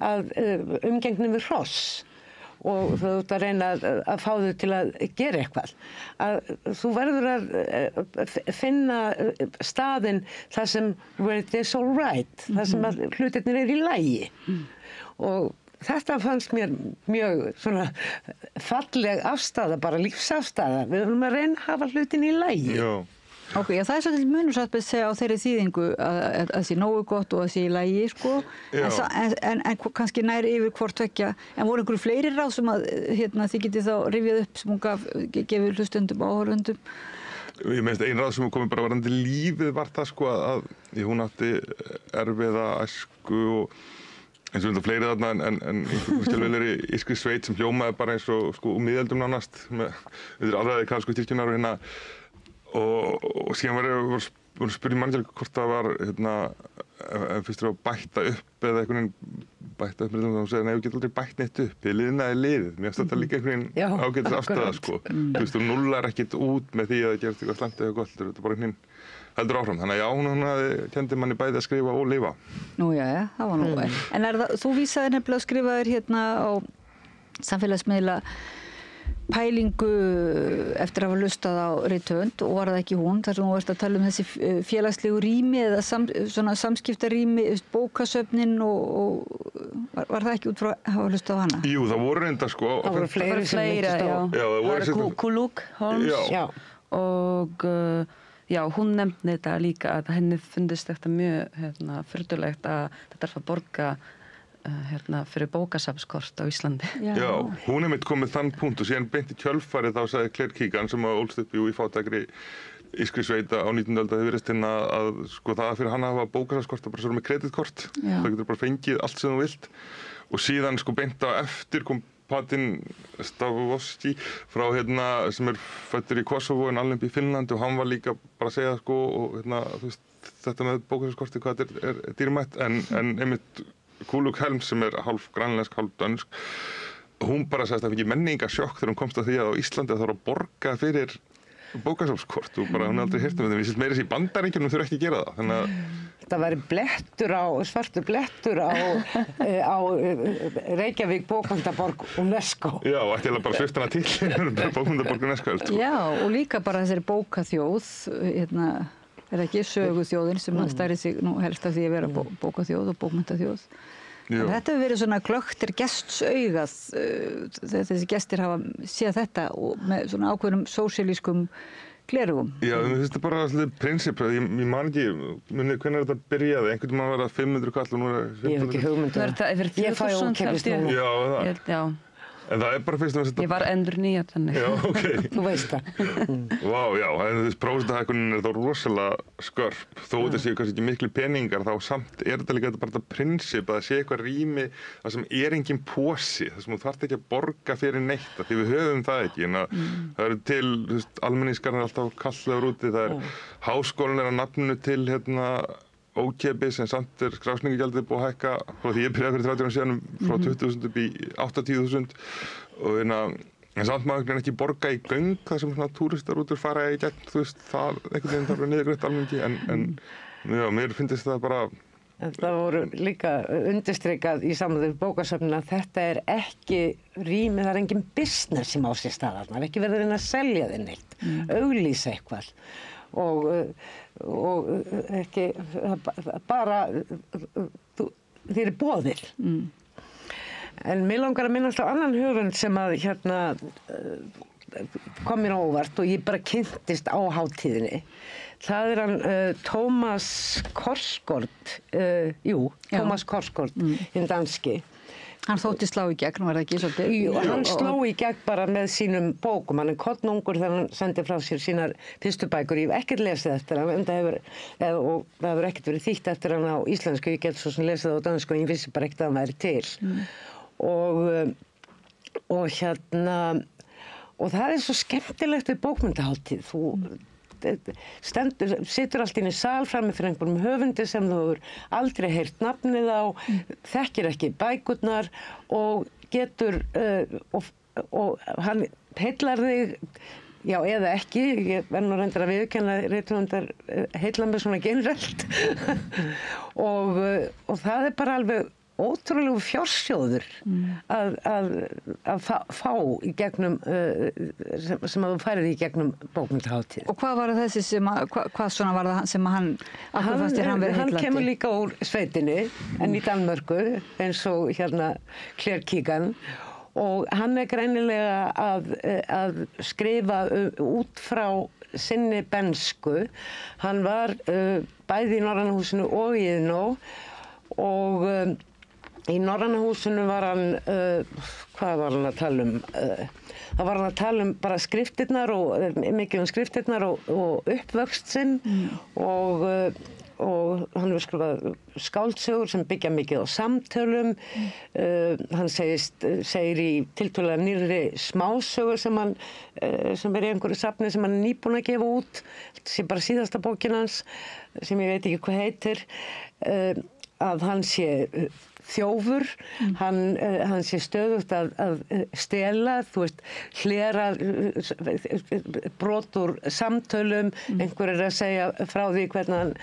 að umgengni við hross og þú ert að reyna að fá þau til að gera eitthvað. Þú verður að finna staðinn þar sem where it is all right, þar sem að hlutirnir eru í lagi. Og þetta fannst mér mjög svona falleg afstaða, bara lífsafstaða. Við höfum að reyna að hafa hlutin í lagi. Já. Ok, já, það er svolítið munur satt að segja á þeirri þýðingu að það sé nógu gott og að sé í lagi, sko. En kannski næri yfir hvort tvekja. En voru einhverju fleiri ráð sem að þið getið þá rifjað upp sem hún gefið hlustendum og áhorfendum? Ég meðist ein ráð sem komið bara varandi lífið var það, sko, að hún átti erfiða æsku og eins og fleiri þarna en einhverjum skjálfilegri írskri sveit sem hljómaði bara eins og sko miðöldum nánast. Við erum alveg kaþólsku kirkjunnar og og síðan var að spyrja mannskjálf hvort það var fyrst var bætta upp eða einhvern veginn bætta upp og hún segði, nei, við getum aldrei bætt neitt upp liðnaði liðið, mér finnst þetta líka einhvern veginn ágætis afstæða, sko þú veist, þú nullar ekkert út með því að það gerist eitthvað slæmt eða gott, þetta er bara einhvern veginn heldur áfram, þannig að já, hún kendi manni bæði að skrifa og lifa. Nú, já, það var nú en þú vísaði nefnilega að skrifa þér hérna á samfélagsmiðla pælingu eftir að hafa hlustað á rithöfund og var það ekki hún, þar sem þú varst að tala þessi félagslegu rými eða svona samskiptarými, bókasöfnin og var það ekki út frá að hafa hlustað á hana? Jú, það voru reynda sko. Það voru fleiri sem myndist á. Það voru Kuluk Holmes og já, hún nefndi þetta líka að henni fundist þetta mjög furðulegt að þetta er að borga fyrir bókasafnskort á Íslandi. Já, hún mitt komið þann punkt og síðan beint í kjölfarið þá sagði Claire Keegan sem ólst upp í fátækri ískri sveita á 19. öld að þau virðist að sko það fyrir hann að hafa bókasafnskort og bara svo með kreditkort. Það getur bara fengið allt sem þú vilt og síðan sko beint á eftir kom Patin Stavovski frá sem fæddur í Kosovo en alveg í Finnlandi og hann var líka bara að segja sko og þú veist þetta með bókasafnskorti hvað þetta er dýrmætt en einmitt Kuluk Helms sem hálf grænlensk, hálf dönsk hún bara sagðist að það fikk menningarsjokk þegar hún komst að því að á Íslandi að það var að borga fyrir bókasafnskort og bara hún aldrei heyrt þetta við sést meira þessi í Bandaríkjunum þurfa ekki að gera það þannig að það væri svartur blettur á Reykjavík bókmenntaborg UNESCO. Já, ætti bara að svifta hana til bókmenntaborg UNESCO. Já, og líka bara þessari bókaþjóð, er ekki söguþjóðin sem stæri sig nú helst af því að vera bókaþjóð og bókmenntaþjóð. Þetta hefur verið svona glögtir gestsaugað þegar þessi gestir hafa séð þetta og með svona ákveðnum sósíalískum glerugum. Já, mér finnst þetta bara svolítið prinsip, ég man ekki, hvernig þetta byrjaði, einhvern veginn var það 500 kall og nú er 500. Ég hef ekki hugmyndu. Ég fæ ókeypis núna. Já, það. En það bara fyrst og fremst þetta... Ég var endurnýjað þannig. Já, ok. Þú veist það. Vá, já, en þessi prósentahækkunin er þá rosalega skörp. Þó þetta séu kannski ekki miklu peningar, þá samt þetta líka bara þetta prinsip að það sé eitthvað rými það sem engin posi, það sem þú þarft ekki að borga fyrir neitt, því við höfum það ekki. Það eru til, almenningskarnar alltaf kallaður úti, það háskólinn að nafninu til, ókeypis en samt skráningagjaldið búið að hækka frá því ég byrjaði fyrir 30 árum síðan frá 20.000 upp í 80.000 og en samt maður ekki borga í göng þar sem túristar út fara í gegn þú veist það einhvern veginn þarf að niðurgreitt almenningi en já, mér finnst það bara Það voru líka undirstrikað í samræðu bókasöfnina að þetta er ekki rými, það er engin business sem á sér stað þarna, það er ekki verið að reyna að selja þig neitt, auglýsa eitthvað og ekki bara þér er boðir. En mér langar að minnast á annan höfund sem að kom mér á óvart og ég bara kynntist á hátíðinni. Það er hann Thomas Korsgaard, Thomas Korsgaard, hinn danski. Hann þótti slá í gegn, var það ekki svolítið? Jú, hann sló í gegn bara með sínum bókum. Hann er kollungur þegar hann sendi frá sér sínar fyrstu bækur. Ég hef ekkert lesið eftir hann, og það hefur ekkert verið þýtt eftir hann á íslensku. Ég get svo sem lesið á dansku og ég vissi bara ekkert að hann væri til. Og það er svo skemmtilegt við bókmyndahátíð. Þú situr allt inn í sal frammi fyrir einhverjum höfundi sem þú hefur aldrei heyrt nafnið á, þekkir ekki bækurnar og getur og hann heillar þig, já eða ekki, ég verð nú reyndar að viðurkenna rithöfundar heillar mig svona generelt og það er bara alveg ótrúlegu fjársjóður að fá í gegnum sem að þú færið í gegnum bókmyndahátíð. Og hvað var þessi hvað svona var það sem hann hann kemur líka úr sveitinni en í Danmörku eins og Claire Keegan og hann er greinilega að skrifa út frá sinni bensku. Hann var bæði í Norræna húsinu og í Iðnó og í Norræna húsinu var hann, hvað var hann að tala um? Það var hann að tala um bara skriftirnar og mikið skriftirnar og uppvöxt sinn og og hann hefur skrifað skáldsögur sem byggja mikið á samtölum. Hann segir í tiltölulega nýrri smásögur sem í einhverju safni sem hann nýbúinn að gefa út. Þetta sé bara síðasta bókin hans sem ég veit ekki hvað heitir, að hann sé þjófur, hann sé stöðugt að stela, þú veist, hlera brot úr samtölum, einhver að segja frá því hvernig hann,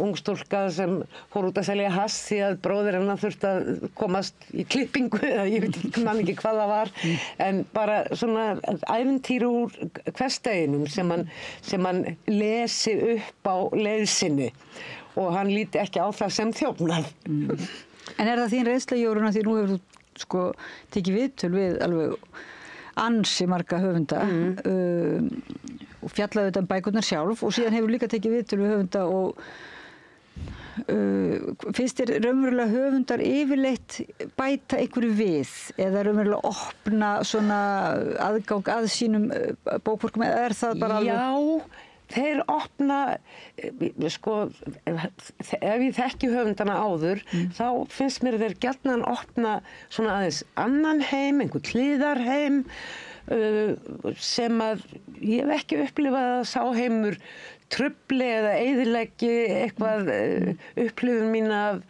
ungstúlka sem fór út að selja hass því að bróðir hennar þurfti að komast í klippingu, eða ég veit ekki hvað það var, en bara svona ævintýri úr hversdeginum sem hann lesi upp á leið sinni og hann líti ekki á það sem þjófnað. En er það þín reynsla, Jórunn, því nú hefur þú sko tekið viðtöl við alveg ansi marga höfunda og fjallaði þetta bækurnar sjálf og síðan hefur líka tekið viðtöl við höfunda og finnst þér raunverulega höfundar yfirleitt bæta einhverju við eða raunverulega opna svona aðgang að sínum bókverkum eða er það bara alveg? Já, þeir opna, sko, ef ég þekki höfundana áður, þá finnst mér þeir gjarnan opna svona aðeins annan heim, einhvern hliðarheim, sem að ég hef ekki upplifað að sá heimur trufli eða eyðileggi eitthvað upplifun mína af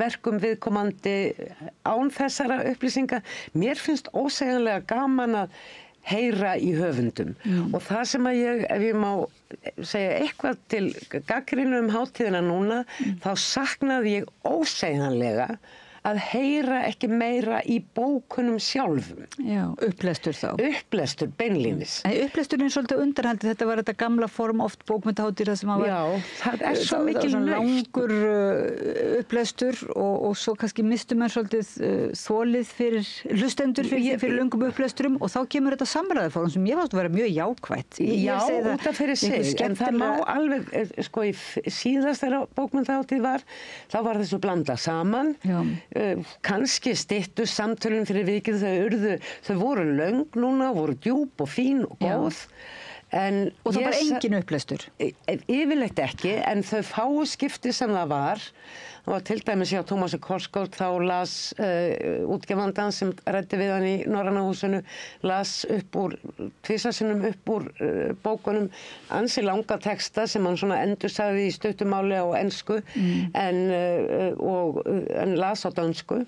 verkum viðkomandi án þessara upplýsinga. Mér finnst ósegjanlega gaman að heyra í höfundum og það sem að ef ég má segja eitthvað til gagnrýni hátíðina núna, þá saknaði ég ósegjanlega að heyra ekki meira í bókunum sjálfum. Já, upplestur þá. Upplestur, beinlínis. En upplesturinn er svolítið undarhaldið, þetta var þetta gamla form oft bókmenntahátíð sem að var... Já, það er svo mikil langur upplestur og svo kannski mistu menn svolítið þolið fyrir hlustendur fyrir löngum upplesturum og þá kemur þetta samræðuform sem ég fannst að vera mjög jákvætt. Já, út af fyrir sig, en það má alveg, sko, í síðast þegar bókmenntahátíð var, þá var þessu blandað saman. Já. Kannski styttu samtölum fyrir vikið, þau voru löng núna, voru djúp og fín og góð. Og það var engin upplestur? Yfirleitt ekki, en þau fáu skipti sem það var til dæmis hjá Tómasi Korsgaard, þá las útgefandan sem ræddi við hann í Norræna húsinu, las tvisvarsinnum upp úr bókunum ansi langa texta sem hann svona endursagði í stuttumáli á ensku en las á dönsku.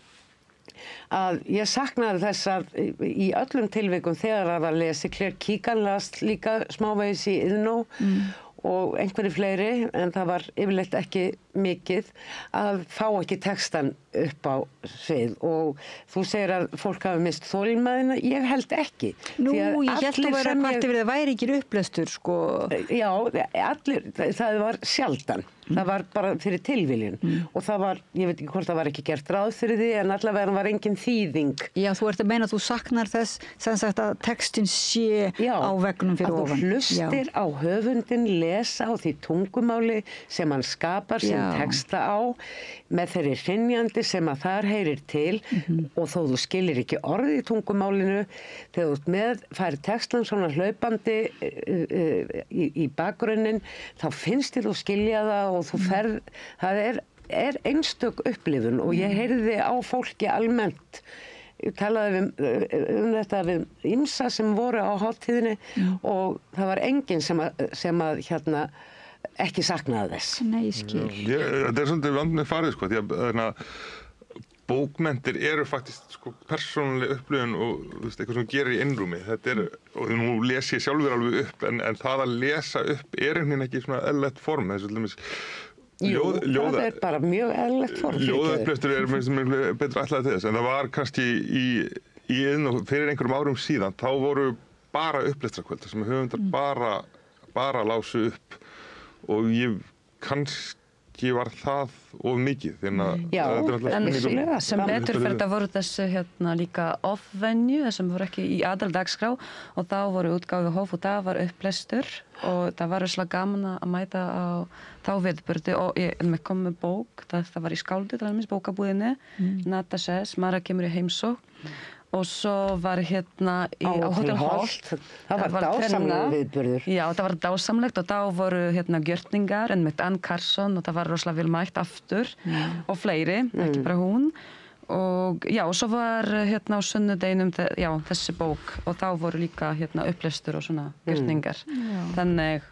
Að ég saknaði þess að í öllum tilvikum þegar að lesi Claire Keegan las líka smávegis í Iðnó og einhverju fleiri, en það var yfirleitt ekki mikið, að fá ekki textan upp á svið og þú segir að fólk hafi mist þolinmæðina, ég held ekki. Nú, ég held að vera hvart yfir það væri ekki upplestur, sko. Já, það var sjaldan. Það var bara fyrir tilviljun og það var, ég veit ekki hvort það var ekki gert ráð fyrir því, en allavega var engin þýðing. Já, þú ert að meina að þú saknar þess sem sagt að textin sé á veggnum fyrir ofan. Já, að þú hlustir á höfundin, lesa á því tungumáli sem hann skapar sem texta á, með þeirri hrynjandi sem að þar heyrir til og þó þú skilir ekki orðið í tungumálinu, þegar þú ert með færi textan svona hlaupandi í bakgrunnin, þá finnst þér þú skilja það og þú ferð, það er einstök upplifun og ég heyrði á fólki almennt. Ég talaði þetta við ýmsa sem voru á hátíðinni og það var enginn sem að ekki saknaði þess. Nei, ég skil. Þetta er svolítið vandmið farið, sko, því að bókmenntir eru faktist sko persónuleg upplifun og eitthvað sem gerir í innrúmi. Þetta og nú les ég sjálfur alveg upp, en það að lesa upp er einhvern veginn ekki svona eðlilegt form. Það er bara mjög eðlilegt form. Ljóðaupplestur er betur ætlaði til þess, en það var kannski fyrir einhverjum árum síðan, þá voru bara upplestrakvöldar sem höfundar bara lásu upp og kannski var það of mikið. Já, en sem betur fyrir þetta voru þessu líka off-venue, þessum voru ekki í aðaldagskrá og þá voru útgáfu hóf og það var upplestur og það var rosalega gaman að mæta á þá viðburði og ég kom með bók, það var í Skáldi, bókabúðinni, Nata Sess, Mara kemur í heimsókn og svo var hérna á Hotel Holt. Það var dásamlegur viðburður. Já, það var dásamlegt og þá voru hérna gjörningar en með Ann Carson og það var rosalega vel mætt aftur og fleiri, ekki bara hún. Og já, og svo var hérna á sunnudeginum þessi bók og þá voru líka hérna upplestur og svona gjörningar. Þannig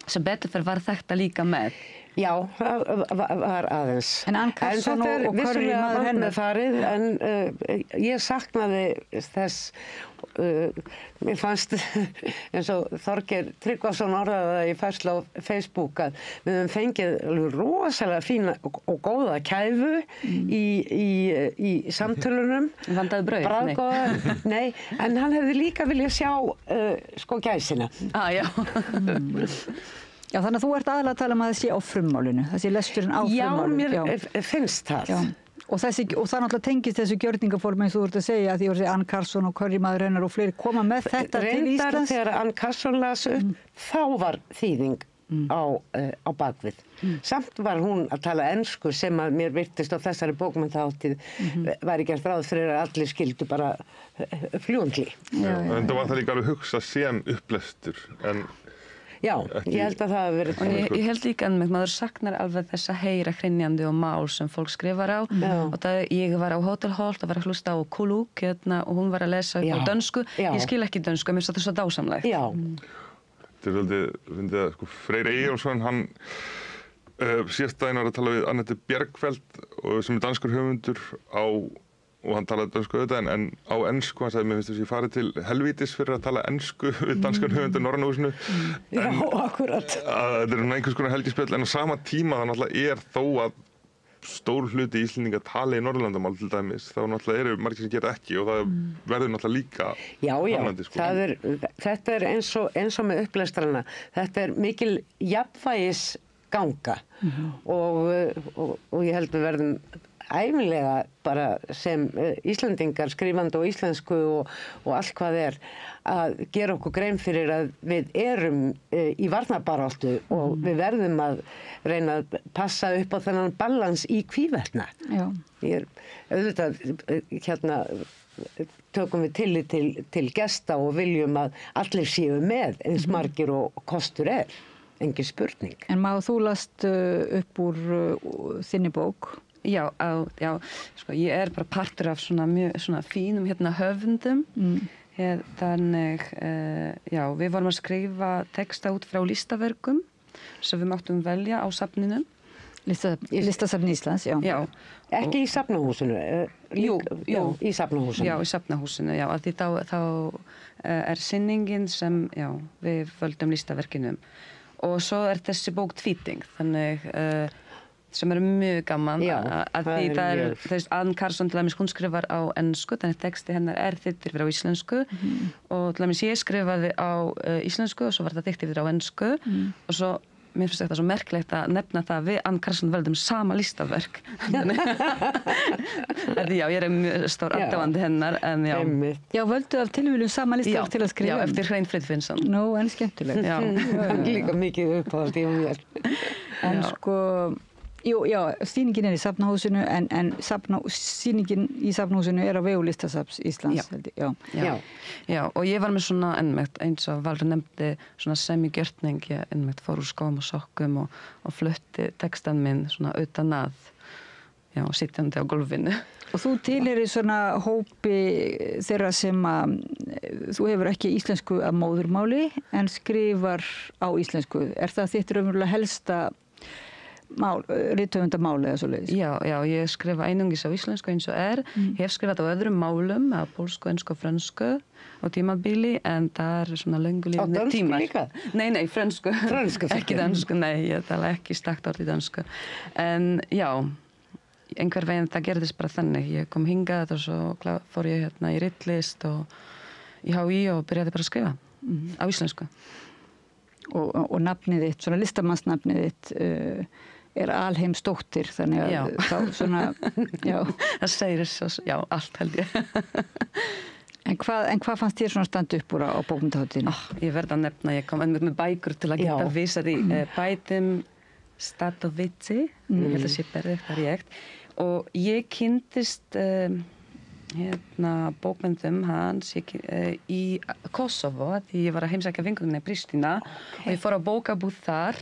sem betur fyrir var þetta líka með. Já, var aðeins. En Ann Carson og Curry maður hennar farið, en ég saknaði þess, mér fannst eins og Þorgeir Tryggvason orðaði það í færslu á Facebook að við höfum fengið rosalega fína og góða kæfu í samtölunum. Vandaði brauð? Nei, en hann hefði líka viljað sjá sko gæsina. Já. Já, þannig að þú ert aðalega að tala um að það sé á frummálinu, það sé lesturinn á frummálinu. Já, mér finnst það. Og það náttúrulega tengist þessu gjörningaform eins og þú ert að segja að því að Ann Carson og Curry maður hennar og fleiri koma með þetta til Íslands. Reyndar þegar Ann Carson las upp, þá var þýðing á bakvið. Samt var hún að tala ensku sem að mér virtist á þessari bókmenntahátíð væri gert ráð fyrir að allir skildu bara fljúndli. En það var það líka alveg hugsa sem upplestur, en já, ég held að það hafi verið og ég held líka að maður saknar alveg þess að heyra hrynjandi og mál sem fólk skrifar á og ég var á Hotel Holt og var að hlusta á Kuluk og hún var að lesa á dönsku. Ég skil ekki dönsku, mér finnst þetta svo dásamlegt. Þetta svolítið að Freyr Eyjólfsson, hann síðastdaginn var að tala við Annette Bjergfeldt sem danskur höfundur og hann talaði dönsku auðvitað en á ensku, hann sagði mér finnst þess að ég farið til helvítis fyrir að tala ensku við danskan höfundur Norræna húsinu. Já, akkurat. Þetta er einhvers konar helgispjöll en á sama tíma það náttúrulega er þó að stór hluti Íslendinga tali í Norðurlandamál til dæmis, þá náttúrulega eru margir sem gera ekki og það verður náttúrulega líka hafnandi. Já, þetta er eins og með upplestrana, þetta er mikil jafnvægis ganga og ég held við verðum æfinlega bara sem Íslendingar skrifandi á íslensku og allt hvað að gera okkur grein fyrir að við erum í varnarbaráttu og við verðum að reyna að passa upp á þennan balans í hvívetna. Ég auðvitað hérna tökum við tillit til gesta og viljum að allir séu með eins margir og kostur engin spurning. En þú last upp úr þinni bók? Já, sko, ég er bara partur af mjög fínum höfundum. Þannig, við vorum að skrifa texta út frá listaverkum sem við máttum velja á safninu. Listasafni Íslands, já. Ekki í safnahúsinu? Jú, í safnahúsinu. Já, í safnahúsinu, já. Því þá er sýningin sem, við völdum listaverkinu. Og svo er þessi bók tvíting, þannig sem er mjög gaman að því það er Ann Carson til dæmis, hún skrifar á ensku þannig texti hennar þýddur fyrir á íslensku og til dæmis ég skrifaði á íslensku og svo var það þýddur fyrir á ensku og svo mér finnst þetta svo merkilegt að nefna það við Ann Carson völdum sama listaverk ég er mjög stór aðdáandi hennar en Já, völdu af tilviljun sama listaverk til að skrifa Já, eftir Hrein Friðfinnsson en skemmtilegt Líka mikið uppáhald í mér En sko sýningin í Safnahúsinu en sýningin í Safnahúsinu á vegu Listasafns Íslands Já, og ég var með eins og Valur nefndi semi-gjörning, ég fór úr skóm og sokkum og flutti textan minn utan að sitjandi á gólfinu Og þú tilheyrir hópi þeirra sem þú hefur ekki íslensku að móðurmáli en skrifar á íslensku það þitt raunverulega helsta rithöfundamál eða svoleiðis? Já, ég skrifa einungis á íslensku eins og Ég hef skrifað á öðrum málum, á pólsku, ensku og frönsku og tímabili, en það löngu lífni tímar. Á dönsku líka? Nei, frönsku. Ekki dönsku, nei, ég tala ekki stakt orð í dönsku. En já, einhver veginn það gerðist bara þannig. Ég kom hingað og svo fór ég í ritlist og í HÍ og byrjaði bara að skrifa á íslensku. Og nafnið þitt, listamannsnafnið þitt Alheimsdóttir, þannig að það segir allt held ég En hvað fannst þér standa upp úr á bókmenntahátíðinni? Ég verð að nefna, ég kom með bækur til að geta vísað í Bætum Statovici, ég held að sé berðið það rétt og ég kynntist bókmyndum hans í Kosovo því ég var að heimsækja vinkonuna í Pristina og ég fór á bókabúð þar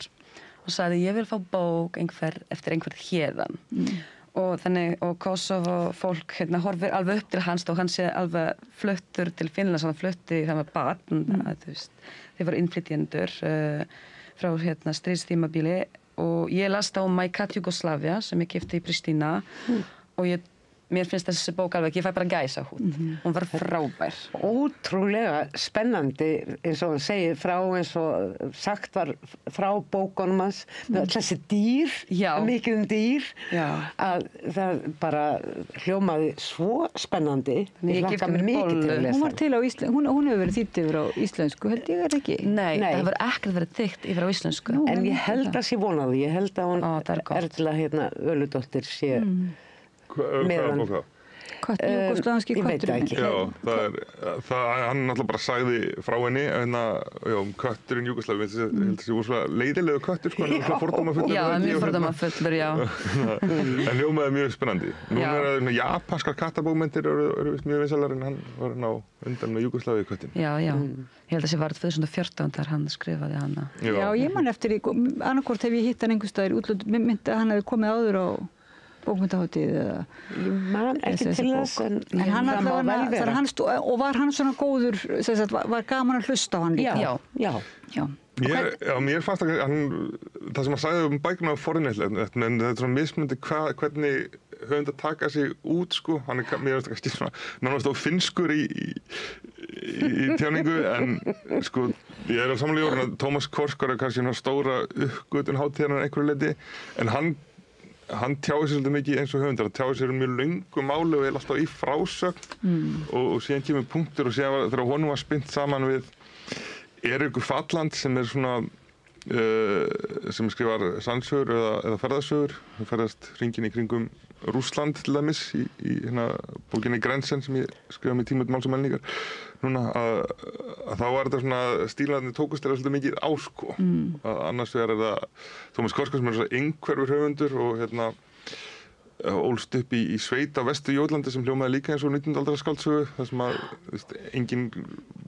og sagði ég vil fá bók eftir einhvern héðan og Kosovo fólk horfir alveg upp til hans og hann sé alveg fluttur til Finnlands, hann flutti það með barn, þeir voru innflytjendur frá stríðstímabili og ég las þá My Cat Jugoslavia sem ég keypti í Pristina og mér finnst þessi bók alveg, ég fæ bara gæsahút. Hún var frábær. Ótrúlega spennandi, eins og hann segir frá, eins og sagt var frá bókunum hans, með þessi dýr, mikið dýr, að það bara hljómaði svo spennandi. Ég hlakka mikið til að lesa. Hún var til á íslensku, hún hefur verið þýdd yfir á íslensku, held ég ekki? Nei, það hefur ekkert verið þýtt yfir á íslensku. En ég held að sé vonaði, ég held að hún Erla Völudóttir sé Hvað bóka? Júgóslavnski kötturinn. Já, hann náttúrulega bara sagði frá henni kötturinn Júgóslavi, ég held að það var leiðilegu köttur, sko, hann var fordómafullur. Já, mjög fordómafullur, já. En hljómaði mjög spennandi. Nú er japanskar kattabókmyndir eru mjög vinsalar en hann var ná undan með Júgóslavi köttin. Já, ég held að það var 2014 þegar hann skrifaði hana. Já, ég man eftir, annarkvort hef ég hitt hann einhvers staðar útlönd, myndi að hann hefði komið áður á bókmyndahátíð eða ég man ekki til þess en hann allavega og var hann svona góður var gaman að hlusta á hann líka já. Mér fannst það sem hann sagði bækurnar á fornilegt en þetta er svona mismunandi hvernig höfundar taka sig út sko, hann mér finnst það kannski svona nánast á finnskur í tjáningu en sko ég á samanlega að Tómas Korsgaard er kannski stóra uppgötvun hátíðar en einhverju leyti en hann tjáði sér svolítið mikið eins og höfundar, hann tjáði sér mjög löngu máli og er alltaf í frásögn og síðan kemur punktur og síðan þegar honum var spynt saman við Eiríkur Falland sem er svona sem skrifar sannsögur eða ferðasögur, hann ferðast hringinn í kringum Rússland til dæmis í bókinni Grensen sem ég skrifaði með tímut máls og menningar núna að þá var þetta svona stílarnir tókust þeirra svolítið mikið á sko annars vegar er það Tómas Korsgaard sem er svona einhverfur höfundur og ólst upp í sveit á Vestur-Jótlandi sem hljómaði líka eins og 19. aldar skáldsögu þar sem að enginn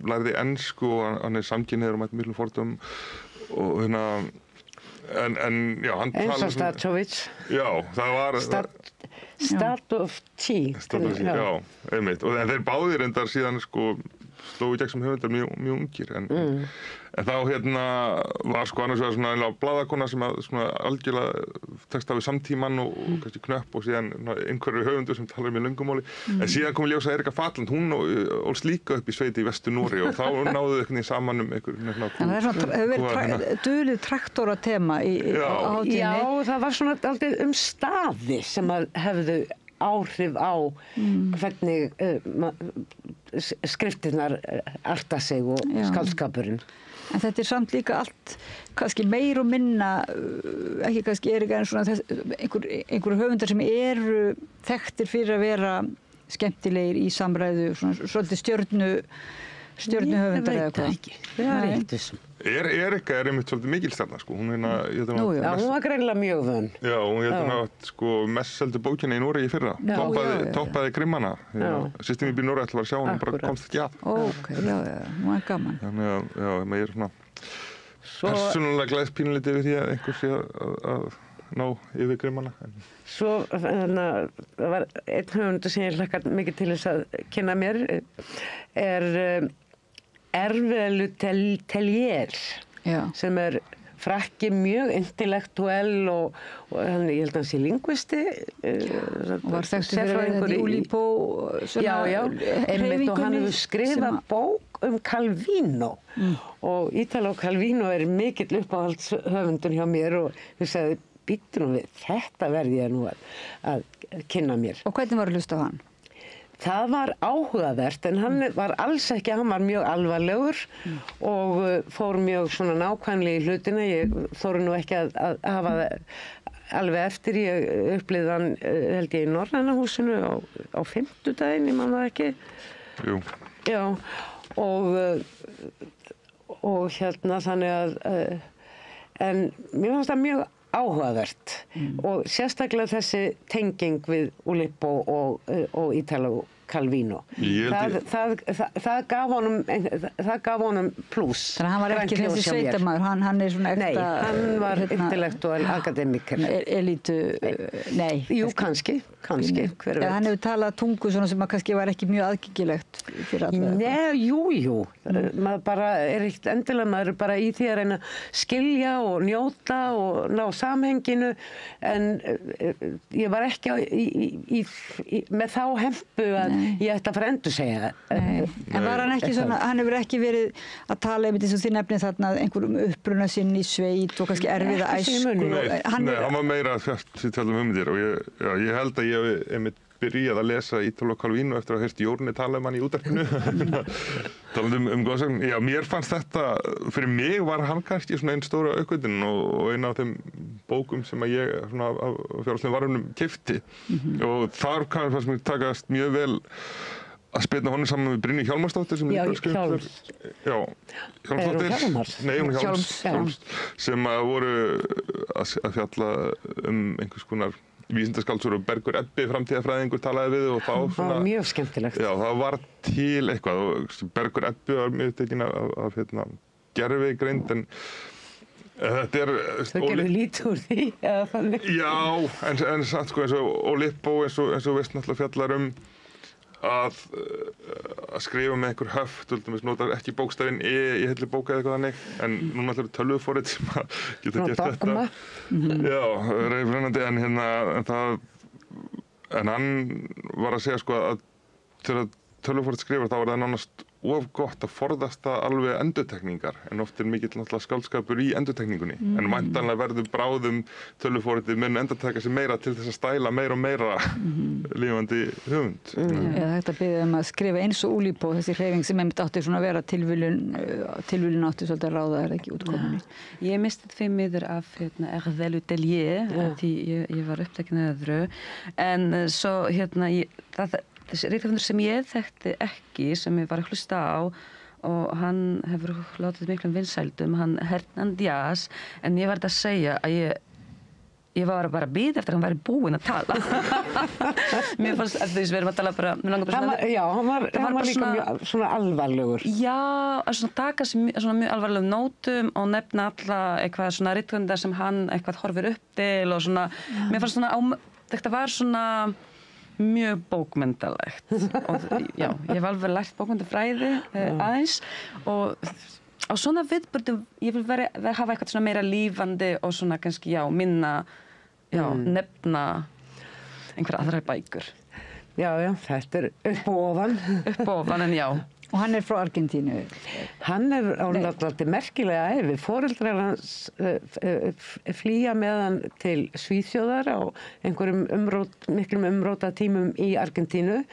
lærði ensku og hann er samkynhneigður og mætti miklum fordómum og en já, hann eins og Statovich já, það var Statovci já, einmitt og þeir báðir endar síðan sko slógu í gegn sem höfundar mjög ungir en þá var sko annars vegar svona blaðakona sem að svona algjörlega tekst á við samtíman og kannski knöpp og síðan einhverju höfundur sem talar mjög löngumáli en síðan kom ljósa Erika Falland, hún ólst líka upp í sveiti í Vestur-Nóri og þá náðu þau einhvern veginn saman það hefur verið dulið traktora tema á hátíðinni. Já, það var svona aldrei staði sem að hefðu áhrif á hvernig skriftirnar arta sig og skáldskapurinn. En þetta er samt líka allt kannski meir og minna ekki kannski en svona einhverju höfundar sem eru þekktir fyrir að vera skemmtilegir í samræðu svona svolítið stjörnuhöfundar eða hvað. Ég veit ekki. Það er eitt þessum. Erika er einmitt svolítið mikilstjarna sko, hún hún var greinilega mjög vön. Já, hún sko mest seldu bókina í Noregi í fyrra, toppaði Grimmana, systemi býr Noregi ætla að sjá hún bara komst ekki að. Ok, já, hún var gaman. Þannig að, já, maður er svona persónulega glæðst pínulítið yfir því að einhver sé að ná yfir Grimmana. Svo það var einn höfundur sem ég hlakka mikið til þess að kynna mér Hervé Letellier sem er frakki mjög intellektuell og ég held að hann sé lingvisti og var þekktur fyrir að vera í Úlípó einmitt og hann hefur skrifað bók Calvino og Italo Calvino er mikill uppáhaldshöfundur hjá mér og við sagði býttu nú við, þetta verði ég nú að kynna mér. Og hvernig var að hlusta á hann? Það var áhugavert en hann var alls ekki, hann var mjög alvarlegur og fór mjög svona nákvæmlega í hlutina. Ég þóru nú ekki að hafa alveg eftir, ég upplifði hann held ég í Norræna húsinu á fimmtudaginn, ég man það ekki. Jú. Já, og þannig að, en mér fannst það mjög áhugavert og sérstaklega þessi tenging við Úlípó og Italo Calvino. Það gaf honum pluss. Þannig að hann var ekki þessi sveitamaður, hann er svona ekta... Nei, hann var intellektuell akademiker. Elítu, nei. Jú, kannski, hver veit. Hann hefur talað tungu svona sem að kannski var ekki mjög aðgengilegt fyrir alla. Nei, jú. Maður bara er ekkert endilega, maður er bara í því að reyna að skilja og njóta og ná samhenginu, en ég var ekki með þá hempu að ég ætti að fara að endursegja það. En var hann ekki svona, hann hefur ekki verið að tala einmitt eins og þið nefnið þarna einhverjum uppruna sinn í sveit og kannski erfiða æsku. Nei, hann var meira fjallum hugmyndir og ég held að ég hef einmitt byrjað að lesa Ítalo Calvino eftir að heyrst Jórni tala hann í útvarpinu. Talandi goðsögn. Já, mér fannst þetta, fyrir mig var hann kannski svona einn stóra aukvöldin og einn af þeim bókum sem að ég svona af fjárhagslegum varunum keypti. Og þar fannst mér takast mjög vel að spilna honum saman við Brynju Hjálmarsdóttur sem Hjálms sem að voru að fjalla einhvers konar vísindaskáldsögur og Bergur Ebbi framtíðarfræðingur talaði við og þá svona... Það var mjög skemmtilegt. Já, það var til eitthvað og Bergur Ebbi var mjög tekinn af gervigreind en þetta er... Þau gerðu lítið úr því, eða þannig? Já, en samt sko eins og Olippo eins og veist náttúrulega fjallar að skrifa með einhver höft, notar ekki bókstafinn í heilli bóka eða eitthvað þannig, en núna ætlar tölvuforrit sem getur gert þetta. Já, reyfrennandi, en hann var að segja sko að þegar tölvuforrit skrifar þá er það nánast of gott að forðast það alveg endurtekningar, en oft er mikill náttúrulega skáldskapur í endurtekningunni, en væntanlega verður bráðum tölvuforritið mun endurteka sig meira til þess að stæla meira og meira lifandi höfund. Eða þetta biðið að skrifa eins og Oulipo, þessi hreyfing sem einmitt átti svona að vera tilviljun átti svolítið að ráða er ekki útkominni. Ég misti því miður af Hervé Letellier, því ég var upptekin að öðru, en svo þessi rithöfundur sem ég þekkti ekki, sem ég var að hlusta á og hann hefur látið miklum vinsældum, hann Hernan Diaz, en ég var að segja að ég var bara að bíða eftir að hann væri búinn að tala. Mér fannst að því sem við erum að tala bara... Hann var líka mjög svona alvarlegur. Já, að svona taka svona mjög alvarlegum nótum og nefna alla eitthvað svona rithöfundar sem hann eitthvað horfir upp til og svona, mér fannst svona, þetta var svona mjög bókmyndalegt og já, ég hef alveg lært bókmyndafræði aðeins og á svona viðburðum ég vil hafa eitthvað svona meira lífandi og svona kannski, minna nefna einhverja aðra bækur. Já, þetta er upp og ofan. Upp og ofan, en já. Og hann er frá Argentínu? Hann er náttúrulega merkilega æfi. Foreldrar hans flýja með hann til Svíþjóðar á einhverjum miklum umróta tímum í Argentínu.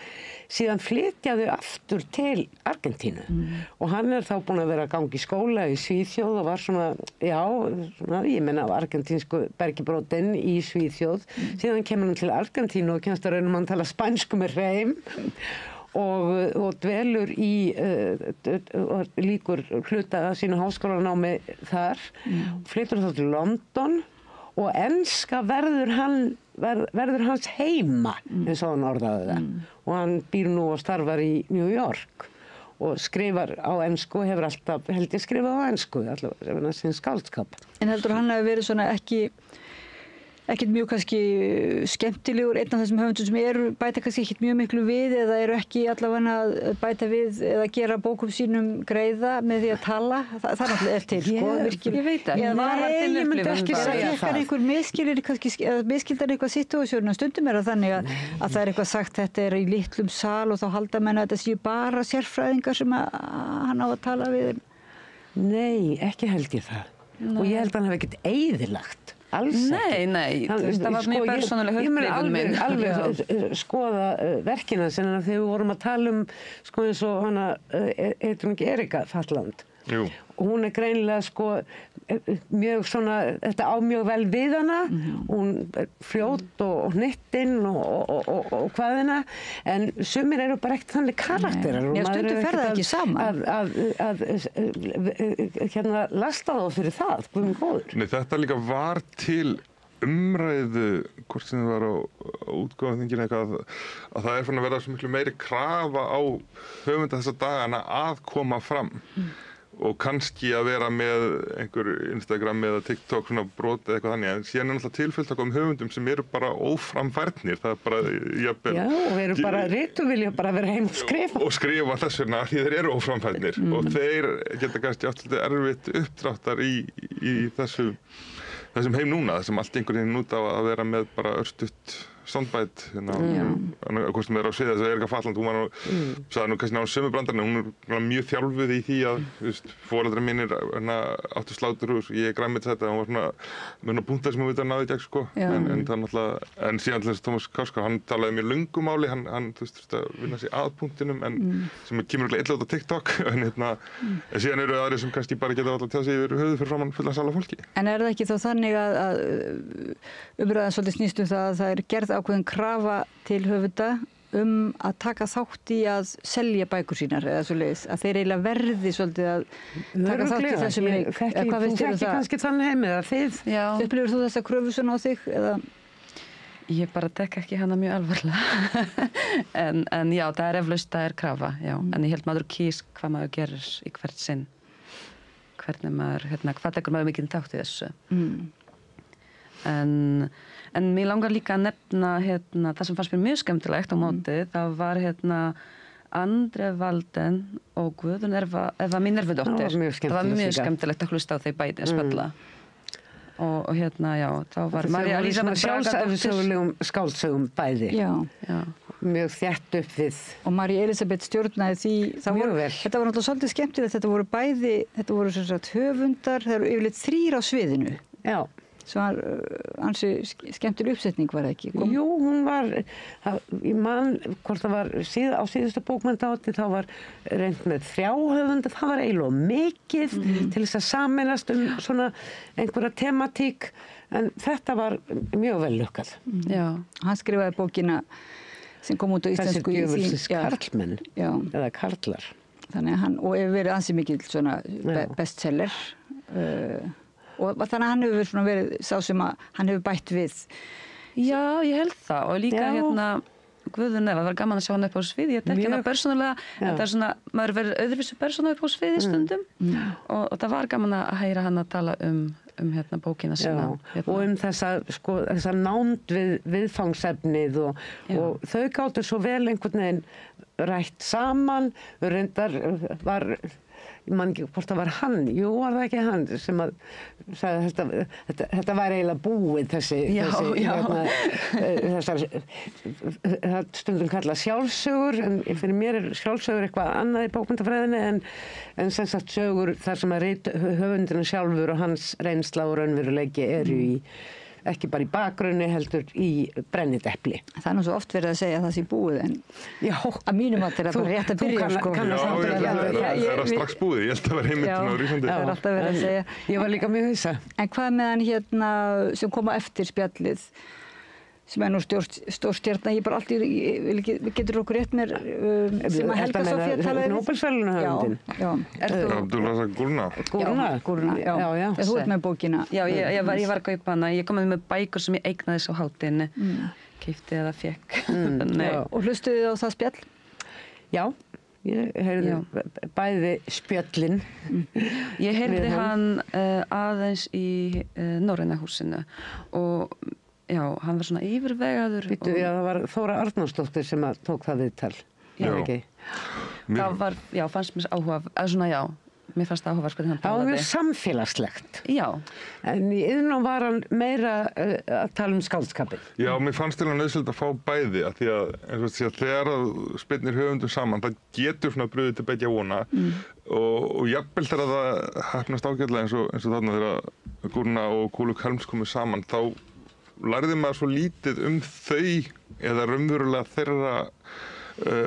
Síðan flytja þau aftur til Argentínu. Og hann er þá búinn að vera að ganga í skóla í Svíþjóð og var svona, ég meina af argentínsku bergibrótin í Svíþjóð. Síðan kemur hann til Argentínu og kemst að raunum hann tala spænsku með hreim. Og dvelur í og líkur hluta að sínu háskólanámi þar, flytur þá til London og enska verður hans heima, eins og hann orðaði það. Og hann býr nú og starfar í New York og skrifar á ensku og hefur alltaf, held ég, skrifað á ensku, allavega sinn skáldskap. En heldur hann hafi verið svona ekkert mjög kannski skemmtilegur, einn af þessum höfundum sem bæta kannski ekkert mjög miklu við eða eru ekki allavega að bæta við eða gera bókum sínum greiða með því að tala. Það náttúrulega er til, sko, virkilega. Ég veit ekki. Nei, ég myndi ekki segja það. Einhver miskilir kannski, miskildar eitthvað situasjónu. Stundum er það þannig að það er eitthvað sagt, þetta er í litlum sal og þá halda menn að þetta séu bara sérfræðingar sem hann á að tala við. Nei, ekki held ég það. Og ég held að hann hafi ekkert eyðilagt. Alls ekki. Nei, það var mjög persónuleg upplifun minn. Alveg skoða verkina sinna þegar við vorum að tala sko eins og hana, heitir hún ekki Erika Falland? Jú. Og hún greinilega mjög svona, þetta á mjög vel við hana, hún er fljót og hnittinn og hvaðina, en sumir eru bara ekkert þannig karakterar. Já, stundum fer það ekki saman. Að lasta þá fyrir það, guð minn góður. Nei, þetta líka var til umræðu, hvort sem það var á útgáfuþinginu eitthvað, að það er fann að vera svo miklu meiri krafa á höfunda þessa dagana að koma fram. Og kannski að vera með einhver Instagram eða TikTok svona brot eða eitthvað þannig, en síðan er náttúrulega tilfyllt okkur höfundum sem eru bara óframfærnir, það er bara jafnvel... Já, og eru bara ritu, vilja bara vera heim og skrifa. Og skrifa þess vegna því þeir eru óframfærnir og þeir geta kannski átt svolítið erfitt uppdráttar í þessum heim núna, þessum allt einhvern veginn út á að vera með bara örstutt soundbite, hvort sem er á sviði þess að Erika Falland, hún var sagði nú kannski náðu sömu brandarinn, hún er mjög þjálfuð í því að foreldrar mínir áttu sláturhús, ég grænmetisæta, hún var svona með punktar sem hún veit að náði í gegn, sko, en það náttúrulega, en síðan til þess Tómas Kársgaard, hann talaði mjög löngu máli, hann þurfti að vinna sig að punktinum, en sem kemur illa út á TikTok, en síðan eru aðrir sem kannski bara geta alltaf tjáð sig yfir höfuð fyrir framann fullan sal af fólki. En er það ekki þá þannig að umræðan svolítið snýst það að það er gerð ákveðin krafa til höfunda að taka þátt í að selja bækur sínar eða svoleiðis, að þeir eiginlega verði svolítið að taka þátt í þessum leik. Þú þekki kannski þannig heim eða þið? Upplifir þú þessa kröfu svona á þig? Eða? Ég bara tek ekki hana mjög alvarlega. en já, það er eflaust, það er krafa, já. En ég held maður kýs hvað maður gerir í hvert sinn. Hvernig maður, hvað tekur maður mikið þátt í þessu. En mér langar líka að nefna það sem fannst mér mjög skemmtilegt á móti, það var Andre Walden og Guðrún Eva Minervudóttir. Það var mjög skemmtilegt að hlusta á þeir bæði að spjalla. Og já, þá var María Elísabet sjálfsæfisögulegum skáldsögum bæði. Já. Mjög þétt upp við. Og María Elísabet stjórnaði því. Mjög vel. Þetta var náttúrulega svolítið skemmtilegt, þetta voru sem sagt höfundar, það eru yfirleitt 3 á sviðinu. Já. Svo var ansi skemmtileg uppsetning, var það ekki? Jú, hún var, ég man hvort það var á síðustu bókmenntahátíð, þá var reynt með 3 höfunda, það var eiginlega mikið til þess að sameinast svona einhverja tematík, en þetta var mjög vel lukkað. Já, hann skrifaði bókina sem kom út á íslensku. Þessi djöfulsins karlmenn, eða karlar. Þannig að hann, og hefur verið ansi mikil svona bestseller, og þannig að hann hefur verið sá sem að hann hefur bætt við. Já, ég held það og líka Guðrún Eva, það var gaman að sjá hann upp á sviði, ég þekki hana persónulega, þetta er svona, maður verður öðruvísi persóna upp á sviði stundum og það var gaman að heyra hann að tala um bókina sína. Og þessa nánd við viðfangsefnið og þau gátu svo vel einhvern veginn rætt saman, reyndar var ég man ekki hvort það var hann, jú var það ekki hann sem að sagði þetta var eiginlega búið þessar stundum kallað sjálfsögur, en fyrir mér er sjálfsögur eitthvað annað í bókmennafræðinni en sem sagt sögur þar sem að höfundurinn sjálfur og hans reynsla og raunveruleiki eru í ekki bara í bakgrunni heldur í brennidepli. Það er nú svo oft verið að segja að það sé búið en að mínum að þetta er bara rétt að byrja sko. Það er strax búið, ég held að vera heimildin á Rísandi. Það er alltaf verið að segja. Ég var líka mjög hissa. En hvað með hann sem koma eftir spjallið sem er nú stórstjarna, ég bara alltaf, getur okkur rétt mér sem að Helga Sofía talaði Nóbelsverðlaunahöfundinn. Abdulrazak Gurnah. Já. Þú ert með bókina. Já, ég var að kaupa hana, ég kom með bækur sem ég eignaði svo hátinn, keypti eða fékk. Og hlustuðu þið á það spjall? Já, ég heyrði bæði spjöllin. Ég heyrði hann aðeins í Norræna húsinu og já, hann var svona yfirvegaður. Það var Þóra Arnórsdóttir sem tók það viðtal. Það var, fannst mér mér fannst áhugavert hvernig hann talaði. Það var mjög samfélagslegt. Já. En í Iðnó var hann meira að tala um skáldskapið. Já, mér fannst til hann nauðsynlegt að fá bæði, af því að þegar spyrnir höfundum saman, það getur svona brugðið til beggja vona og jafnvel þegar það heppnast ágætlega eins og þarna þegar Gurnah og Kúluk Helms komu saman, þá lærði maður svo lítið þau eða raunverulega þeirra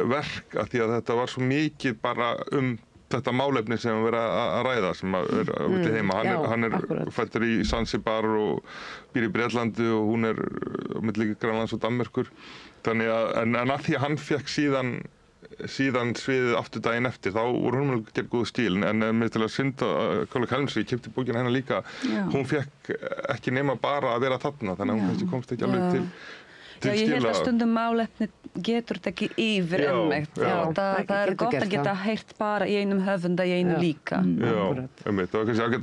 verk, af því að þetta var svo mikið bara þetta málefni sem við verðum að ræða sem er úti heima. Hann er fæddur í Zanzibar og býr í Bretlandi og hún er á milli Grænlands og Danmerkur. Þannig að því að hann fékk síðan síðan sviðið aftur daginn eftir, þá voru hún að gera góð stíl, en mér til að synda Kollega Helmsvík, ég keypti bókina hennar líka, hún fekk ekki nema bara að vera þarna, þannig að hún kannski komst ekki alveg til Já, ég held að stundum málefni getur þetta ekki yfir það er gott að geta heyrt bara í einum höfunda í einu líka. Já, það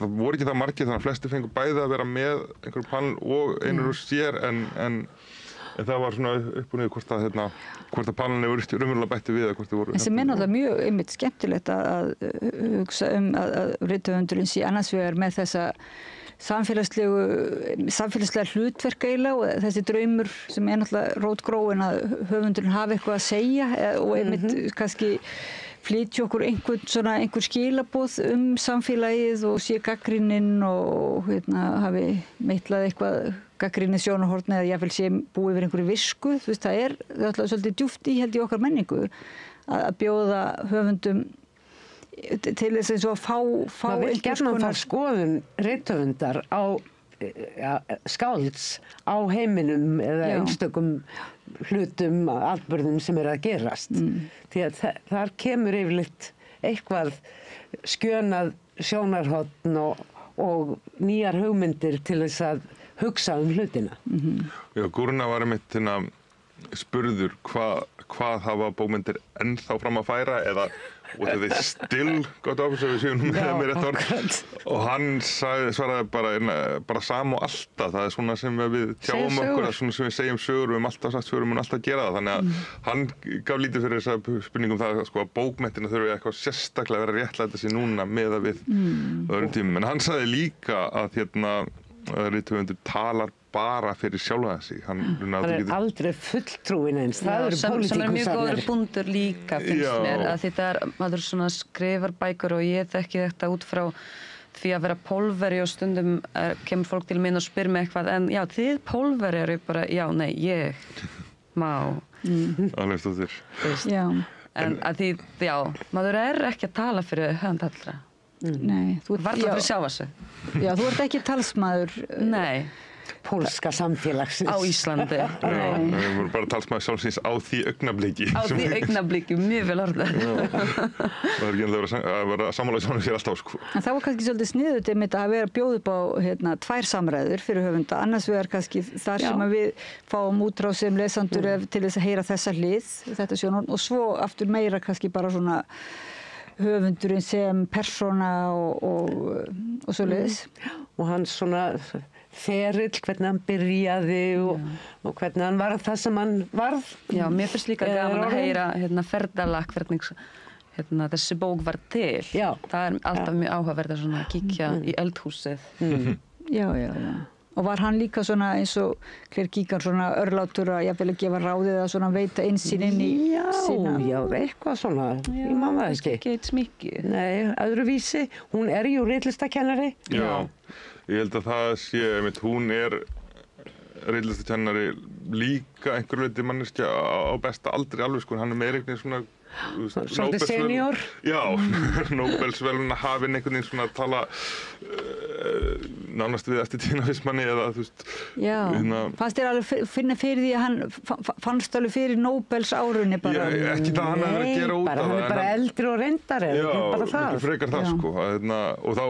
voru ekki það margir, þannig að flesti fengur bæði að vera með einhverjum panel og einur úr sér, en það var svona upp og niður hvort að panelni voru raunverulega bætti við hvort þið voru. En sem náttúrulega mjög einmitt skemmtilegt að hugsa að rithöfundurinn sé annars vegar með þessa samfélagslega hlutverk eiginlega og þessi draumur sem náttúrulega rótgróin að höfundurinn hafi eitthvað að segja og einmitt kannski flytja okkur einhver skilaboð samfélagið og sé gagnrýninn og hafi meitlað eitthvað gagnrýnið sjónarhorn eða jáfnvel sé búið yfir einhverju visku. Þú veist, það er alltaf svolítið djúpt í held í okkar menningu að bjóða höfundum til þess eins og að fá maður vil gjarnan fá skoðun rithöfundar á skálds á heiminum eða einstökum hlutum, atburðum sem að gerast. Því að þar kemur yfirleitt eitthvað skjönað sjónarhorn og nýjar hugmyndir til þess að hugsa hlutina. Já, Gúrna var einmitt spurður hvað hafa bókmyndir ennþá fram að færa eða what are they still got up, svo við séum með mér eitt orð. Og hann svaraði bara sama og alltaf, það er svona sem við tjáum okkur, svona sem við segjum sögur, við höfum alltaf sagt sögur, við höfum alltaf að gera það. Þannig að hann gaf lítið fyrir þessa spurningum það að bókmenntina þurfi eitthvað sérstaklega að vera réttlæta sig núna með að við öðrum tímum. En hann sagði líka að rithöfundur talar bara fyrir sjálfa sig. Hann er aldrei fulltrúin eins. Það eru pólitíkusarnir. Sem er mjög góður bundur líka, finnst mér. Að þetta maður svona skrifar bækur og ég þekki þetta út frá því að vera pólveri og stundum kemur fólk til minn og spyr mig eitthvað en já, þið pólveri eru bara, já, nei, ég má. Alveg stóttir. Já. En að því, já, maður ekki að tala fyrir hönd allra. Nei. Þú varla fyrir sjálfa sig. Já, þú ert ekki talsmaður. Nei. Pólska samfélagsins. Á Íslandi. Við vorum bara talsmaður sjálfsins á því augnabliki. Á því augnabliki, mjög vel orðað. Það er ekki að vera sammála í sér alltaf, sko. En það var kannski svolítið sniðugt einmitt að vera bjóð upp á 2 samræður fyrir höfunda. Annars vegar kannski þar sem að við fáum útrás sem lesandur til þess að heyra þessa hlið, þetta sjónarhorn, og svo aftur meira kannski bara svona höfundurinn sem persóna og svoleiðis. Og hans svona ferill, hvernig hann byrjaði og hvernig hann varð það sem hann varð. Já, mér finnst líka gaman að heyra ferdalag hvernig þessi bók var til. Já. Það er alltaf mjög áhugaverð að kíkja í eldhúsið. Já. Og var hann líka svona eins og Claire Keegan svona örlátur að jafnvel að gefa ráðið að svona veita innsýn inn í sína? Já, eitthvað svona. Ég man það ekki. Ekki eitt smikið. Nei, öðruvísi. Hún jú ritlistakennari. Já, ég held að það sé, hún ritlistakennari líka einhverju leyti manneskja á besta aldri alveg, sko. Hann með einhvern svona svolítið senior. Já, Nóbelsverðlauna hafinn einhvern veginn svona að tala nánast við eftir tíðina fyrst manni eða þú veist. Já, fannst þér alveg finna fyrir því að hann fannst alveg fyrir Nóbels árunni bara? Já, ekki það hann að vera að gera út af það. Hann bara eldri og reyndari, bara það. Já, frekar það, sko. Og þá,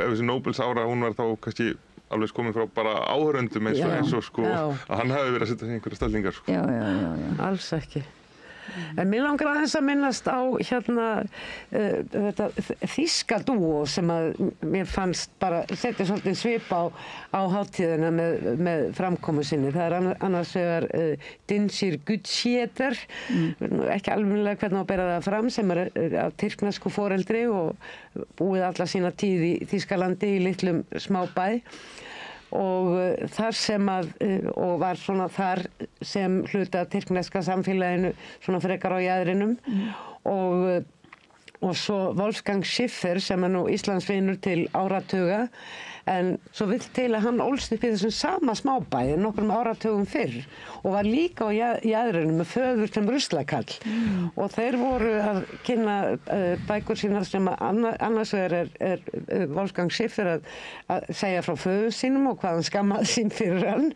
ef þessi Nóbels ára, hún var þá kannski alveg komin frá bara áhöröndum eins og sko, að hann hefði verið að setja sig einhverja stellingar, sko. Já. Alls ekki. En mér langar aðeins að minnast á þetta þýska dúó sem að mér fannst bara setja svolítið svip á hátíðina með framkomu sinni. Það annars vegar Dinsir Guddsjéter, ekki alveg hvernig að bera það fram, sem af tyrknesku foreldri og búið alla sína tíð í Þýskalandi í litlum smábæ. Og þar sem og var svona þar sem hluta tyrkneska samfélaginu svona frekar á jaðrinum og og svo Wolfgang Schiffer sem nú Íslandsvinur til áratuga, en svo vill til að hann ólst upp í þessum sama smábæði nokkrum áratugum fyrr og var líka á jaðrinu með föður sem ruslakall og þeir voru að kynna bækur sínar sem annars er Wolfgang Schiffer að segja frá föður sínum og hvað hann skammaði sín fyrir hann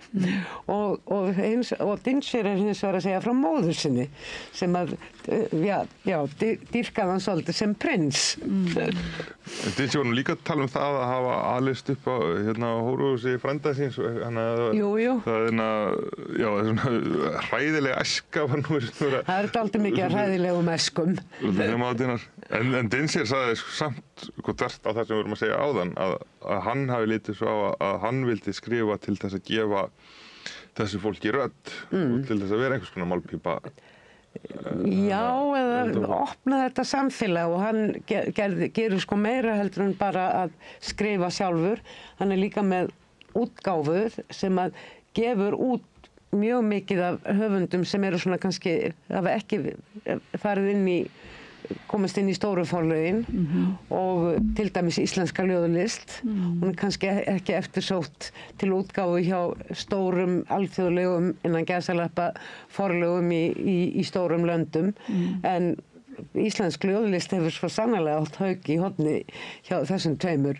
og Dinshire hins vegar að segja frá móður sinni sem að dýrkaði hann svolítið sem prins. Dinshire var nú líka að tala það að hafa alist upp á hóruhúsi frænda síns. Jú. Það er svona hræðileg æska var nú. Það er dálítið mikið að hræðilegum æskum. En Dinshire sagði samt þvert á það sem við vorum að segja áðan að hann hafi litið svo á að hann vildi skrifa til þess að gefa þessu fólki rödd og til þess að vera einhvers konar málpípa. Já, eða opna þetta samfélag og hann gerir sko meira heldur en bara að skrifa sjálfur. Hann er líka með útgáfur sem að gefur út mjög mikið af höfundum sem eru svona kannski, hafa ekki komist inn í stóru forlögin og til dæmis íslenska ljóðlist. Hún er kannski ekki eftirsótt til útgáfu hjá stórum alþjóðlegum innan gæsalappa forlögum í stórum löndum en íslensk ljóðlist hefur svo sannarlega átt hauk í horni hjá þessum tveimur.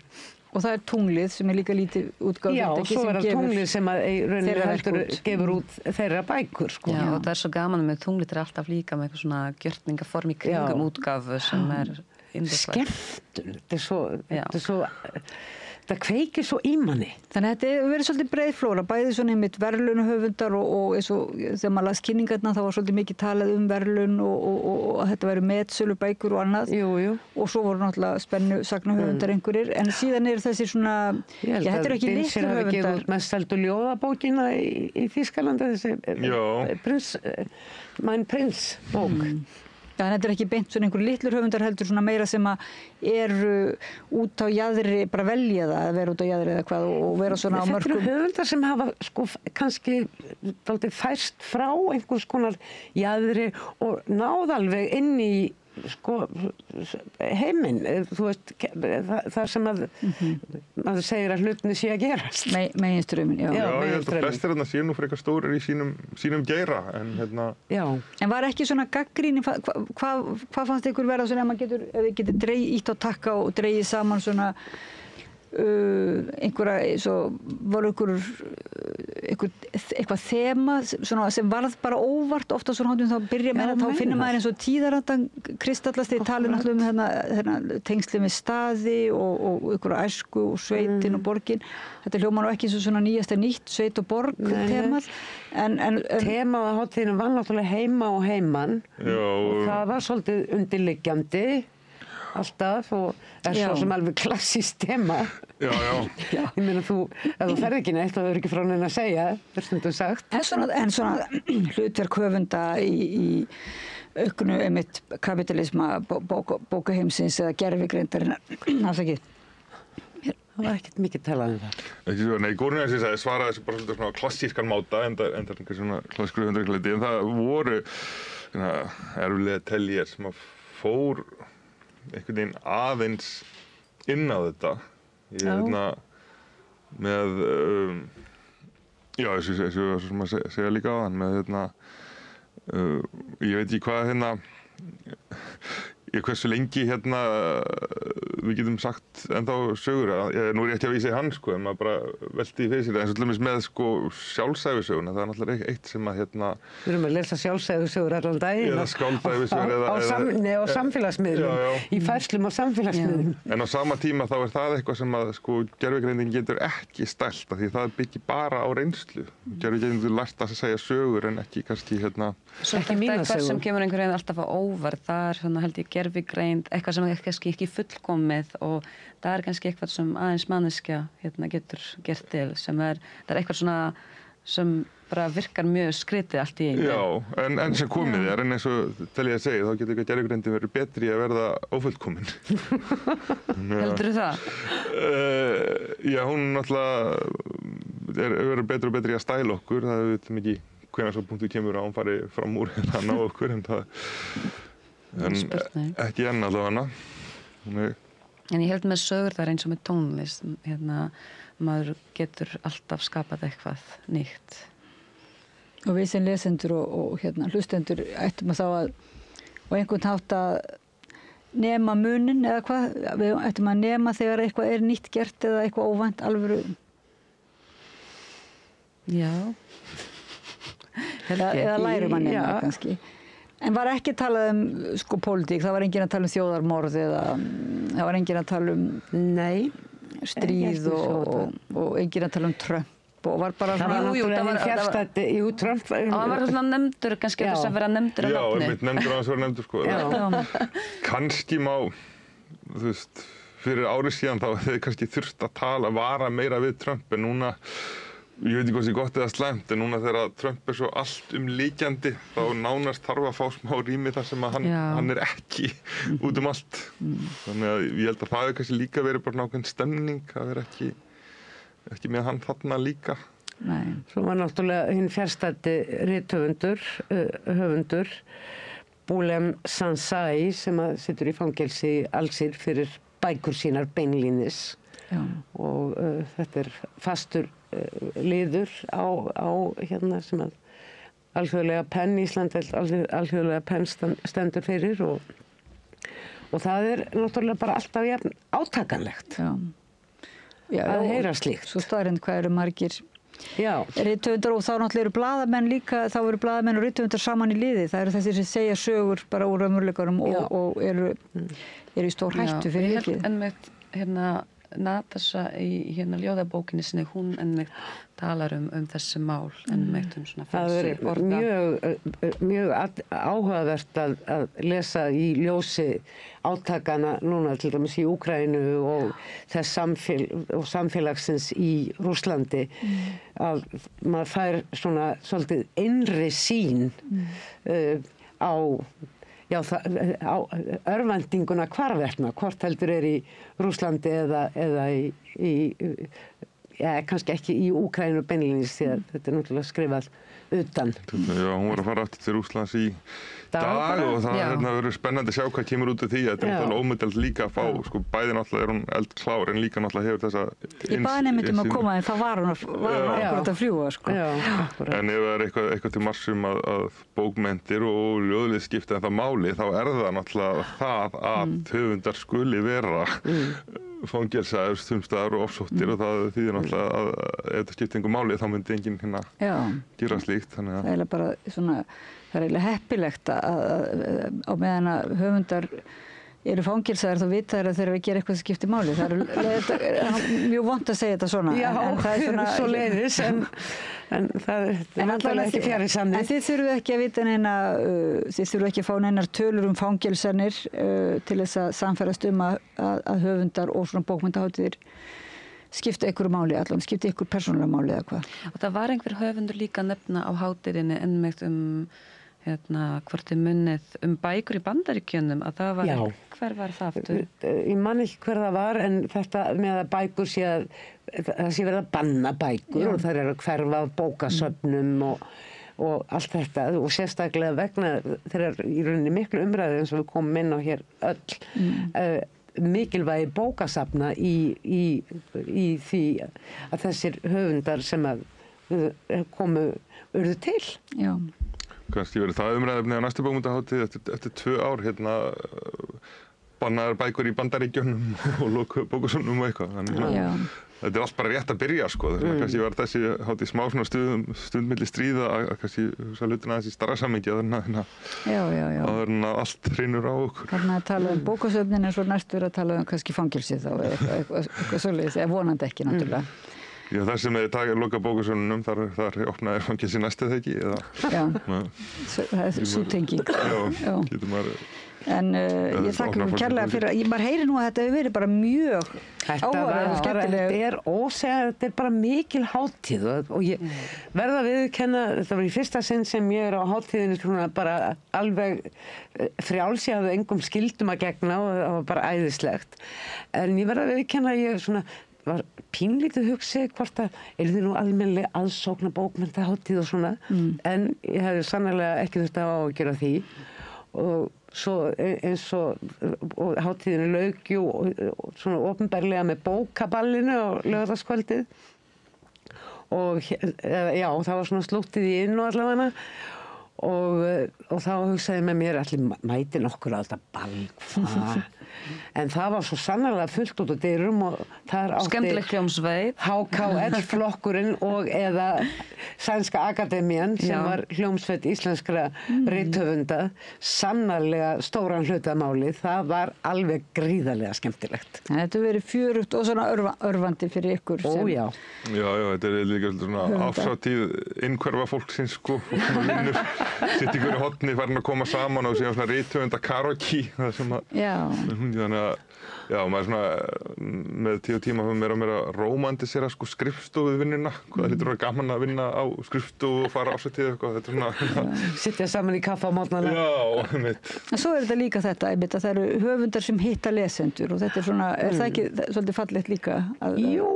Og það er Tunglið sem er líka lítið útgáfu. Já, og svo er það Tunglið sem gefur út þeirra bækur. Sko. Já, og það er svo gaman með Tunglið alltaf líka með eitthvað svona gjörningaform í kringum útgáfu sem er skemmtun. Það kveikir svo í manni. Þannig að þetta hefur verið svolítið breið flóra, bæði svona einmitt verðlaunuhöfundar og eins og þegar maður las kynningarna þá var svolítið mikið talað verðlaun og að þetta væri metsölu bækur og annað. Jú. Og svo voru náttúrulega spennu sagnahöfundar einhverjir, en síðan þessi svona, þetta er ekki litlu höfundar. Dinshire hafi gefið út mest seldu ljóðabókina í Þýskalandi, þessi Mein Prinz bók. Já, en þetta er ekki beint svona einhver litlur höfundar heldur svona meira sem að eru út á jaðri, bara velja það að vera út á jaðri eða hvað og vera svona á mörgum. Þetta eru höfundar sem hafa sko kannski dálítið færst frá einhvers konar jaðri og náð alveg inn í sko heiminn, þú veist, það sem að maður segir að hlutinni sé að gerast. Meginströmmin, já. Já, ég held að flestir sé nú frekar stórir í sínum geira, en Já. En var ekki svona gagnrýni, hvað fannst ykkur verða svona ef þið getur ítt á takka og dreigið saman svona einhverja, svo voru eitthvað þema svona, sem varð bara óvart ofta svona hátum þá byrja með þá finnum maður eins og tíðarandan kristallast þegar tala náttúrulega um tengsli með staði og einhverja æsku og sveitin og borgin. Þetta hljómar nú ekki eins og svona nýjasta nýtt sveit og borg temað. Temað á hátíðinu var náttúrulega heima og heiman og það var svolítið undirliggjandi alltaf og svo sem alveg klassískt tema. Já. Ég meina ef þú ferð ekki neitt þá er ekki frá neina að segja, stundum sagt. En svona hlutverk höfunda í auknu einmitt kapitalisma bókaheimsins eða gervigrindarinnar, afsakið. Það var ekkert mikið talað um það. Nei, Górnir svaraði þessu bara svona klassískan máta en það er svona klassískur höfundarleiti en það voru erfilega teljer sem að fór einhvern veginn aðeins inn á þetta. Ég með, þessu sem að segja líka á hann, með ég veit ekki hvað hversu lengi við getum sagt ennþá sögur, nú er ég ekki að vísa í hann sko, en maður bara velti í fyrir sér, en svo til dæmis með sko sjálfsævisöguna, það er náttúrulega eitt sem að Við erum að lesa sjálfsævisögur allan daginn. Eða skáldævisögur á samfélagsmiðlum, í færslum á samfélagsmiðlum. En á sama tíma þá er það eitthvað sem að sko gervigreindin getur ekki stælt, af því það byggir bara á reynslu. Gervigreindin getur lært að segja sögur en ekki kannski ekki mína sögur. Sem kemur einhvern veginn alltaf á óvart, það er svona held ég gervigreind, eitthvað sem er kannski ekki fullkomið og það er kannski eitthvað sem aðeins manneskja getur gert til sem það er eitthvað svona sem bara virkar mjög skrítið allt í einu. Já, en sem komið er, en eins og til ég að segja, þá getur gervigreindin verið betri að verða ófullkomin. Heldurðu það? Já, hún náttúrulega verður betri og betri að stæla okkur, það við veitum ekki hvenær svo punktu kemur að hún fari fram úr ná okkur, en það En ekki enn allavega. En ég held með sögur þar eins og með tónlist, maður getur alltaf skapað eitthvað nýtt. Og við sem lesendur og hlustendur ættum að þá að á einhvern hátt að nema munin eða hvað, við ættum að nema þegar eitthvað nýtt gert eða eitthvað óvænt alvöru. Já. Eða lærum að nema kannski. En var ekki talað pólitík, það var enginn að tala þjóðarmorð eða það var enginn að tala stríð og enginn að tala Trump og var bara það var fjárstætti Trump og hann var svona nefndur, kannski þess að vera nefndur að nafni. Já, nefndur að vera nefndur sko. Kannski má, þú veist, fyrir árið síðan þá hefði kannski þurft að vara meira við Trump en núna ég veit ekki hvort það gott eða slæmt, en núna þegar Trump svo allt líkjandi, þá nánast þarf að fá smá rými þar sem að hann ekki út allt. Þannig að ég held að það hefur kannski líka verið bara nákvæm stemning að vera ekki með hann þarna líka. Nei. Svo var náttúrulega hinn fjárstæddi höfundur, Bouleim Sansai, sem situr í fangelsi í Alsír fyrir bækur sínar beinlínis. Og þetta fastur liður á sem að alþjóðlega penn Ísland alþjóðlega penn stendur fyrir og það náttúrulega bara alltaf jafn átakanlegt að heyra slíkt. Svo staðreynd hvað eru margir rithöfundar og þá náttúrulega eru blaðamenn líka, þá eru blaðamenn og rithöfundar saman í liði. Það eru þessir sem segja sögur bara úr raunveruleikanum og eru í stór hættu fyrir vikið. En með Natasha í ljóðabókinni sinni, hún talar þessi mál svona frelsi orða. Það er mjög áhugavert að lesa í ljósi átakana núna til dæmis í Úkraínu og þess samfélagsins í Rússlandi að maður fær svona svolítið innri sýn á örvæntinguna hvarvetna, hvort heldur í Rússlandi eða kannski ekki í Úkraínu beinlínis því að þetta náttúrulega skrifað utan. Já, hún var að fara aftur til Rússlands í dag og það verður spennandi að sjá hvað kemur út af því. Þetta náttúrulega ómyndelt líka að fá, bæði náttúrulega hún eldklár en líka náttúrulega hefur þessa Ég baði nefnt að koma en það var hún akkurat að fljúga En ef það er eitthvað til marsum að bókmenntir og ljóðlið skipta það máli, þá er það náttúrulega það að höfundar skuli vera fangelsaðir stumstaðar og ofsóttir og það þýðir náttúrulega að ef það skipti einhver máli þá myndi enginn gera slíkt. Það er bara svona, það er eiginlega heppilegt að á meðan að höfundar eru fangelsaðir þá vita þeir að þeir eru að gera eitthvað sem skiptir máli. Það er mjög vont að segja þetta svona. Já, svo leiðis en það er náttúrulega ekki fjarri sanni. En þið þurfum ekki að vita þið þurfum ekki að fá neinar tölur fangelsanir til þess að samfærast að höfundar og svona bókmenntahátíðir skipta ykkur máli, allan skipta ykkur persónulega máli eða hvað. Og það var einhver höfundur líka nefna á hátíðinni ennmegt hvort þið munnið bækur í Bandaríkjunum að það var, hver var það aftur? Ég man ekki hver það var en þetta með að bækur það sé verið að banna bækur og það er að hverfa af bókasöfnum og allt þetta og sérstaklega vegna þegar í rauninni miklu umræðu eins og við komum inn á hér öll mikilvægi bókasafna í því að þessir höfundar sem að urðu til. Já. Kannski verið það umræðefni á næstu bókmenntahátíð eftir 2 ár bannaðar bækur í Bandaríkjunum og lokuðu bókasöfnum og eitthvað. Þannig þetta er allt bara rétt að byrja sko. Kannski var þessi hátíð smá svona stund milli stríða að kannski hugsa hlutina aðeins í stærra samhengi áður en að allt hrynur á okkur. Þannig að tala bókasöfnin er svo næst verið að tala kannski fangelsið þá eitthvað svoleiðis, eða vonandi ekki náttúrulega. Já, þar sem þið loka bókasöfnunum, þar opnaði fangelsi næstu þegar ekki. Það er sú tenging. Já, getur maður... En ég þakka kærlega fyrir, maður heyri nú að þetta hefur verið bara mjög áhugaverð og skemmtileg. Þetta er bara mikil hátíð og ég verða að viðurkenna, þetta var í fyrsta sinn sem ég er á hátíðinni svona bara alveg frjáls, ég hafði engum skyldum að gegna og það var bara æðislegt. En ég verða að viðurkenna að ég svona var pínlítið hugsið hvort að þið nú almennilega aðsókna bókmenntahátíð og svona en ég hefði sannarlega ekki þurft að ágjöra því og svo eins og hátíðinu lauk jú svona opinberlega með bókaballinu á laugardagskvöldið og já, það var svona slúttið í inn og allavega og þá hugsaði ég með mér allir mæti nokkur alltaf ball en það var svo sannarlega fullt út á dyrum og þar átti skemmtileg hljómsveit HKL-flokkurinn og eða Sænska Akademían sem var hljómsveit íslenskra rithöfunda sannarlega stóran hlutamáli það var alveg gríðarlega skemmtilegt. Þetta verið fjörugt og svona örvandi fyrir ykkur sem... Já, þetta líka svona afsáttíð innhverfa fólksins sko, og vinnur sitt ykkur í hotni farin að koma saman og síðan svona rithöfunda karaoke það sem að þannig að já, maður svona með 10 tíma fyrir meira og meira rómantisera sko skrifstofuvinnuna, það hlýtur að vera gaman að vinna á skrifstofu og fara ásættið eitthvað, þetta er svona sitja saman í kaffa á mótnana. Já, einmitt. En svo er þetta líka þetta, einmitt, að það eru höfundar sem hitta lesendur og þetta er svona, er það ekki svolítið fallegt líka? Jú,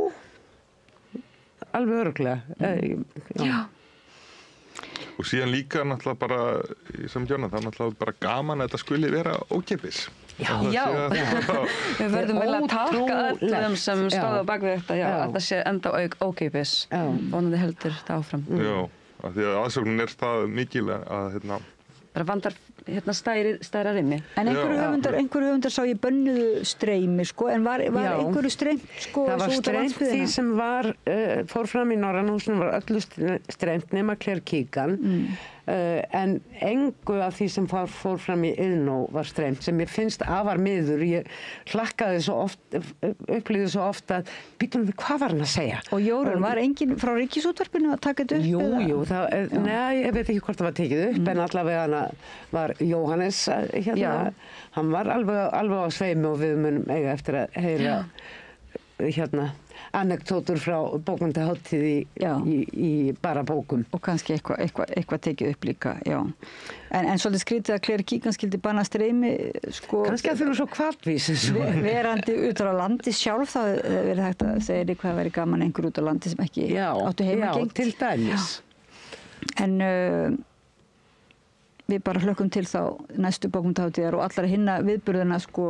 alveg örugglega. Já. Og síðan líka náttúrulega bara, sem Jóna, það er náttúrulega bara gaman að þetta skuli vera ókeypis. Já. Við verðum vel að taka öllum sem stóða bak við þetta, að það sé enda ókeypis. Vonandi heldur þetta áfram. Já, af því að aðsóknin er það mikil að bara vandar stæra rými. En einhverju höfundar sá ég bönnuðu streymi, sko, en var einhverju streymt, sko, það var streymt því sem fór fram í Norrannahúsinu var öllu streymt nema Claire Keegan, en engu af því sem fór fram í Iðnó var streymt, sem ég finnst afar miður. Ég hlakkaði svo oft, upplýði svo oft að býtum við hvað var hann að segja. Og Jórunn, var enginn frá Ríkisútvarpinu að taka þetta upp? Jú, nei, ég veit ekki hvort það var tekið upp, en allavega var Jóhannes hann var alveg á sveimi og við munum eiga eftir að heyra anekdótur frá bókmenntahátíð í bara bókum. Og kannski eitthvað tekið upp líka, já. En svolítið skrítið að Claire Keegan skildi banna streymi, sko... Kannski að þau eru svo kvartvís. Verandi út á landi sjálf, þá verið hægt að segja hvað væri gaman einhver út á landi sem ekki áttu heimagengt. Já, til dæmis. En við bara hlökkum til þá næstu bókmenntahátíðar og allar hinna viðburðina, sko...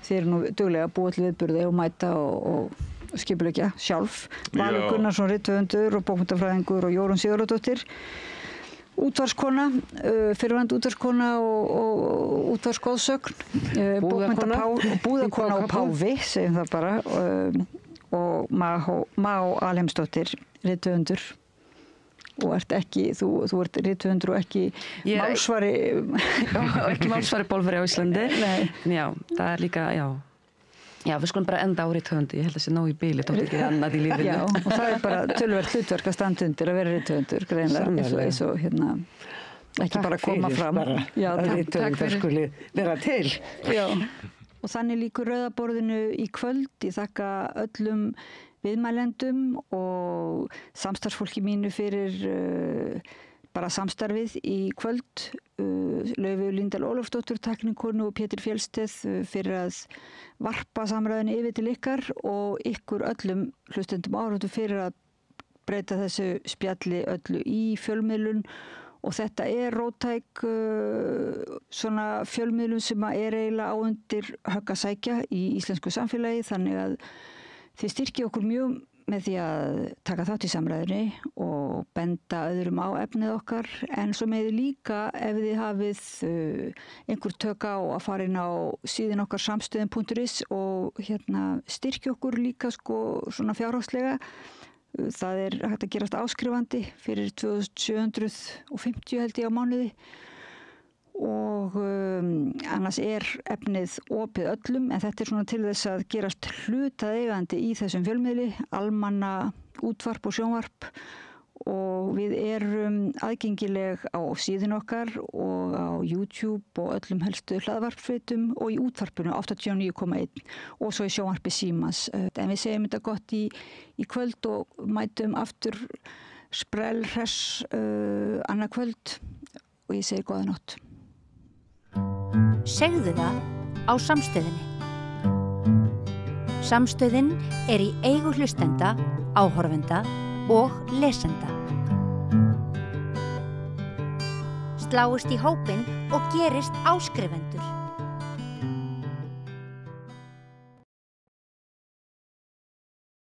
Þið eru nú duglega að búa til viðburði og mæta og skipuleggja sjálf. Valur Gunnarsson rithöfundur og bókmenntarfræðingur og Jórunn Sigurðardóttir útvarskona, fyrrverandi útvarskona og útvarsgoðsögn. Búðakona og páfi, segjum það bara. Og Má Alheimsdóttir rithöfundur. Og ert ekki, þú ert rithöfundur og ekki málsvari... ekki málsvari bólfari á Íslandi. Já, það er líka, Já, við skulum bara enda á rithöfundi. Ég held að það sé nóg í bíli, þótt ekki annað í lífinu. Já, og það er bara töluvert hlutverk að standa undir að vera rithöfundur, greinlega, eins og ekki bara koma fram. Já, rithöfundar skuli vera til. Já, og þannig líkur Rauðaborðinu í kvöld. Ég þakka öllum viðmælendum og samstarfsfólki mínu fyrir bara samstarfið í kvöld. Laufey Líndal Ólafsdóttur, tæknikonu, og Pétur Fjellsteð fyrir að varpa samræðinu yfir til ykkar og ykkur öllum hlustendum áhorfendum fyrir að breyta þessu spjalli öllu í fjölmiðlun. Og þetta er róttæk svona fjölmiðlun sem er eiginlega á undir högg að sækja í íslensku samfélagi, þannig að þið styrkið okkur mjög með því að taka þátt í samræðinni og benda öðrum á efnið okkar, en svo með líka ef þið hafið einhver tök á að fara inn á síðan okkar samstöðin.is og styrkja okkur líka svona fjárhagslega. Það er hægt að gerast áskrifandi fyrir 2750 held ég á mánuði. Og annars er efnið opið öllum, en þetta er svona til þess að gerast hlutaðeigandi í þessum fjölmiðli, almanna útvarp og sjónvarp, og við erum aðgengileg á síðun okkar og á YouTube og öllum helstu hlaðvarpsveitum og í útvarpinu 89,1 og svo í sjónvarpi Símans. En við segjum þetta gott í kvöld og mætum aftur sprell hress annað kvöld og ég segi góða nótt. Segðu það á Samstöðinni. Samstöðin er í eigu hlustenda, áhorfenda og lesenda. sláist í hópinn og gerist áskrifendur.